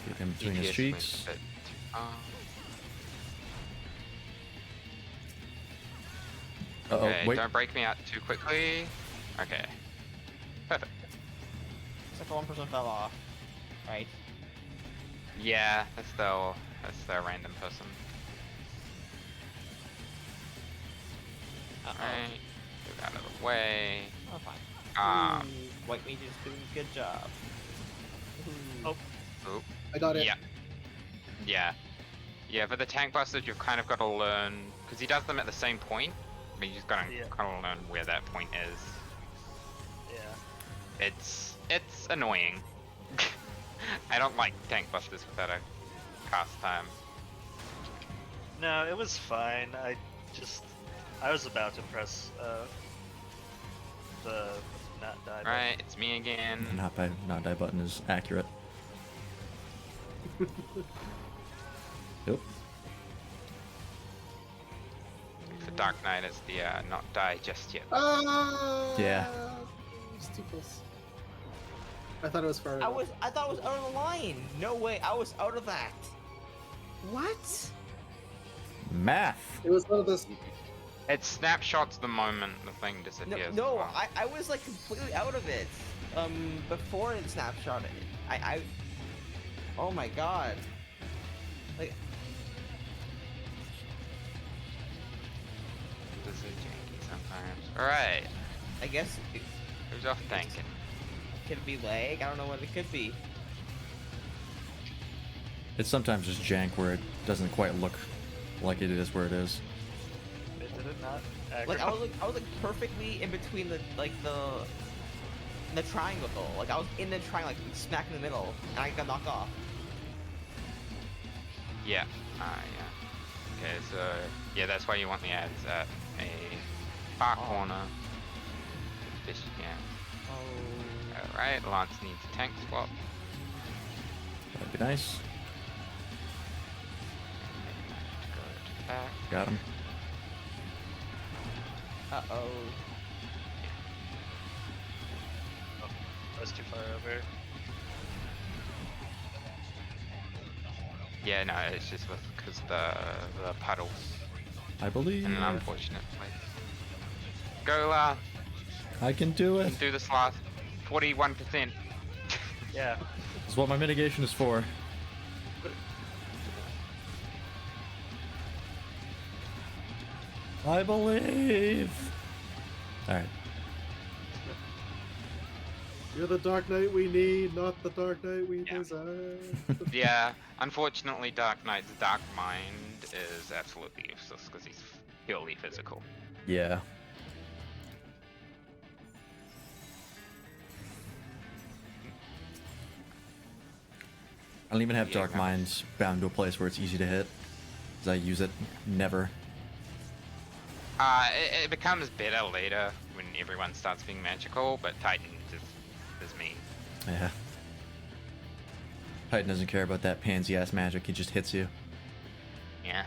Get him between his DPS cheeks. went a bit too far. Uh-oh, Okay, wait. don't break me out too quickly. Okay. Perfect. Except for one person fell off. Right. Yeah, that's the random person. Uh-oh. Alright. Move out of the way. Oh, fine. Um, Ooh, White Mage is doing a good job. Ooh. Oh. oop. I got it. Yeah. Yeah. Yeah, for the tank busters, you've kind of got to learn, because he does them at the same point, but you just gotta Yeah. kind of learn where that point is. Yeah. It's annoying. I don't like tank busters without a cast time. No, it was fine. I was about to press the not die button. Right, it's me again. Not die button is accurate. Yep. For Dark Knight, it's the not die just yet. Yeah. It's too close. I thought it was far enough. I thought it was out of the line. No way, I was out of that. What? Math. It was one of those. It snapshots the moment the thing No, disappears. no, as well. I was like completely out of it. Before it snapshotted. Oh my god. Like, This is janky sometimes. Alright, I guess it who's off tanking? could be lag. I don't know what it could be. It's sometimes just jank where it doesn't quite look like it is where it is. Did it not? Like Aggro? I was like perfectly in between the triangle though. Like I was in the triangle, like smack in the middle, and I got knocked off. Yeah. Yeah. Okay, so yeah, that's why you want the ads at a far corner. Fish again. Oh. Alright, Lance needs a tank swap. That'd be nice. Go to attack. Got him. Uh oh. I was too far over. Yeah, no, it's just because the puddles I believe in an unfortunate place. Go, Lance. I can do You it. can do this last 41%. Yeah. This is what my mitigation is for. I believe. Alright. You're the Dark Knight we need, not the Dark Knight we Yeah. desire. Yeah, unfortunately, Dark Knight's Dark Mind is absolutely useless because he's purely physical. Yeah. I don't even have Yeah, Dark okay. Minds bound to a place where it's easy to hit. Because I use it never. It becomes better later when everyone starts being magical, but Titan is mean. Yeah. Titan doesn't care about that pansy ass magic, he just hits you. Yeah.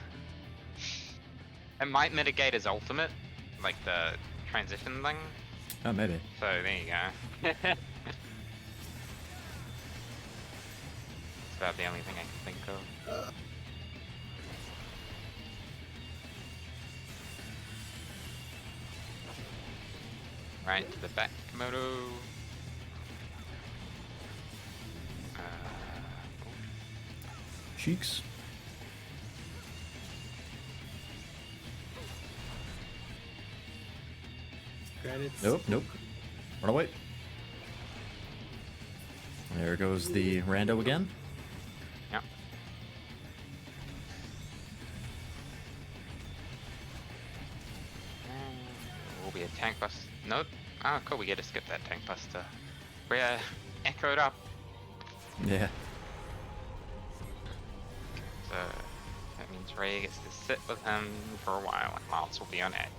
It might mitigate his ultimate, like the transition thing. Oh, maybe. So there you go. That's about the only thing I can think of. Right to the back, Komodo. Cheeks. Credits. Nope, nope. Run away. There goes the rando again. Yeah. Will be a tank bust. Nope. Oh, cool. We get to skip that tank buster. We're echoed up. Yeah. So that means Ray gets to sit with him for a while, and Miles will be on attitude.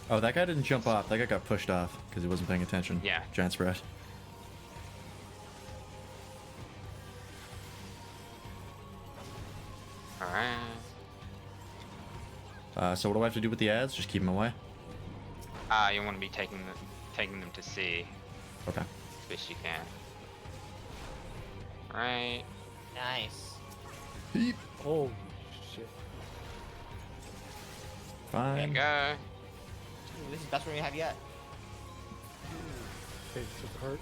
Oh, that guy didn't jump off. That guy got pushed off because he wasn't paying attention. Yeah. Giant spread. Alright. So what do I have to do with the ads? Just keep them away? You want to be taking them to sea Okay. as best you can. Right. Nice. Beep. Holy shit. There you Fine. go. Ooh, this is the best one we have yet. Okay, this is hurt.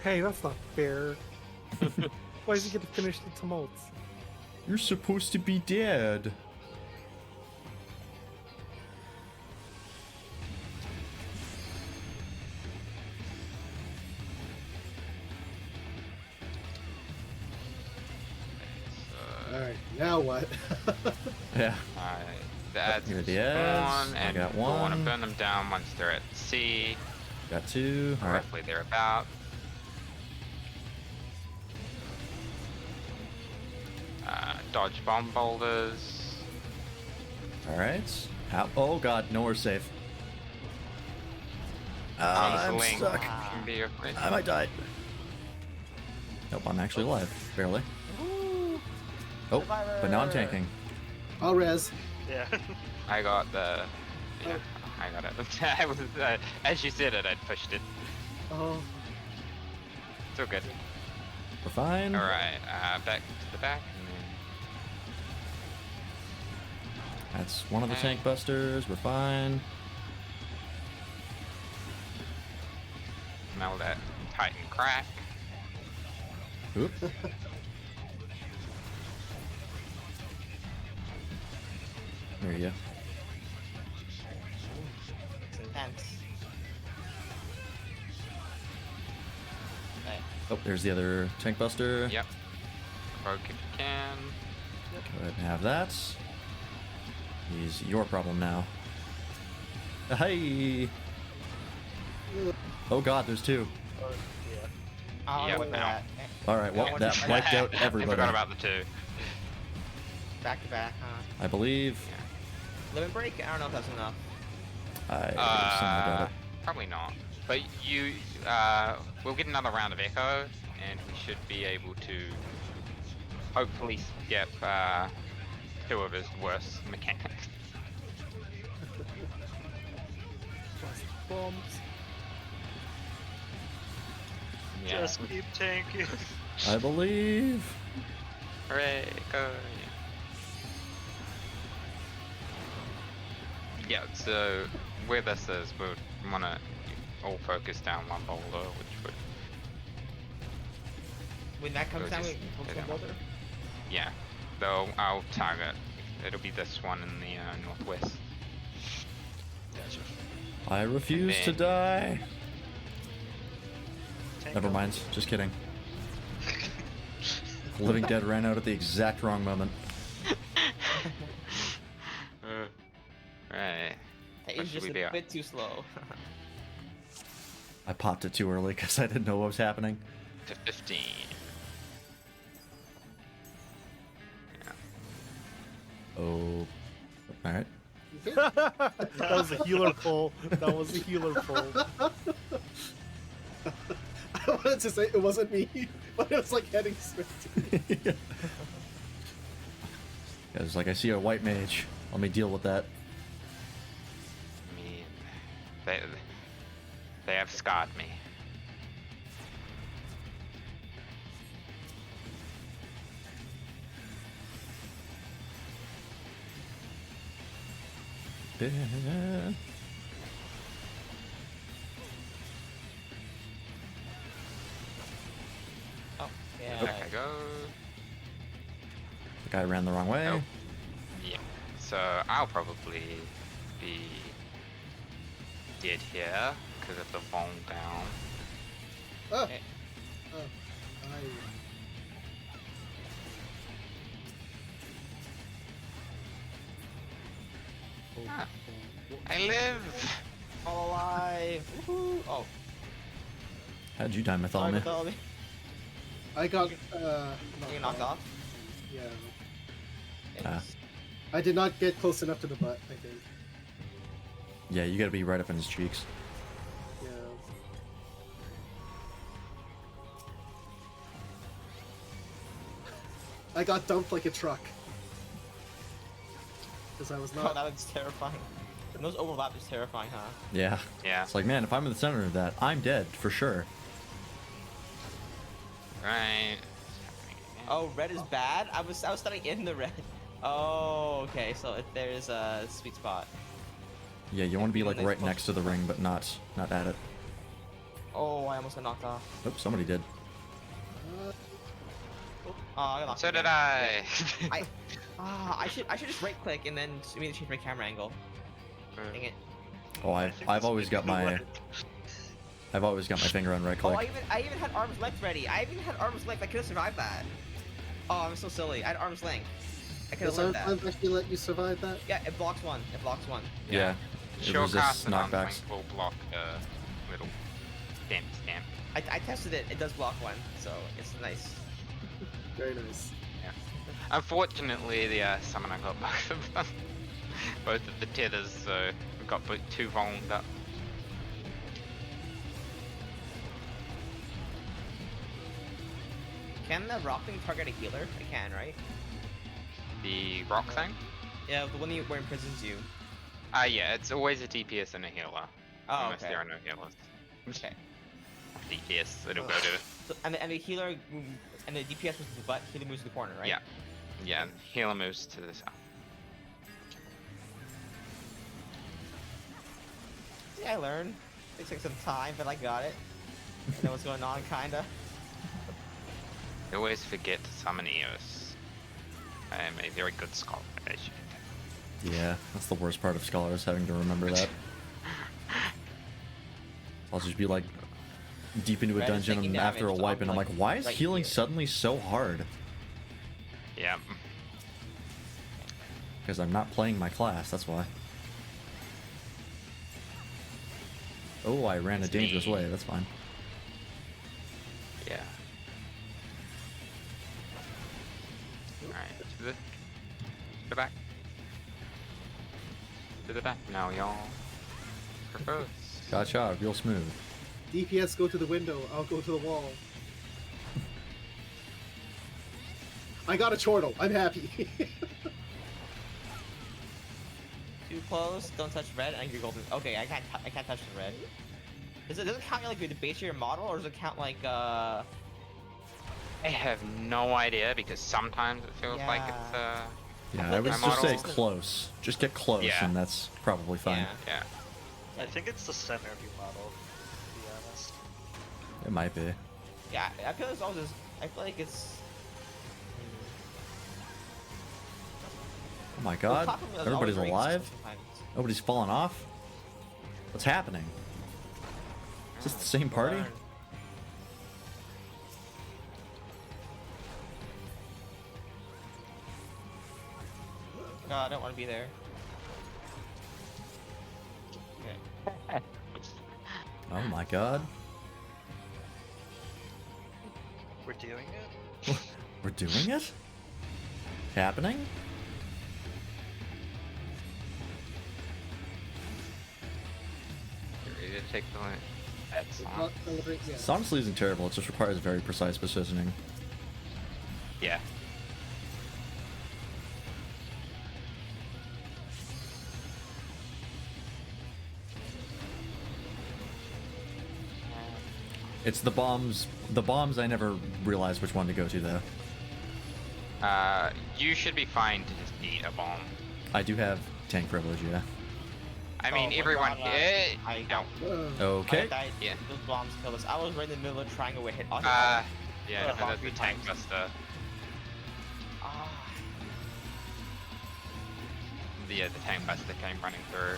Hey, that's not fair. Why does he get to finish the tumults? You're supposed to be dead. All right, now what? Yeah. The ads Here are are the ads. spawn, I and got you'll want to one. burn them down once they're at sea, Got two. or Alright. roughly thereabout. Dodge bomb boulders. Alright. Oh god, nowhere safe. Arms I'm length stuck. can be a bit- I might die. Nope, I'm actually alive. Barely. Oh, but now I'm tanking. I'll res. Yeah. I got the. Yeah, I got it. I was, as you said it, I'd pushed it. Oh, It's all good. We're fine. Alright, back to the back. And That's one of the tank busters. We're fine. then smell that Titan crack. Oop. There you go. It's intense. Okay. Oh, there's the other tank buster. Yep. Broke if you can. Go ahead and have that. He's your problem now. Hey! Oh god, there's two. I'll Yep, whip no. that. Alright, well, Yeah, that wiped out I everybody. forgot about the two. Back to back, huh? I believe. Limit break? I don't know if that's enough. I something about it. Probably not. But you, we'll get another round of echo, and we should be able to hopefully skip two of his worst mechanics. Plus bombs. Yeah. Just keep tanking. I believe. Hooray, go. Yeah, so where this is, we want to all focus down one boulder, which would, When that comes Go down, just we focus go on down. boulder. yeah, though I'll target. It'll be this one in the northwest. Gotcha. I refuse to then- die. Tank Never up. mind. Just kidding. Living Dead ran out at the exact wrong moment. Right. It Where is should just we a be at? bit too slow. I popped it too early because I didn't know what was happening. to 15. Oh, all right. That was a healer pull. That was a healer pull. I wanted to say it wasn't me, but it was like heading straight to me. Yeah, it's like I see a white mage. Let me deal with that. I mean, they have scarred me. Oh, yeah. There I go. The guy ran the wrong way. Oh. Yeah. So I'll probably be dead here because of the Vong down. Oh, Okay. oh, Ah, I live. All alive. Woohoo! Oh, How'd you die, sorry, Mythology? Mythology. I got You knocked off. Yeah, Ah. I did not get close enough to the butt. I think. Yeah, you gotta be right up in his cheeks. Yeah. I got dumped like a truck. Because I was Oh, not. that is terrifying. And those overlap is terrifying, huh? Yeah. Yeah. It's like, man, if I'm in the center of that, I'm dead for sure. Right. Oh, red is bad. I was standing in the red. Oh, okay. So if there's a sweet spot. Yeah, you want to be like Nice right push. next to the ring, but not at it. Oh, I almost got knocked off. Oh, somebody did. Oh, I got knocked. So did again. I. I should just right click and then immediately change my camera angle. Dang it. Oh, I think I've this always might got be my what- I've always got my finger on right Oh, click. I even had arm's length ready. I even had arm's length. I could have survived that. Oh, I'm so silly. I had arm's length. I could have Does lived that. I've actually let you survive that? Yeah, it blocks one. It blocks one. Yeah. It Sure, resists cast and knockbacks. unlink will block little stamp. I tested it. It does block one, so it's nice. Very nice. Unfortunately, the summoner got both of them. Both of the tethers, so we got two volmed up. Can the rock thing target a healer? It can, right? The rock thing? Yeah, the one where it imprisons you. Yeah, it's always a DPS and a healer. Oh, Unless okay. there are no healers. Okay. DPS, it'll go to. So, and the healer and the DPS moves to the butt. Healer moves to the corner, right? Yeah. Yeah, and healer moves to the south. Yeah, I learned. It took some time, but I got it. I know what's going on, kinda. I always forget to summon Eos. I am a very good scholar, as you can tell. Yeah, that's the worst part of scholars, having to remember that. I'll just be like deep into a Red is dungeon taking and after a damage, so wipe, I'm, and I'm like, like, why is right healing here. suddenly so hard? Yeah. Because I'm not playing my class, that's why. Oh, I ran a It's dangerous me. way, that's fine. Yeah. Alright, to the back. To the back now, y'all. Propose. Gotcha, real smooth. DPS go to the window. I'll go to the wall. I got a chortle. I'm happy. Too close. Don't touch red. And you're golden. Okay, I can't touch the red. Does it count like the base of your model, or does it count like I have no idea because sometimes it feels like it's Yeah, I would my just say model- close. Just get close, Yeah. and that's probably fine. Yeah. yeah. I think it's the center of your model, to be honest. It might be. Yeah, I feel it's always. I feel like it's. Oh my the god, top of it is everybody's always alive? sometimes. Nobody's fallen off? What's happening? Is this the same party? Learn. No, I don't want to be there. Okay. Oh my god. We're doing it? We're doing it? Happening? You ready to take the line? That's It's on. not celebrate yet. It's honestly isn't terrible, it just requires very precise positioning. Yeah. It's the bombs I never realized which one to go to though. You should be fine to just eat a bomb. I do have tank privilege, yeah. I mean, Oh my everyone. God, I don't. Okay. I died. Yeah. Those bombs killed us. I was right in the middle of triangle with hit. Yeah, Got a bomb that's the 3 tank times. buster. Ah. The tank buster came running through.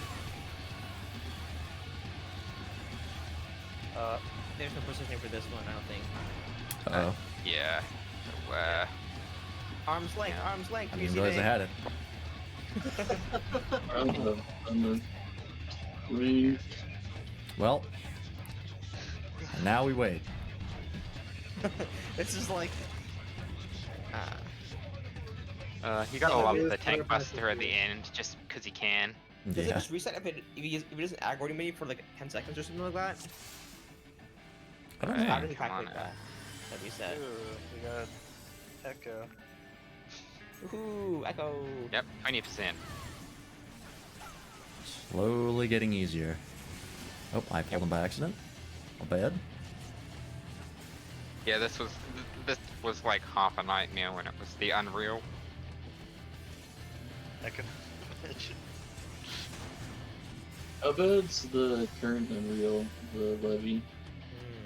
There's no positioning for this one, I don't think. Uh-oh. Yeah. So, Arms length, Yeah. arms length. I didn't easy realize I day. had it. Well, now we wait. This is like. he got a Oh, love it is the tank kind of buster at the fascinating. end just because he can. Does it Yeah. just reset if it doesn't aggro me for like 10 seconds or something like that? I don't Alright. How know. does it come calculate on, that? That reset. Ooh, we got Echo. Woohoo! Echo. Yep, 20%. Slowly getting easier. Oh, I pulled him by accident. Not bad. Yeah, this was like half a nightmare when it was the Unreal. I can imagine. How bad's the current Unreal, the levy?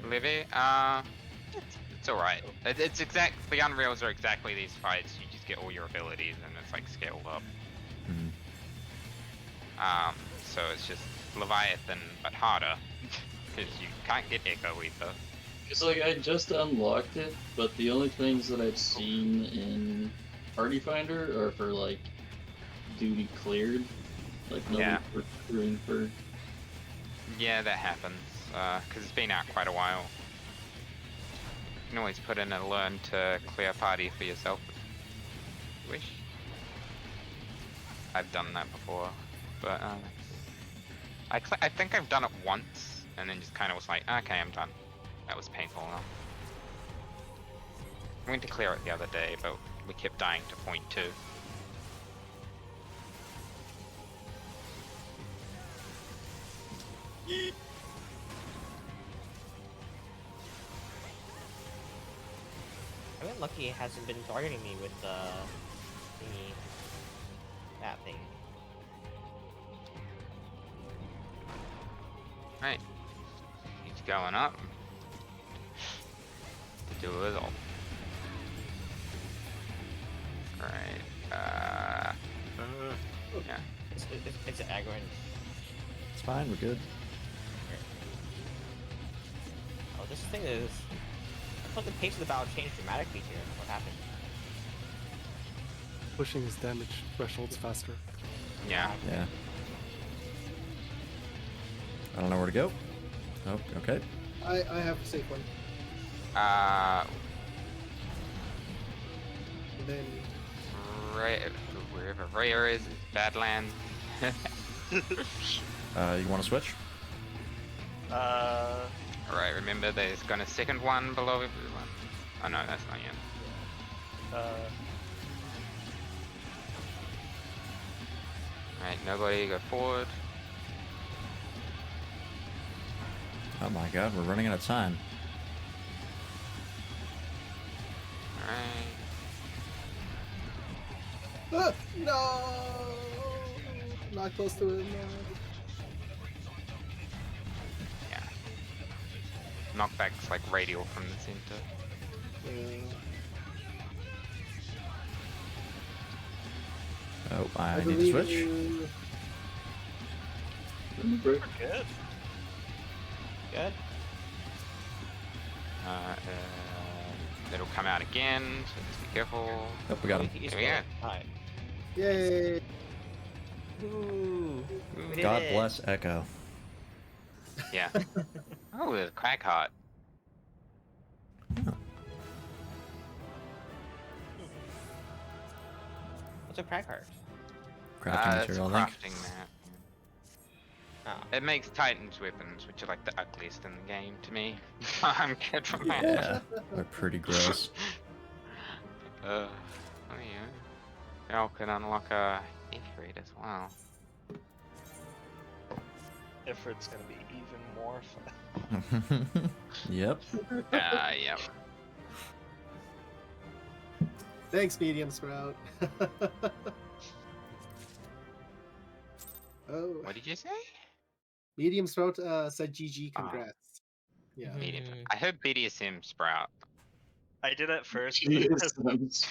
Livy, it's alright. It's the Unreals are exactly these fights. You just get all your abilities and it's like scaled up. Mhm. So it's just Leviathan but harder because you can't get Echo either. Because like I just unlocked it, but the only things that I've seen in Party Finder are for like duty cleared, like nobody Yeah. recruiting for. Yeah, that happens because it's been out quite a while. You can always put in a learn to clear party for yourself if you wish. I've done that before, but I think I've done it once and then just kind of was like, okay, I'm done. That was painful enough. I went to clear it the other day, but we kept dying to point 2. I've been lucky it hasn't been targeting me with thingy. That thing. Right. He's going up. To do it all. Alright, yeah. It's an aggro. It's fine, we're good. Oh, this thing is. I thought the pace of the battle changed dramatically here. What happened? Pushing his damage thresholds faster. Yeah. Yeah. I don't know where to go. Oh, okay. I have a safe one. And then Wherever Rare is Badlands. You want to switch? Alright, remember there's gonna second one below everyone. Oh no, that's not yet. Alright, nobody go forward. Oh my god, we're running out of time. Alright. No, not close to it. No. Yeah. Knockback's like radial from the center. Oh, I need to believe switch. you. We're good. Good. It'll come out again, so just be careful. Oh, we got him. There we go. Alright. Yay! Ooh. We did God it. bless Echo. Yeah. Oh, there's a crack heart. What's a crack heart? Crafting It's a material, I think. crafting mat. Oh. It makes Titan's weapons, which are like the ugliest in the game to me. I'm good from that. Yeah, they're pretty gross. Oh yeah. Y'all can unlock a Ifrit as well. Ifrit's gonna be even more fun. Yep. Yep. Thanks, Medium Sprout. Oh, What did you say? Medium Sprout said GG, congrats. Yeah. Medium. Mhm. I heard BDSM Sprout. I did at first. Jeez,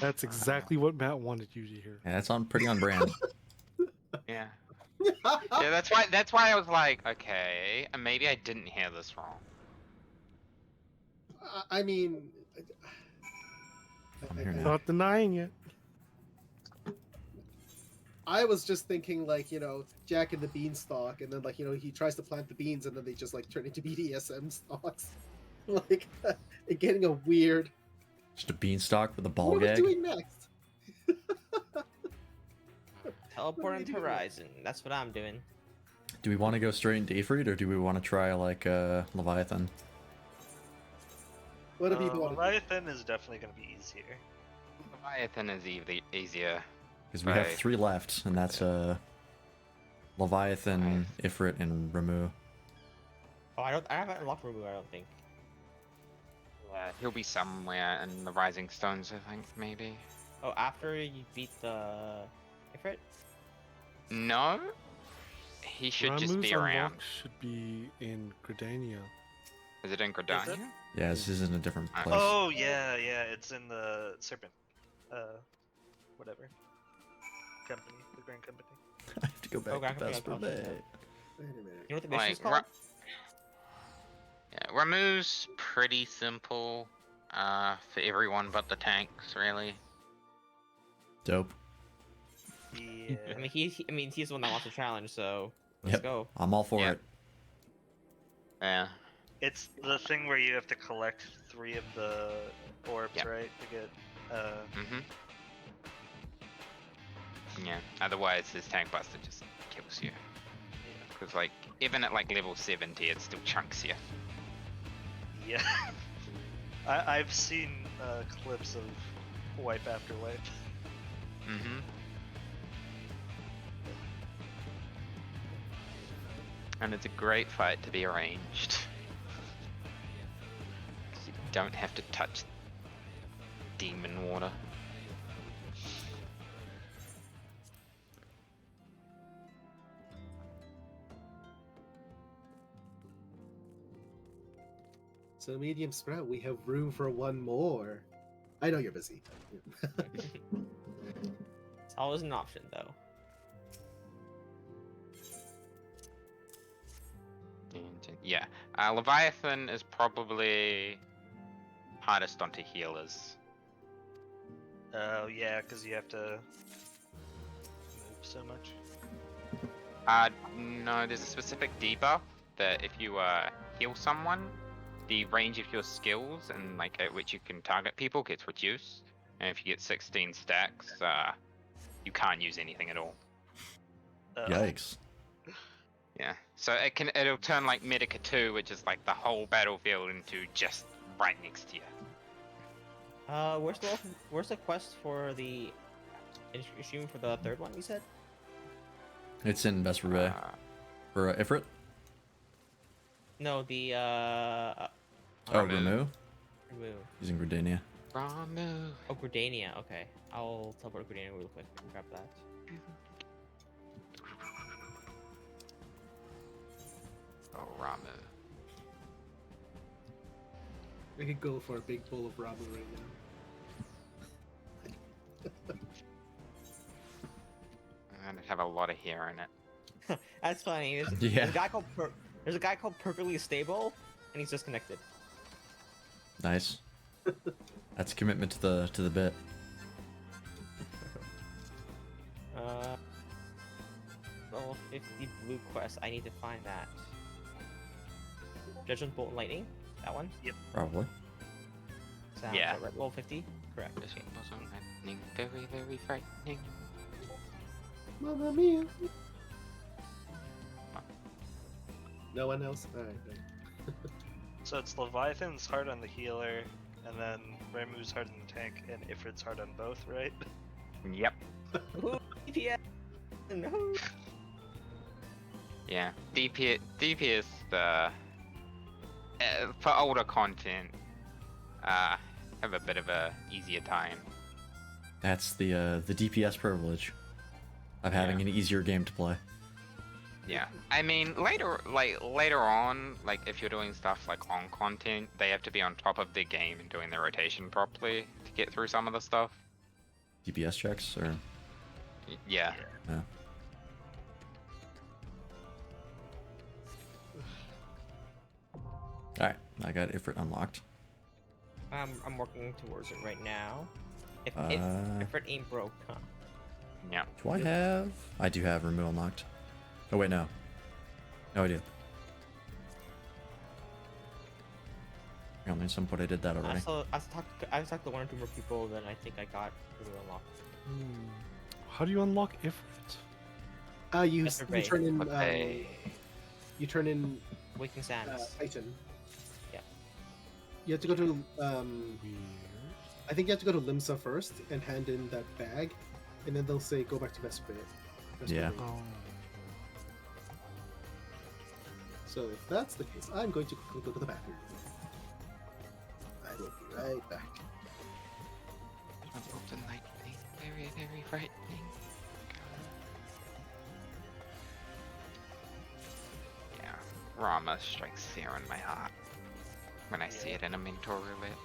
That's exactly what Matt wanted you to hear. Yeah, that's pretty on brand. Yeah. Yeah, that's why I was like, okay, and maybe I didn't hear this wrong. I mean, I'm here now. Not denying it. I was just thinking like, Jack and the Beanstalk, and then like, he tries to plant the beans and then they just like turn into BDSM stalks. Like, getting a weird. Just a beanstalk with a ball What are we gag. doing next? Teleport into doing? Horizon. That's what I'm doing. Do we want to go straight into Ifrit, or do we want to try like Leviathan? What do people want to do? Leviathan is definitely gonna be easier. Leviathan is easier. Because we have Right. 3 left, and that's Leviathan, Ifrit, and Ramu. Oh, I haven't unlocked Rubu, I don't think. He'll be somewhere in the Rising Stones, I think, maybe. Oh, after you beat the Ifrit? No? He should just Ramu's be unlock around. should be in Gridania. Is it in Gridania? Yeah, this is in a different place. Oh yeah, it's in the Serpent, whatever company, the Grand Company. I have to go back Oh, to Grand Company, Vesper I'll Bay. Wait a minute. You know what the mission's Like, called? Yeah, Ramu's pretty simple for everyone but the tanks, really. Dope. Yeah. I mean, he's the one that wants to challenge, so let's Yep. go. I'm all for Yeah. it. Yeah. It's the thing where you have to collect 3 of the orbs, Yeah. right, to get. Mm-hmm. Yeah. Otherwise, his tank buster just kills you. Because, like, even at like level 70, it still chunks you. Yeah. I've seen clips of wipe after wipe. Mm-hmm. And it's a great fight to be arranged. You don't have to touch demon water. So Medium Sprout, we have room for one more. I know you're busy. It's always an option, though. Yeah, Leviathan is probably hardest onto healers. Oh yeah, because you have to move so much. No, there's a specific debuff that if you heal someone, the range of your skills and like at which you can target people gets reduced. And if you get 16 stacks, you can't use anything at all. Yikes. Yeah, so it'll turn like Medica 2, which is like the whole battlefield, into just right next to you. Where's the quest for the issue for the third one? You said? It's in Vesper Bay. For Ifrit? No, the Oh, Ramu. Ramu? Ramu. He's in Gridania. Ramu. Oh, Gridania. Okay, I'll teleport to Gridania real quick and grab that. Oh, Ramu. I could go for a big bowl of ramen right now. And it have a lot of hair in it. That's funny. Yeah. There's a guy called Perfectly Stable, and he's disconnected. Nice. That's a commitment to the bit. Level 50 blue quest. I need to find that. Judgment Bolt and Lightning. That one. Probably. sounds. Yeah. Red Bull 50? Correct. This was lightning, very, very frightening. Mamma mia. No one else? Alright. So it's Leviathan's hard on the healer, and then Remu's hard on the tank, and Ifrit's hard on both, right? Yep. Ooh, DPS! No. Yeah. DPS for older content have a bit of a easier time. That's the DPS privilege of having an easier game to play. Yeah. I mean, later on, like if you're doing stuff like on content, they have to be on top of their game and doing their rotation properly to get through some of the stuff. DPS checks or Yeah. yeah. All right, I got Ifrit unlocked. I'm working towards it right now. If it ain't broke, huh? Yeah. Do I have? I do have remove unlocked. Oh wait, no. No, I do. At some point I did that already. I talked to one or two more people, then I think I got the unlocked. How do you unlock Ifrit? You Yesterday. turn in Okay. you turn in Waking Sands. Titan. Yeah. You have to go to Weird. I think you have to go to Limsa first and hand in that bag, and then they'll say go back to Vesper. Yeah. Oh. So if that's the case, I'm going to quickly go to the bathroom. I will be right back. The lightning, very, very frightening. Yeah. Rama strikes fear in my heart when I see it in a mentor roulette.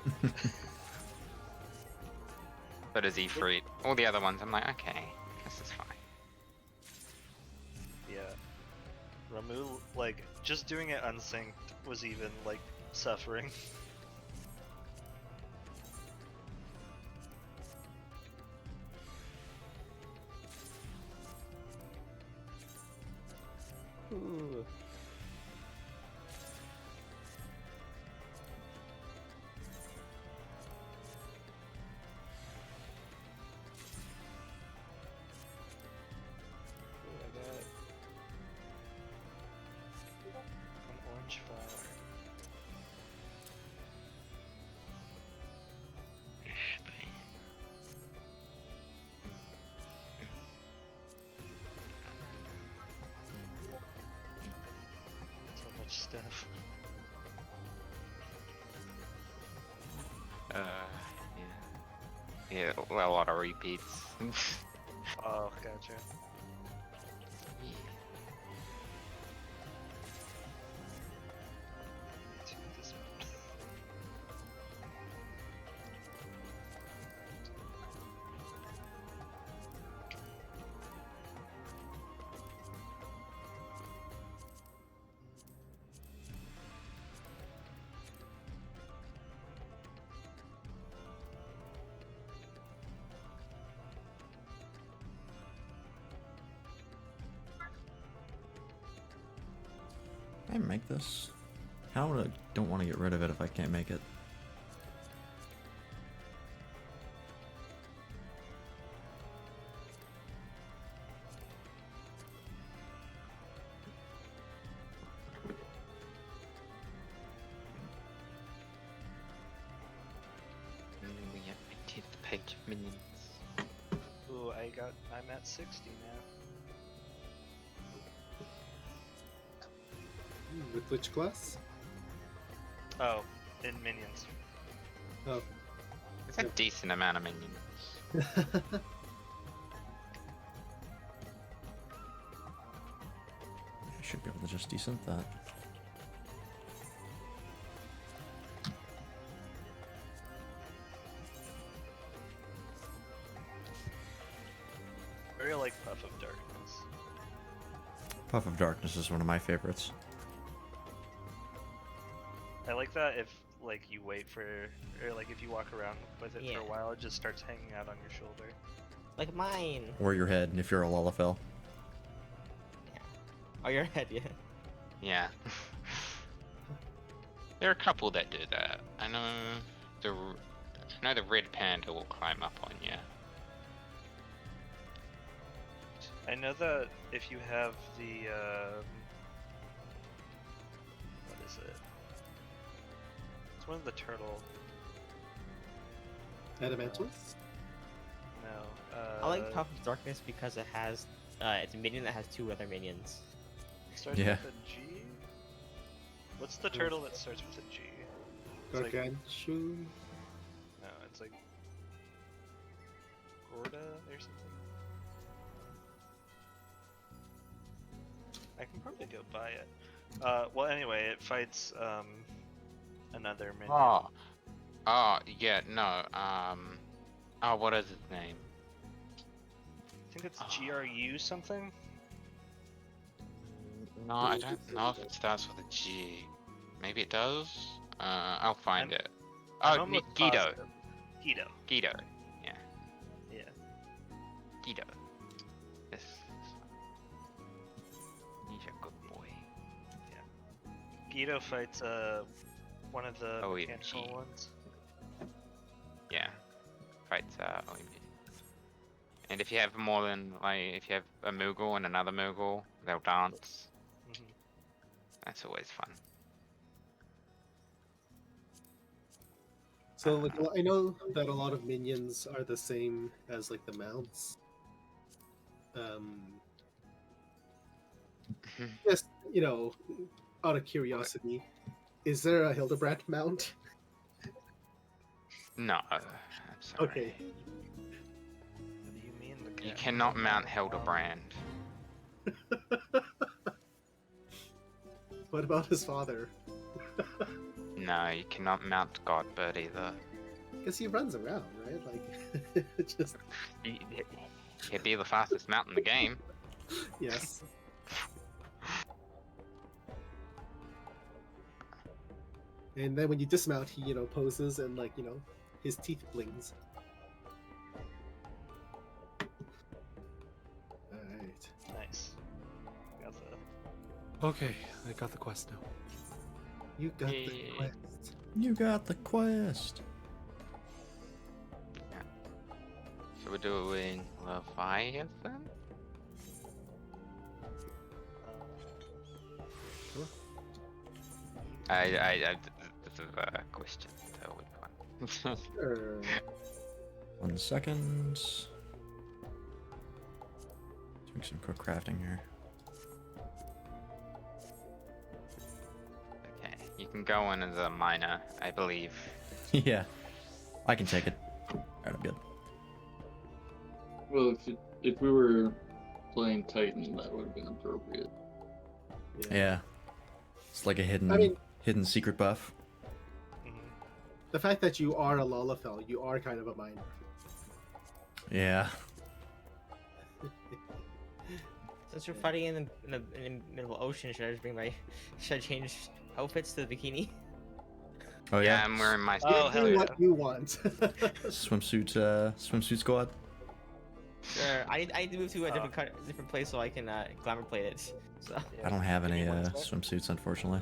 So does Ifrit. All the other ones, I'm like, okay, this is fine. Yeah. Ramu, like, just doing it unsynced was even, like, suffering. Ooh. An orange flower. So much stuff. Yeah, a lot of repeats. Oh, gotcha. Me too, this one. Can I make this? How would I don't want to get rid of it if I can't make it? We have my 10th page of minions. Ooh, I'm at 60 now. With which class? Oh, in minions. Oh. It's a decent amount of minions. I should be able to just descent that. Very like Puff of Darkness. Puff of Darkness is one of my favorites. I like that if like you wait for, or like if you walk around with it for a while, it just starts hanging out on your shoulder. Like mine. Or your head, if you're a Lullafell. Yeah. Oh, your head, yeah. Yeah. There are a couple that do that. I know I know the red panda will climb up on you. I know that if you have the what is it? It's one of the turtle. Adamantoise? No. I like Top of Darkness because it has it's a minion that has 2 other minions. Starts Yeah. with a G. What's the turtle that starts with a G? It's like, Gargantua? no, it's like Gorda or something. I can probably go buy it. Well, anyway, it fights another minion. Oh, yeah, no, oh, what is his name? I think it's GRU something. No, I don't know if it starts with a G. Maybe it does? I'll find it. I'm Oh, almost Guido. positive. Guido. Guido. Yeah, Yeah. Guido. Yes. He's a good boy. Guido fights one of the OMG. mechanical ones. Yeah. Fights OMG. And if you have more than, like, if you have a Moogle and another Moogle, they'll dance. Mhm. That's always fun. So, like, I know that a lot of minions are the same as, like, the mounts. Just, you know, out of curiosity, is there a Hildebrand mount? No, I'm sorry. Okay. What do you mean? The You cat cannot can mount walk? Hildebrand. What about his father? No, you cannot mount Godbird either. Because he runs around, right? Like, just, He'd be the fastest mount in the game. yes. And then when you dismount, he, poses and, like, his teeth blings. Alright. Nice. Got the. Okay, I got the quest now. You got the Yeah. quest. You got the quest. So we're doing Leviathan? This is a question. So which one? Sure. 1 second. Doing some quick crafting here. Okay, you can go in as a miner, I believe. Yeah, I can take it. Alright, I'm good. Well, if we were playing Titan, that would have been appropriate. Yeah, it's like a hidden, I mean- hidden secret buff. Mhm. The fact that you are a Lalafell, you are kind of a miner. Yeah. Since we're fighting in the middle of the ocean, should I change outfits to the bikini? Oh Yeah, yeah. I'm wearing my Oh, hell Do yeah. what you want. Swimsuit squad. Sure. I need to move to a different place so I can glamour plate it. So I don't have Give me any 1 sec. swimsuits, unfortunately.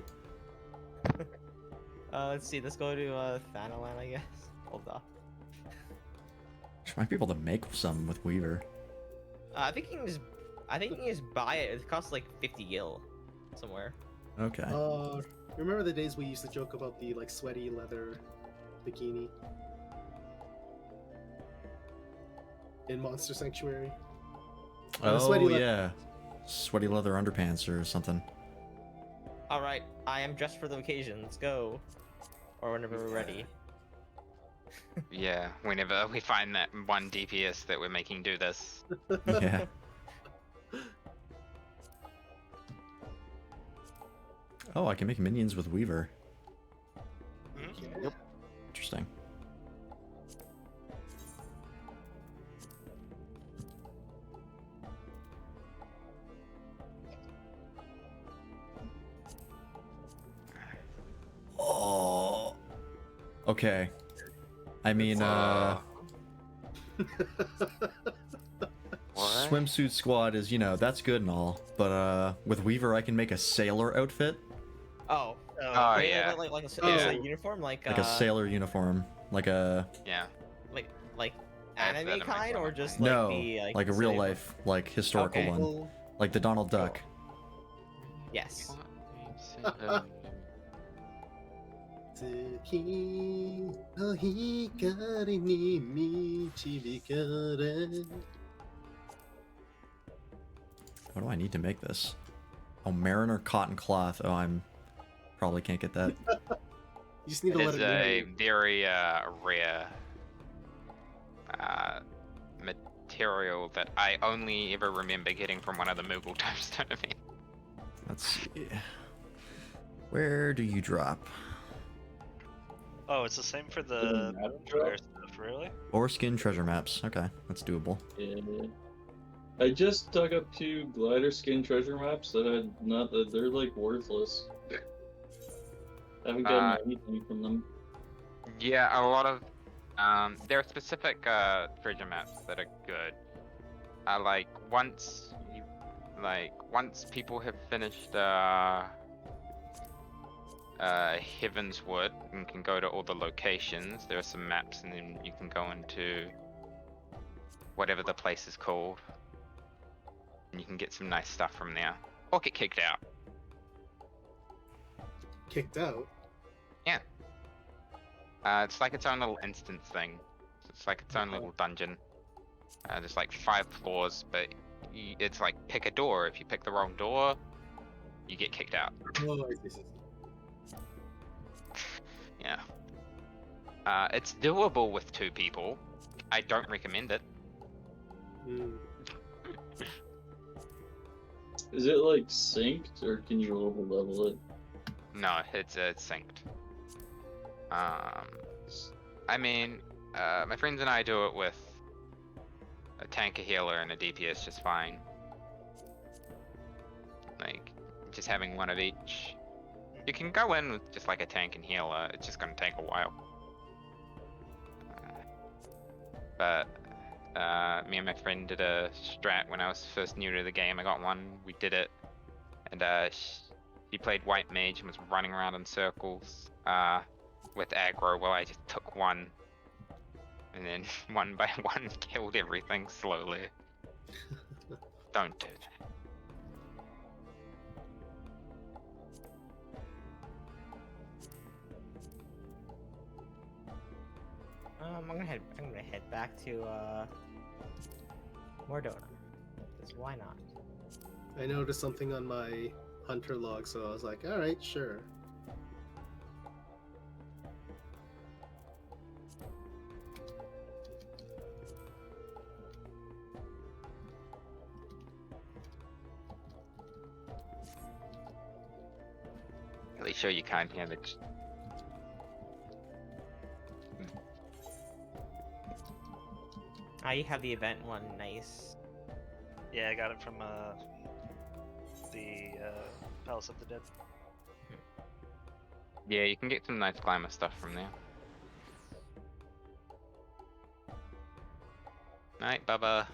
let's see. Let's go to Thanalan, I guess. Hold up. Might be able to make some with Weaver. I think you can just buy it. It costs like 50 gil somewhere. Okay. Remember the days we used to joke about the, like, sweaty leather bikini? In Monster Sanctuary? sweaty Oh leather. yeah. Sweaty leather underpants or something. All right, I am dressed for the occasion. Let's go. Or whenever we're ready. Yeah, whenever we find that one DPS that we're making do this. Yeah. Oh, I can make minions with Weaver. Mhm. Yep. Interesting. Oh. Okay. I mean, What? swimsuit squad is, that's good and all, but with Weaver I can make a sailor outfit, Oh. Oh Wait, yeah. like a Yeah. like uniform, like like a sailor uniform. Like a Yeah. Like I have anime that in my kind, or comment. just no, like the like a real cinema- life, like historical Okay. one, Well, like the Donald Duck. Yes. 5, 7. 月の光に導かれ What do I need to make this? Oh, mariner cotton cloth. Oh, I'm probably can't get that. You just need to It let is it a marry. very rare material that I only ever remember getting from one of the Moogle Times tournament. Let's see. Where do you drop? Oh, it's the same for The the map rare drop? stuff, really? Or skin treasure maps. Okay, that's doable. Yeah. I just dug up 2 glider skin treasure maps that had not that they're like worthless. I haven't gotten anything from them. Yeah, a lot of there are specific treasure maps that are good. Like once people have finished Heavensward and can go to all the locations, there are some maps, and then you can go into whatever the place is called, and you can get some nice stuff from there, or get kicked out. Kicked out. It's like its own little instance thing. It's like its own little dungeon. There's like 5 floors, but it's like pick a door. If you pick the wrong door, you get kicked out. Oh, I see. Yeah. It's doable with 2 people. I don't recommend it. Hmm. Is it like synced or can you over level it? No, it's synced. I mean, my friends and I do it with a tank, a healer, and a DPS just fine. Like, just having one of each. You can go in with just like a tank and healer, it's just gonna take a while. But me and my friend did a strat when I was first new to the game. I got one, we did it, and he played white mage and was running around in circles with aggro while I just took one, and then one by one killed everything slowly. Don't do that. I'm gonna head back to Mordona. Because why not? I noticed something on my hunter log, so I was like, all right, sure. Really sure you can't hear the. Ah, you have the event one. Nice. Yeah, I got it from the Palace of the Dead. Yeah, you can get some nice climber stuff from there. Night, Bubba.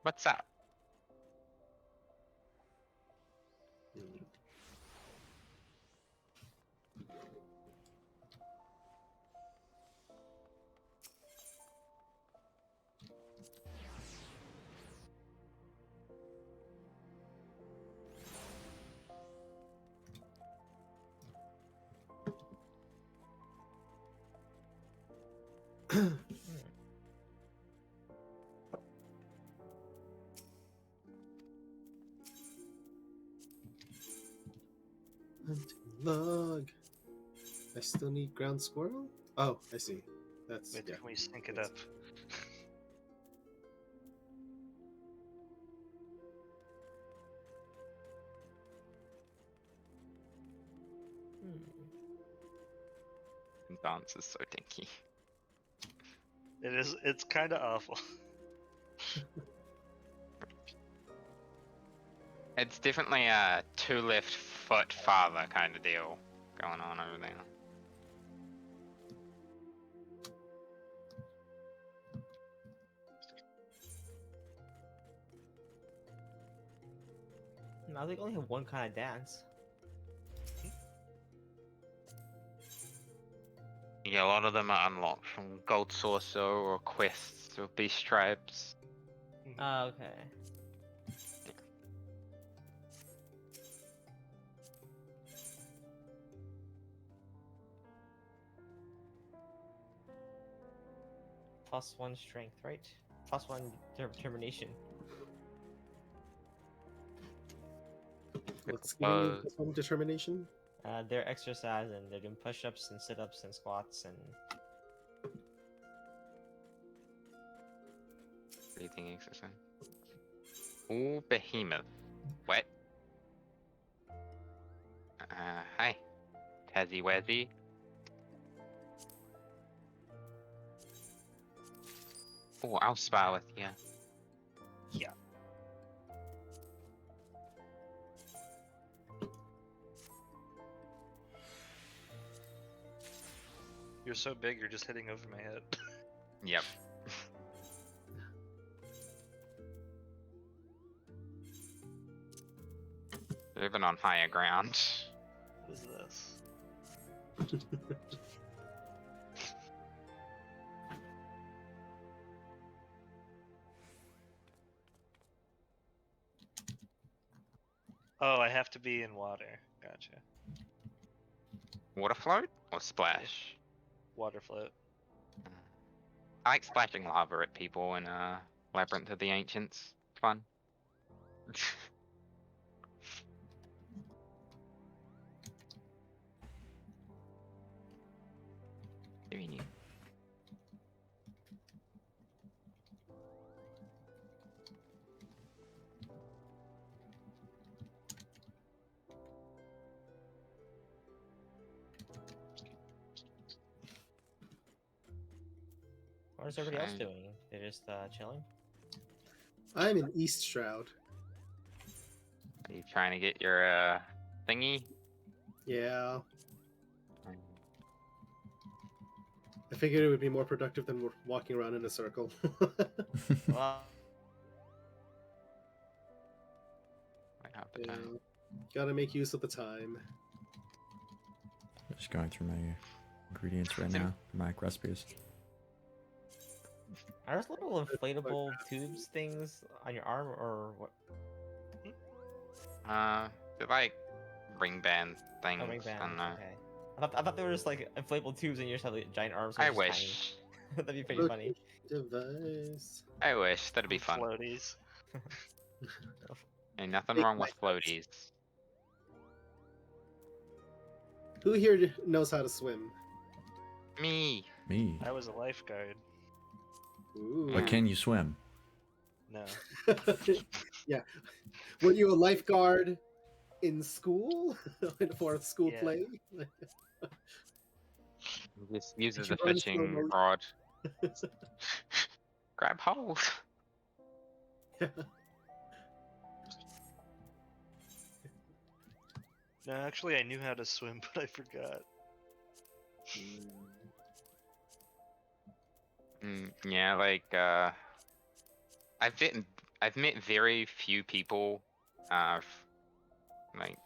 What's up? Hunting log. I still need ground squirrel? Oh, I see. That's Wait, yeah. can we sync it up? Dance is so dinky. It's kind of awful. It's definitely a 2 left foot farther kind of deal going on over there. No, they only have one kind of dance. Yeah, a lot of them are unlocked from Gold Saucer or quests or Beast Stripes. Okay. +1 strength, right? +1 determination. What's giving you some determination? They're exercising. They're doing push-ups and sit-ups and squats and. Breathing exercise. Ooh, Behemoth. What? Hi. Tazzy Wazzy. Oh, I'll spar with you. Yeah. You're so big, you're just hitting over my head. Yep. Living on higher ground. What is this? Oh, I have to be in water. Gotcha. Water float or splash? Water float. I like splashing lava at people in Labyrinth of the Ancients. It's fun. Doing you. What is everybody else Fine. doing? They're just chilling. I'm in East Shroud. Are you trying to get your thingy? Yeah. I figured it would be more productive than walking around in a circle. Well, Might have the Yeah. time. Gotta make use of the time. Just going through my ingredients right now, my recipes. are those little inflatable tubes things on your arm or what? They're like ring band things. Oh, ring I don't bands. know. Okay. I thought they were just like inflatable tubes and you just have like, giant arms. I which is tiny. wish. That'd be pretty funny. Device. I wish. That'd be fun. Floaties. Ain't nothing Big wrong with life. floaties. Who here knows how to swim? Me. Me. I was a lifeguard. Ooh. But can you swim? No. Yeah. Were you a lifeguard in school for a school Yeah. play? Just uses Did a you run slow fishing motion? rod. Grab hold. No, actually, I knew how to swim, but I forgot. Yeah, like I've met very few people, like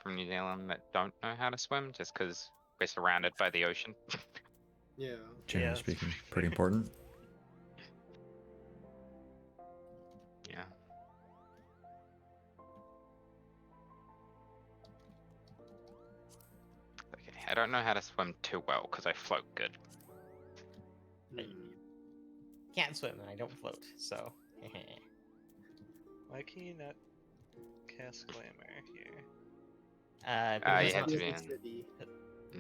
from New Zealand that don't know how to swim, just because we're surrounded by the ocean. Yeah. Generally that's speaking, pretty pretty fair. important. Yeah. Okay, I don't know how to swim too well because I float good. Can't swim and I don't float, so. Why can you not cast Glamour here? You Because have to be in. City.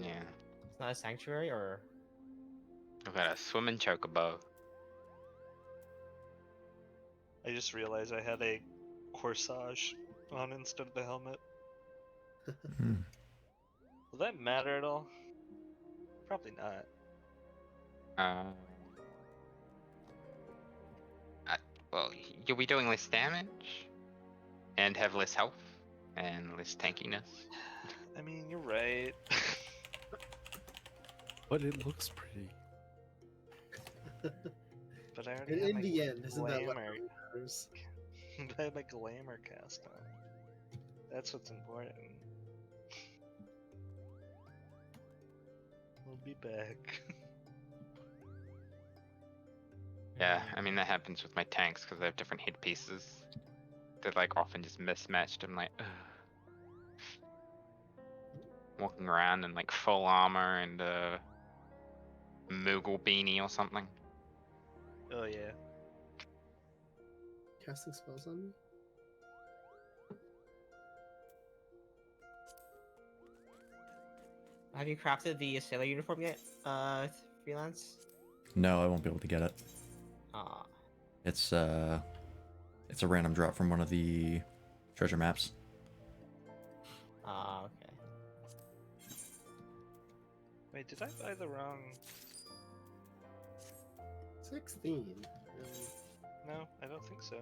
Yeah. it's not a sanctuary or. I've got a swimming chocobo. I just realized I had a corsage on instead of the helmet. Hmm. Will that matter at all? Probably not. Well, you'll be doing less damage. and have less health and less tankiness. I mean, you're right. But it looks pretty. But I already And have in my the end, isn't that what glamour. really matters? I have my glamour cast on. That's what's important. We'll be back. Yeah, I mean that happens with my tanks because they have different hit pieces. They're like often just mismatched. I'm like, ugh. Walking around in like full armor and a Moogle beanie or something. Oh yeah. Casting spells on me? Have you crafted the sailor uniform yet, freelance? No, I won't be able to get it. Ah, It's a random drop from one of the treasure maps. okay. Wait, did I buy the wrong? 16. No, I don't think so.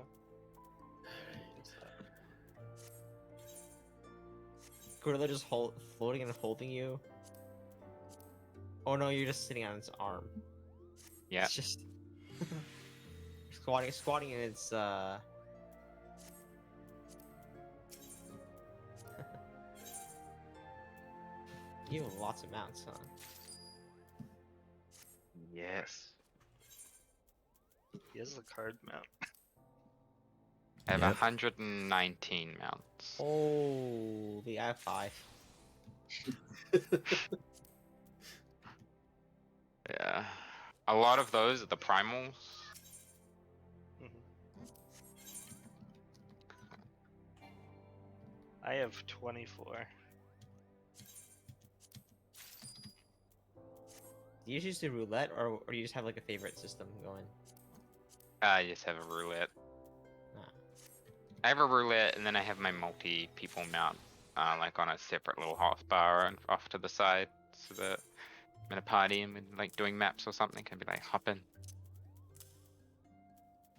Gorilla just floating and holding you. Oh no, you're just sitting on its arm. Yeah. It's just squatting in its You have lots of mounts, huh? Yes. He has the card mount. I have Yep. 119 mounts. Holy, I have 5. Yeah. A lot of those are the primals. I have 24. Do you just do roulette, or do you just have like a favorite system going? I just have a roulette. Ah. I have a roulette, and then I have my multi-people mount, like on a separate little hotbar and off to the side, so that I'm in a party and we're, like doing maps or something, can be like hop in.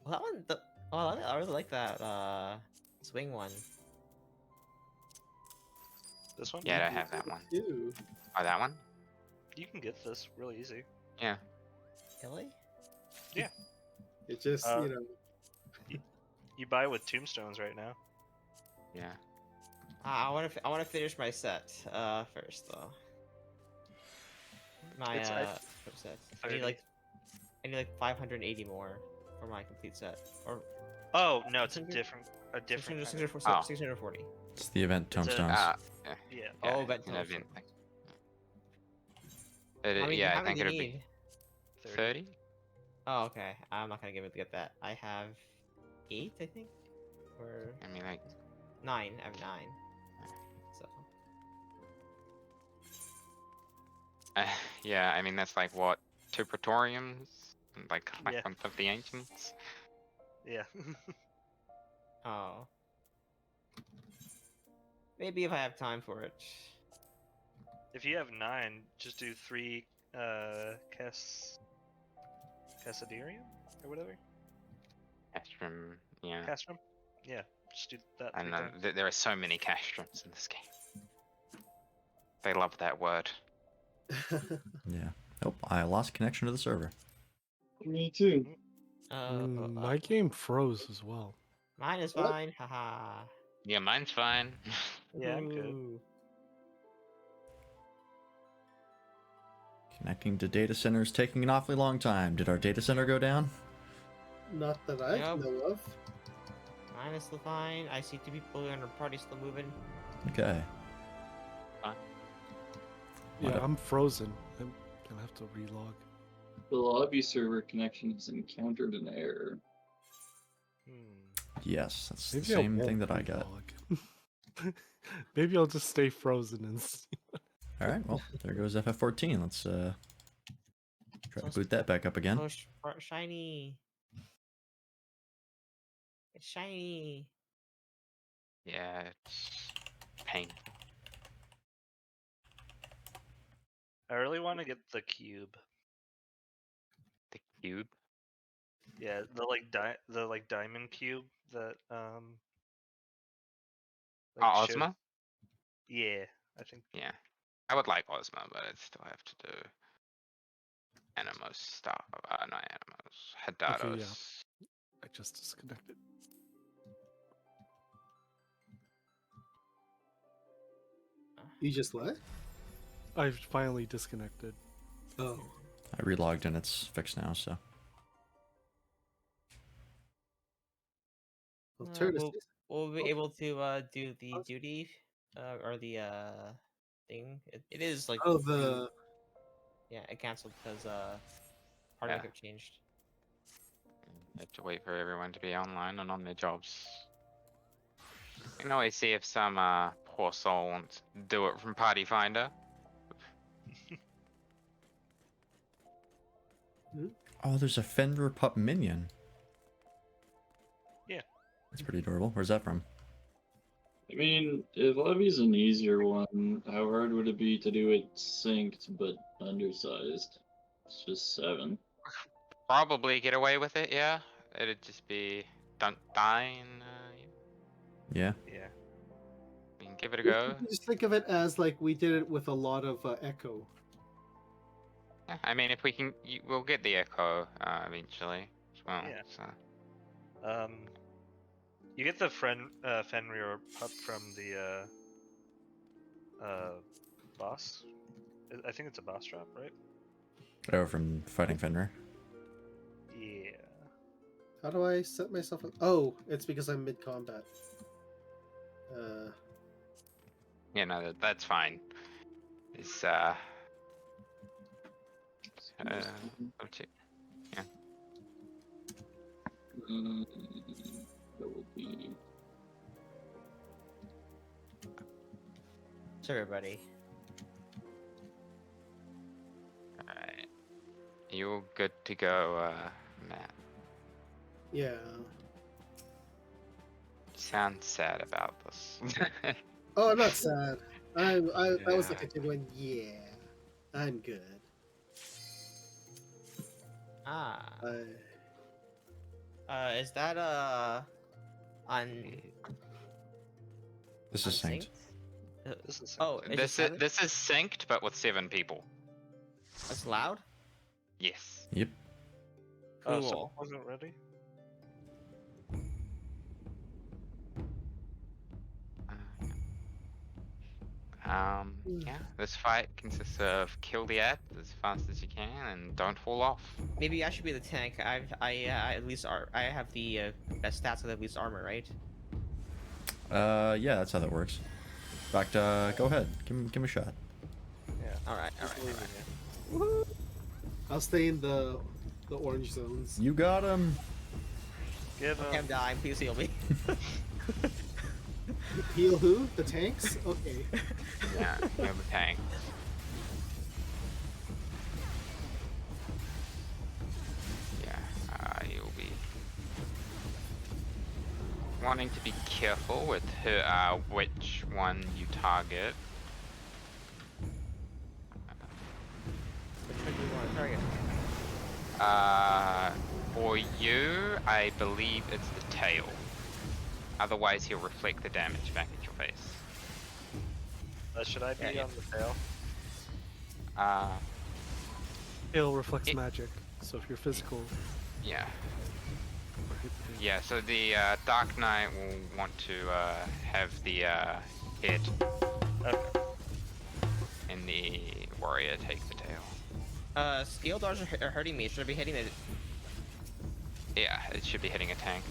Well, that one, I really like that swing one. This one? Yeah, I have that one. Ew. Oh, that one? You can get this really easy. Yeah. Really? It just, Uh, you know. You buy with tombstones right now. Yeah. I want to finish my set first though. My It's, I- set. 30. I need like 580 more for my complete set. Or Oh no, it's a 600? different kind of- 640. It's the event It's a- tombstones. Yeah. Yeah. Oh, Yeah, but an no, event sure. thing. How many, Yeah, how I think many do it'll you be need? 30. Oh, okay. I'm not gonna get that. I have 8, I think, or I mean, like, 9. I have 9. So yeah, I mean that's like what, 2 Praetoriums, and like Yeah. one of the ancients. Yeah. oh, maybe if I have time for it. If you have 9, just do 3 Cassaderium or whatever. Castrum, yeah. Castrum? Yeah, just do that. I 3 know times. there are so many castrums in this game. They love that word. Yeah. Oh, I lost connection to the server. Me too. My game froze as well. Mine is What? fine. Haha. Yeah, mine's fine. Yeah, I'm good. Ooh. Connecting to data centers taking an awfully long time. Did our data center go down? Not that I Yep. know of. Mine is still fine. I see 2 people in our party still moving. Okay. Yeah, What a- I'm frozen. I'm gonna have to relog. The lobby server connection has encountered an error. Yes, that's the Maybe same won't thing that I got. relog. Maybe I'll just stay frozen and see. All right, well, there goes FF14. Let's try to So boot that back up again. Oh, shiny. It's shiny. Yeah, it's pain. I really want to get the cube. The cube. Yeah, the diamond cube that Like, show- Ozma? Yeah, I think. Yeah. I would like Ozma, but I'd still have to do Animos stuff. Not Animos. Hadados. Okay, yeah. I just disconnected. You just what? I've finally disconnected. Oh. I relogged and it's fixed now, so. Well, turn we'll, we'll be Oh. able to do the duty or the thing. It is like Oh, the yeah, it canceled because part Yeah. of it changed. Have to wait for everyone to be online and on their jobs. You can always see if some poor soul wants to do it from Party Finder. Oh, there's a Fenrir pup minion. Yeah. That's pretty adorable. Where's that from? I mean, if Levy's an easier one, how hard would it be to do it synced but undersized? It's just 7. Probably get away with it, yeah. It'd just be dying. Yeah. Yeah. We can give it a go. Just think of it as like we did it with a lot of Echo. Yeah, I mean, if we can, we'll get the echo eventually as well. Yeah. So. You get the Fenrir pup from the boss. I think it's a boss drop, right? Oh, from fighting Fenrir. Yeah. How do I set myself up? Oh, it's because I'm mid-combat. Yeah, no, that's fine. It's okay. That will be. Sorry, buddy. Alright. You're good to go, Matt. Yeah. You sound sad about this. Oh, I'm not sad. That was like Yeah. a kid going, yeah, I'm good. Is that on This is synced. This is Oh, this is synced, but with 7 people. That's loud. Yes. Yep. Oh, Cool. so wasn't ready. Yeah, this fight consists of kill the ad as fast as you can and don't fall off. Maybe I should be the tank. I at least I have the best stats with at least armor, right? Yeah, that's how that works. In fact, go ahead. Give him a shot. Yeah. All right. I'll stay in the orange zones. You got him. Give Okay, I'm dying. Please heal me. Heal who? The tanks? Okay. Yeah, you have a tank. Yeah, you'll be wanting to be careful with which one you target. Which one do you want to target? For you, I believe it's the tail. Otherwise, he'll reflect the damage back at your face. should I be Yeah. on the tail? Tail reflects It- magic, so if you're physical, Yeah. or hit the tail. Yeah, so the Dark Knight will want to have the head Okay. and the warrior take the tail. Steel darts are hurting me. Should I be hitting it? Yeah, it should be hitting a tank.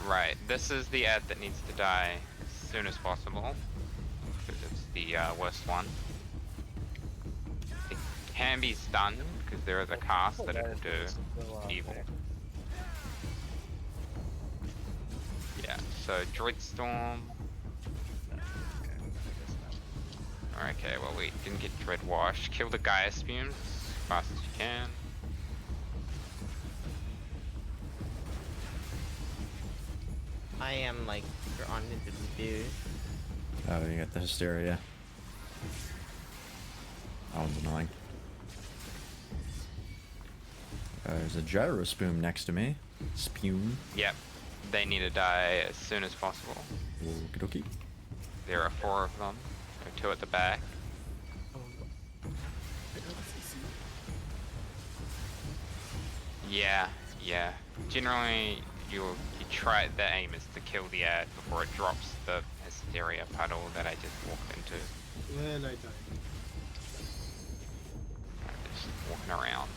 Right, this is the ad that needs to die as soon as possible, because it's the worst one. It can be stunned, because there is a cast that it will do evil. Yeah, so Droid Storm. Okay, well we didn't get Dread Wash. Kill the Gaia Spumes as fast as you can. I am like on into the dude. Oh, you got the hysteria. That one's annoying. There's a gyro spume next to me. Spume. Yep. They need to die as soon as possible. Okie dokie. There are 4 of them. There are 2 at the back. Yeah, yeah. Generally, you try. The aim is to kill the ad before it drops the hysteria puddle that I just walked into. And I died. Just walking around.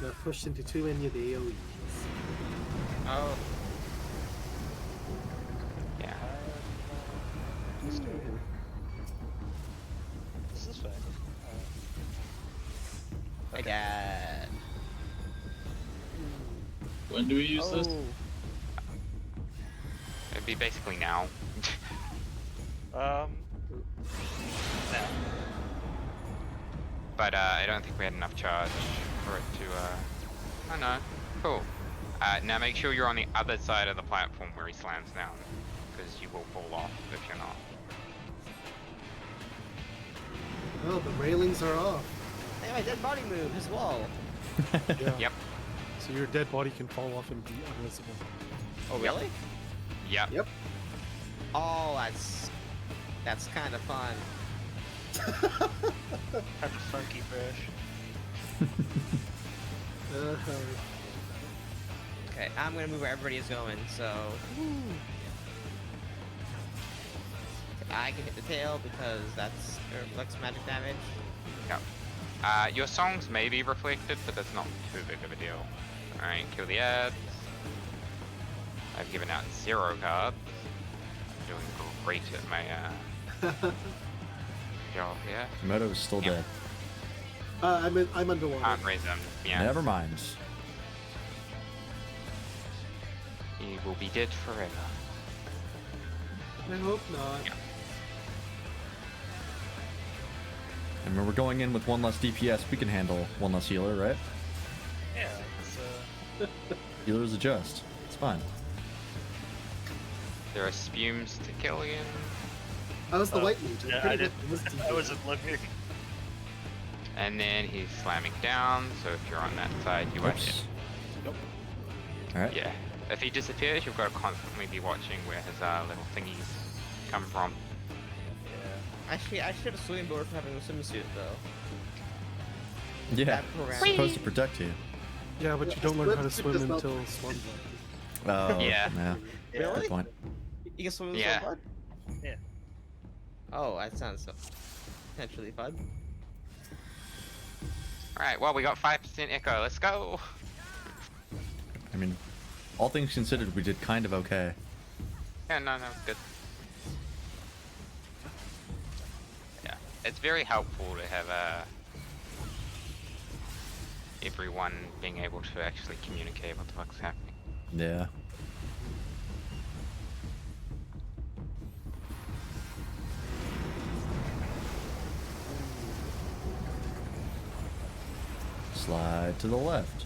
Got pushed into too many of the AoEs. Oh, Yeah. This is fine. my dad. When do we use this? Oh, It'd be basically now. Now. But I don't think we had enough charge for it to. Oh no. Cool. Now make sure you're on the other side of the platform where he slams down, because you will fall off if you're not. Oh, the railings are off. hey, my dead body moved as well. Yeah. Yep. So your dead body can fall off and be unvisible. Oh, really? Yep. Yep. Oh, that's kind of fun. Have a funky brush. Okay, I'm gonna move where everybody is going, so. I can hit the tail because that's reflects magic damage. Yep. Your songs may be reflected, but that's not too big of a deal. Alright, kill the ads. I've given out 0 cards. I'm doing great at my job here. Komodo's still Yeah. dead. I'm underwater. Can't raise them. Yeah. Never mind. He will be dead forever. I hope not. Yeah. And when we're going in with 1 less DPS, we can handle 1 less healer, right? Yeah, it's Healers adjust. It's fine. There are spumes to kill again. I was the Oh, white mage. yeah, Pretty I much was I DPS. wasn't looking. And then he's slamming down, so if you're on that side, you won't hit. Oops. Alright. Yeah. If he disappears, you've got to constantly be watching where his little thingies come from. Yeah. Actually, I should have swim board for having a swimsuit though. Yeah. That program. It's supposed to protect you. Yeah, but you don't learn how to swim Just not- until Slumber. Oh, Yeah. yeah. Really? Good point. You can swim with Yeah. sword? Yeah. Oh, that sounds so potentially fun. Alright, well, we got 5% echo. Let's go. I mean, all things considered, we did kind of okay. Yeah, no, good. Yeah, it's very helpful to have everyone being able to actually communicate what the fuck's happening. Yeah. Slide to the left.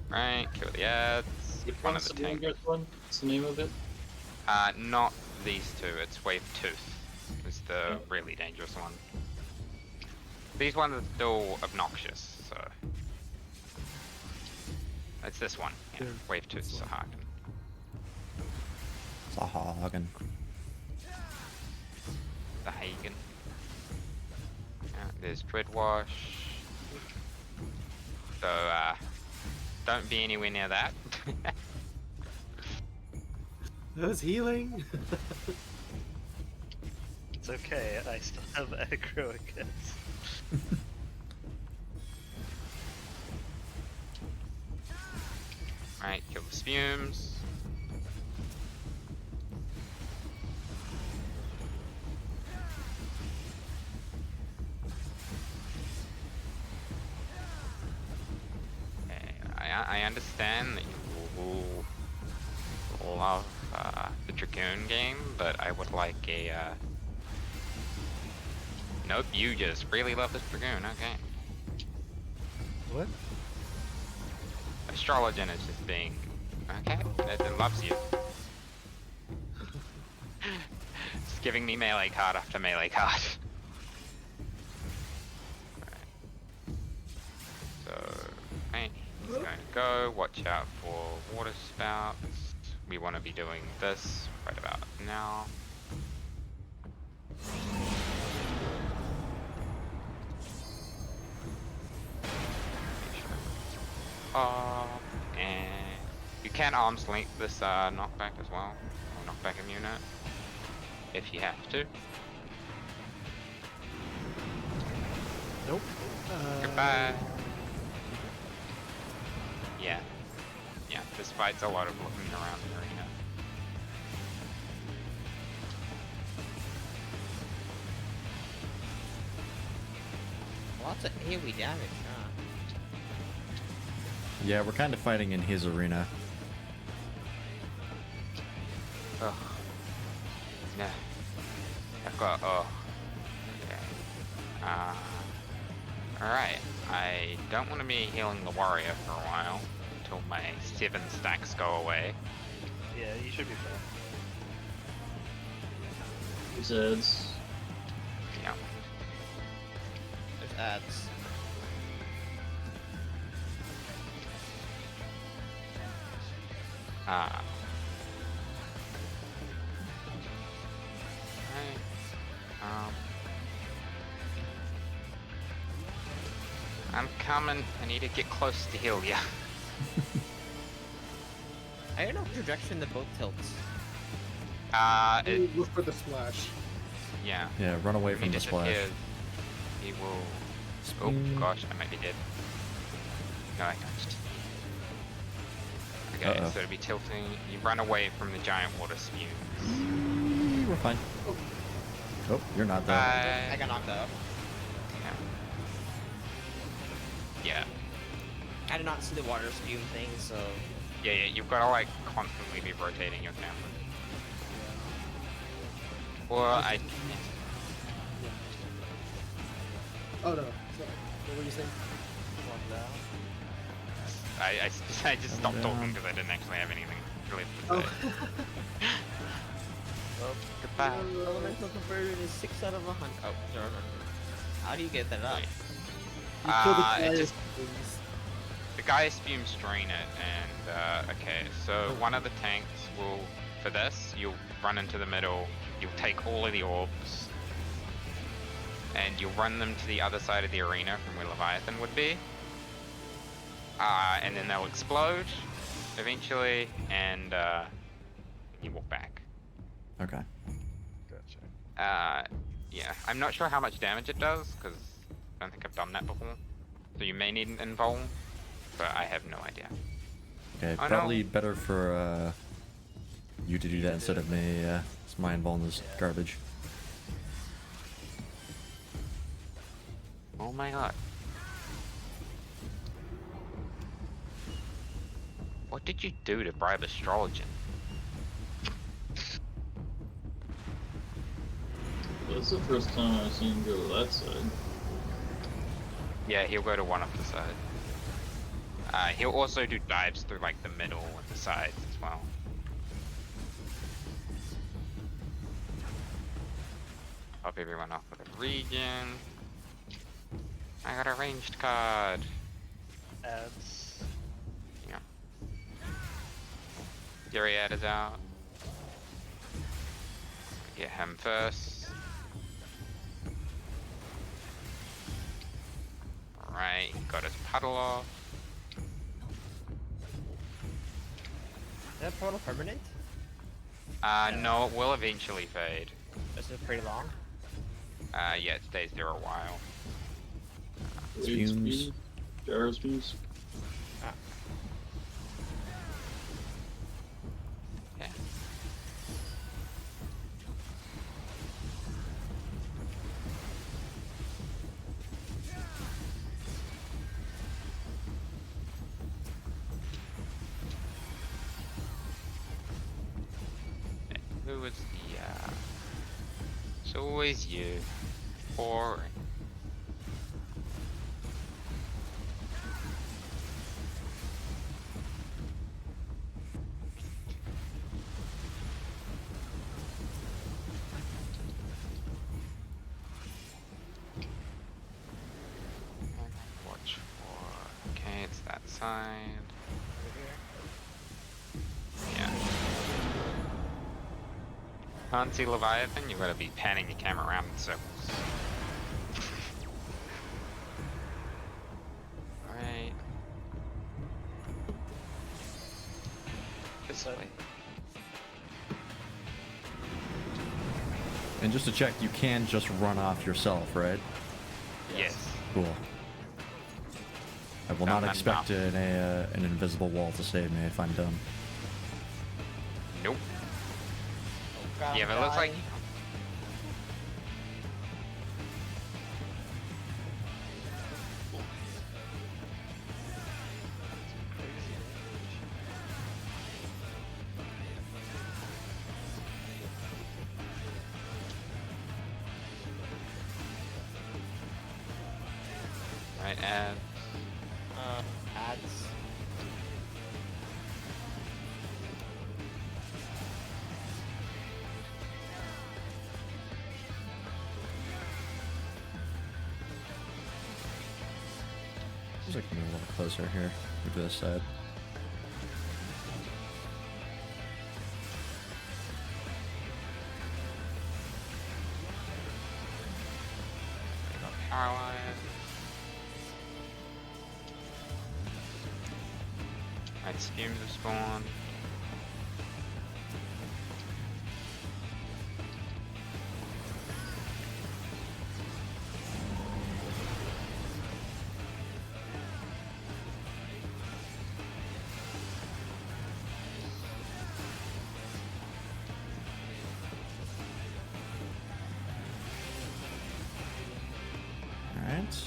Right, kill the ads. Which One one's of the the tanks. longest one? What's the name of it? Not these 2. It's Wave Tooth. Is the really dangerous one. These ones are still obnoxious, so. It's this one. Yeah, Yeah, Wave Tooth this one. Sahagin. Sahagin. The Hagen. There's Dreadwash. So, don't be anywhere near that. That was healing. It's okay, I still have aggro, I guess. Right, kill the spumes. Okay, I understand that you love the Dragoon game, but I would like a Nope, you just really love this Dragoon, okay. What? Astrologen is just being... Okay, it loves you. Just giving me melee card after melee card. go. Watch out for water spouts. We want to be doing this right about now. And you can arms length this knockback as well, or knockback unit, if you have to. Nope. Goodbye. Yeah. Yeah, this fight's a lot of looking around the arena. Lots of AoE damage, huh? Yeah, we're kind of fighting in his arena. Ugh. Yeah. I've got, okay. Alright. I don't want to be healing the warrior for a while until my 7 stacks go away. Yeah, you should be fine. Who's ads? Yeah. There's ads. Right. I'm coming. I need to get close to heal ya. I don't know which direction the boat tilts. Look for the splash. Yeah. Yeah, run away He from the splash. disappears. He will. Oh gosh, I might be dead. No, I touched. Okay, Uh-oh. so it'll be tilting. You run away from the giant water spew. We're fine. Oh, you're not there. I got knocked out. Yeah. I did not see the water spume thing, so... Yeah, you've got to like constantly be rotating your camera. Or I... Oh no, sorry. What were you saying? I just stopped talking because I didn't actually have anything really to say. Oh. Goodbye. Elemental conversion is 6 out of 100. Oh, no. How do you get that up? You kill the It giant just... things. The guy spumes drain it, and okay, so one of the tanks will, for this, you'll run into the middle, you'll take all of the orbs, and you'll run them to the other side of the arena from where Leviathan would be, and then they'll explode, eventually, and you walk back. Okay. Gotcha. Yeah, I'm not sure how much damage it does, because I don't think I've done that before, so you may need an invuln, but I have no idea. Okay, Oh, probably no. better for you to do that instead of me. My invuln is garbage. Oh my god. What did you do to bribe Astrologian? That's the first time I've seen him go to that side. Yeah, he'll go to one of the sides. He'll also do dives through like the middle and the sides as well. Pop everyone off with a regen. I got a ranged card. Ads. Yeah. Dariad is out. Get him first. Alright, got his puddle off. Is that portal permanent? No, it will eventually fade. This is pretty long. Yeah, it stays there a while. Spumes. Gyro spumes. Yeah. Who was the, It's always you. Boring. Watch for... Okay, it's that side. Can't see Leviathan, you gotta be panning your camera around in circles. Alright. This way. And just to check, you can just run off yourself, right? Yes. Cool. I will No, not no, expect no. an invisible wall to save me if I'm dumb. Nope. Oh, God, Yeah, but it looks like. die. Right, and. Ads. Seems like we're a little closer here. Move to this side. Power line. Right, schemes have spawned. Alright.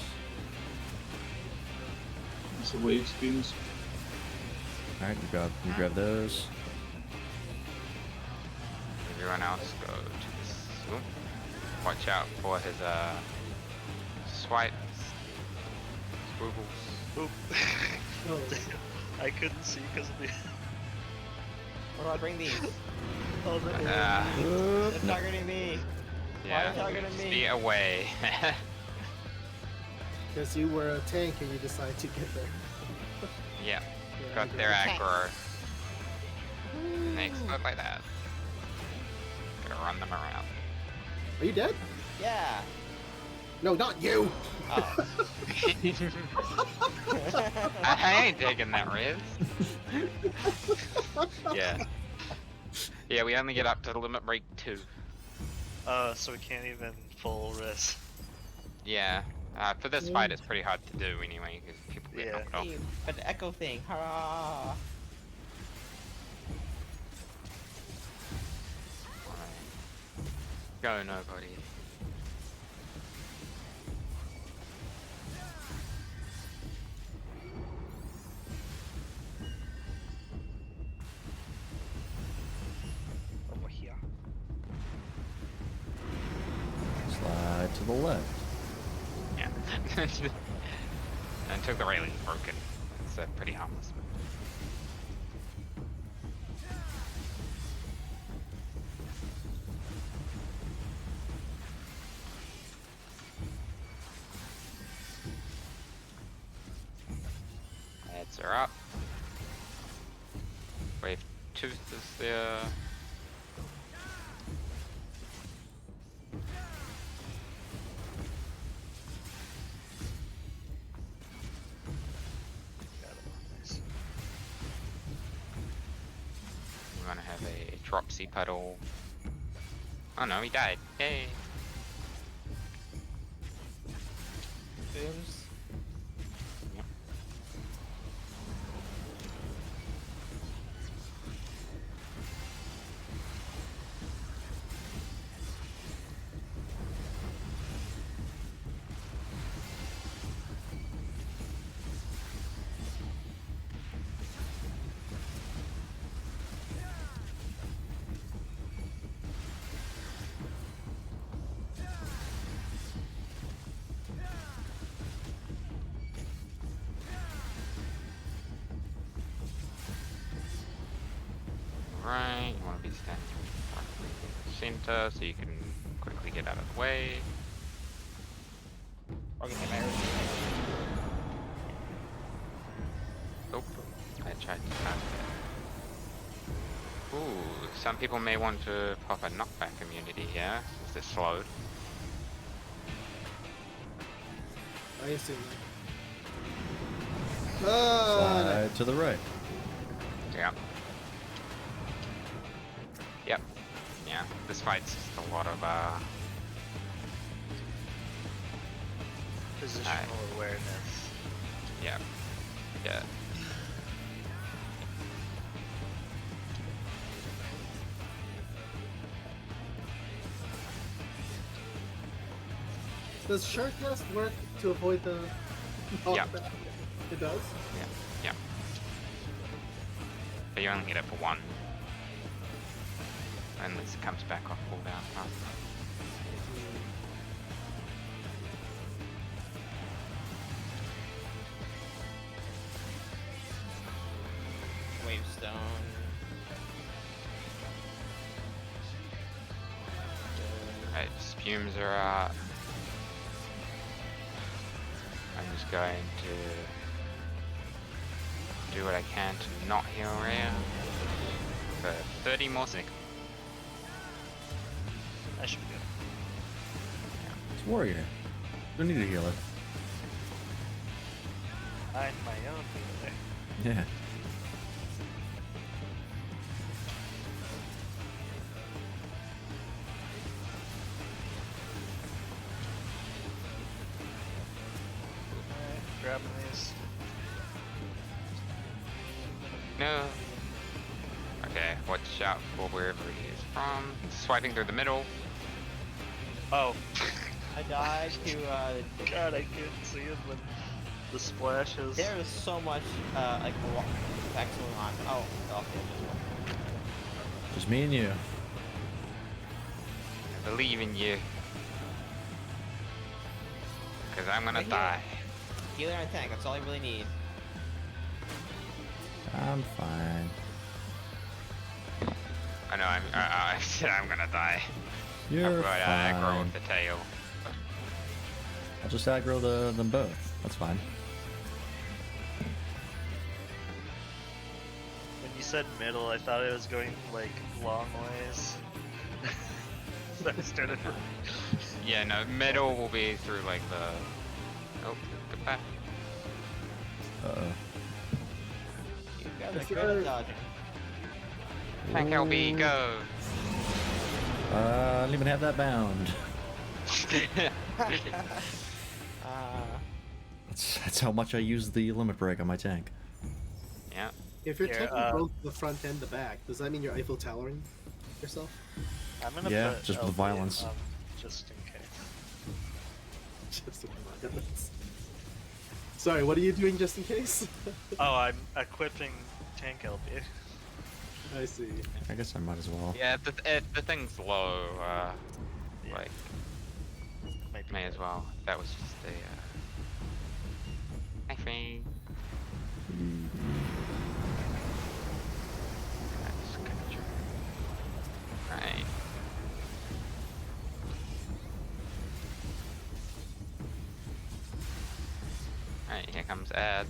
So wave schemes. Alright, you grab those. Everyone else go to this. Oop. Watch out for his swipes. Swoogles. Oop. Oh, I couldn't see because of the. Where do I bring these? Oh, no. They're targeting me. Yeah. Why are you targeting me? Be away. because you were a tank and you decided to get there. Yeah. Yeah, I Got agree. their Okay. aggro. And they explode like that. Gotta run them around. Are you dead? Yeah. No, not you. Oh. I ain't taking that risk. Yeah. Yeah, we only get up to the limit break 2. So we can't even full risk. Yeah. For this fight, it's pretty hard to do anyway, because people get Yeah. knocked off. Hey, but the echo thing, hurrah! Go, nobody. Over here. Slide to the left. Yeah. Until the railing's broken. It's pretty harmless. Heads are up. Wave tooth is there. Nice. We're gonna have a dropsy puddle. Oh no, he died. Yay! Booms. Right, you want to be standing roughly in the center so you can quickly get out of the way. Or get my everything. Oh, I tried to pass that. Ooh, some people may want to pop a knockback immunity here, since they're slowed. I assume. Ah, Slide to the right. Yeah. Yep. Yeah, this fight's just a lot of, Positional awareness. yeah. Yeah. Does Shardcast work to avoid the Yeah. knockback? It does? Yeah. But you only get it for one. Unless it comes back off cooldown. Huh? Wavestone. Right, spumes are out. I'm just going to do what I can to not heal Rhea for 30 more seconds. That should be good. It's warrior. Don't need a healer. I'm my own healer. Yeah. Alright, grabbing these. No. Okay, watch out for wherever he is from. Swiping through the middle. Oh, I died to God, I couldn't see it with the splashes. there is so much like effects going on. Oh, okay. Just me and you. I believe in you. Cause I'm gonna Right here. die. Healer and tank, that's all I really need. I'm fine. I know I said I'm gonna die. You're I'm going to aggro fine. with the tail. I'll just aggro them both. That's fine. When you said middle, I thought it was going like long ways. So I started. Yeah, no, middle will be through like the. Oh, goodbye. Uh-oh. You guys are Yes, good sir. at dodging. Tank LB, go! I don't even have that bound. That's how much I use the limit break on my tank. Yeah. If you're Here, taking both the front and the back, does that mean you're Eiffel Towering yourself? I'm gonna Yeah, put just with the LB violence. on just in case. Just in violence. Sorry, what are you doing just in case? Oh, I'm equipping tank LB. I see. I guess I might as well. Yeah, the thing's low, Yeah. like, Might be may good. as well. That was just a, I think. That's good. Right. Alright, here comes ads.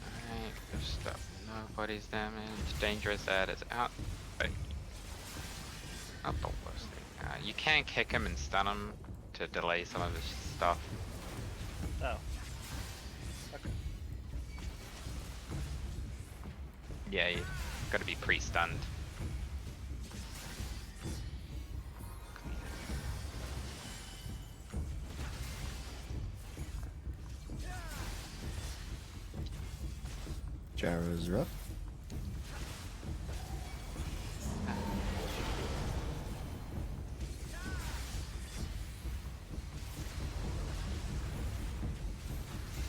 Alright, good stuff. Nobody's damaged. Dangerous ad is out. But not the worst thing. You can kick him and stun him to delay some of his stuff. Oh. Yeah, you gotta be pre-stunned. Gyro's rough.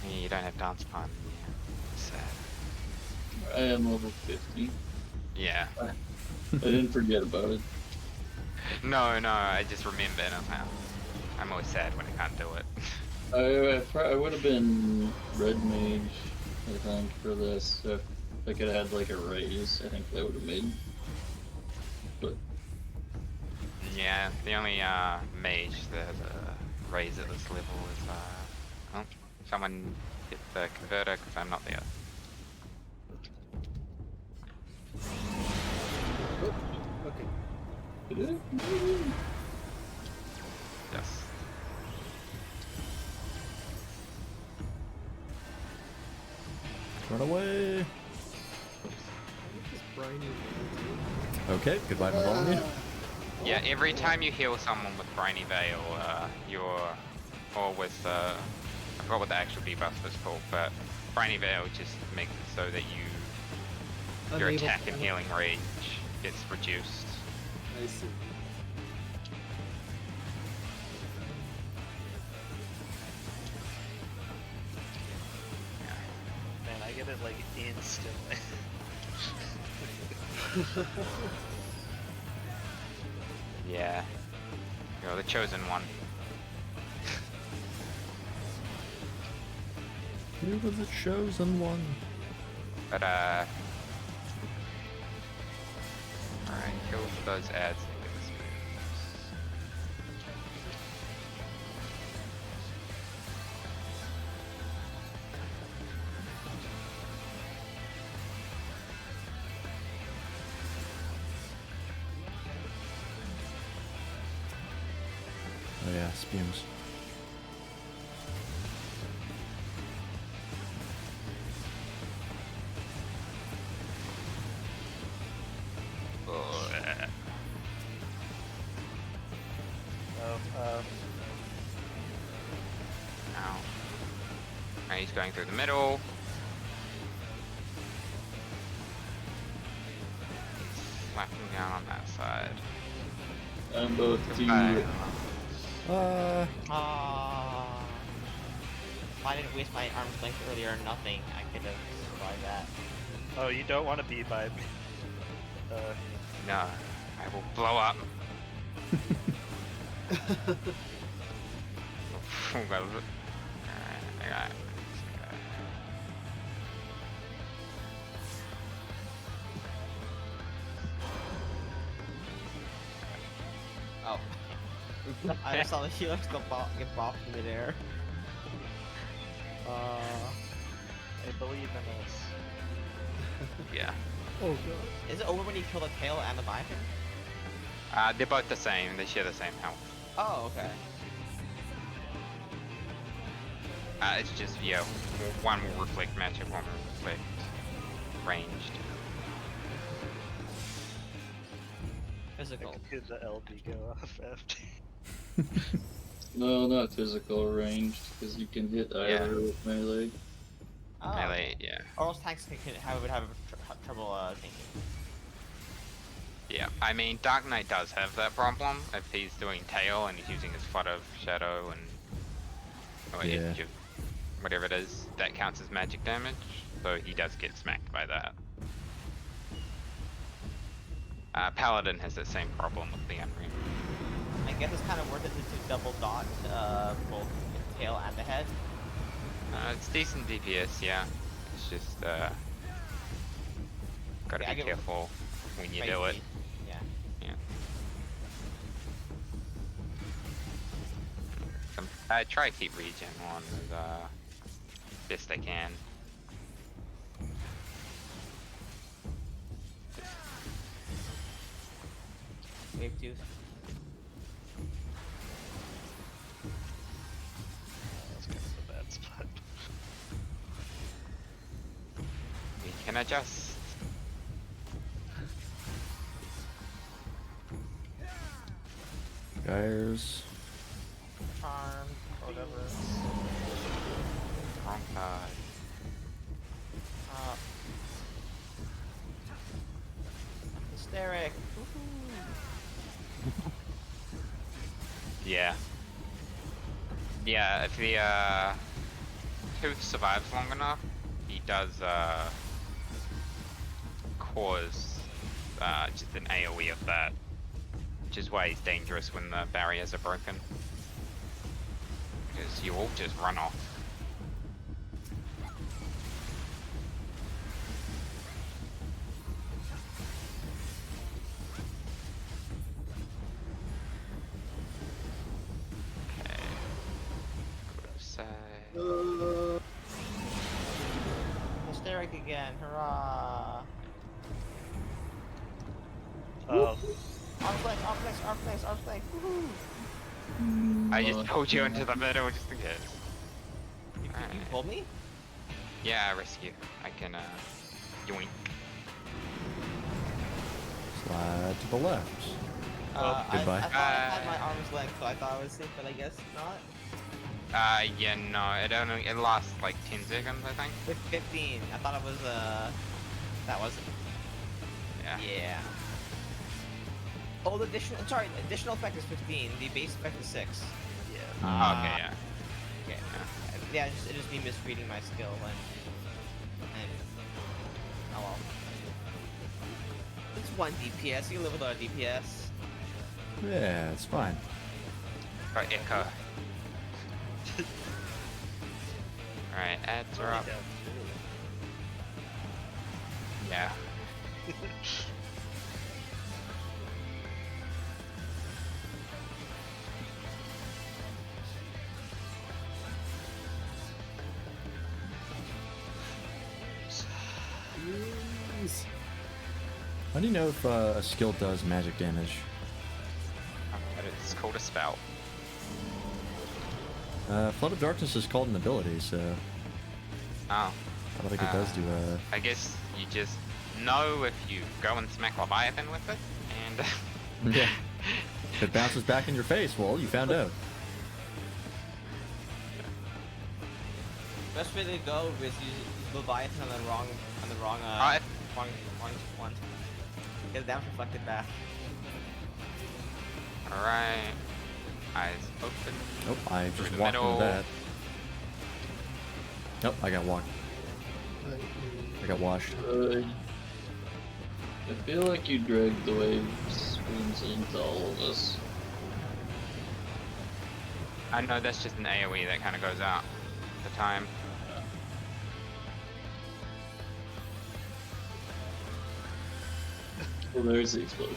Yeah, you don't have dance pun. Yeah. Sad. I am level 50. Yeah. I didn't forget about it. No, I just remember and I'm always sad when I can't do it. I would have been red mage, I think, for this. If I could have had like a raise, I think that would have made. But Yeah, the only mage that has a raise at this level is Someone get the converter because I'm not there. Oh, okay. Yes. Run away. Just briny. Okay, goodbye, Navalny. Yeah, every time you heal someone with Briny Veil, or with, I forgot what the actual debuff was called, but Briny Veil just makes it so that your Unable attack to- and healing range gets reduced. I see. Man, I get it like instantly. Yeah. You're the chosen one. You were the chosen one. But, alright, go for those ads and get this moves. Oh yeah, spumes. Oh, Ow. Alright, he's going through the middle. He's slapping down on that side. I'm about to. If I didn't waste my arm's length earlier or nothing, I could have survived that. Oh, you don't want to be by me. No, I will blow up. Alright, I got it. Oh. I just saw the Helix get bopped in midair. I believe in us. Yeah. Oh god. Is it over when you kill the tail and the Viper? They're both the same. They share the same health. Oh, okay. It's just, yeah, one will reflect magic, one will reflect ranged. Physical. Did the LB go off after? No, not physical ranged, because you can hit either with melee. Oh. Melee, yeah. Or else tanks would have trouble tanking. Yeah, I mean, Dark Knight does have that problem. If he's doing tail and he's using his Flood of Shadow and or Yeah. Edge of whatever it is, that counts as magic damage, so he does get smacked by that. Paladin has the same problem with the Unreal. I guess it's kind of worth it to double dot both the tail and the head. It's decent DPS, yeah. It's just, gotta Yeah, I be get careful when you what do it. mean. Yeah. Yeah. I try to keep regen on as best I can. Wave 2. That's kind of a bad spot. We can adjust. Guys. Charm, whatever. Wrong side. Hysteric. Yeah. Yeah, if the tooth survives long enough, he does cause just an AoE of that. Which is why he's dangerous when the barriers are broken. Because you all just run off. Okay. Go to side. Hysteric again, hurrah! Oh, Arm flank, arm flank, arm flank, arm flank, woohoo! I just pulled you into the middle just in case. You Alright. pulled me? Yeah, rescue. I can, yoink. Slide to the left. Goodbye. I thought I had my arm's length, so I thought I was safe, but I guess not. Yeah, no, it lasts like 10 seconds, I think. 15. I thought it was, that wasn't. Yeah. Yeah. Oh, the additional effect is 15. The base effect is 6. yeah. Okay, yeah. Okay. Yeah, it just me misreading my skill and oh well. It's 1 DPS. You live with our DPS. Yeah, it's fine. Got echo. Alright, ads are up. Yeah. Jeez. How do you know if a skill does magic damage? But it's called a spell. Flood of Darkness is called an ability, so Oh. I don't think it does do I guess you just know if you go and smack Leviathan with it, and yeah. If it bounces back in your face, well, you found out. Best way to go is use Leviathan on the wrong Alright. wrong one. Get the damage reflected back. Alright. Eyes open. Nope, I Through just the walked into middle. that. Nope, I got walked. I got washed. I feel like you dragged the wave spoons into all of this. I know that's just an AoE that kind of goes out at the time. Well, there's the explosion.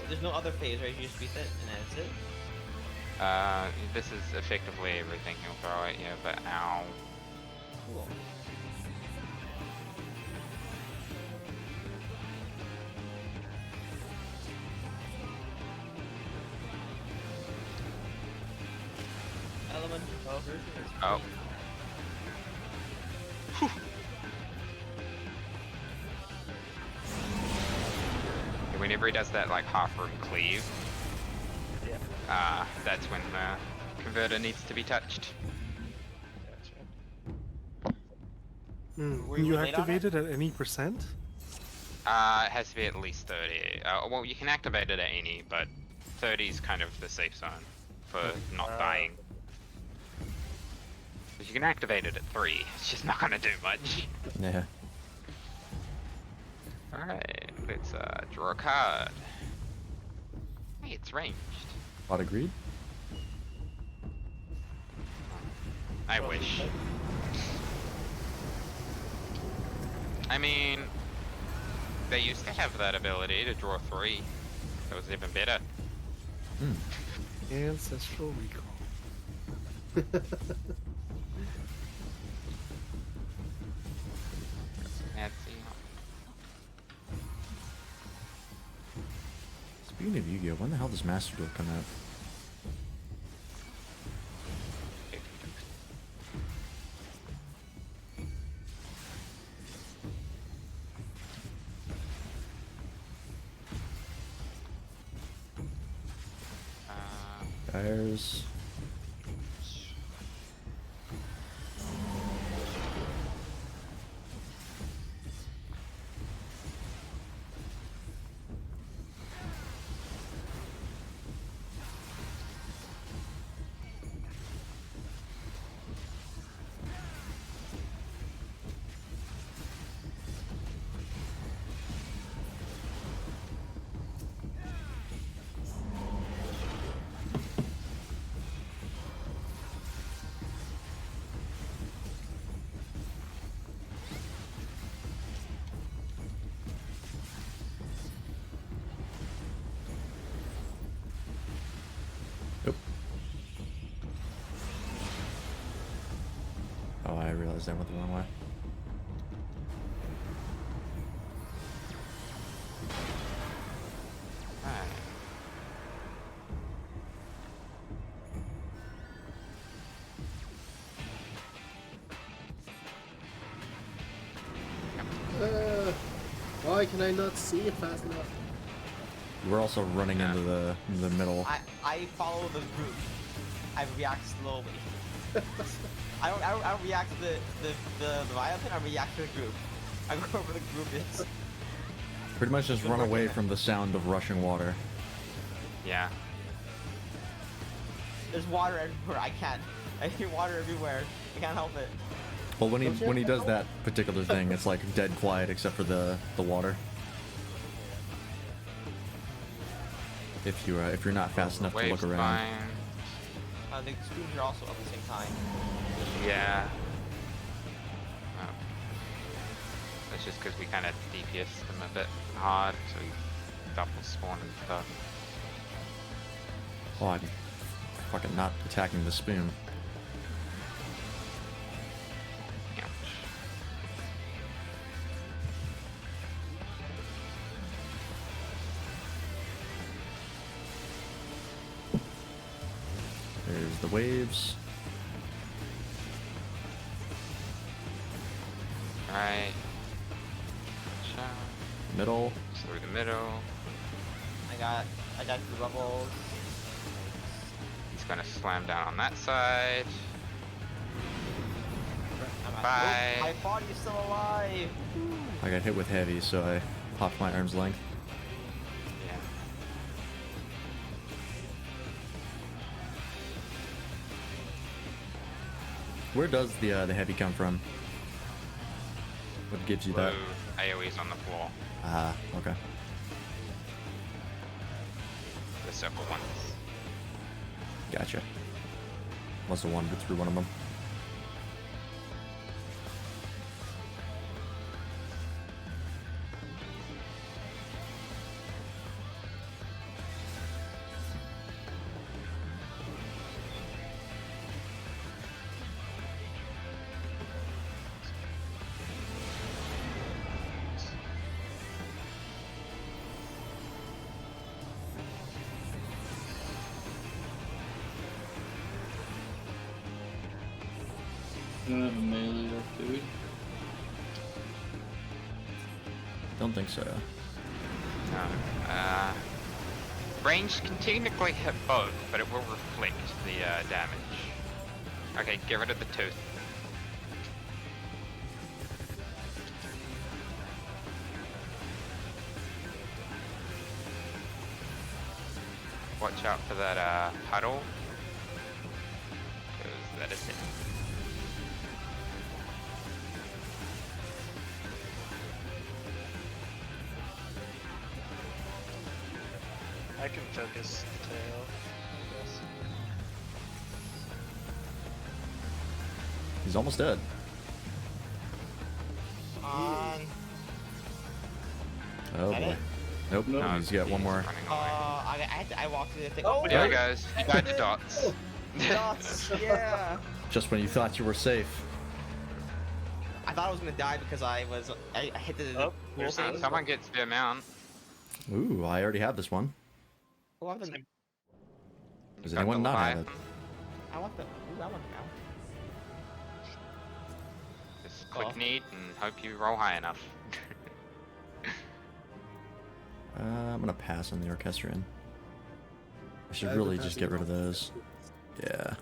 There's no other phase, right? You just beat it and that's it. This is effectively everything he'll throw at you, but ow. Cool. Element of Oh. Whenever he does that like half room cleave, that's when the converter needs to be touched. Can Were you you late on activate it at any percent? It has to be at least 30. Well, you can activate it at any, but 30 is kind of the safe zone for not dying. 'Cause you can activate it at 3, it's just not gonna do much. Yeah. Alright, let's draw a card. Hey, it's ranged. Pot of Greed? I wish. I mean, they used to have that ability to draw 3. That was even better. Hmm. Ancestral recall. Let's see. Speaking of Yu-Gi-Oh, when the hell does Master Duel come out? Tires. realized I went the wrong way. Alright. Why can I not see it fast enough? We're also running into the middle. I follow the group. I react slowly. I don't react to the violin. I react to the group. I go where the group is. Pretty much just run away from the sound of rushing water. Yeah. There's water everywhere. I can't. I hear water everywhere. I can't help it. Well, when he does that particular thing, it's like dead quiet except for the water. If you're not fast enough to look Waves around. fine. The streams are also at the same time. Yeah. Oh. That's just because we kind of DPS them a bit hard, so we double spawn and stuff. Oh, I'm fucking not attacking the spoon. Ouch. There's the waves. Right. Shot. Middle. Through the middle. I got the bubbles. He's gonna slam down on that side. Bye. My body's still alive. I got hit with heavy, so I popped my arm's length. Yeah. Where does the heavy come from? What gives you that? Blue AoE's on the floor. Ah, okay. The circle ones. Gotcha. Must have wandered through one of them. I don't have a melee up, do we? Don't think so. No. Range can technically hit both, but it will reflect the damage. Okay, get rid of the tooth. Watch out for that puddle, because that is it. I can focus the tail. Yes. He's almost dead. On. Oh That boy. it? Nope. Nope. No, he's got one more. Running away. I walked through the thing. Oh, my There God. he goes. He died to dots. Dots, yeah. Just when you thought you were safe. I thought I was gonna die because I hit the Oh, pool there's thing. Someone gets the amount. Ooh, I already have this one. Oh, I want the. Same. Does Got anyone the not have it? Leviathan. I want the. Ooh, I want the now. Just click Oh. need and hope you roll high enough. I'm gonna pass on the orchestrion. I should I've really been just passing get rid of on those. Yeah.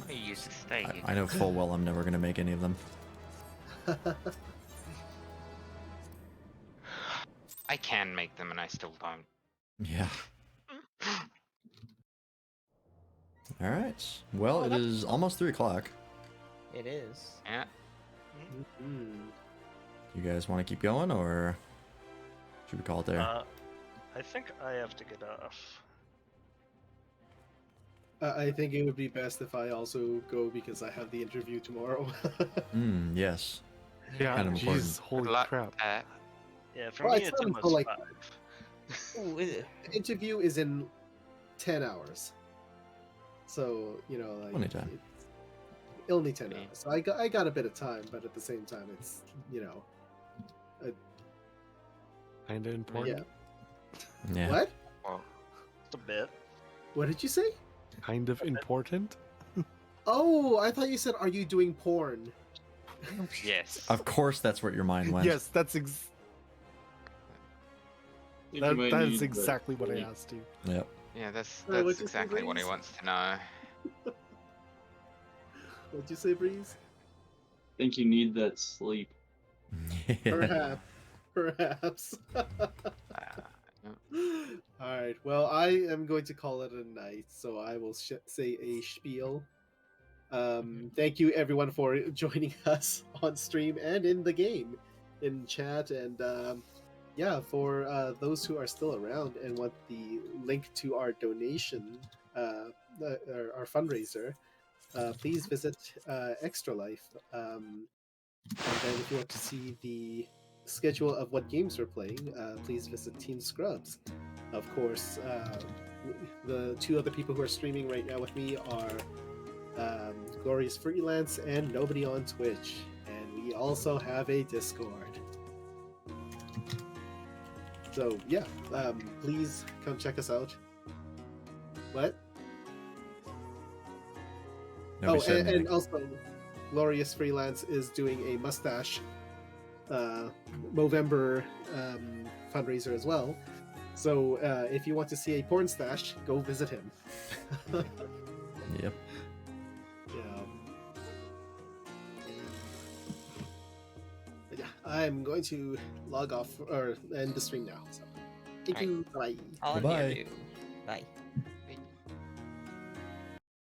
I use a stay. I know full well I'm never gonna make any of them. I can make them and I still don't. Yeah. Alright. Well, Oh, it that's- is almost 3 o'clock. It is. Yeah. Mhm. You guys want to keep going, or should we call it there? I think I have to get off. I think it would be best if I also go because I have the interview tomorrow. Yes. Yeah, Kind of important. jeez, holy Good luck. crap. Yeah, for Well, me it's it's not until, almost like- 5. Ooh, is it? The interview is in 10 hours. So like Only time. only 10 Yeah. hours. So I got a bit of time, but at the same time, it's Kinda important. Yeah. what? Well, just a bit. What did you say? Kind of important. Oh, I thought you said, "Are you doing porn?" Yes. Of course, that's where your mind went. Yes, that's think you might that is need the exactly what I sleep. asked you. Yep. Yeah, that's what'd you say, exactly what he Breeze? wants to know. What'd you say, Breeze? Think you need that sleep. Perhaps. Yeah. All right. Well, I am going to call it a night, so I will say a spiel. Thank you everyone for joining us on stream and in the game, in chat, and for those who are still around and want the link to our donation, our fundraiser, please visit Extra Life. And then if you want to see the schedule of what games we're playing, please visit Team Scrubs. Of course, the two other people who are streaming right now with me are Glorious Freelance and Nobody on Twitch. And we also have a Discord. So yeah, please come check us out. What? Nobody said and anything. also, Glorious Freelance is doing a mustache Movember fundraiser as well. So if you want to see a porn stash, go visit him. Yep. Yeah, I'm going to log off or end the stream now. So, thank you. Bye. All in Bye-bye. here, dude. Bye.